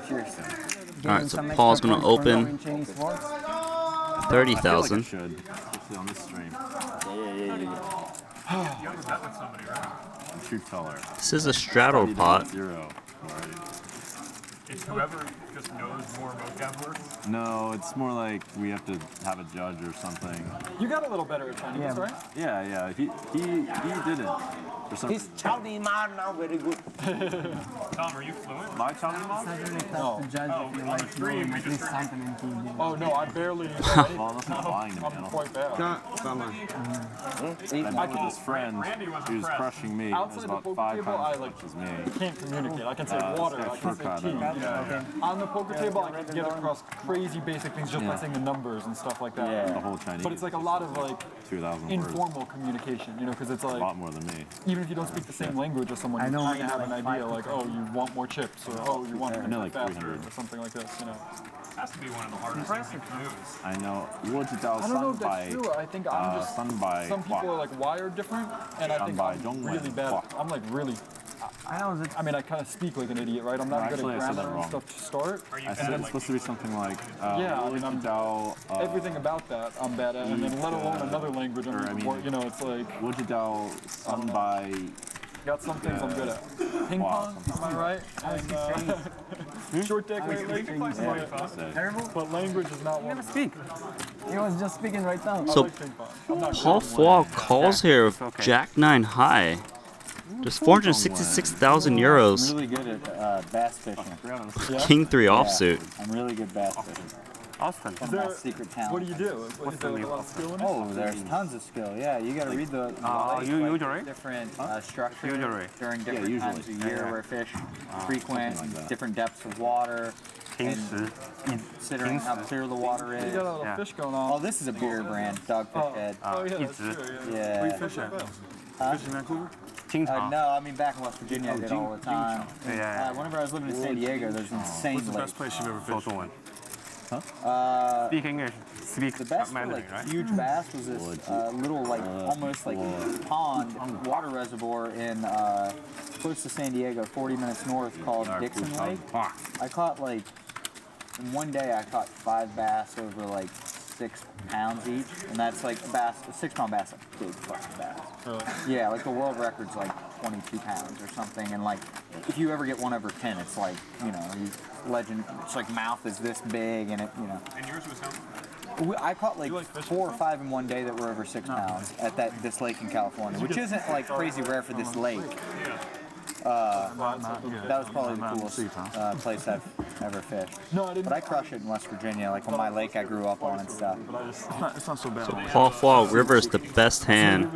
Cheers. All right, so Paul's gonna open 30,000. Should, especially on this stream. You always bet with somebody, right? Truth teller. This is a straddle pot. Zero. It's whoever just knows more vocab words. No, it's more like we have to have a judge or something. You got a little better at Chinese, right? Yeah. He didn't. For some His Chinese man now very good. Tom, are you fluent? My Chinese mom? No. On the stream, we just heard Oh no, I barely. Well, that's not lying to me. I I'm don't quite bad. I met with his friend who's crushing me. Outside Is the about poker 5 table, times I as like much as me. can't communicate. I can say water, this I guy's can say shortcut, tea. I You don't know? On the poker table, I can get across crazy basic things just by Yeah. saying the numbers and stuff like that. The whole Chinese. But it's like a lot of like 2,000 words. informal communication, you know, because it's A lot like more than me. even if you don't speak the same language as someone, you kind of have an idea like, oh, you want more chips, or oh, you want I know like faster, 300. or something like this, you know. Has to be one of the hardest things to use. I know. 我知道 I don't know if 300 that's true. I think I'm just some people are like wired different, and I think I'm really bad. I'm like really. I mean, I kind of speak like an idiot, right? I'm not good Actually, at I said grammar that and wrong. stuff to start. I said it's supposed to be something like Yeah, I mean, I'm, 我知道 everything about that I'm bad at, and then let alone another language. or I mean, you know, it's like 我知道 300 got some things I'm good at. Ping pong, am I right? And, short deck lately. Terrible. But language is not one. Speak. He was just speaking right now. So Paul Flaw calls here with Jack 9 high. Just 466,000 euros. I'm really good at bass fishing. King 3 offsuit. I'm really good bass fishing. Austin. One of my secret talents. What do you do? Is there like a lot of skill in it? Oh, there's tons of skill. Yeah, you got to read the lake, usually? different structures Usually. during different times of year where fish frequent, different depths of water, and considering how clear the water is. You got a lot of fish going on. Oh, this is a beer brand, Dogfish Head. Oh yeah, that's true. Yeah. Where you fish at? Fish in Vancouver? No, I mean back in West Virginia, I did all the time. Yeah. Whenever I was living in San Diego, there's an insane What's the lake. best place you've ever fished? One. Speak English. Speak the best for Mandarin, like right? huge bass was this little like almost like pond water reservoir in close to San Diego, 40 minutes north, called Dixon Lake. I caught like in one day I caught 5 bass over like 6 pounds each, and that's like a 6-pound bass, like big fucking bass. Really? Yeah, like the world record's like 22 pounds or something, and like if you ever get 1 over 10, it's like, you know, legend. It's like mouth is this big, and it, you know. And yours was how? I caught like 4 or 5 in one day that were over 6 pounds at this lake in California, which isn't like crazy rare for this lake. That was probably the coolest place I've ever fished. But I crush it in West Virginia, like on my lake I grew up on and stuff. It's not so bad. So Paul Flaw River is the best hand.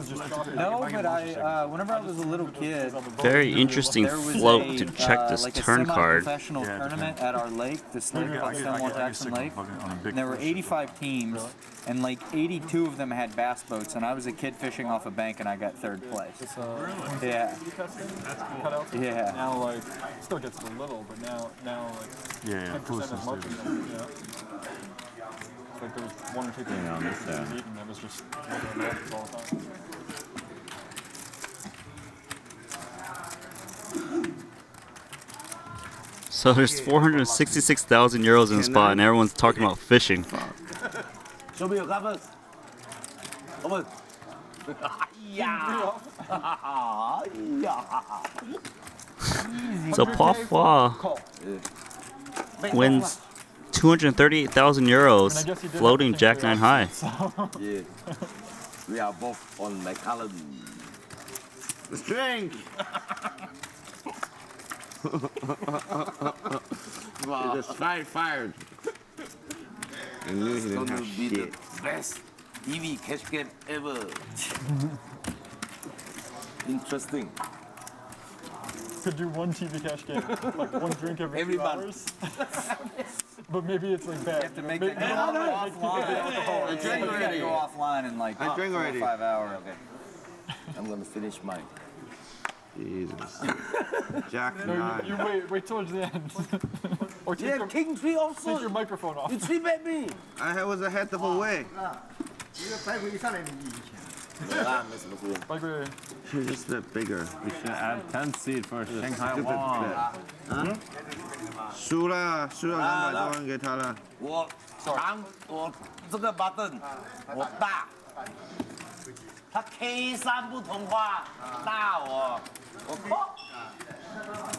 No, but whenever I was a little kid, Very interesting there was float to check this like a turn card. semi-professional tournament at our lake, this lake called Stonewall Jackson Lake. And there were 85 teams, and like 82 of them had bass boats, and I was a kid fishing off a bank, and I got 3rd place. Yeah. Yeah. Now like still gets a little, but now like 10% is marketing. Yeah. It's like there was 1 or 2 things eating that was just all the time. So there's 466,000 euros in the spot, and everyone's talking about fishing. Show me your covers. Come on. Yeah. So Paul Flaw wins 238,000 euros floating Jack 9 high. Yeah. We are both on McAllen. Drink. Wow. Just fired. I knew he It's didn't going have to be the shit. best TV cash game ever. Interesting. Could do one TV cash game, like one drink every 2 hours. But maybe it's like bad. You have to make it go alcohol. I drank already. Go offline in like I drank 4 or already. 5 hours. Okay. I'm going to finish mine. Jesus. Jack No, 9. you wait towards the end. Or take your, King 3 also. take your microphone off. You 3-bet me. I was ahead the whole way. She's just a bit bigger. We should add 10 seed for Shanghai Stupid Wong. bet. 输了200多万给他了。我这个 button 我大，它 K3 不同花大我靠，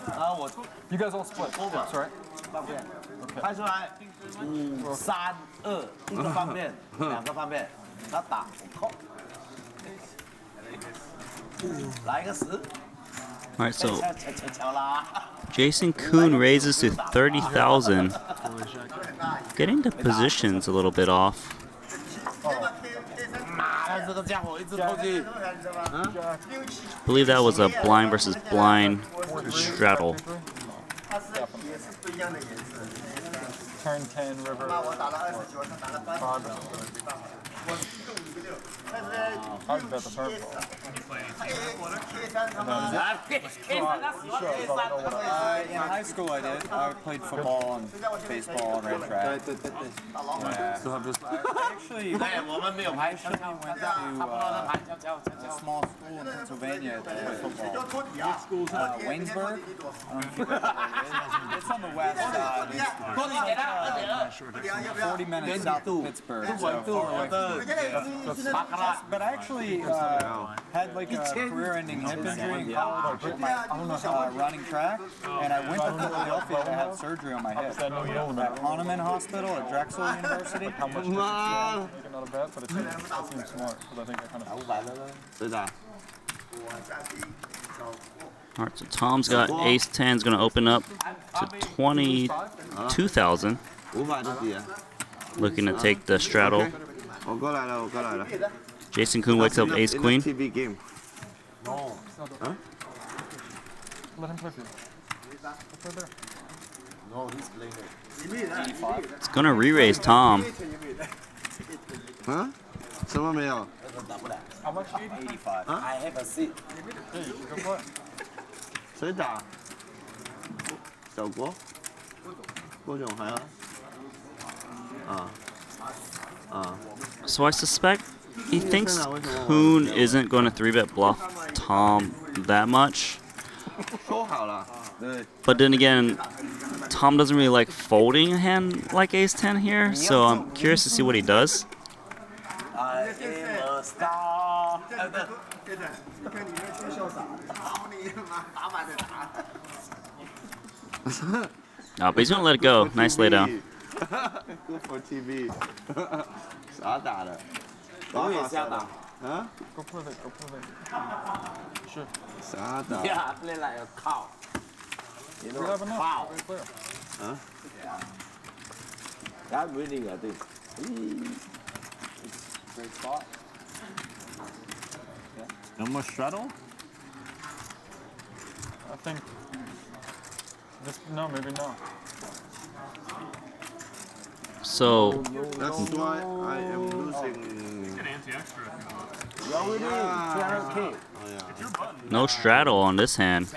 然后我 You guys all split. That's right. 拍出来5、3、2，一个方面，2个方面，他打我靠，来个10。 All right, so 巧啦。 Jason Kuhn raises to 30,000. Getting the positions a little bit off. 妈的，这个家伙一直偷鸡。 Believe that was a blind versus blind straddle. Turn 10, river. I'd bet the turn. In high school, I did. I played football and baseball and ran track. Yeah. Actually, went to a small school in Pennsylvania to play football. Waynesburg. I don't know if you know where it is. It's on the west side. It's 40 minutes south of Pittsburgh, so far away from the But I actually had like a career-ending hip injury in college. I broke my running track, and I went to Philadelphia to have surgery on my hip at Hahnemann Hospital at Drexel University. How much did you make another bet, but it seems smart because I think I kind of. All right, so Tom's got ace 10 is going to open up to 22,000. Looking to take the straddle. Jason Kuhn wakes up with ace queen. TV game. No. Huh? Let him play for you. Play there. No, he's playing it. It's going to re-raise Tom. Huh? 什么没有？ How much? 85. I have a seat. Yeah, you can play. 谁打？小国？郭总还要？So I suspect he thinks Kuhn isn't going to 3-bet bluff Tom that much. 说好了。 But then again, Tom doesn't really like folding a hand like ace 10 here, so I'm curious to see what he does. I am a star. But he's going to let it go. Nice laydown. Good for TV. 啥打的？我也瞎打。啊 Go play it. Go play it. Sure. 啥打？ Yeah, play like a cow. You know, We have enough. cow. Great player. Huh? Yeah. I'm winning, I think. Great spot. No more straddle? I think. No, maybe no. So That's why I am losing. You're winning. 200K. no straddle on this hand.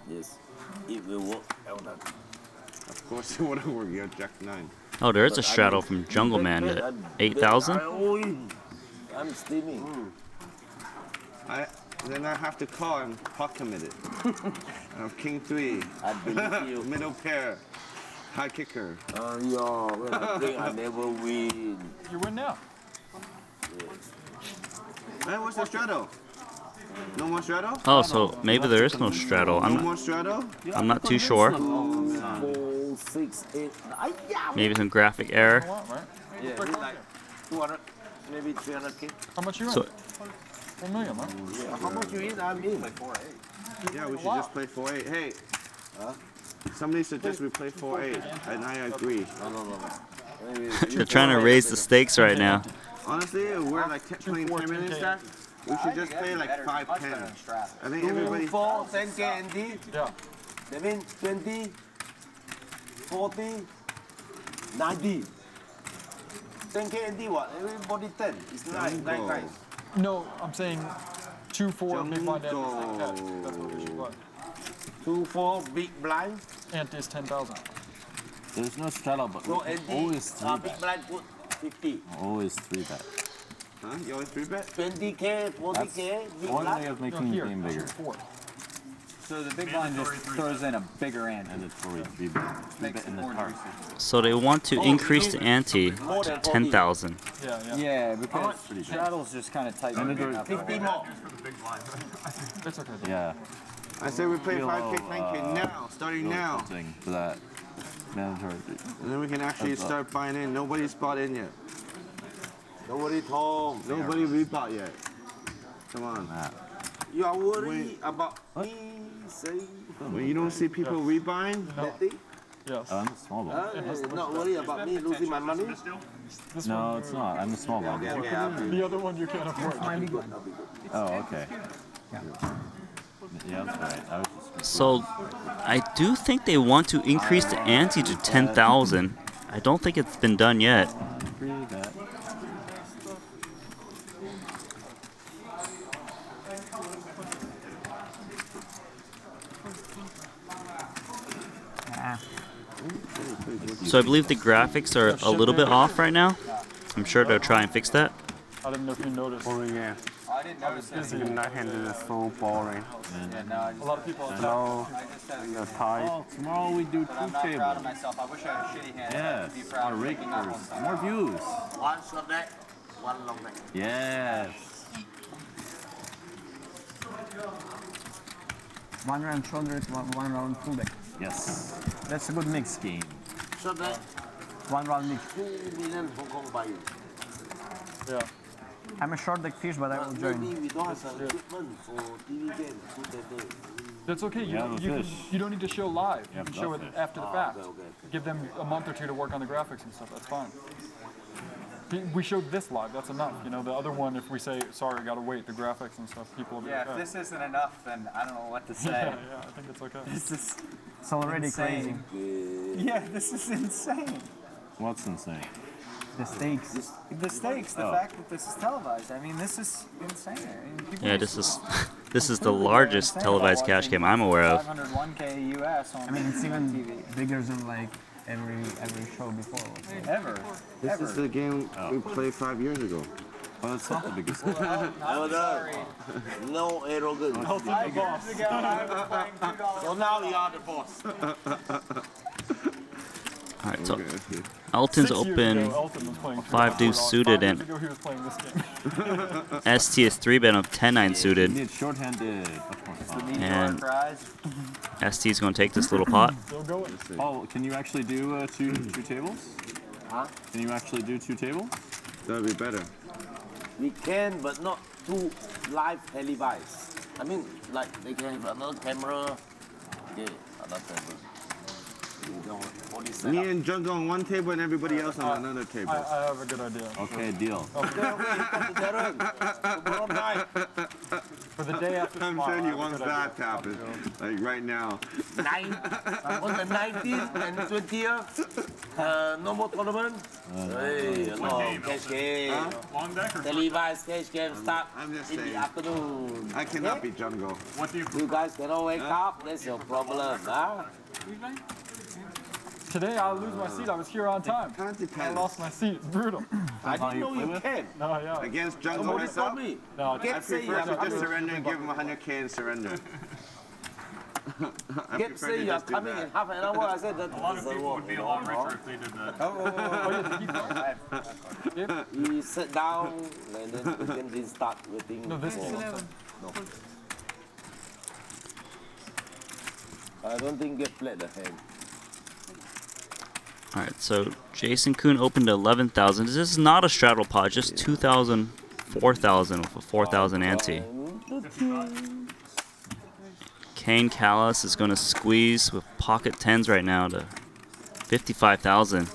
Yes, it will work. Of course it wouldn't work. You have Jack 9. Oh, there is a straddle from Jungle Man at 8,000. I'm steaming. Then I have to call and pot commit it. I have King 3. I believe you. Middle pair. High kicker. Yeah, when I think I never win. You win now. Hey, what's the straddle? No more straddle? Oh, so maybe there is no straddle. No more straddle? I'm not too sure. 4, 6, 8. Maybe some graphic error. Yeah, it's like 200, maybe 300K. How much you So- win? 4 million, huh? Yeah, how much you in? I'm in. Like 4, 8. Yeah, we should just play 4-8. Hey, somebody suggests we play 4-8, and I agree. They're trying to raise the stakes right now. Honestly, we're like playing 10 minutes stack. We should just play like 5-10. I think everybody. 4, 10K NT. Yeah. That means 20, 40, 90. 10K NT what? Everybody 10. It's 9, 9 guys. No, I'm saying 2-4 big blind ante is like 10. That's what we should play. 2-4 big blind. Ante is 10,000. There's no straddle, but No we NT. can always 3 Big bet. blind put 50. Always 3 bet. Huh? You always 3-bet? 20K, 40K, big One way blind. of making the game bigger. So the big blind just throws in a bigger ante. And it's always 3 bet. 3 bet in the heart. So they want to increase the ante to 10,000. Yeah, because straddle's just kind of tight. 50 more. That's okay. Yeah. I say we play 5K, 10K now, starting now. Something for that mandatory. And then we can actually start buying in. Nobody's bought in yet. Nobody told. Nobody rebought yet. Come on. You are worried about me saying. When you don't see people rebuying? Yes. I'm the small ball. Not worried about me losing my money? No, it's not. I'm the small ball. The other one you can't afford. Oh, okay. Yeah, that's right. I was just So I do think they want to increase the ante to 10,000. I don't think it's been done yet. 3 bet. So I believe the graphics are a little bit off right now. I'm sure they'll try and fix that. I didn't know if you noticed. Yeah. I didn't notice The nine-handed is so boring. A lot of people are Slow, you're tight. Oh, tomorrow we do 2 I'm not proud of tables. myself. I wish I had a shitty hand. Yes. I'd be proud More of making that rakers. one. More views. One short deck, one long deck. Yes. One round shoulder, one round full deck. Yes. That's a good mix game. Short deck, One round mix. 2 million Hong Kong buy. Yeah. I'm a short deck fish, but I will join. Maybe we don't have the equipment for TV game. That's okay. You don't need to show live. You can show it after the fact. Give them a month or 2 to work on the graphics and stuff. That's fine. We showed this live. That's enough. You know, the other one, if we say, sorry, gotta wait, the graphics and stuff, people will be Yeah, okay. if this isn't enough, then I don't know what to say. Yeah, I think it's okay. This is It's already insane. Yeah, this is insane. What's insane? The stakes. The stakes, the fact that this is televised. I mean, this is insane. I mean, people Yeah, this is the largest televised cash game I'm aware of. 501K US on I mean, it's even TV. bigger than like every show before. Ever. This is the game we played 5 years ago. Well, it's not the biggest. No arrogance. I'm the boss. So now you are the boss. All right, so Elton's 6 years open ago, Elton was playing 5 deuce suited 5 years and ago, he was playing this game. ST is 3-bet of 10-9 You suited. need short-handed. Much more fun. And ST's going to take this little pot. Still going. Oh, can you actually do two tables? Huh? Can you actually do 2 tables? That'd be better. We can, but not too live televised. I mean, like they can have another camera. Okay, another table. We don't all this Me setup. and Jungle on one table and everybody else on another table. I have a good idea. Okay, deal. Tomorrow night. For the day after I'm tomorrow, sure I he have a wants good that idea. to happen, like right now. On the 19th and 20th, no more tournament. Hey, no, cash game. Long deck or Televised cash game start I'm just in the saying. afternoon. I cannot be Jungle. what do you You guys cannot wake up, that's your problem, huh? Today I lose my seat. I was here on time. Kind of I depends. lost my seat. Brutal. I didn't know you can. No, yeah. Against Jungle Somebody myself, told me. No, I Get say you prefer are to just coming. surrender and give him 100K and surrender. I Get prefer say to you are just do coming in that. half an hour. I said that A lot of people would be a lot richer if they did that. we sit down and then we can then start waiting. No, this is for- 11. No. I don't think get played the hand. All right, so Jason Kuhn opened to 11,000. This is not a straddle pot, just 2,000, 4,000 with a 4,000 ante. Kane Callis is going to squeeze with pocket tens right now to 55,000.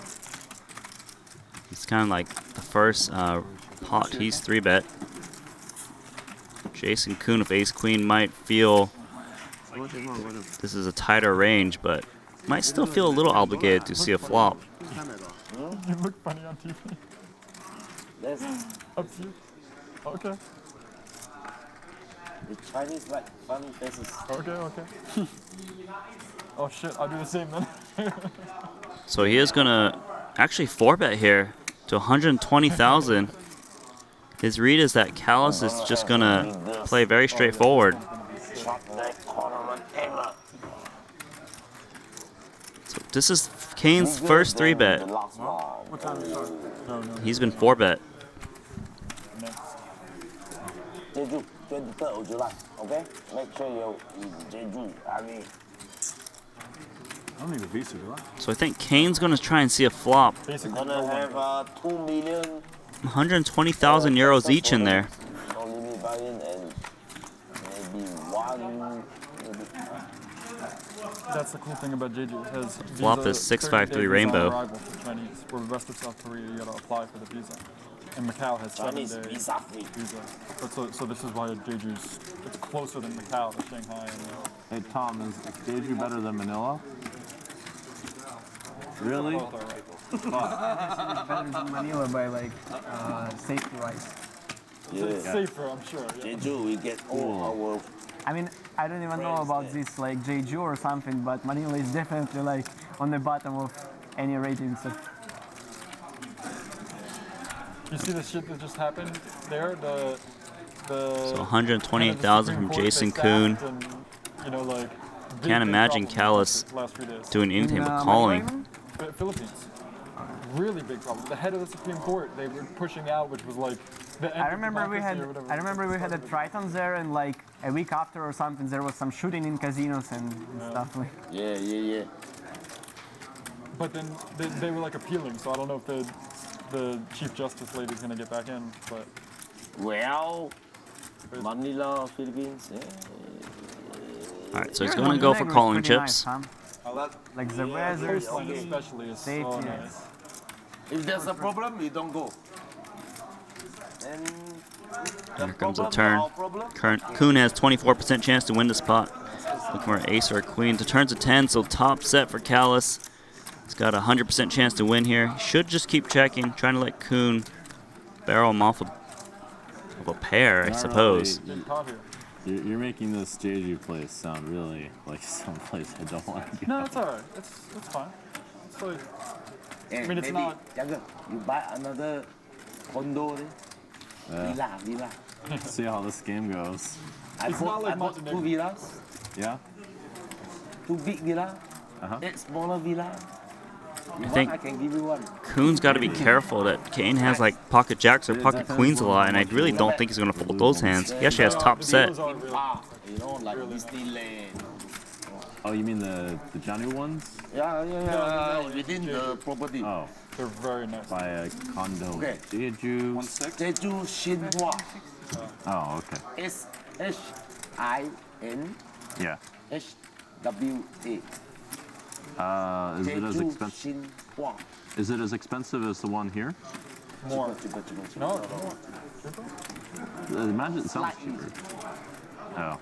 It's kind of like the first pot he's 3-bet. Jason Koon with ace queen might feel this is a tighter range, but might still feel a little obligated to see a flop. You look funny on TV. Up to you. Okay. The Chinese like funny faces. Okay. Oh shit, I'll do the same then. So he is going to actually 4-bet here to 120,000. His read is that Callis is just going to play very straightforward. So this is Kane's first 3-bet. What time is it? No. He's been 4-bet. Jeju, 23rd of July, okay? Make sure you Jeju, I don't need a visa, do I? So I think Kane's going to try and see a flop. Gonna have 2 million. 120,000 euros each in there. Only buy-in and maybe one. That's the cool thing about Jeju. It has Flop visa is 653 30 days Rainbow. on arrival for Chinese. Where the rest of South Korea, you gotta apply for the visa. And Macau has 7 Chinese days visa free. But so this is why Jeju's it's closer than Macau to Shanghai. Hey Tom, is Jeju better than Manila? Really? Both are right. It's better than Manila by like safety-wise. Yeah. Safer, I'm sure. Yeah. Jeju, we get all our. I mean, I don't even know about this like Jeju or something, but Manila is definitely like on the bottom of any rating. So. You see the shit that just happened there? The So 128,000 from Jason Koon. and, you know, like Can't imagine Callis last few days. doing anything but calling. Philippines. Really big problem. The head of the Supreme Court, they were pushing out, which was like the end I of remember we had democracy or whatever. I remember we had a Tritons there, and like a week after or something, there was some shooting in casinos and stuff. Like. Yeah. But then they were like appealing, so I don't know if the Chief Justice lady's gonna get back in. But well, Manila, Philippines. Yeah. All right, so he's going to go for calling chips. Like the weather, coastline especially is so nice. If there's a problem, you don't go. And Here comes a turn. Koon has 24% chance to win the spot. Looking for an ace or a queen. The turn's a 10, so top set for Callis. He's got a 100% chance to win here. He should just keep checking, trying to let Koon barrel him off of a pair, I suppose. You're making this Jeju place sound really like someplace I don't want to go. No, it's alright. It's fine. It's like, I mean, it's not. You buy another condo, villa. See how this game goes. I bought 2 villas. Yeah? 2 big villas. 8 smaller villas. I think I can give you one. Koon's got to be careful that Kane has like pocket jacks or pocket queens a lot, and I really don't think he's going to fold those hands. He actually has top set. You know, like Disneyland. Oh, you mean the Janu ones? Yeah, within the property. Oh. They're very nice. By a condo. Okay. Jeju. Jeju Xinhua. Oh, okay. SHIN. Yeah. HWA. Is it as expensive? Xinhua. Is it as expensive as the one here? More. No. Imagine it sounds cheaper. Oh.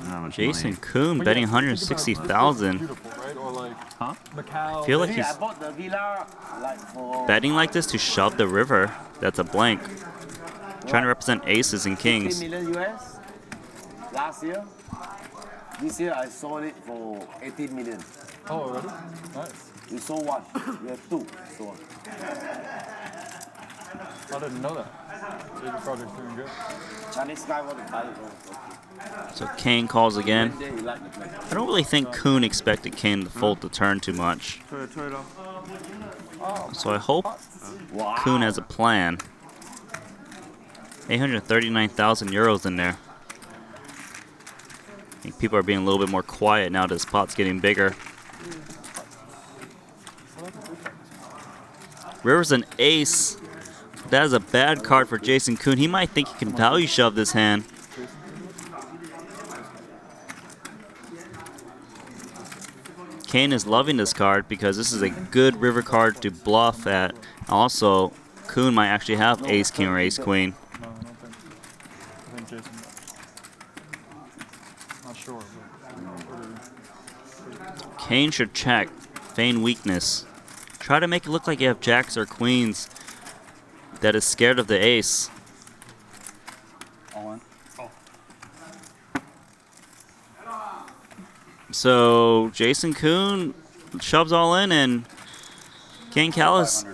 Not much Jason money. Koon betting 160,000. Right? Or like, huh? I feel like he's I bought the villa like for betting like this to shove the river. That's a blank. Trying to represent aces and 50 kings. million US last year. This year I sold it for 18 million. Oh, already? Nice. We sold one. We have 2. So I didn't know that. Jeju project's doing good. Chinese guy want to buy it. So Kane calls again. I don't really think Koon expected Kane to fold the turn too much. So I hope Koon has a plan. 839,000 euros in there. I think people are being a little bit more quiet now that the spot's getting bigger. River's an ace. That is a bad card for Jason Koon. He might think he can value shove this hand. Kane is loving this card because this is a good river card to bluff at. Also, Kuhn might actually have ace king or ace queen. No, I don't think. I think Jason. Not sure. But Kane should check, feign weakness. Try to make it look like you have jacks or queens that is scared of the ace. All in. Oh. So Jason Kuhn shoves all in, and Kane Callis,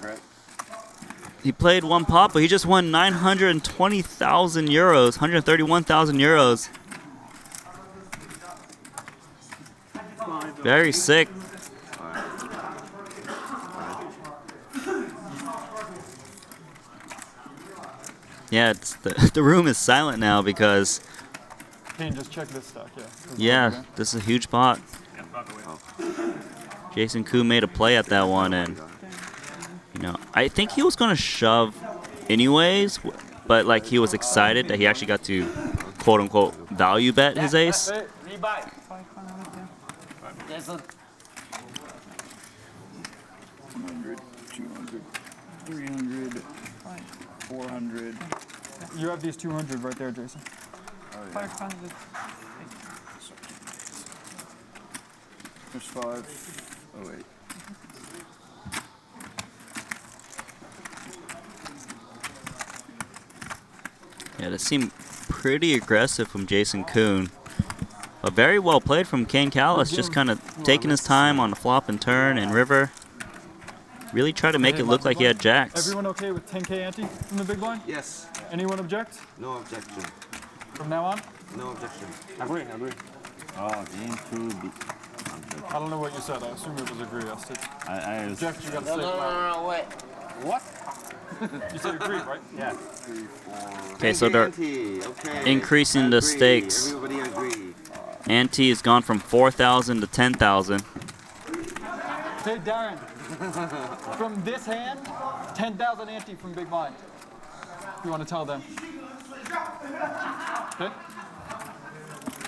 he played one pot, but he just won 920,000 euros, 131,000 euros. Very sick. Yeah, it's the room is silent now because Kane, just check this stack, yeah. yeah, this is a huge pot. Jason Kuhn made a play at that one, and you know, I think he was gonna shove anyways, but like he was excited that he actually got to quote unquote value bet his ace. Rebuy. Jason. 100, 200, 300, 400. You have these 200 right there, Jason. Oh, yeah. 500. There's 5. Oh, wait. Yeah, that seemed pretty aggressive from Jason Kuhn. But very well played from Kane Callis, just kind of taking his time on the flop and turn and river. Really try to make it look like he had jacks. Everyone okay with 10K ante from the big blind? Yes. Anyone object? No objection. From now on? No objection. Agree. Oh, game 2. I don't know what you said. I assume it was agree. I object, you gotta say it No, loud. wait. What? You said agree, right? Yeah. 3, 4. Okay, so they're increasing the stakes. Everybody agree. Ante has gone from 4,000 to 10,000. Hey, Darren. From this hand, 10,000 ante from big blind. You want to tell them? Okay.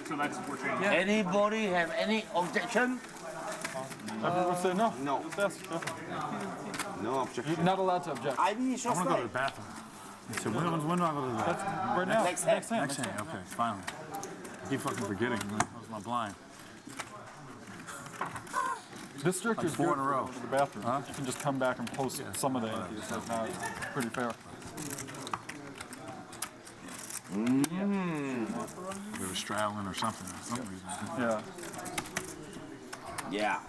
So that's what we're changing. Anybody have any objection? Everyone say no. No. Just ask. No objection. You're not allowed to object. I want to go to the bathroom. So when do I go to the bathroom? That's right now. Next hand. Next hand. Okay, finally. I keep fucking forgetting. Where's my blind? This structure Like is 4 good in a row. for the bathroom. You can just come back and post some of the ante. So now it's pretty fair. We were straddling or something. Yeah. Yeah.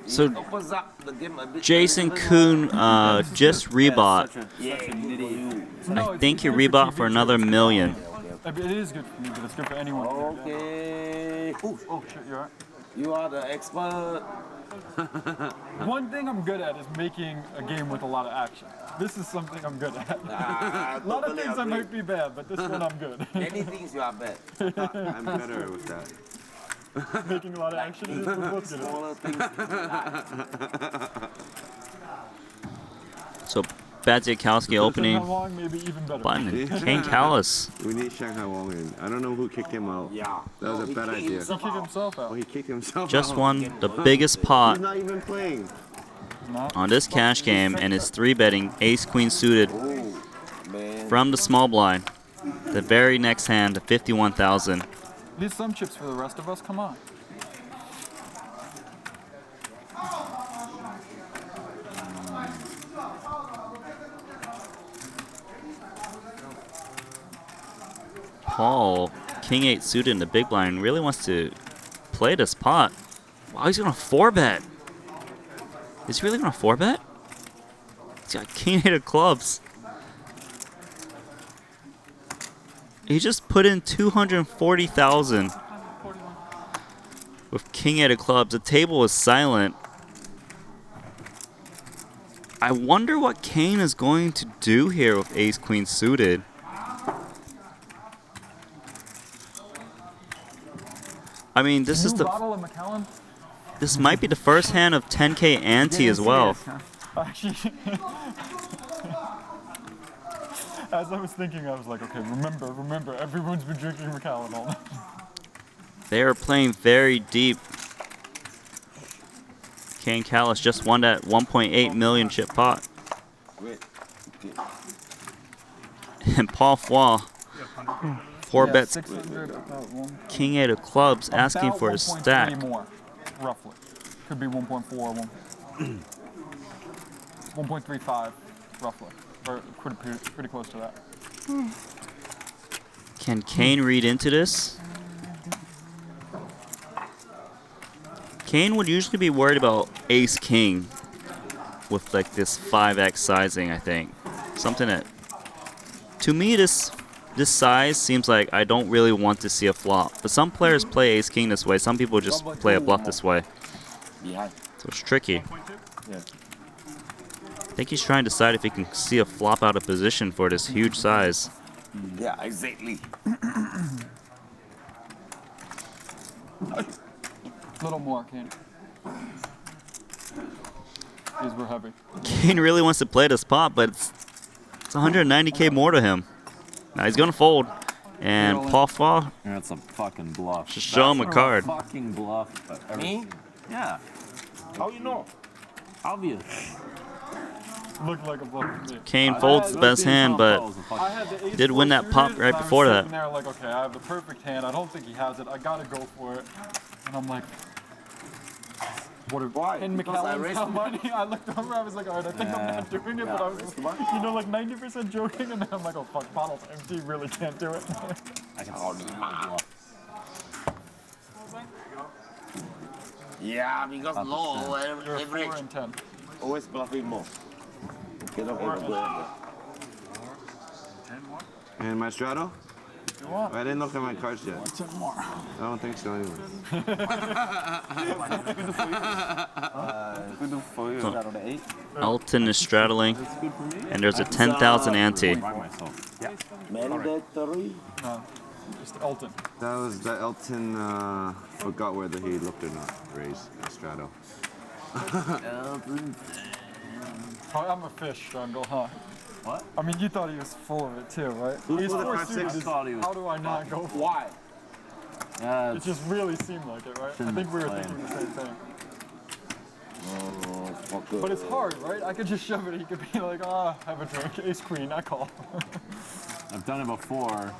So It opens up the game a bit. Jason Kuhn just rebought. No, I think he rebought for another $1 million. It is good for me, but it's good for anyone. Okay. Oh shit, you're right. You are the expert. One thing I'm good at is making a game with a lot of action. This is something I'm good at. A lot of totally things I agree. might be bad, but this one I'm good. Many things you are bad. I'm better with that. Making a lot of action. We're both good Smaller at it. So Badziakowski opening Long, maybe even better. button. Kane Callis. We need Shanghai Wong in. I don't know who kicked him out. Yeah. That was a bad idea. He kicked himself out. Oh, he kicked himself Just out. won the biggest pot He's not even playing. on this cash game and is 3-betting ace queen suited from the small blind. The very next hand to 51,000. Leave some chips for the rest of us. Come on. Paul, King 8 suited in the big blind, really wants to play this pot. Wow, he's gonna 4-bet. Is he really gonna 4-bet? He's got King 8 of clubs. He just put in 240,000 with King 8 of clubs. The table was silent. I wonder what Kane is going to do here with Ace Queen suited. I mean, this is New the. bottle of Macallan? This might be the first hand of 10K ante as well. Actually, as I was thinking, I was like, okay, remember, everyone's been drinking Macallan all night. They are playing very deep. Kane Callis just won that 1.8 million chip pot. Wait. And Paul Foy, 4 bets, 600, about one. King 8 of clubs, asking About for a 1.3 stack. more, roughly. Could be 1.4, 1.35, roughly. Or pretty close to that. Can Kane read into this? Kane would usually be worried about ace king with like this 5x sizing, I think. Something that, to me, this size seems like I don't really want to see a flop. But some players play ace king this way. Some people just play a bluff this way. Behind. So it's tricky. Yeah. I think he's trying to decide if he can see a flop out of position for this huge size. Yeah, exactly. Little more, Kane. These were heavy. Kane really wants to play this pot, but it's 190k more to him. Now he's gonna fold, and Paul Foy. That's a fucking bluff. Just show him a card. Fucking bluff. Me? Yeah. How you know? Obvious. Looked like a bluff to me. Kane folds the best hand, but I had the ace did win that four pop suited, right and I was before that. sitting there like, okay, I have the perfect hand. I don't think he has it. I gotta go for it. And I'm like, what if, Why? and Because I McCallum's raised got the money. I looked over, I was like, all right, I think I'm not doing it, but I was, you know, like 90% joking, and then I'm like, oh fuck, bottle's empty, really can't do it. I can Yeah, because low You're average. 4 and 10. Always bluffing more. Okay, okay. And my straddle? You want? I didn't look at my cards yet. 10 more. I don't think so anyway. Elton is straddling, and there's a 10,000 ante. Mandatory? No, just Elton. That was the Elton, forgot whether he looked or not. Raise, straddle. I'm a fish, Jungle, huh? What? I mean, you thought he was full of it too, right? Who's He's full of 4 5-6? suited. How do I not go for Why? it? It just really seemed like it, right? I think we were thinking the same thing. But it's hard, right? I could just shove it. He could be like, have a drink, ace queen, I call. I've done it before,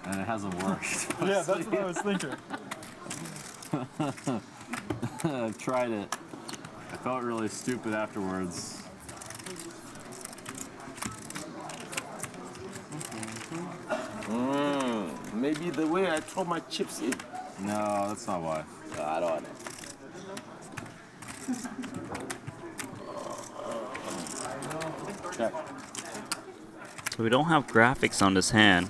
and it hasn't worked. Yeah, that's what I was thinking. I've tried it. I felt really stupid afterwards. Maybe the way I throw my chips in. No, that's not why. I don't want it. Check. So we don't have graphics on this hand.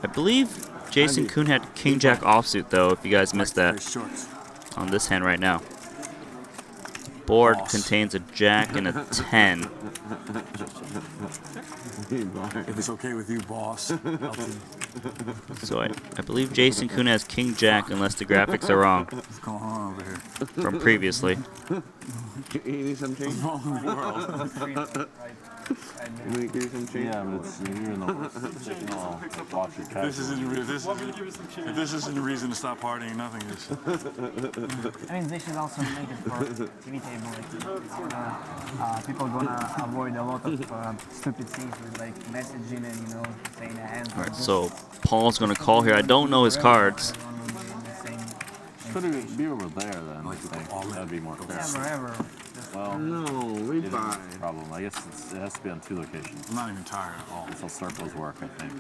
I believe Jason Koon had King Jack offsuit though, if you guys missed that. On this hand right now. Board contains a jack and a 10. If it's okay with you, boss. So I believe Jason Koon has King Jack unless the graphics are wrong. What's going on over here? From previously. You need some change? Wrong world. You need to give you some change? Yeah, but it's, you're in the watch your cash. This isn't the reason to stop partying. Nothing is. I mean, they should also make it for TV table. People gonna avoid a lot of stupid things with like messaging and saying a hand. Alright, so Paul's gonna call here. I don't know his cards. Could it be over there then? I think that'd be more fair. Yeah, wherever. Well, no, we buy. Problem. I guess it has to be on 2 locations. I'm not even tired at all. That's how circles work, I think.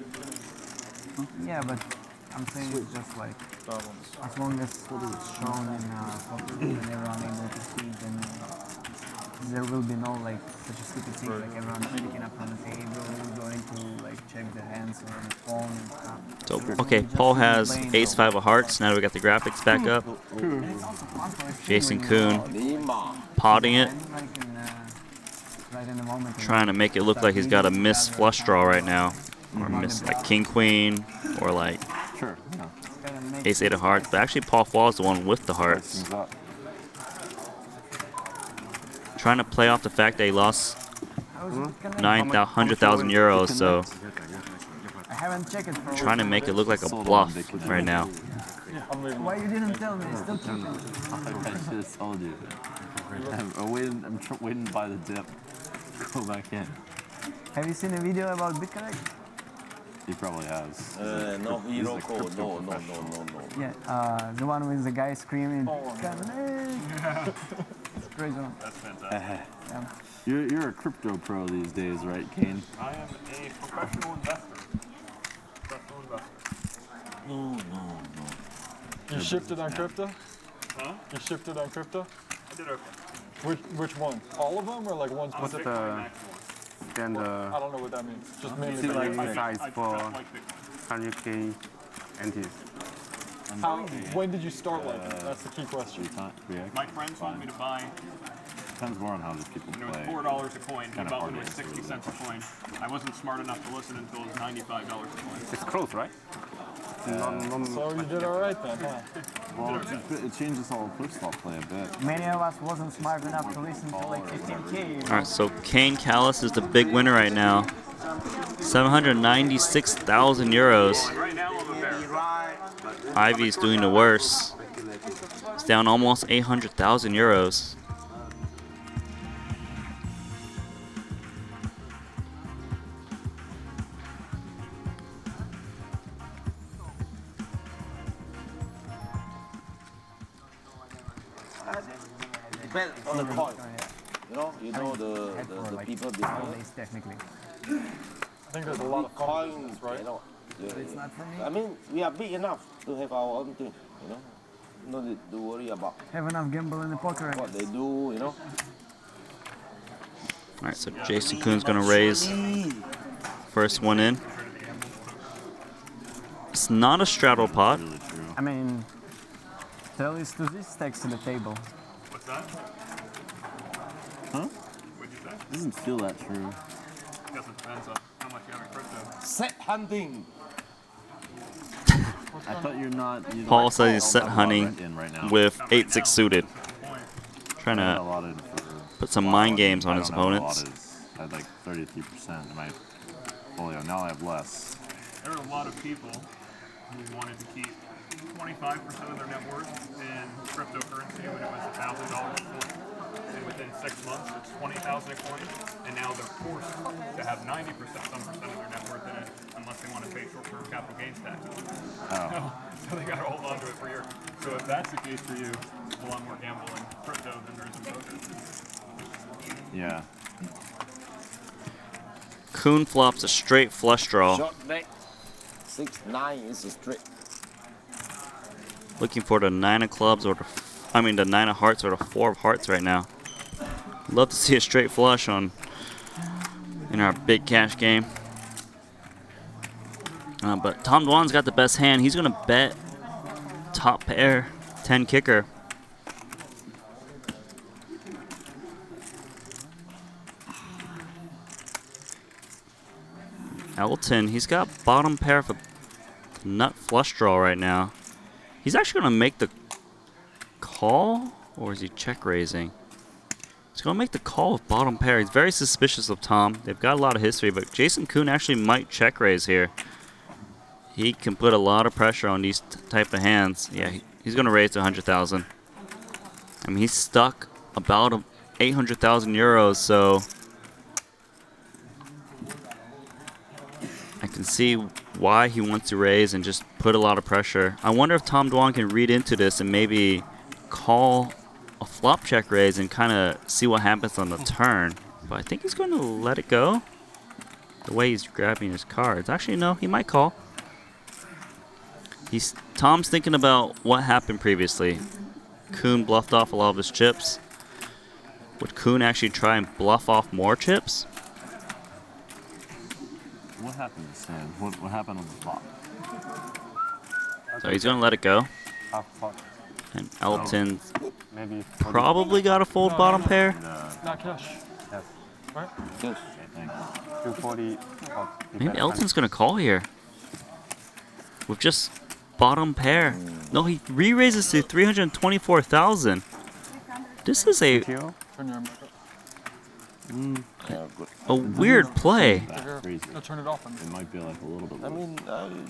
Yeah, but I'm saying it's just like as long as it's shown in photos and everyone able to see, then there will be no like such a stupid thing like everyone picking up on the table, going to like check the hands or the phone and stuff. So, okay, Paul has ace-5 of hearts. Now we got the graphics back up. Jason Koon potting it. Trying to make it look like he's got a missed flush draw right now. Or miss like king-queen or like ace-8 of hearts. But actually Paul Foy is the one with the hearts. Trying to play off the fact that he lost 100,000 euros, so trying to make it look like a bluff right now. I'm leaving. Why you didn't tell me? It's still keeping. I should have told you. I'm waiting to buy the dip. Go back in. Have you seen a video about BitConnect? He probably has. No He's hero a code. crypto No. Yeah, the one with the guy screaming. Connect. It's crazy one. That's fantastic. You're a crypto pro these days, right, Kane? I am a professional investor. No. You shifted on crypto? Huh? You shifted on crypto? I did okay. Which one? All of them or like one What's specific? Then I don't know what that means. Just mainly see like Bitcoin. size for 100K NTs. When did you start like it? That's the key question. My friends want me to buy. Depends more on how these people When it play. was $4 a coin, he Kinda bought hard when it to was 60 cents a coin. I wasn't smart enough to listen until it was $95 a coin. It's close, right? So you did all right then, huh? Well, it changes all push stop play a bit. Many of us wasn't smart enough to listen to like 15K. All right, so Kane Callis is the big winner right now. 796,000 euros. Ivy's doing the worst. It's down almost 800,000 euros. Depends on the coin. You know the people behind it. Technically. I think there's a lot of coins, right? It's not for me. I mean, we are big enough to have our own thing, No need to worry about Have enough gamble in the poker. what they do, All right, so Jason Kuhn's gonna raise first one in. It's not a straddle pot. I mean, tell us to this stakes to the table. What's that? Huh? What'd you say? Doesn't feel that true. I guess it depends on how much you have in crypto. Set hunting. I thought you're not. Paul says he's set hunting with 8-6 suited. Trying to put some mind games on his opponents. I had like 33% in my portfolio. Now I have less. There are a lot of people who wanted to keep 25% of their net worth in cryptocurrency when it was $1,000 a coin. And within 6 months, it's 20,000 a coin. And now they're forced to have 90% of their net worth in it unless they want to pay short-term capital gains taxes. So they got to hold on to it for years. So if that's the case for you, there's a lot more gamble in crypto than there is in poker. Yeah. Kuhn flops a straight flush draw. Short neck. 6-9 is a straight. Looking for the 9 of clubs or the 9 of hearts or the 4 of hearts right now. Love to see a straight flush in our big cash game. But Tom Dwan's got the best hand. He's gonna bet top pair 10 kicker. Elton, he's got bottom pair of a nut flush draw right now. He's actually gonna make the call, or is he check raising? He's gonna make the call with bottom pair. He's very suspicious of Tom. They've got a lot of history, but Jason Kuhn actually might check raise here. He can put a lot of pressure on these type of hands. Yeah, he's gonna raise to 100,000. I mean, he's stuck about 800,000 euros, so I can see why he wants to raise and just put a lot of pressure. I wonder if Tom Dwan can read into this and maybe call a flop check raise and kind of see what happens on the turn. But I think he's going to let it go. The way he's grabbing his cards. Actually, no, he might call. Tom's thinking about what happened previously. Kuhn bluffed off a lot of his chips. Would Kuhn actually try and bluff off more chips? What happened to Sam? What happened on the flop? So he's going to let it go. And Elton probably got a fold bottom pair. Not cash. Yes. Right? Yes. 240. Maybe Elton's going to call here. With just bottom pair. No, he re-raises to 324,000. This is a weird play. I'll turn it off. It might be like a little bit. I mean,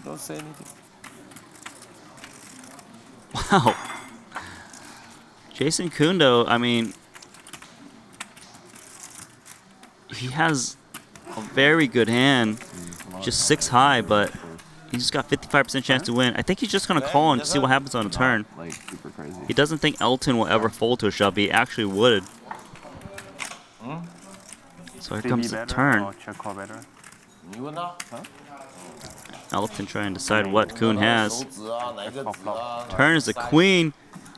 don't say anything. Wow. Jason Koon, though, I mean, he has a very good hand. Just 6 high, but he's just got 55% chance to win. I think he's just going to call and see what happens on a turn. Like, super crazy. He doesn't think Elton will ever fold to a shove. He actually would. So here comes the turn. Elton trying to decide what Koon has. Turn is a queen.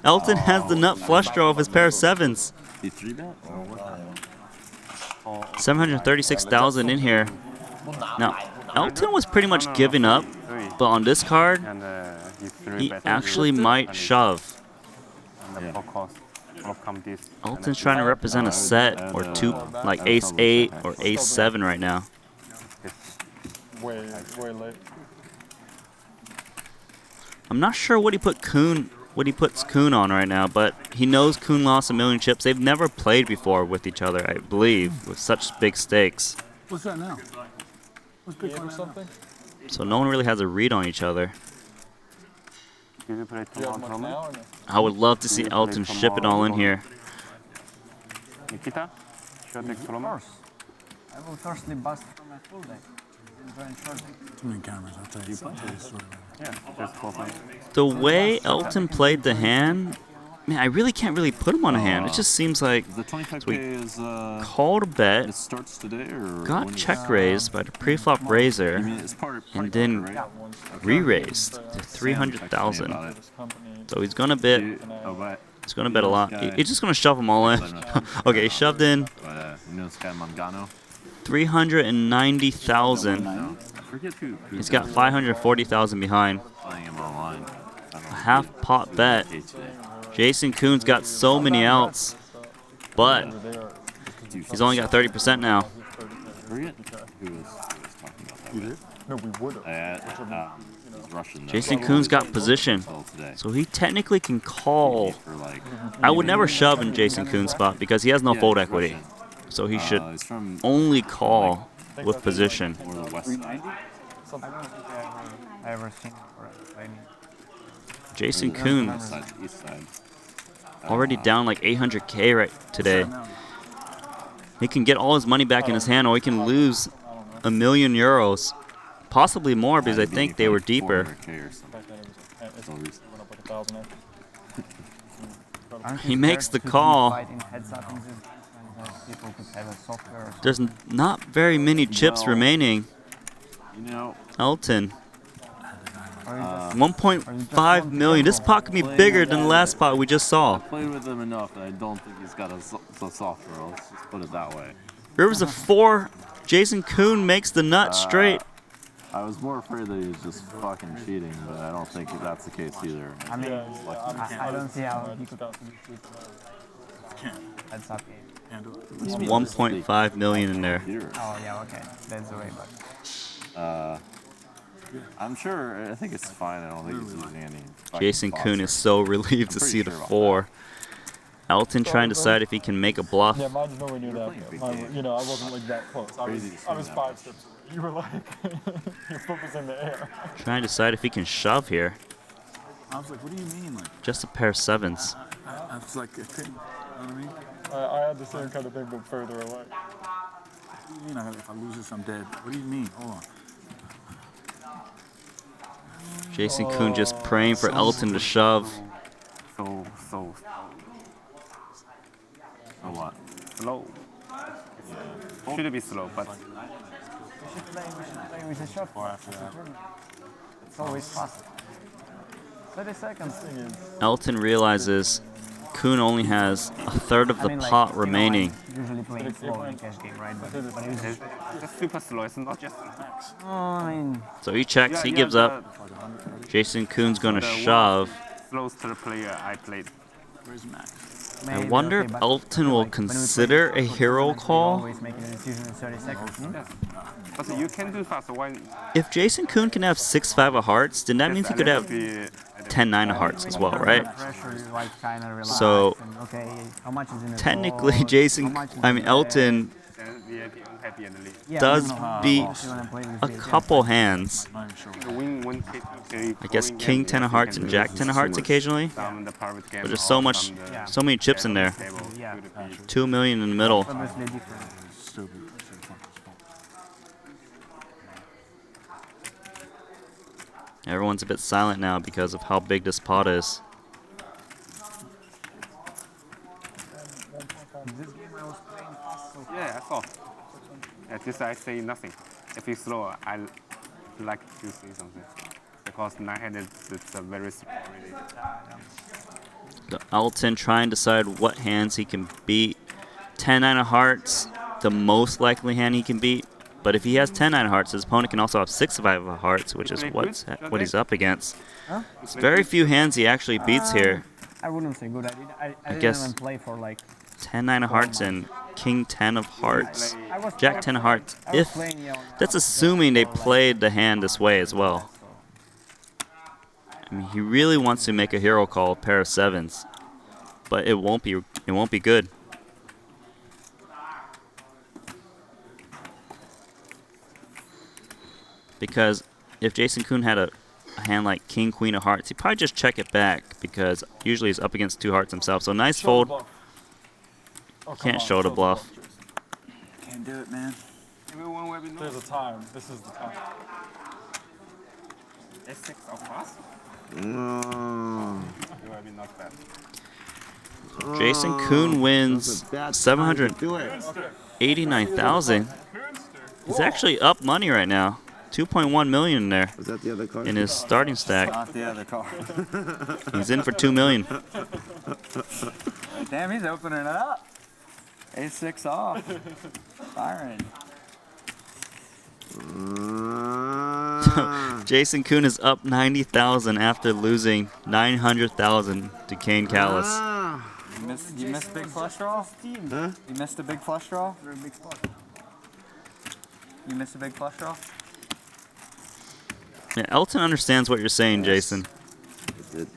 Elton has the nut flush draw of his pair of 7s. 736,000 in here. Now, Elton was pretty much giving up, but on this card, he actually might shove. Elton's trying to represent a set or two, like ace 8 or ace 7 right now. Way late. I'm not sure what he puts Koon on right now, but he knows Koon lost a million chips. They've never played before with each other, I believe, with such big stakes. What's that now? What's big or something? So no one really has a read on each other. I would love to see Elton ship it all in here. Nikita, short deck solo Mars. I will firstly bust from my full deck and join short deck. Too many cameras, I'll tell you. Yeah, just 4 points. The way Elton played the hand, man, I really can't really put him on a hand. It just seems like The 25K is called a bet, it starts today or got when check is- raised by the pre-flop raiser, it's part and then re-raised to 300,000. So he's gonna bet. He's gonna bet a lot. He's just gonna shove them all in. Okay, he shoved in You know this guy Mangano? 390,000. I forget who. He's got 540,000 behind. Playing him online. A half pot bet. Jason Koon's got so many outs, but he's only got 30% now. Forget who was talking about that. You did? No, we would have. Russian. Jason Koon's got position, so he technically can call. I would never shove in Jason Koon's spot because he has no fold equity, so he should only call with position. I don't think I ever seen it. Jason Koon already down like 800K right today. He can get all his money back in his hand, or he can lose €1 million. Possibly more, because I think they were deeper. He makes the call. There's not very many chips remaining. Elton. 1.5 million. This pot could be bigger than the last pot we just saw. I played with him enough that I don't think he's got a soft throw. Let's just put it that way. Rivers of 4. Jason Koon makes the nut straight. I was more afraid that he was just fucking cheating, but I don't think that's the case either. I mean, I don't see how he could heads up game. There's 1.5 million in there. Oh yeah, okay, that's the way. But I'm sure. I think it's fine. I don't think he's using any. Jason Koon is so relieved to see the 4. Elton trying to decide if he can make a bluff. Yeah, mine's nowhere near that. Mine, you know, I wasn't like that close. I was 5 steps away. You were like, your foot was in the air. Trying to decide if he can shove here. I was like, what do you mean? Like, just a pair of 7s. I was like, you know what I mean? I had the same kind of thing, but further away. What do you mean? If I lose this, I'm dead. What do you mean? Hold on. Jason Koon just praying for Elton to shove. So what? Slow. Should be slow, but we should play with a shot. It's always fast. 30 seconds. Elton realizes Koon only has a third of the pot remaining. Usually playing slow in cash game, right? But it's just super slow. It's not just. So he checks, he gives up. Jason Koon's gonna shove. Slowest player I played. Where's Max? I wonder if Elton will consider a hero call. You can do fast. If Jason Koon can have 6-5 of hearts, then that means he could have 10-9 of hearts as well, right? So technically, Elton does beat a couple hands. I guess King 10 of Hearts and Jack 10 of Hearts occasionally. But there's so many chips in there. 2 million in the middle. Everyone's a bit silent now because of how big this pot is. Yeah, I saw. At least I say nothing. If he's slow, I like to say something. Because 900 is a very slow already. The Elton trying to decide what hands he can beat. 10-9 of hearts, the most likely hand he can beat. But if he has 10-9 of hearts, his opponent can also have 6-5 of hearts, which is what he's up against. Huh? It's very few hands he actually beats here. I wouldn't say good. I didn't guess even play for like 10-9 of hearts and King 10 of hearts. Jack 10 of hearts. If that's assuming they played the hand this way as well. I mean, he really wants to make a hero call, pair of sevens, but it won't be good. Because if Jason Koon had a hand like King Queen of Hearts, he'd probably just check it back because usually he's up against 2 hearts himself. So nice fold. Can't show the bluff. Can't do it, man. There's a time. This is the time. S6 of us? No. You have been not bad. Jason Koon wins 789,000. He's actually up money right now. 2.1 million in there. Is that the other card? In his starting stack. Not the other card. He's in for 2 million. Damn, he's opening it up. A6 off. Firing. Jason Koon is up 90,000 after losing 900,000 to Kane Callis. You missed big flush draw? Huh? You missed a big flush draw? You missed a big flush draw? Yeah, Elton understands what you're saying, Jason. It did.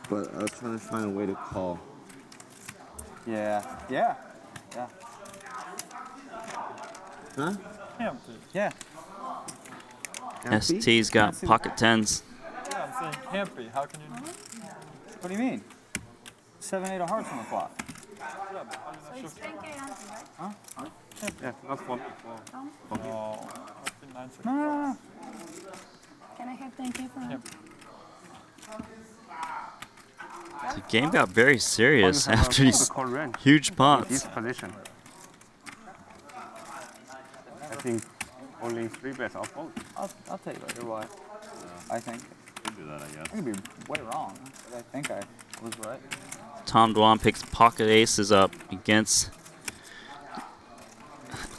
But I was trying to find a way to call. Yeah. Yeah. Yeah. Huh? Yeah. ST's got pocket tens. Yeah, I'm saying can't be. How can you not? What do you mean? 7-8 of hearts on the flop. Huh? Yeah, not for me. Oh, that's been 9-6. No. Can I have 10K for him? The game got very serious after these huge pots. Position. I think only 3 bets are fold. I'll tell you later why. I think. Could do that, I guess. I could be way wrong, but I think I was right. Tom Dwan picks pocket aces up against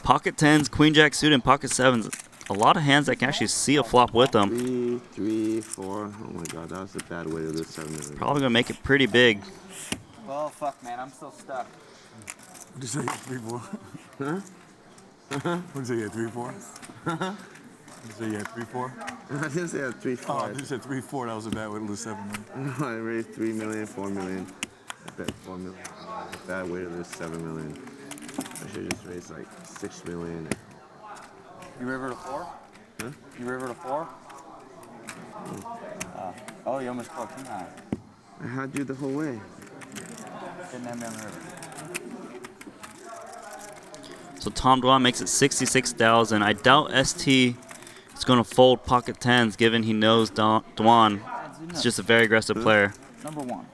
pocket tens, queen jack suited, and pocket sevens. A lot of hands that can actually see a flop with them. 3, 4. Oh my god, that was a bad way to lose 7 million. Probably gonna make it pretty big. Well, fuck, man, I'm still stuck. What did you say? 3, 4? Huh? What did you say? You had 3, 4? Did you say you had 3, 4? I didn't say I had 3, 4. Oh, you said 3, 4. That was a bad way to lose 7 million. No, I raised 3 million, 4 million. I bet 4 million. Bad way to lose 7 million. I should just raise like 6 million. You river to 4? Huh? You river to 4? Oh, you almost called king high. I had you the whole way. Didn't have me on the river. So Tom Dwan makes it 66,000. I doubt ST is going to fold pocket tens, given he knows Dwan is just a very aggressive player. Number 1.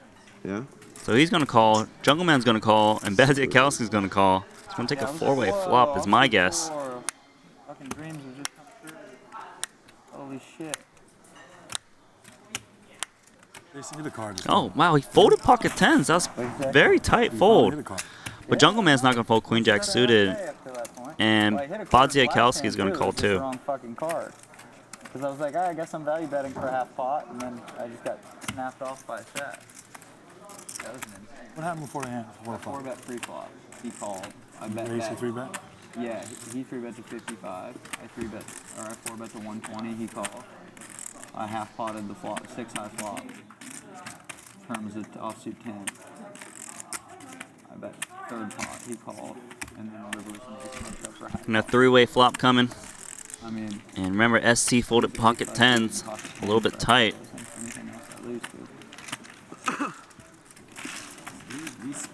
Yeah. So he's going to call. Jungle Man's going to call, and Badziakowski's is going to call. It's going to take a 4-way flop, is my guess. Fucking dreams have just come true. Holy shit. Jason, get the card. Oh, wow, he folded pocket tens. That was very tight fold. But Jungle Man's not going to fold queen jack suited, and Badziakowski is going to call too. Wrong fucking card. Because I was like, I guess I'm value betting for a half pot, and then I just got snapped off by a set. That was insane. What happened before the hand? 4-bet free flop. He called. I bet Raised that. to 3-bet? Yeah, he 3-bet to 55. I 4-bet to 120. He called. I half potted the flop, 6-high flop. Terms of offsuit 10. I bet third pot he called, and then river was just much up for high. And a three-way flop coming. I mean, And remember, ST folded pocket tens. A little bit tight. anything else I lose to. It's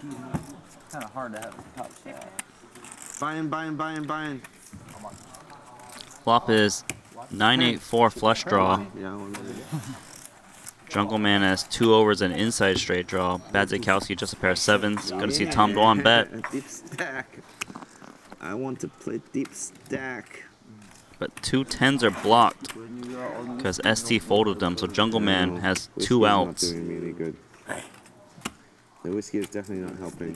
kind of hard to have a top set. Buying. Flop is 9-8-4 flush draw. Yeah, Jungle Man has 2 overs and inside straight draw. Badzikowski just a pair of 7s. Gonna see Tom Dwan bet. Deep stack. I want to play deep stack. But 2 10s are blocked because ST folded them. So Jungle Man has 2 outs. Not doing me any good. The whiskey is definitely not helping.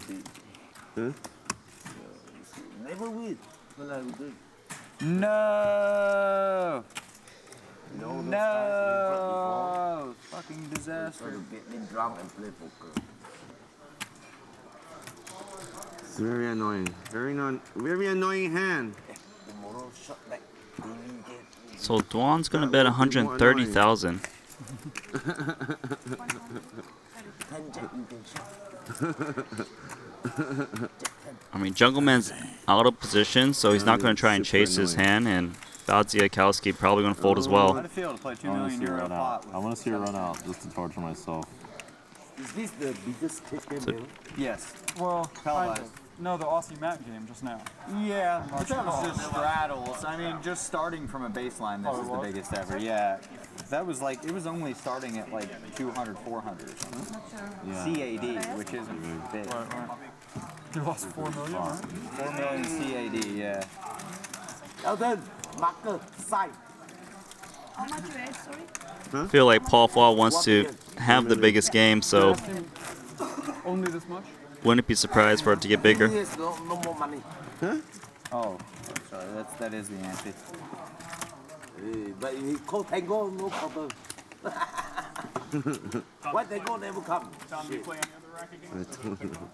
Huh? Never win. No! No! Fucking disaster. Get me drunk and play poker. It's very annoying. Very annoying hand. Tomorrow shot back. So Dwan's gonna bet 130,000. I mean, Jungle Man's out of position, so he's not going to try and chase his hand, and Badzikowski probably going to fold as well. How'd it feel to play 2 I want to million see it euro run pot? out. I want to see it run out just to torture myself. Is this the biggest cash game ever? Yes. Well, Televised. no, the Aussie Mac game just now. Yeah, but that was just straddles. I mean, just starting from a baseline, this is the biggest ever. Yeah. That was like, it was only starting at like 200, 400 or something. CAD, which isn't big. You lost 4 million, right? 4 million CAD, yeah. Elton, marker, side. How much you raised, sorry? I feel like Paul Fall wants to have the biggest game, so Only this much? wouldn't be surprised for it to get bigger. Yes, no more money. Huh? Oh, sorry, that is the ante. But if he call tango, no problem. Why tango never come? Tom, do you play any other racket games? I don't know.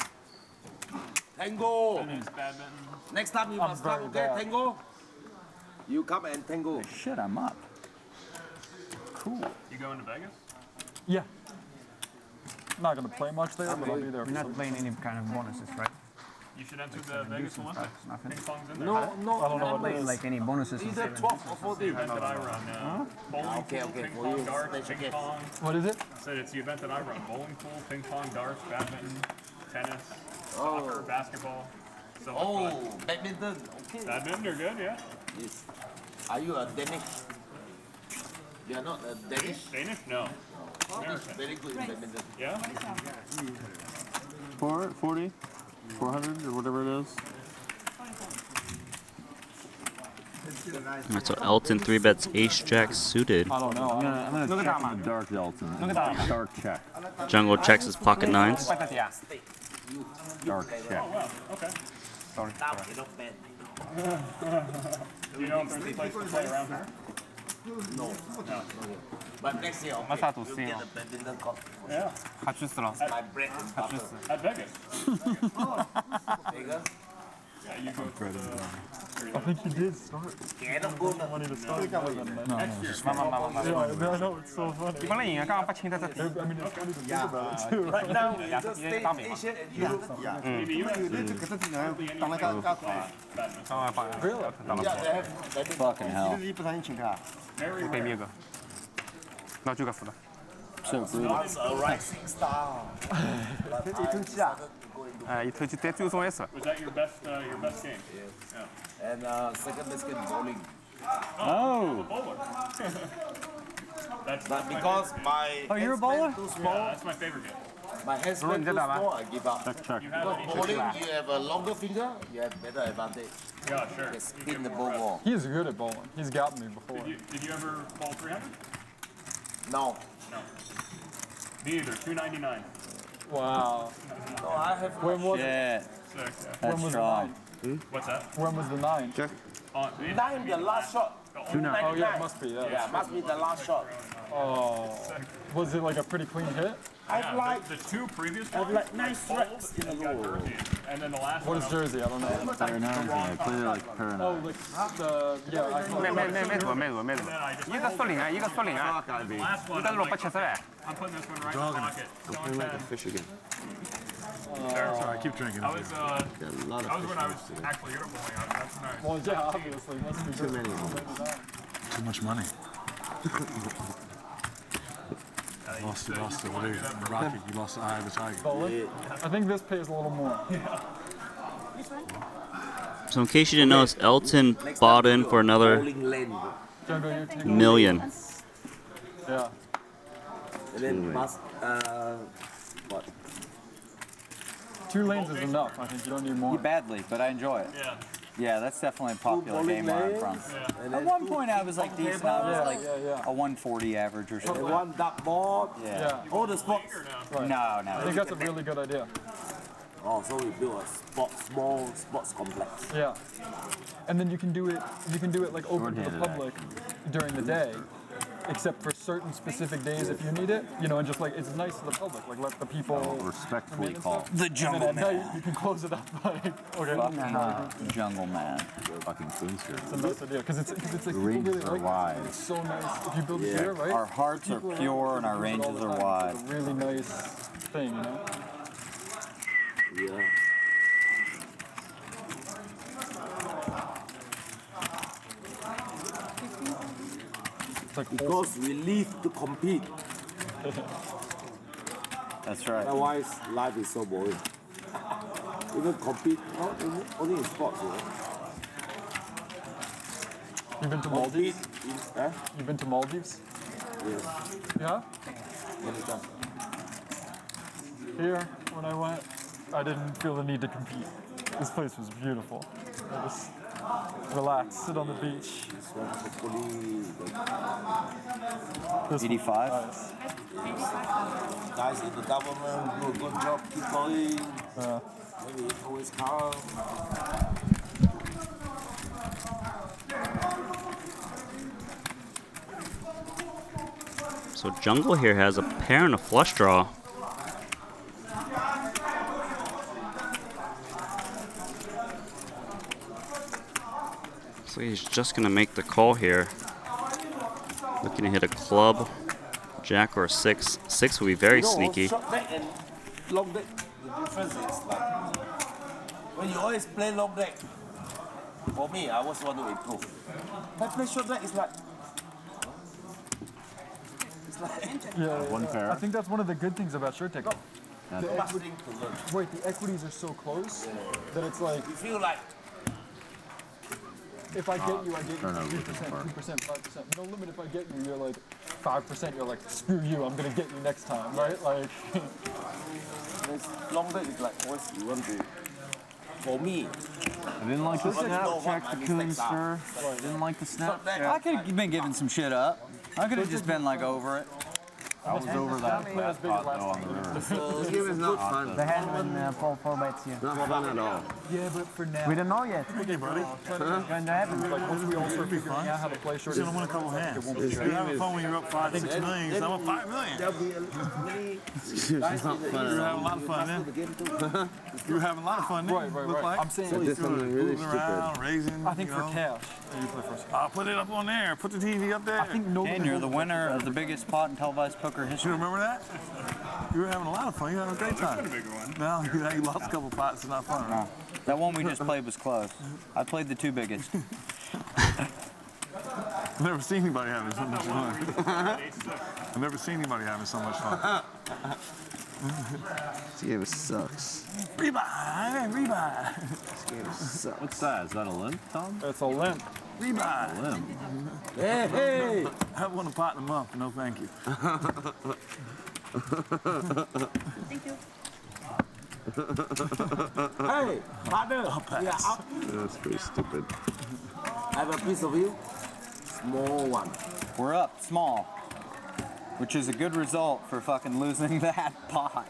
Tango! Next time you must come, okay? bad. Tango? You come and tango. Shit, I'm up. Cool. You going to Vegas? Yeah. Not going to play much there, but I'll be there. You're for not some- playing any kind of bonuses, right? You should enter the Vegas Olympics. Nothing. Ping pong's in there. No, I don't know You're what not it playing is. like any bonuses. Either and 12 or 14. The event that I run. Bowling Okay, pool, okay, ping for pong, you, darts, special ping guest. pong. What is it? Said it's the event that I run. Bowling pool, ping pong, darts, badminton, tennis, Oh. soccer, basketball. So Oh, badminton. Okay. badminton, you're good, yeah. Yes. Are you a Danish? You are not a Danish? Danish? No. Scottish, American. very good in badminton. Yeah? 440, 400, or whatever it is. Alright, so Elton 3 bets Ace Jack suited. I don't know. I'm gonna check the dark Elton. Dark check. Jungle checks his pocket 9s. Dark check. Oh, wow. Okay. Sorry. Now you don't bet. Do you know if there's a place to play around here? No. But next year, okay, Must you'll get a badminton court. Yeah. My bread and butter. At Vegas. Vegas? Yeah, you go to the... I think he did start. Cannot go now. Money to start. No, Next year. I know, it's so funny. I mean, it's funny to think about it too. Right now, the States, Asia, and Europe. Maybe you have hardly any Really? Yeah, they have badminton. Fucking hell. Mary 给你一个，那就个服的。 So brutal. Once a rising star. But I started to go into 一推就得最终也是。 Was that your best game? Yeah. and second best game bowling. Oh. Bowler. That's But my because my Oh, you're a handspan bowler? too Yeah, small, that's my favorite game. my handspan too small, I give up. Check. You have Because any bowling, you have a longer finger, you have better advantage. Yeah, sure. You can spin the ball. He's good at bowling. He's gotten me before. Did you ever bowl 300? No. No. Me either. 299. Wow. No, I have. When was it? Shit. Sick. Yeah. When That's was strong. the 9? What's that? When was the 9? Nine, the last shot. The Oh, yeah, it must be. Yeah, must be the last shot. Oh. Was it like a pretty clean hit? I've like the two previous I've ones like nice strikes in a row. and then the last What is Jersey? I don't know. I played it like Paranouns. Oh, like the yeah. I 一個蘇聯啊，一個蘇聯啊，一個670啊。 I'm putting this one right Jogging. in the pocket. I'm playing like a fish again. Sorry, keep drinking. I was Got a lot that of was when fish I was today. actually gambling. That's nice. Well, yeah, obviously. Must be Too good. many of them. Too much money. Lost it. What are you? Rocky, you lost the eye of the tiger. Bowling? I think this pays a little more. So in case you didn't notice, Elton bought in for another Jungle, you're taking- million. Yeah. And then must what? 2 lanes is enough. I think you don't need more. Badly, but I enjoy it. Yeah. Yeah, that's definitely a popular bowling game where I'm lanes, from. and At then one two point, I was like ping pong decent. I was tables, like a 140 average or and something. one dartboard. Yeah. All the spots. Right. No, I think that's a really good idea. Oh, so we build a small sports complex. Yeah. And then you can do it like open to the public during the day, except for certain specific days if you need it. You know, and just like it's nice to the public. Like let the people Respectfully and call. stuff. The And Jungle then at Man. night you can close it up like okay. Fucking Jungle Man. Fucking Queenster. It's a nice idea because it's like The people ranges really are like wide. it. It's so nice if you build it here, right? Our hearts are People pure and our use it all ranges the are time. wide. It's a really nice thing, you know. Yeah. It's like Because we live to compete. That's right. Otherwise, life is so boring. Even compete, not only in sports, you know. You've been to Maldives? Huh? You've been to Maldives? Yes. Yeah? Many times. Here, when I went, I didn't feel the need to compete. This place was beautiful. I just relax, sit on the beach. This one hopefully This 85? Nice. guys in the government do a good job, keep going. Yeah. Maybe it always come. So Jungle here has a pair and a flush draw. So he's just gonna make the call here. Looking to hit a club, jack or a 6. 6 would be very sneaky. Short deck and long deck, the difference is like when you always play long deck. For me, I always want to improve. If I play short deck, it's like Yeah, One pair. I think that's one of the good things about short deck. That's The equity, wait, the equities are so close that it's like you feel like if I get you, I get you turn over 3%, 2%, 5%. No limit if I get you, you're like 5%. You're like screw you, I'm gonna get you next time, right? Like this long deck is like always you want to. For me, I didn't like the I want to know what snap my check, the mistakes are. Coonster. Didn't like the snap check. I could have been giving some shit up. I could have just been like over it. I was over that pot though on the river. This game is not fun. They had been 4 bites here. Not fun at all. yeah, but for now, We don't know yet. Okay, buddy. Going to happen. like once we all start figuring out how to play short You're deck, gonna win a couple hands. This You're game having is fun when you're up 5, 6 million. So I'm up 5 million. There'll be many it's not fun You're at all. having a lot of fun, man. the game too. You were having a lot of fun, didn't Right, you? right, Look right. like? I'm saying So this one is really Moving around, stupid. raising. I think you for know. cash, you play first. I'll put it up on there. Put the TV up there. I think nobody. And you're the winner of the biggest pot in televised poker You history. remember that? You were having a lot of fun. You were having a great time. No, you lost a couple pots. It's not fun. No. That one we just played was close. I played the 2 biggest. I've never seen anybody having so much fun. I've never seen anybody having so much fun. This game sucks. Rebuy, rebuy. This game sucks. What's that? Is that a limp, Tom? It's a limp. Rebuy. Limp. Hey, hey! I haven't won a pot in a month. No, thank you. Thank you. Hey, partner, we are up. That's pretty stupid. I have a piece of you. Small one. We're up small, which is a good result for fucking losing that pot.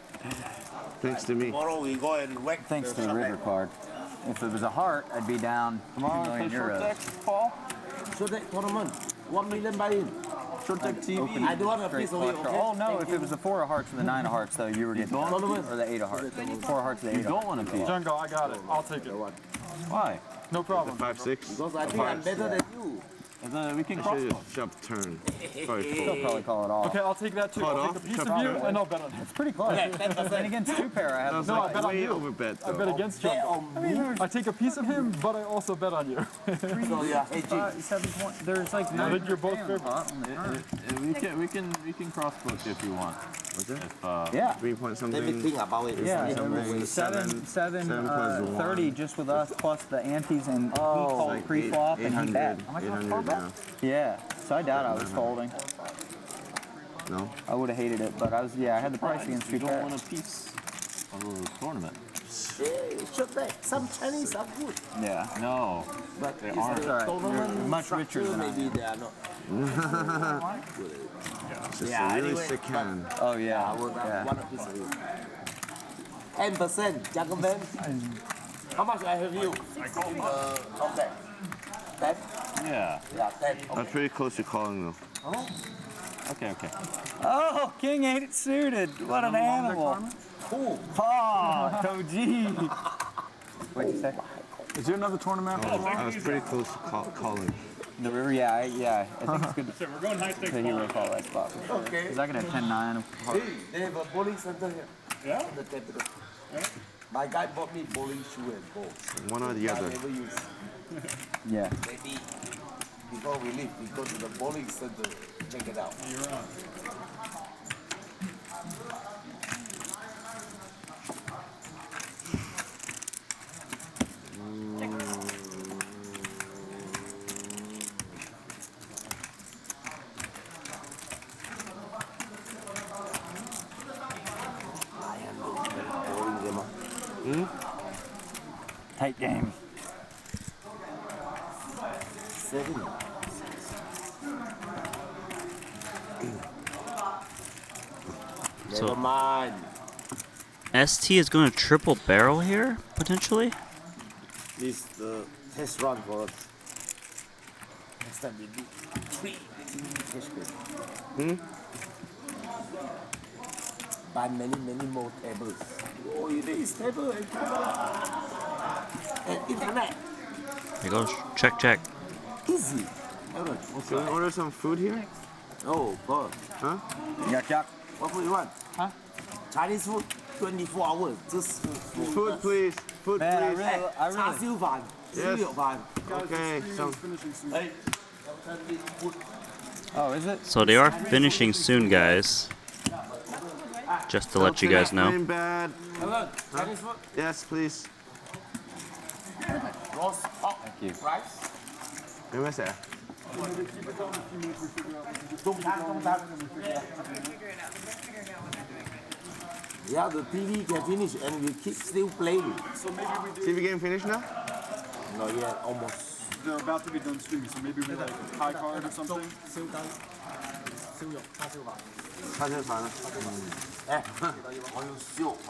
Thanks to me. Tomorrow we go and whack. Thanks to the river card. If it was a heart, I'd be down 2 million euros. Paul? Short deck tournament. 1 million buy-in. Short deck TV. I do want a Straight piece of it, flush. okay? Oh no, if it was the 4 of hearts and the 9 of hearts, though, you were getting don't? or the 8 of hearts. 4 of hearts, the 8 of hearts. You don't want a piece. Jungle, I got it. I'll take it. Why? No problem. 5-6. Because I think I'm better than you. And then we can I cross should both. just shove turn. Sorry, He'll fold. probably call it off. Okay, I'll take that too. Cut I'll off, take a piece shove of you, turn. and I'll bet on it. It's pretty close. And against 2 pair, I have That's No, I like bet on way you. overbet I bet though. against Jungle. I take a piece of him, but I also bet on you. So yeah, 720. There's like I 9 think you're both on favored. top on the turn. We can cross book if you want. What's that? If, Yeah. 3 point let me something. think about it. Yeah, something, 7 plus 30 1. just with us plus the antes and he called Like pre-flop and he 800, bet. I'm like, 800 now. yeah, so I doubt I was folding. No? I would have hated it, but I had the price against 2 you don't pair. want a piece of the tournament. Hey, short deck. Some Chinese are good. Yeah. No. But They it's aren't. the Alright, tournament you're much richer structure, than I maybe am. they are not. It's just Yeah, a really anyway, sick hand. Oh yeah. I will Yeah. one piece of you. 10%, gentlemen. How much I have you? Top deck. 10? Yeah. Yeah, 10. That's pretty close to calling though. Okay. Oh, King 8 suited. What an animal. Ooh. Oh, Toji. What'd you say? Is there another tournament? I was pretty close to calling. The river, yeah, I think it's good to hero call that spot for sure. Okay. Because I can have 10-9. Hey, they have a bowling center here. Yeah? In the capital. Yeah? My guy bought me bowling shoe and balls. One or the I other. never use. Yeah. Maybe before we leave, we go to the bowling center, check it out. You're on. Tight game. 7. So- Never mind. ST is going to triple barrel here, potentially? This is the test run for us. Next time we do 3 cash game. Buy many more tables. Oh, you need this table and internet. There goes. Check. Easy. Can we order some food here? Oh, God. Huh? Yak. What food you want? Huh? Chinese food, 24 hours. Just Food, please. Food, Man, please. I really, 叉燒飯, Yes. 豬肉飯. Okay. So, Hey, oh, is it? So they are finishing soon, guys. Just to let you guys know. Green bad. Hello, Chinese food? Yes, please. Roast pork, rice. Where's that? Yeah, the TV can finish and we keep still playing. So maybe we do. TV game finished now? Not yet, almost. They're about to be done streaming, so maybe we like high card or something. 叉燒飯啊。我要燒肉飯。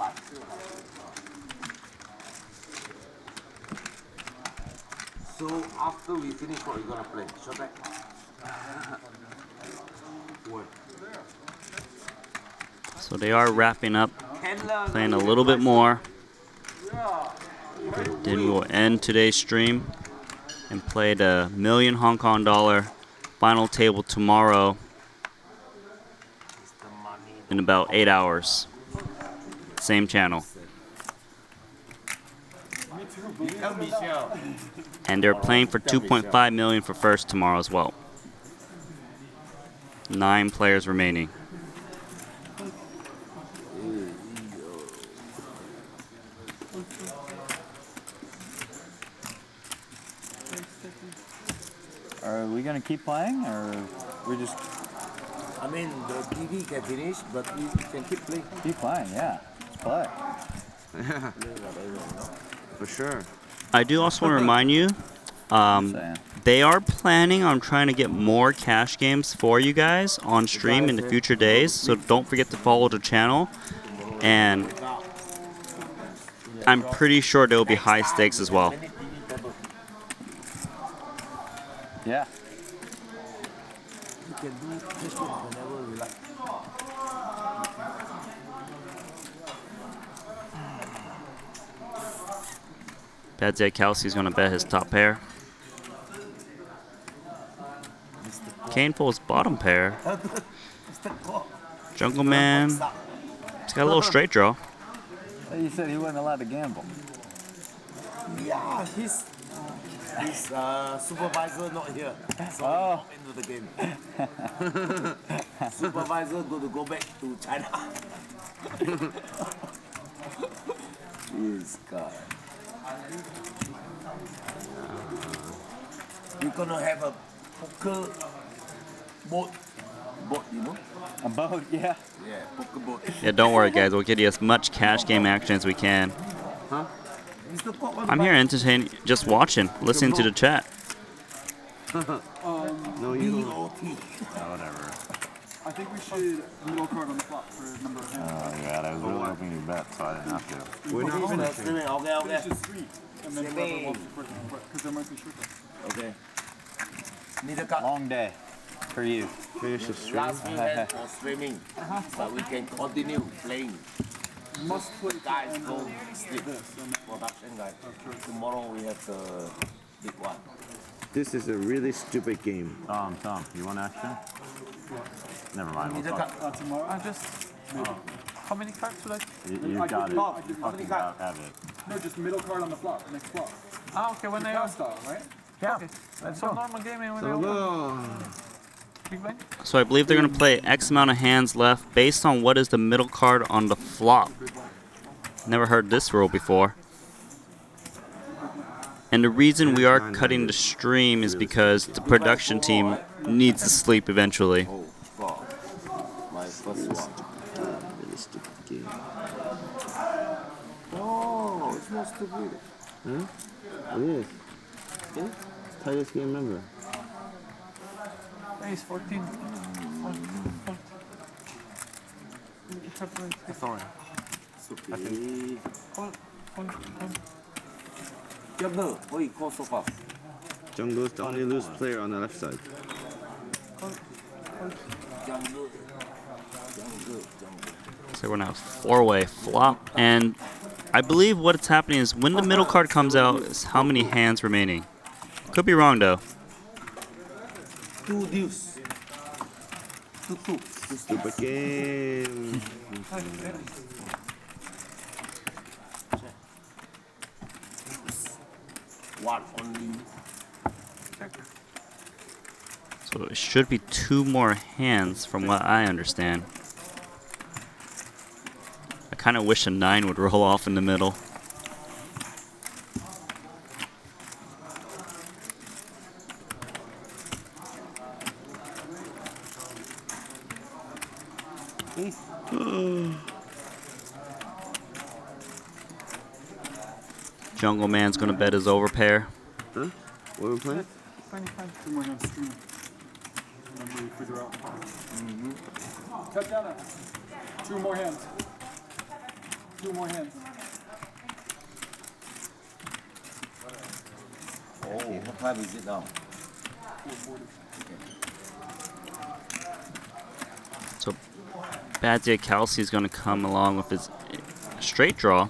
So after we finish, what you gonna play? Short deck? What? So they are wrapping up, playing a little bit more. Then we will end today's stream and play the $1 million Hong Kong dollar final table tomorrow in about 8 hours. Same channel. And they're playing for 2.5 million for first tomorrow as well. 9 players remaining. Are we gonna keep playing, or we just I mean, the TV can finish, but we can keep playing. keep playing? Yeah, let's play. Yeah. For sure. I do also want to remind you, they are planning on trying to get more cash games for you guys on stream in the future days, so don't forget to follow the channel. And I'm pretty sure there will be high stakes as well. Yeah. can do cash game whenever we like. Bad Day Kelsey's gonna bet his top pair. Kane folds bottom pair. Jungle Man. He's got a little straight draw. You said he wasn't allowed to gamble. Yeah, his supervisor not here, so he hop into the game. Supervisor going to go back to China. Yes, God. We're gonna have a poker boat, you know? A boat, yeah. Yeah, poker boat. Yeah, don't worry, guys. We'll get you as much cash game action as we can. Huh? I'm here entertaining, just watching, listening to the chat. No, you don't. Whatever. I think we should middle card on the flop for a number of hands. Oh, God, I was really hoping you bet, so I didn't have to. We're not finishing. Okay. Finish just 3, and then whoever wants to because there might be short cards. Okay. Middle card. Long day for you. Finish the stream. Last few hands for streaming, but we can continue playing. Must play guys go sleep. Production guys. Tomorrow we have the big one. This is a really stupid game. Tom, you want action? Never mind. We'll talk. Tomorrow? I just. How many cards should I? You got it. You fucking have it. No, just middle card on the flop, next flop. Ah, okay, when they are. Style, right? Yeah. Okay. That's a normal game when they open. Big Bang? So I believe they're going to play X amount of hands left based on what is the middle card on the flop. Never heard this rule before. And the reason we are cutting the stream is because the production team needs to sleep eventually. Oh, fuck. My first one. Really stupid game. Oh, it's not stupid. Huh? It is. Yeah? It's tightest game ever. Ace 14. Sorry. I think. Hold. Jungle, why you call so fast? Jungle's the only loose player on the left side. Jungle. So we're now 4-way flop, and I believe what's happening is when the middle card comes out is how many hands remaining. Could be wrong though. 2 deuce. 2. Stupid game. One only. So it should be 2 more hands from what I understand. I kind of wish a 9 would roll off in the middle. Jungle Man's gonna bet his overpair. Huh? What are we playing? 2 more hands streaming. And then we figure out. Cut down that. 2 more hands. 2 more hands. Oh, what time is it now? So Bad Day Kelsey's gonna come along with his straight draw.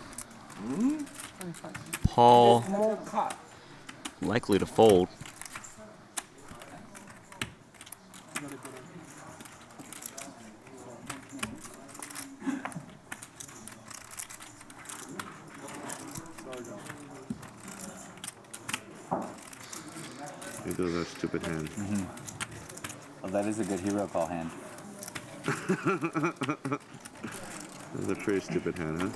Paul likely to fold. Those are stupid hands. Well, that is a good hero call hand. That's a pretty stupid hand, huh?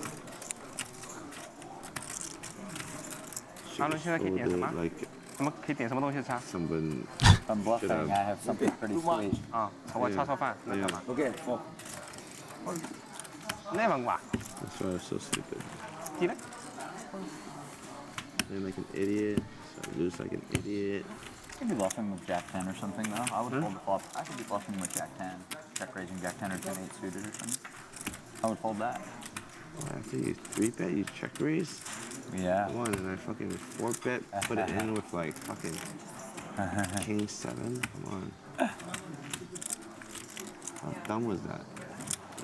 阿伦现在可以点什么？ Like 什么可以点什么东西吃啊？ someone I'm bluffing. I have something pretty sweet. 啊，我叉烧饭，那干嘛 Okay, 4. 那问我， That's why I'm so stupid. 记得？ I'm like an idiot. So I lose like an idiot. I could be bluffing with Jack 10 or something though. I would fold the flop. I could be bluffing with Jack 10. Check raising Jack 10 or 10 8 suited or something. I would fold that. After you 3-bet, you check raise. Yeah. One, and I fucking 4-bet, put it in with like fucking King 7. Come on. How dumb was that?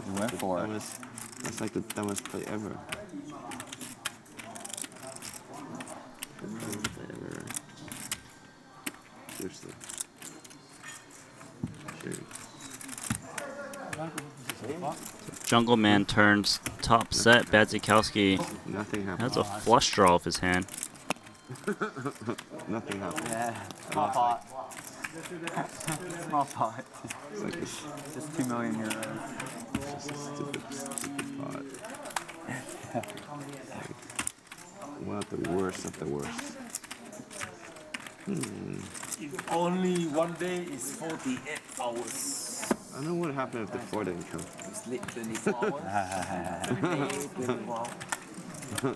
You went for it. That's like the dumbest play ever. The dumbest play ever. Seriously. Jungle Man turns top set. Badzikowski Nothing happened. has a flush draw of his hand. Nothing happened. Yeah, small pot. Small pot. It's like Just 2 million euros. It's just a stupid pot. One of the worst of the worst. If only one day is 48 hours. I don't know what happened if the 4 didn't come. You sleep 24 hours. Every day, 24 hours.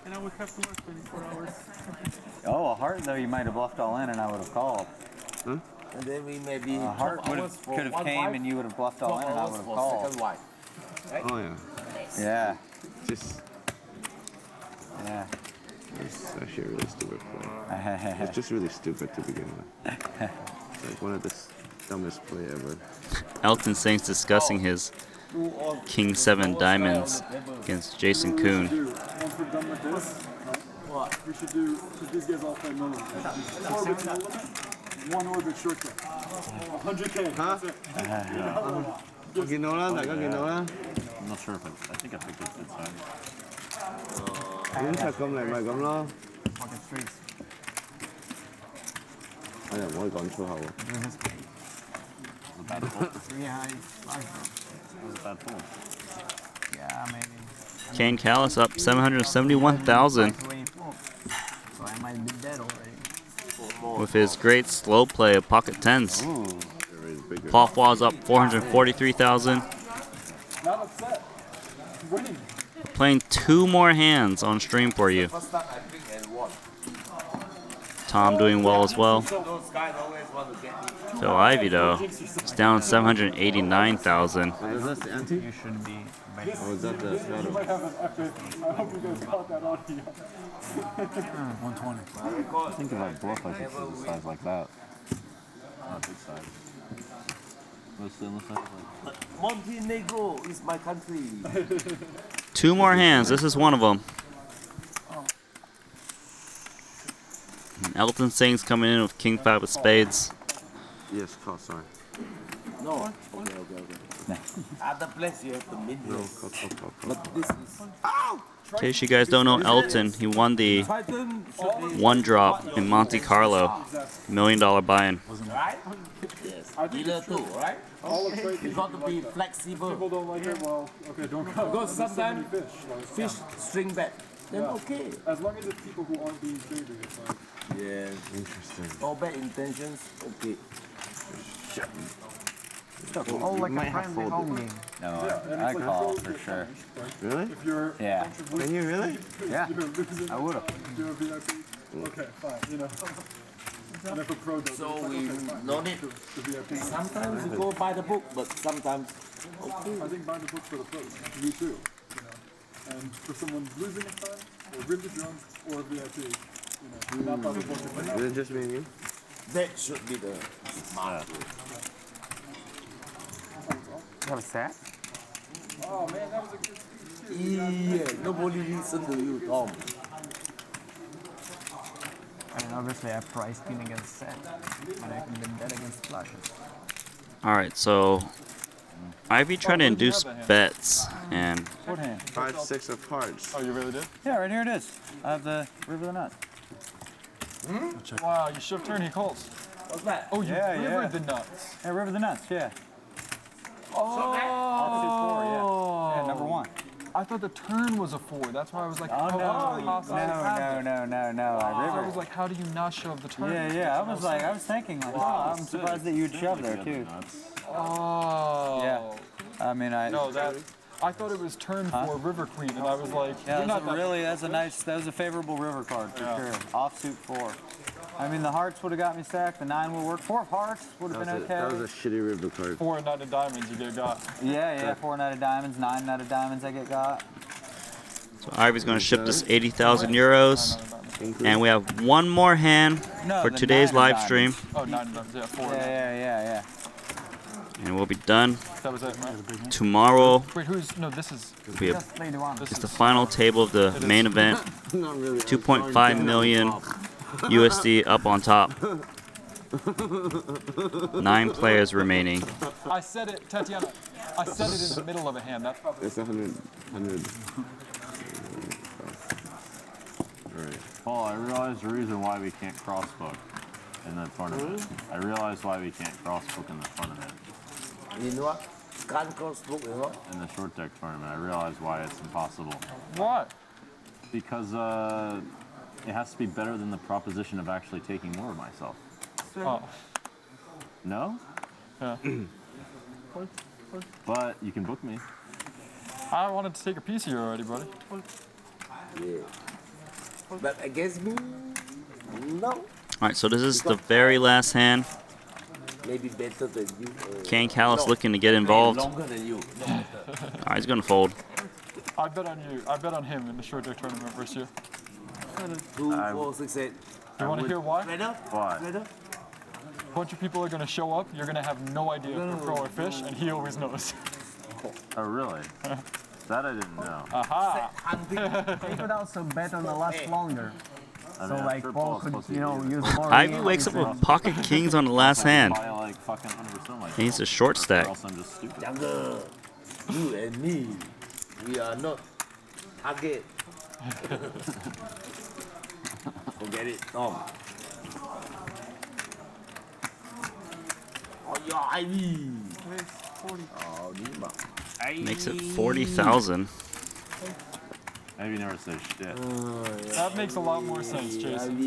And I would have to work 24 hours. Oh, a heart though, you might have bluffed all in and I would have called. Huh? And then we maybe A heart could have came and you would have bluffed all in and I would have called. Second wife. Right? Oh yeah. Yeah. Just. Yeah. It's actually a really stupid play. It's just really stupid to begin with. It's like one of the dumbest play ever. Elton Sing's discussing his King 7 diamonds against Jason Kuhn. Once we're done with this, we should do, because these guys all play no limit. 4 bits no limit, 1 orbit short cut. 100K. Huh? Ginola, I'm not sure if I think I picked it this time. Yun thật咁嚟咪咁咯。哎呀，唔可以講粗口啊！ Bad pull. Yeah, That was a bad pull. yeah, maybe. Kane Callis up 771,000 So I might be dead already. with his great slow play of pocket tens. Paul Faw's up 443,000. Not upset. Winning. We're playing 2 more hands on stream for you. First time I pick and won. Tom doing well as well. Those guys always want to get me. Phil Ivey though is down 789,000. Is that the ante? You should be. Or is that the You shadow? might have an epic. I hope you guys caught that audio. 120. Think of a bluff like this is a size like that. Not a big size. Montenegro is my country. 2 more hands. This is one of them. And Elton Sing's coming in with King 5 of spades. Yes, call, sorry. No. Okay. Other place you have to meet No, this. call. But this is. In case you guys don't know Elton, he won the one drop in Monte Carlo, $1 million buy-in. Right? Yes. Dealer too, right? You got to be flexible. People don't like it. Well, okay, don't come. Because sometimes fish. string bet. Then okay. As long as it's people who aren't being shady, it's like. Yeah. Interesting. All bad intentions, okay. Oh, like a friendly home game. No, I call for sure. Really? If you're Yeah. Can you really? Yeah. you're losing, I would have. you're a VIP. Okay, fine. You know. And if a pro does So it's like, we okay, fine. no need to. The VIP. Sometimes you go by the book, but sometimes. Okay. I think buy the book for the pros. Me too. You know. And for someone losing a time, or really drunk, or VIP, you know, not by the book. Is it just me and you? That should be the smart. You have a set? Oh man, that was a good. Yeah, nobody listen to you, Tom. I mean, obviously I priced in against set, but I can bet against flushes. Alright, so Ivy tried to induce bets, and What hand? 5, 6 of hearts. Oh, you really did? Yeah, right here it is. I have the River of the Nuts. Wow, you should turn. He calls. What's that? Oh, you Yeah, rivered yeah. the nuts. Yeah, River of the Nuts, yeah. Oh. Yeah, number 1. I thought the turn was a 4. That's why I was like, Oh, no. possibly have it. No. I So I river. was like, how do you not shove the turn? Yeah. I was thinking, like, oh, I'm surprised that you'd shove there, too. Oh. Yeah. I mean, No, I thought it was turn for River Queen, and I was like, Yeah, you're not that that was a favorable river card for sure. Offsuit 4. I mean, the hearts would have got me stacked. The 9 would work. 4 of hearts would have been okay. That was a shitty river card. 4 and 9 of diamonds you get got. Yeah. 4 nut of diamonds, 9 nut of diamonds I get got. so Ivy's going to ship us 80,000 euros. And we have one more hand No, for the today's 9 of live stream. Oh, 9 of diamonds, yeah, 4. Yeah. And we'll be done That was it, right? tomorrow. Wait, who's no? This is. We have, Just lady one. it's the final table of the main event. 2.5 million USD up on top. 9 players remaining. I said it, Tatiana. I said it in the middle of a hand. That's probably. It's 100. Alright. Paul, I realized the reason why we can't crossbook in the tournament. I realized why we can't crossbook in the tournament. You know what? Can't crossbook, you know? In the short deck tournament, I realized why it's impossible. Why? Because it has to be better than the proposition of actually taking more of myself. Oh. No? Yeah. But you can book me. I wanted to take a piece of you already, buddy. Yeah. But against me, no. Alright, so this is the very last hand. Maybe better than you. Ken Callis looking to get involved. Longer than you. Alright, he's gonna fold. I bet on you. I bet on him in the short deck tournament versus you. 2, 4, 6, 8. You want to hear why? Why? A bunch of people are going to show up. You're going to have no idea if they're pro or fish, and he always knows. Oh, really? That I didn't know. Aha! They could also bet on the last longer. I So mean, like sure Paul Paul's could, supposed to you know, be- use more. Ivy wakes up with pocket kings on the last hand. Buy, like, fucking 100% like He needs a short stack. Or else I'm just stupid. Younger, you and me, we are not target. Forget it, Tom. Oh, yeah, Ivy. Oh, Makes it 40,000. Maybe never says shit. That makes a lot more sense, Jason.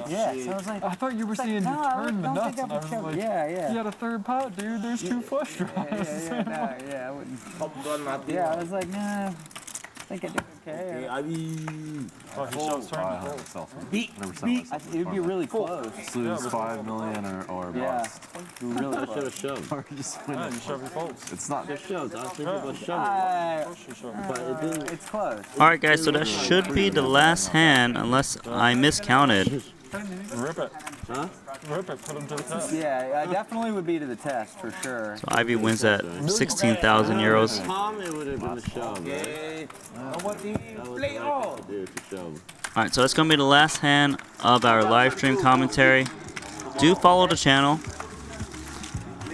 Yeah, so I was like, I thought you were it's like, seeing no, you turn the don't nuts, think and I I'm was sure. like, Yeah. he had a third pot, dude. There's 2 flush draws. Yeah, I wouldn't. Yeah, I was like, nah. I think I did okay. Oh, he shows turn. Buy 100%. Beat. It would be really close. Just lose 5 million or Yeah. bust. Really I should have shoved. Or just win Yeah, it. you shove your folds. It's not. Just shoved. I was thinking about shoving. But it didn't. It's close. Alright guys, so that should be the last hand unless I miscounted. Rip it. Huh? Rip it. Put him to the test. Yeah, I definitely would be to the test for sure. So Ivy wins at 16,000 euros. Tom, it would have been a shove, right? That was the right thing to do, to shove. Alright, so that's going to be the last hand of our live stream commentary. Do follow the channel.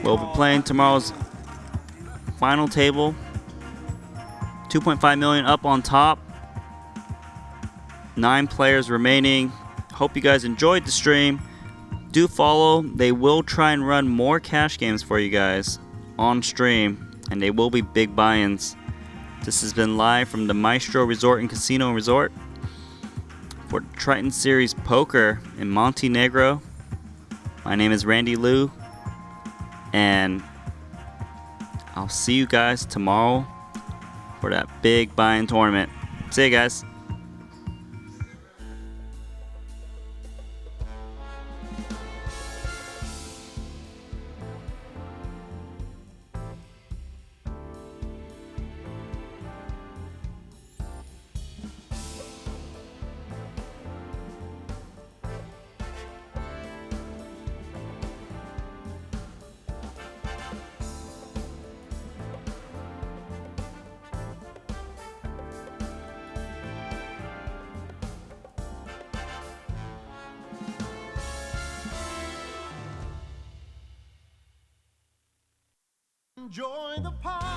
We'll be playing tomorrow's final table. 2.5 million up on top. 9 players remaining. Hope you guys enjoyed the stream. Do follow. They will try and run more cash games for you guys on stream, and they will be big buy-ins. This has been live from the Maestro Resort and Casino Resort for Triton Series Poker in Montenegro. My name is Randy Liu, and I'll see you guys tomorrow for that big buy-in tournament. See you guys. Enjoy the party.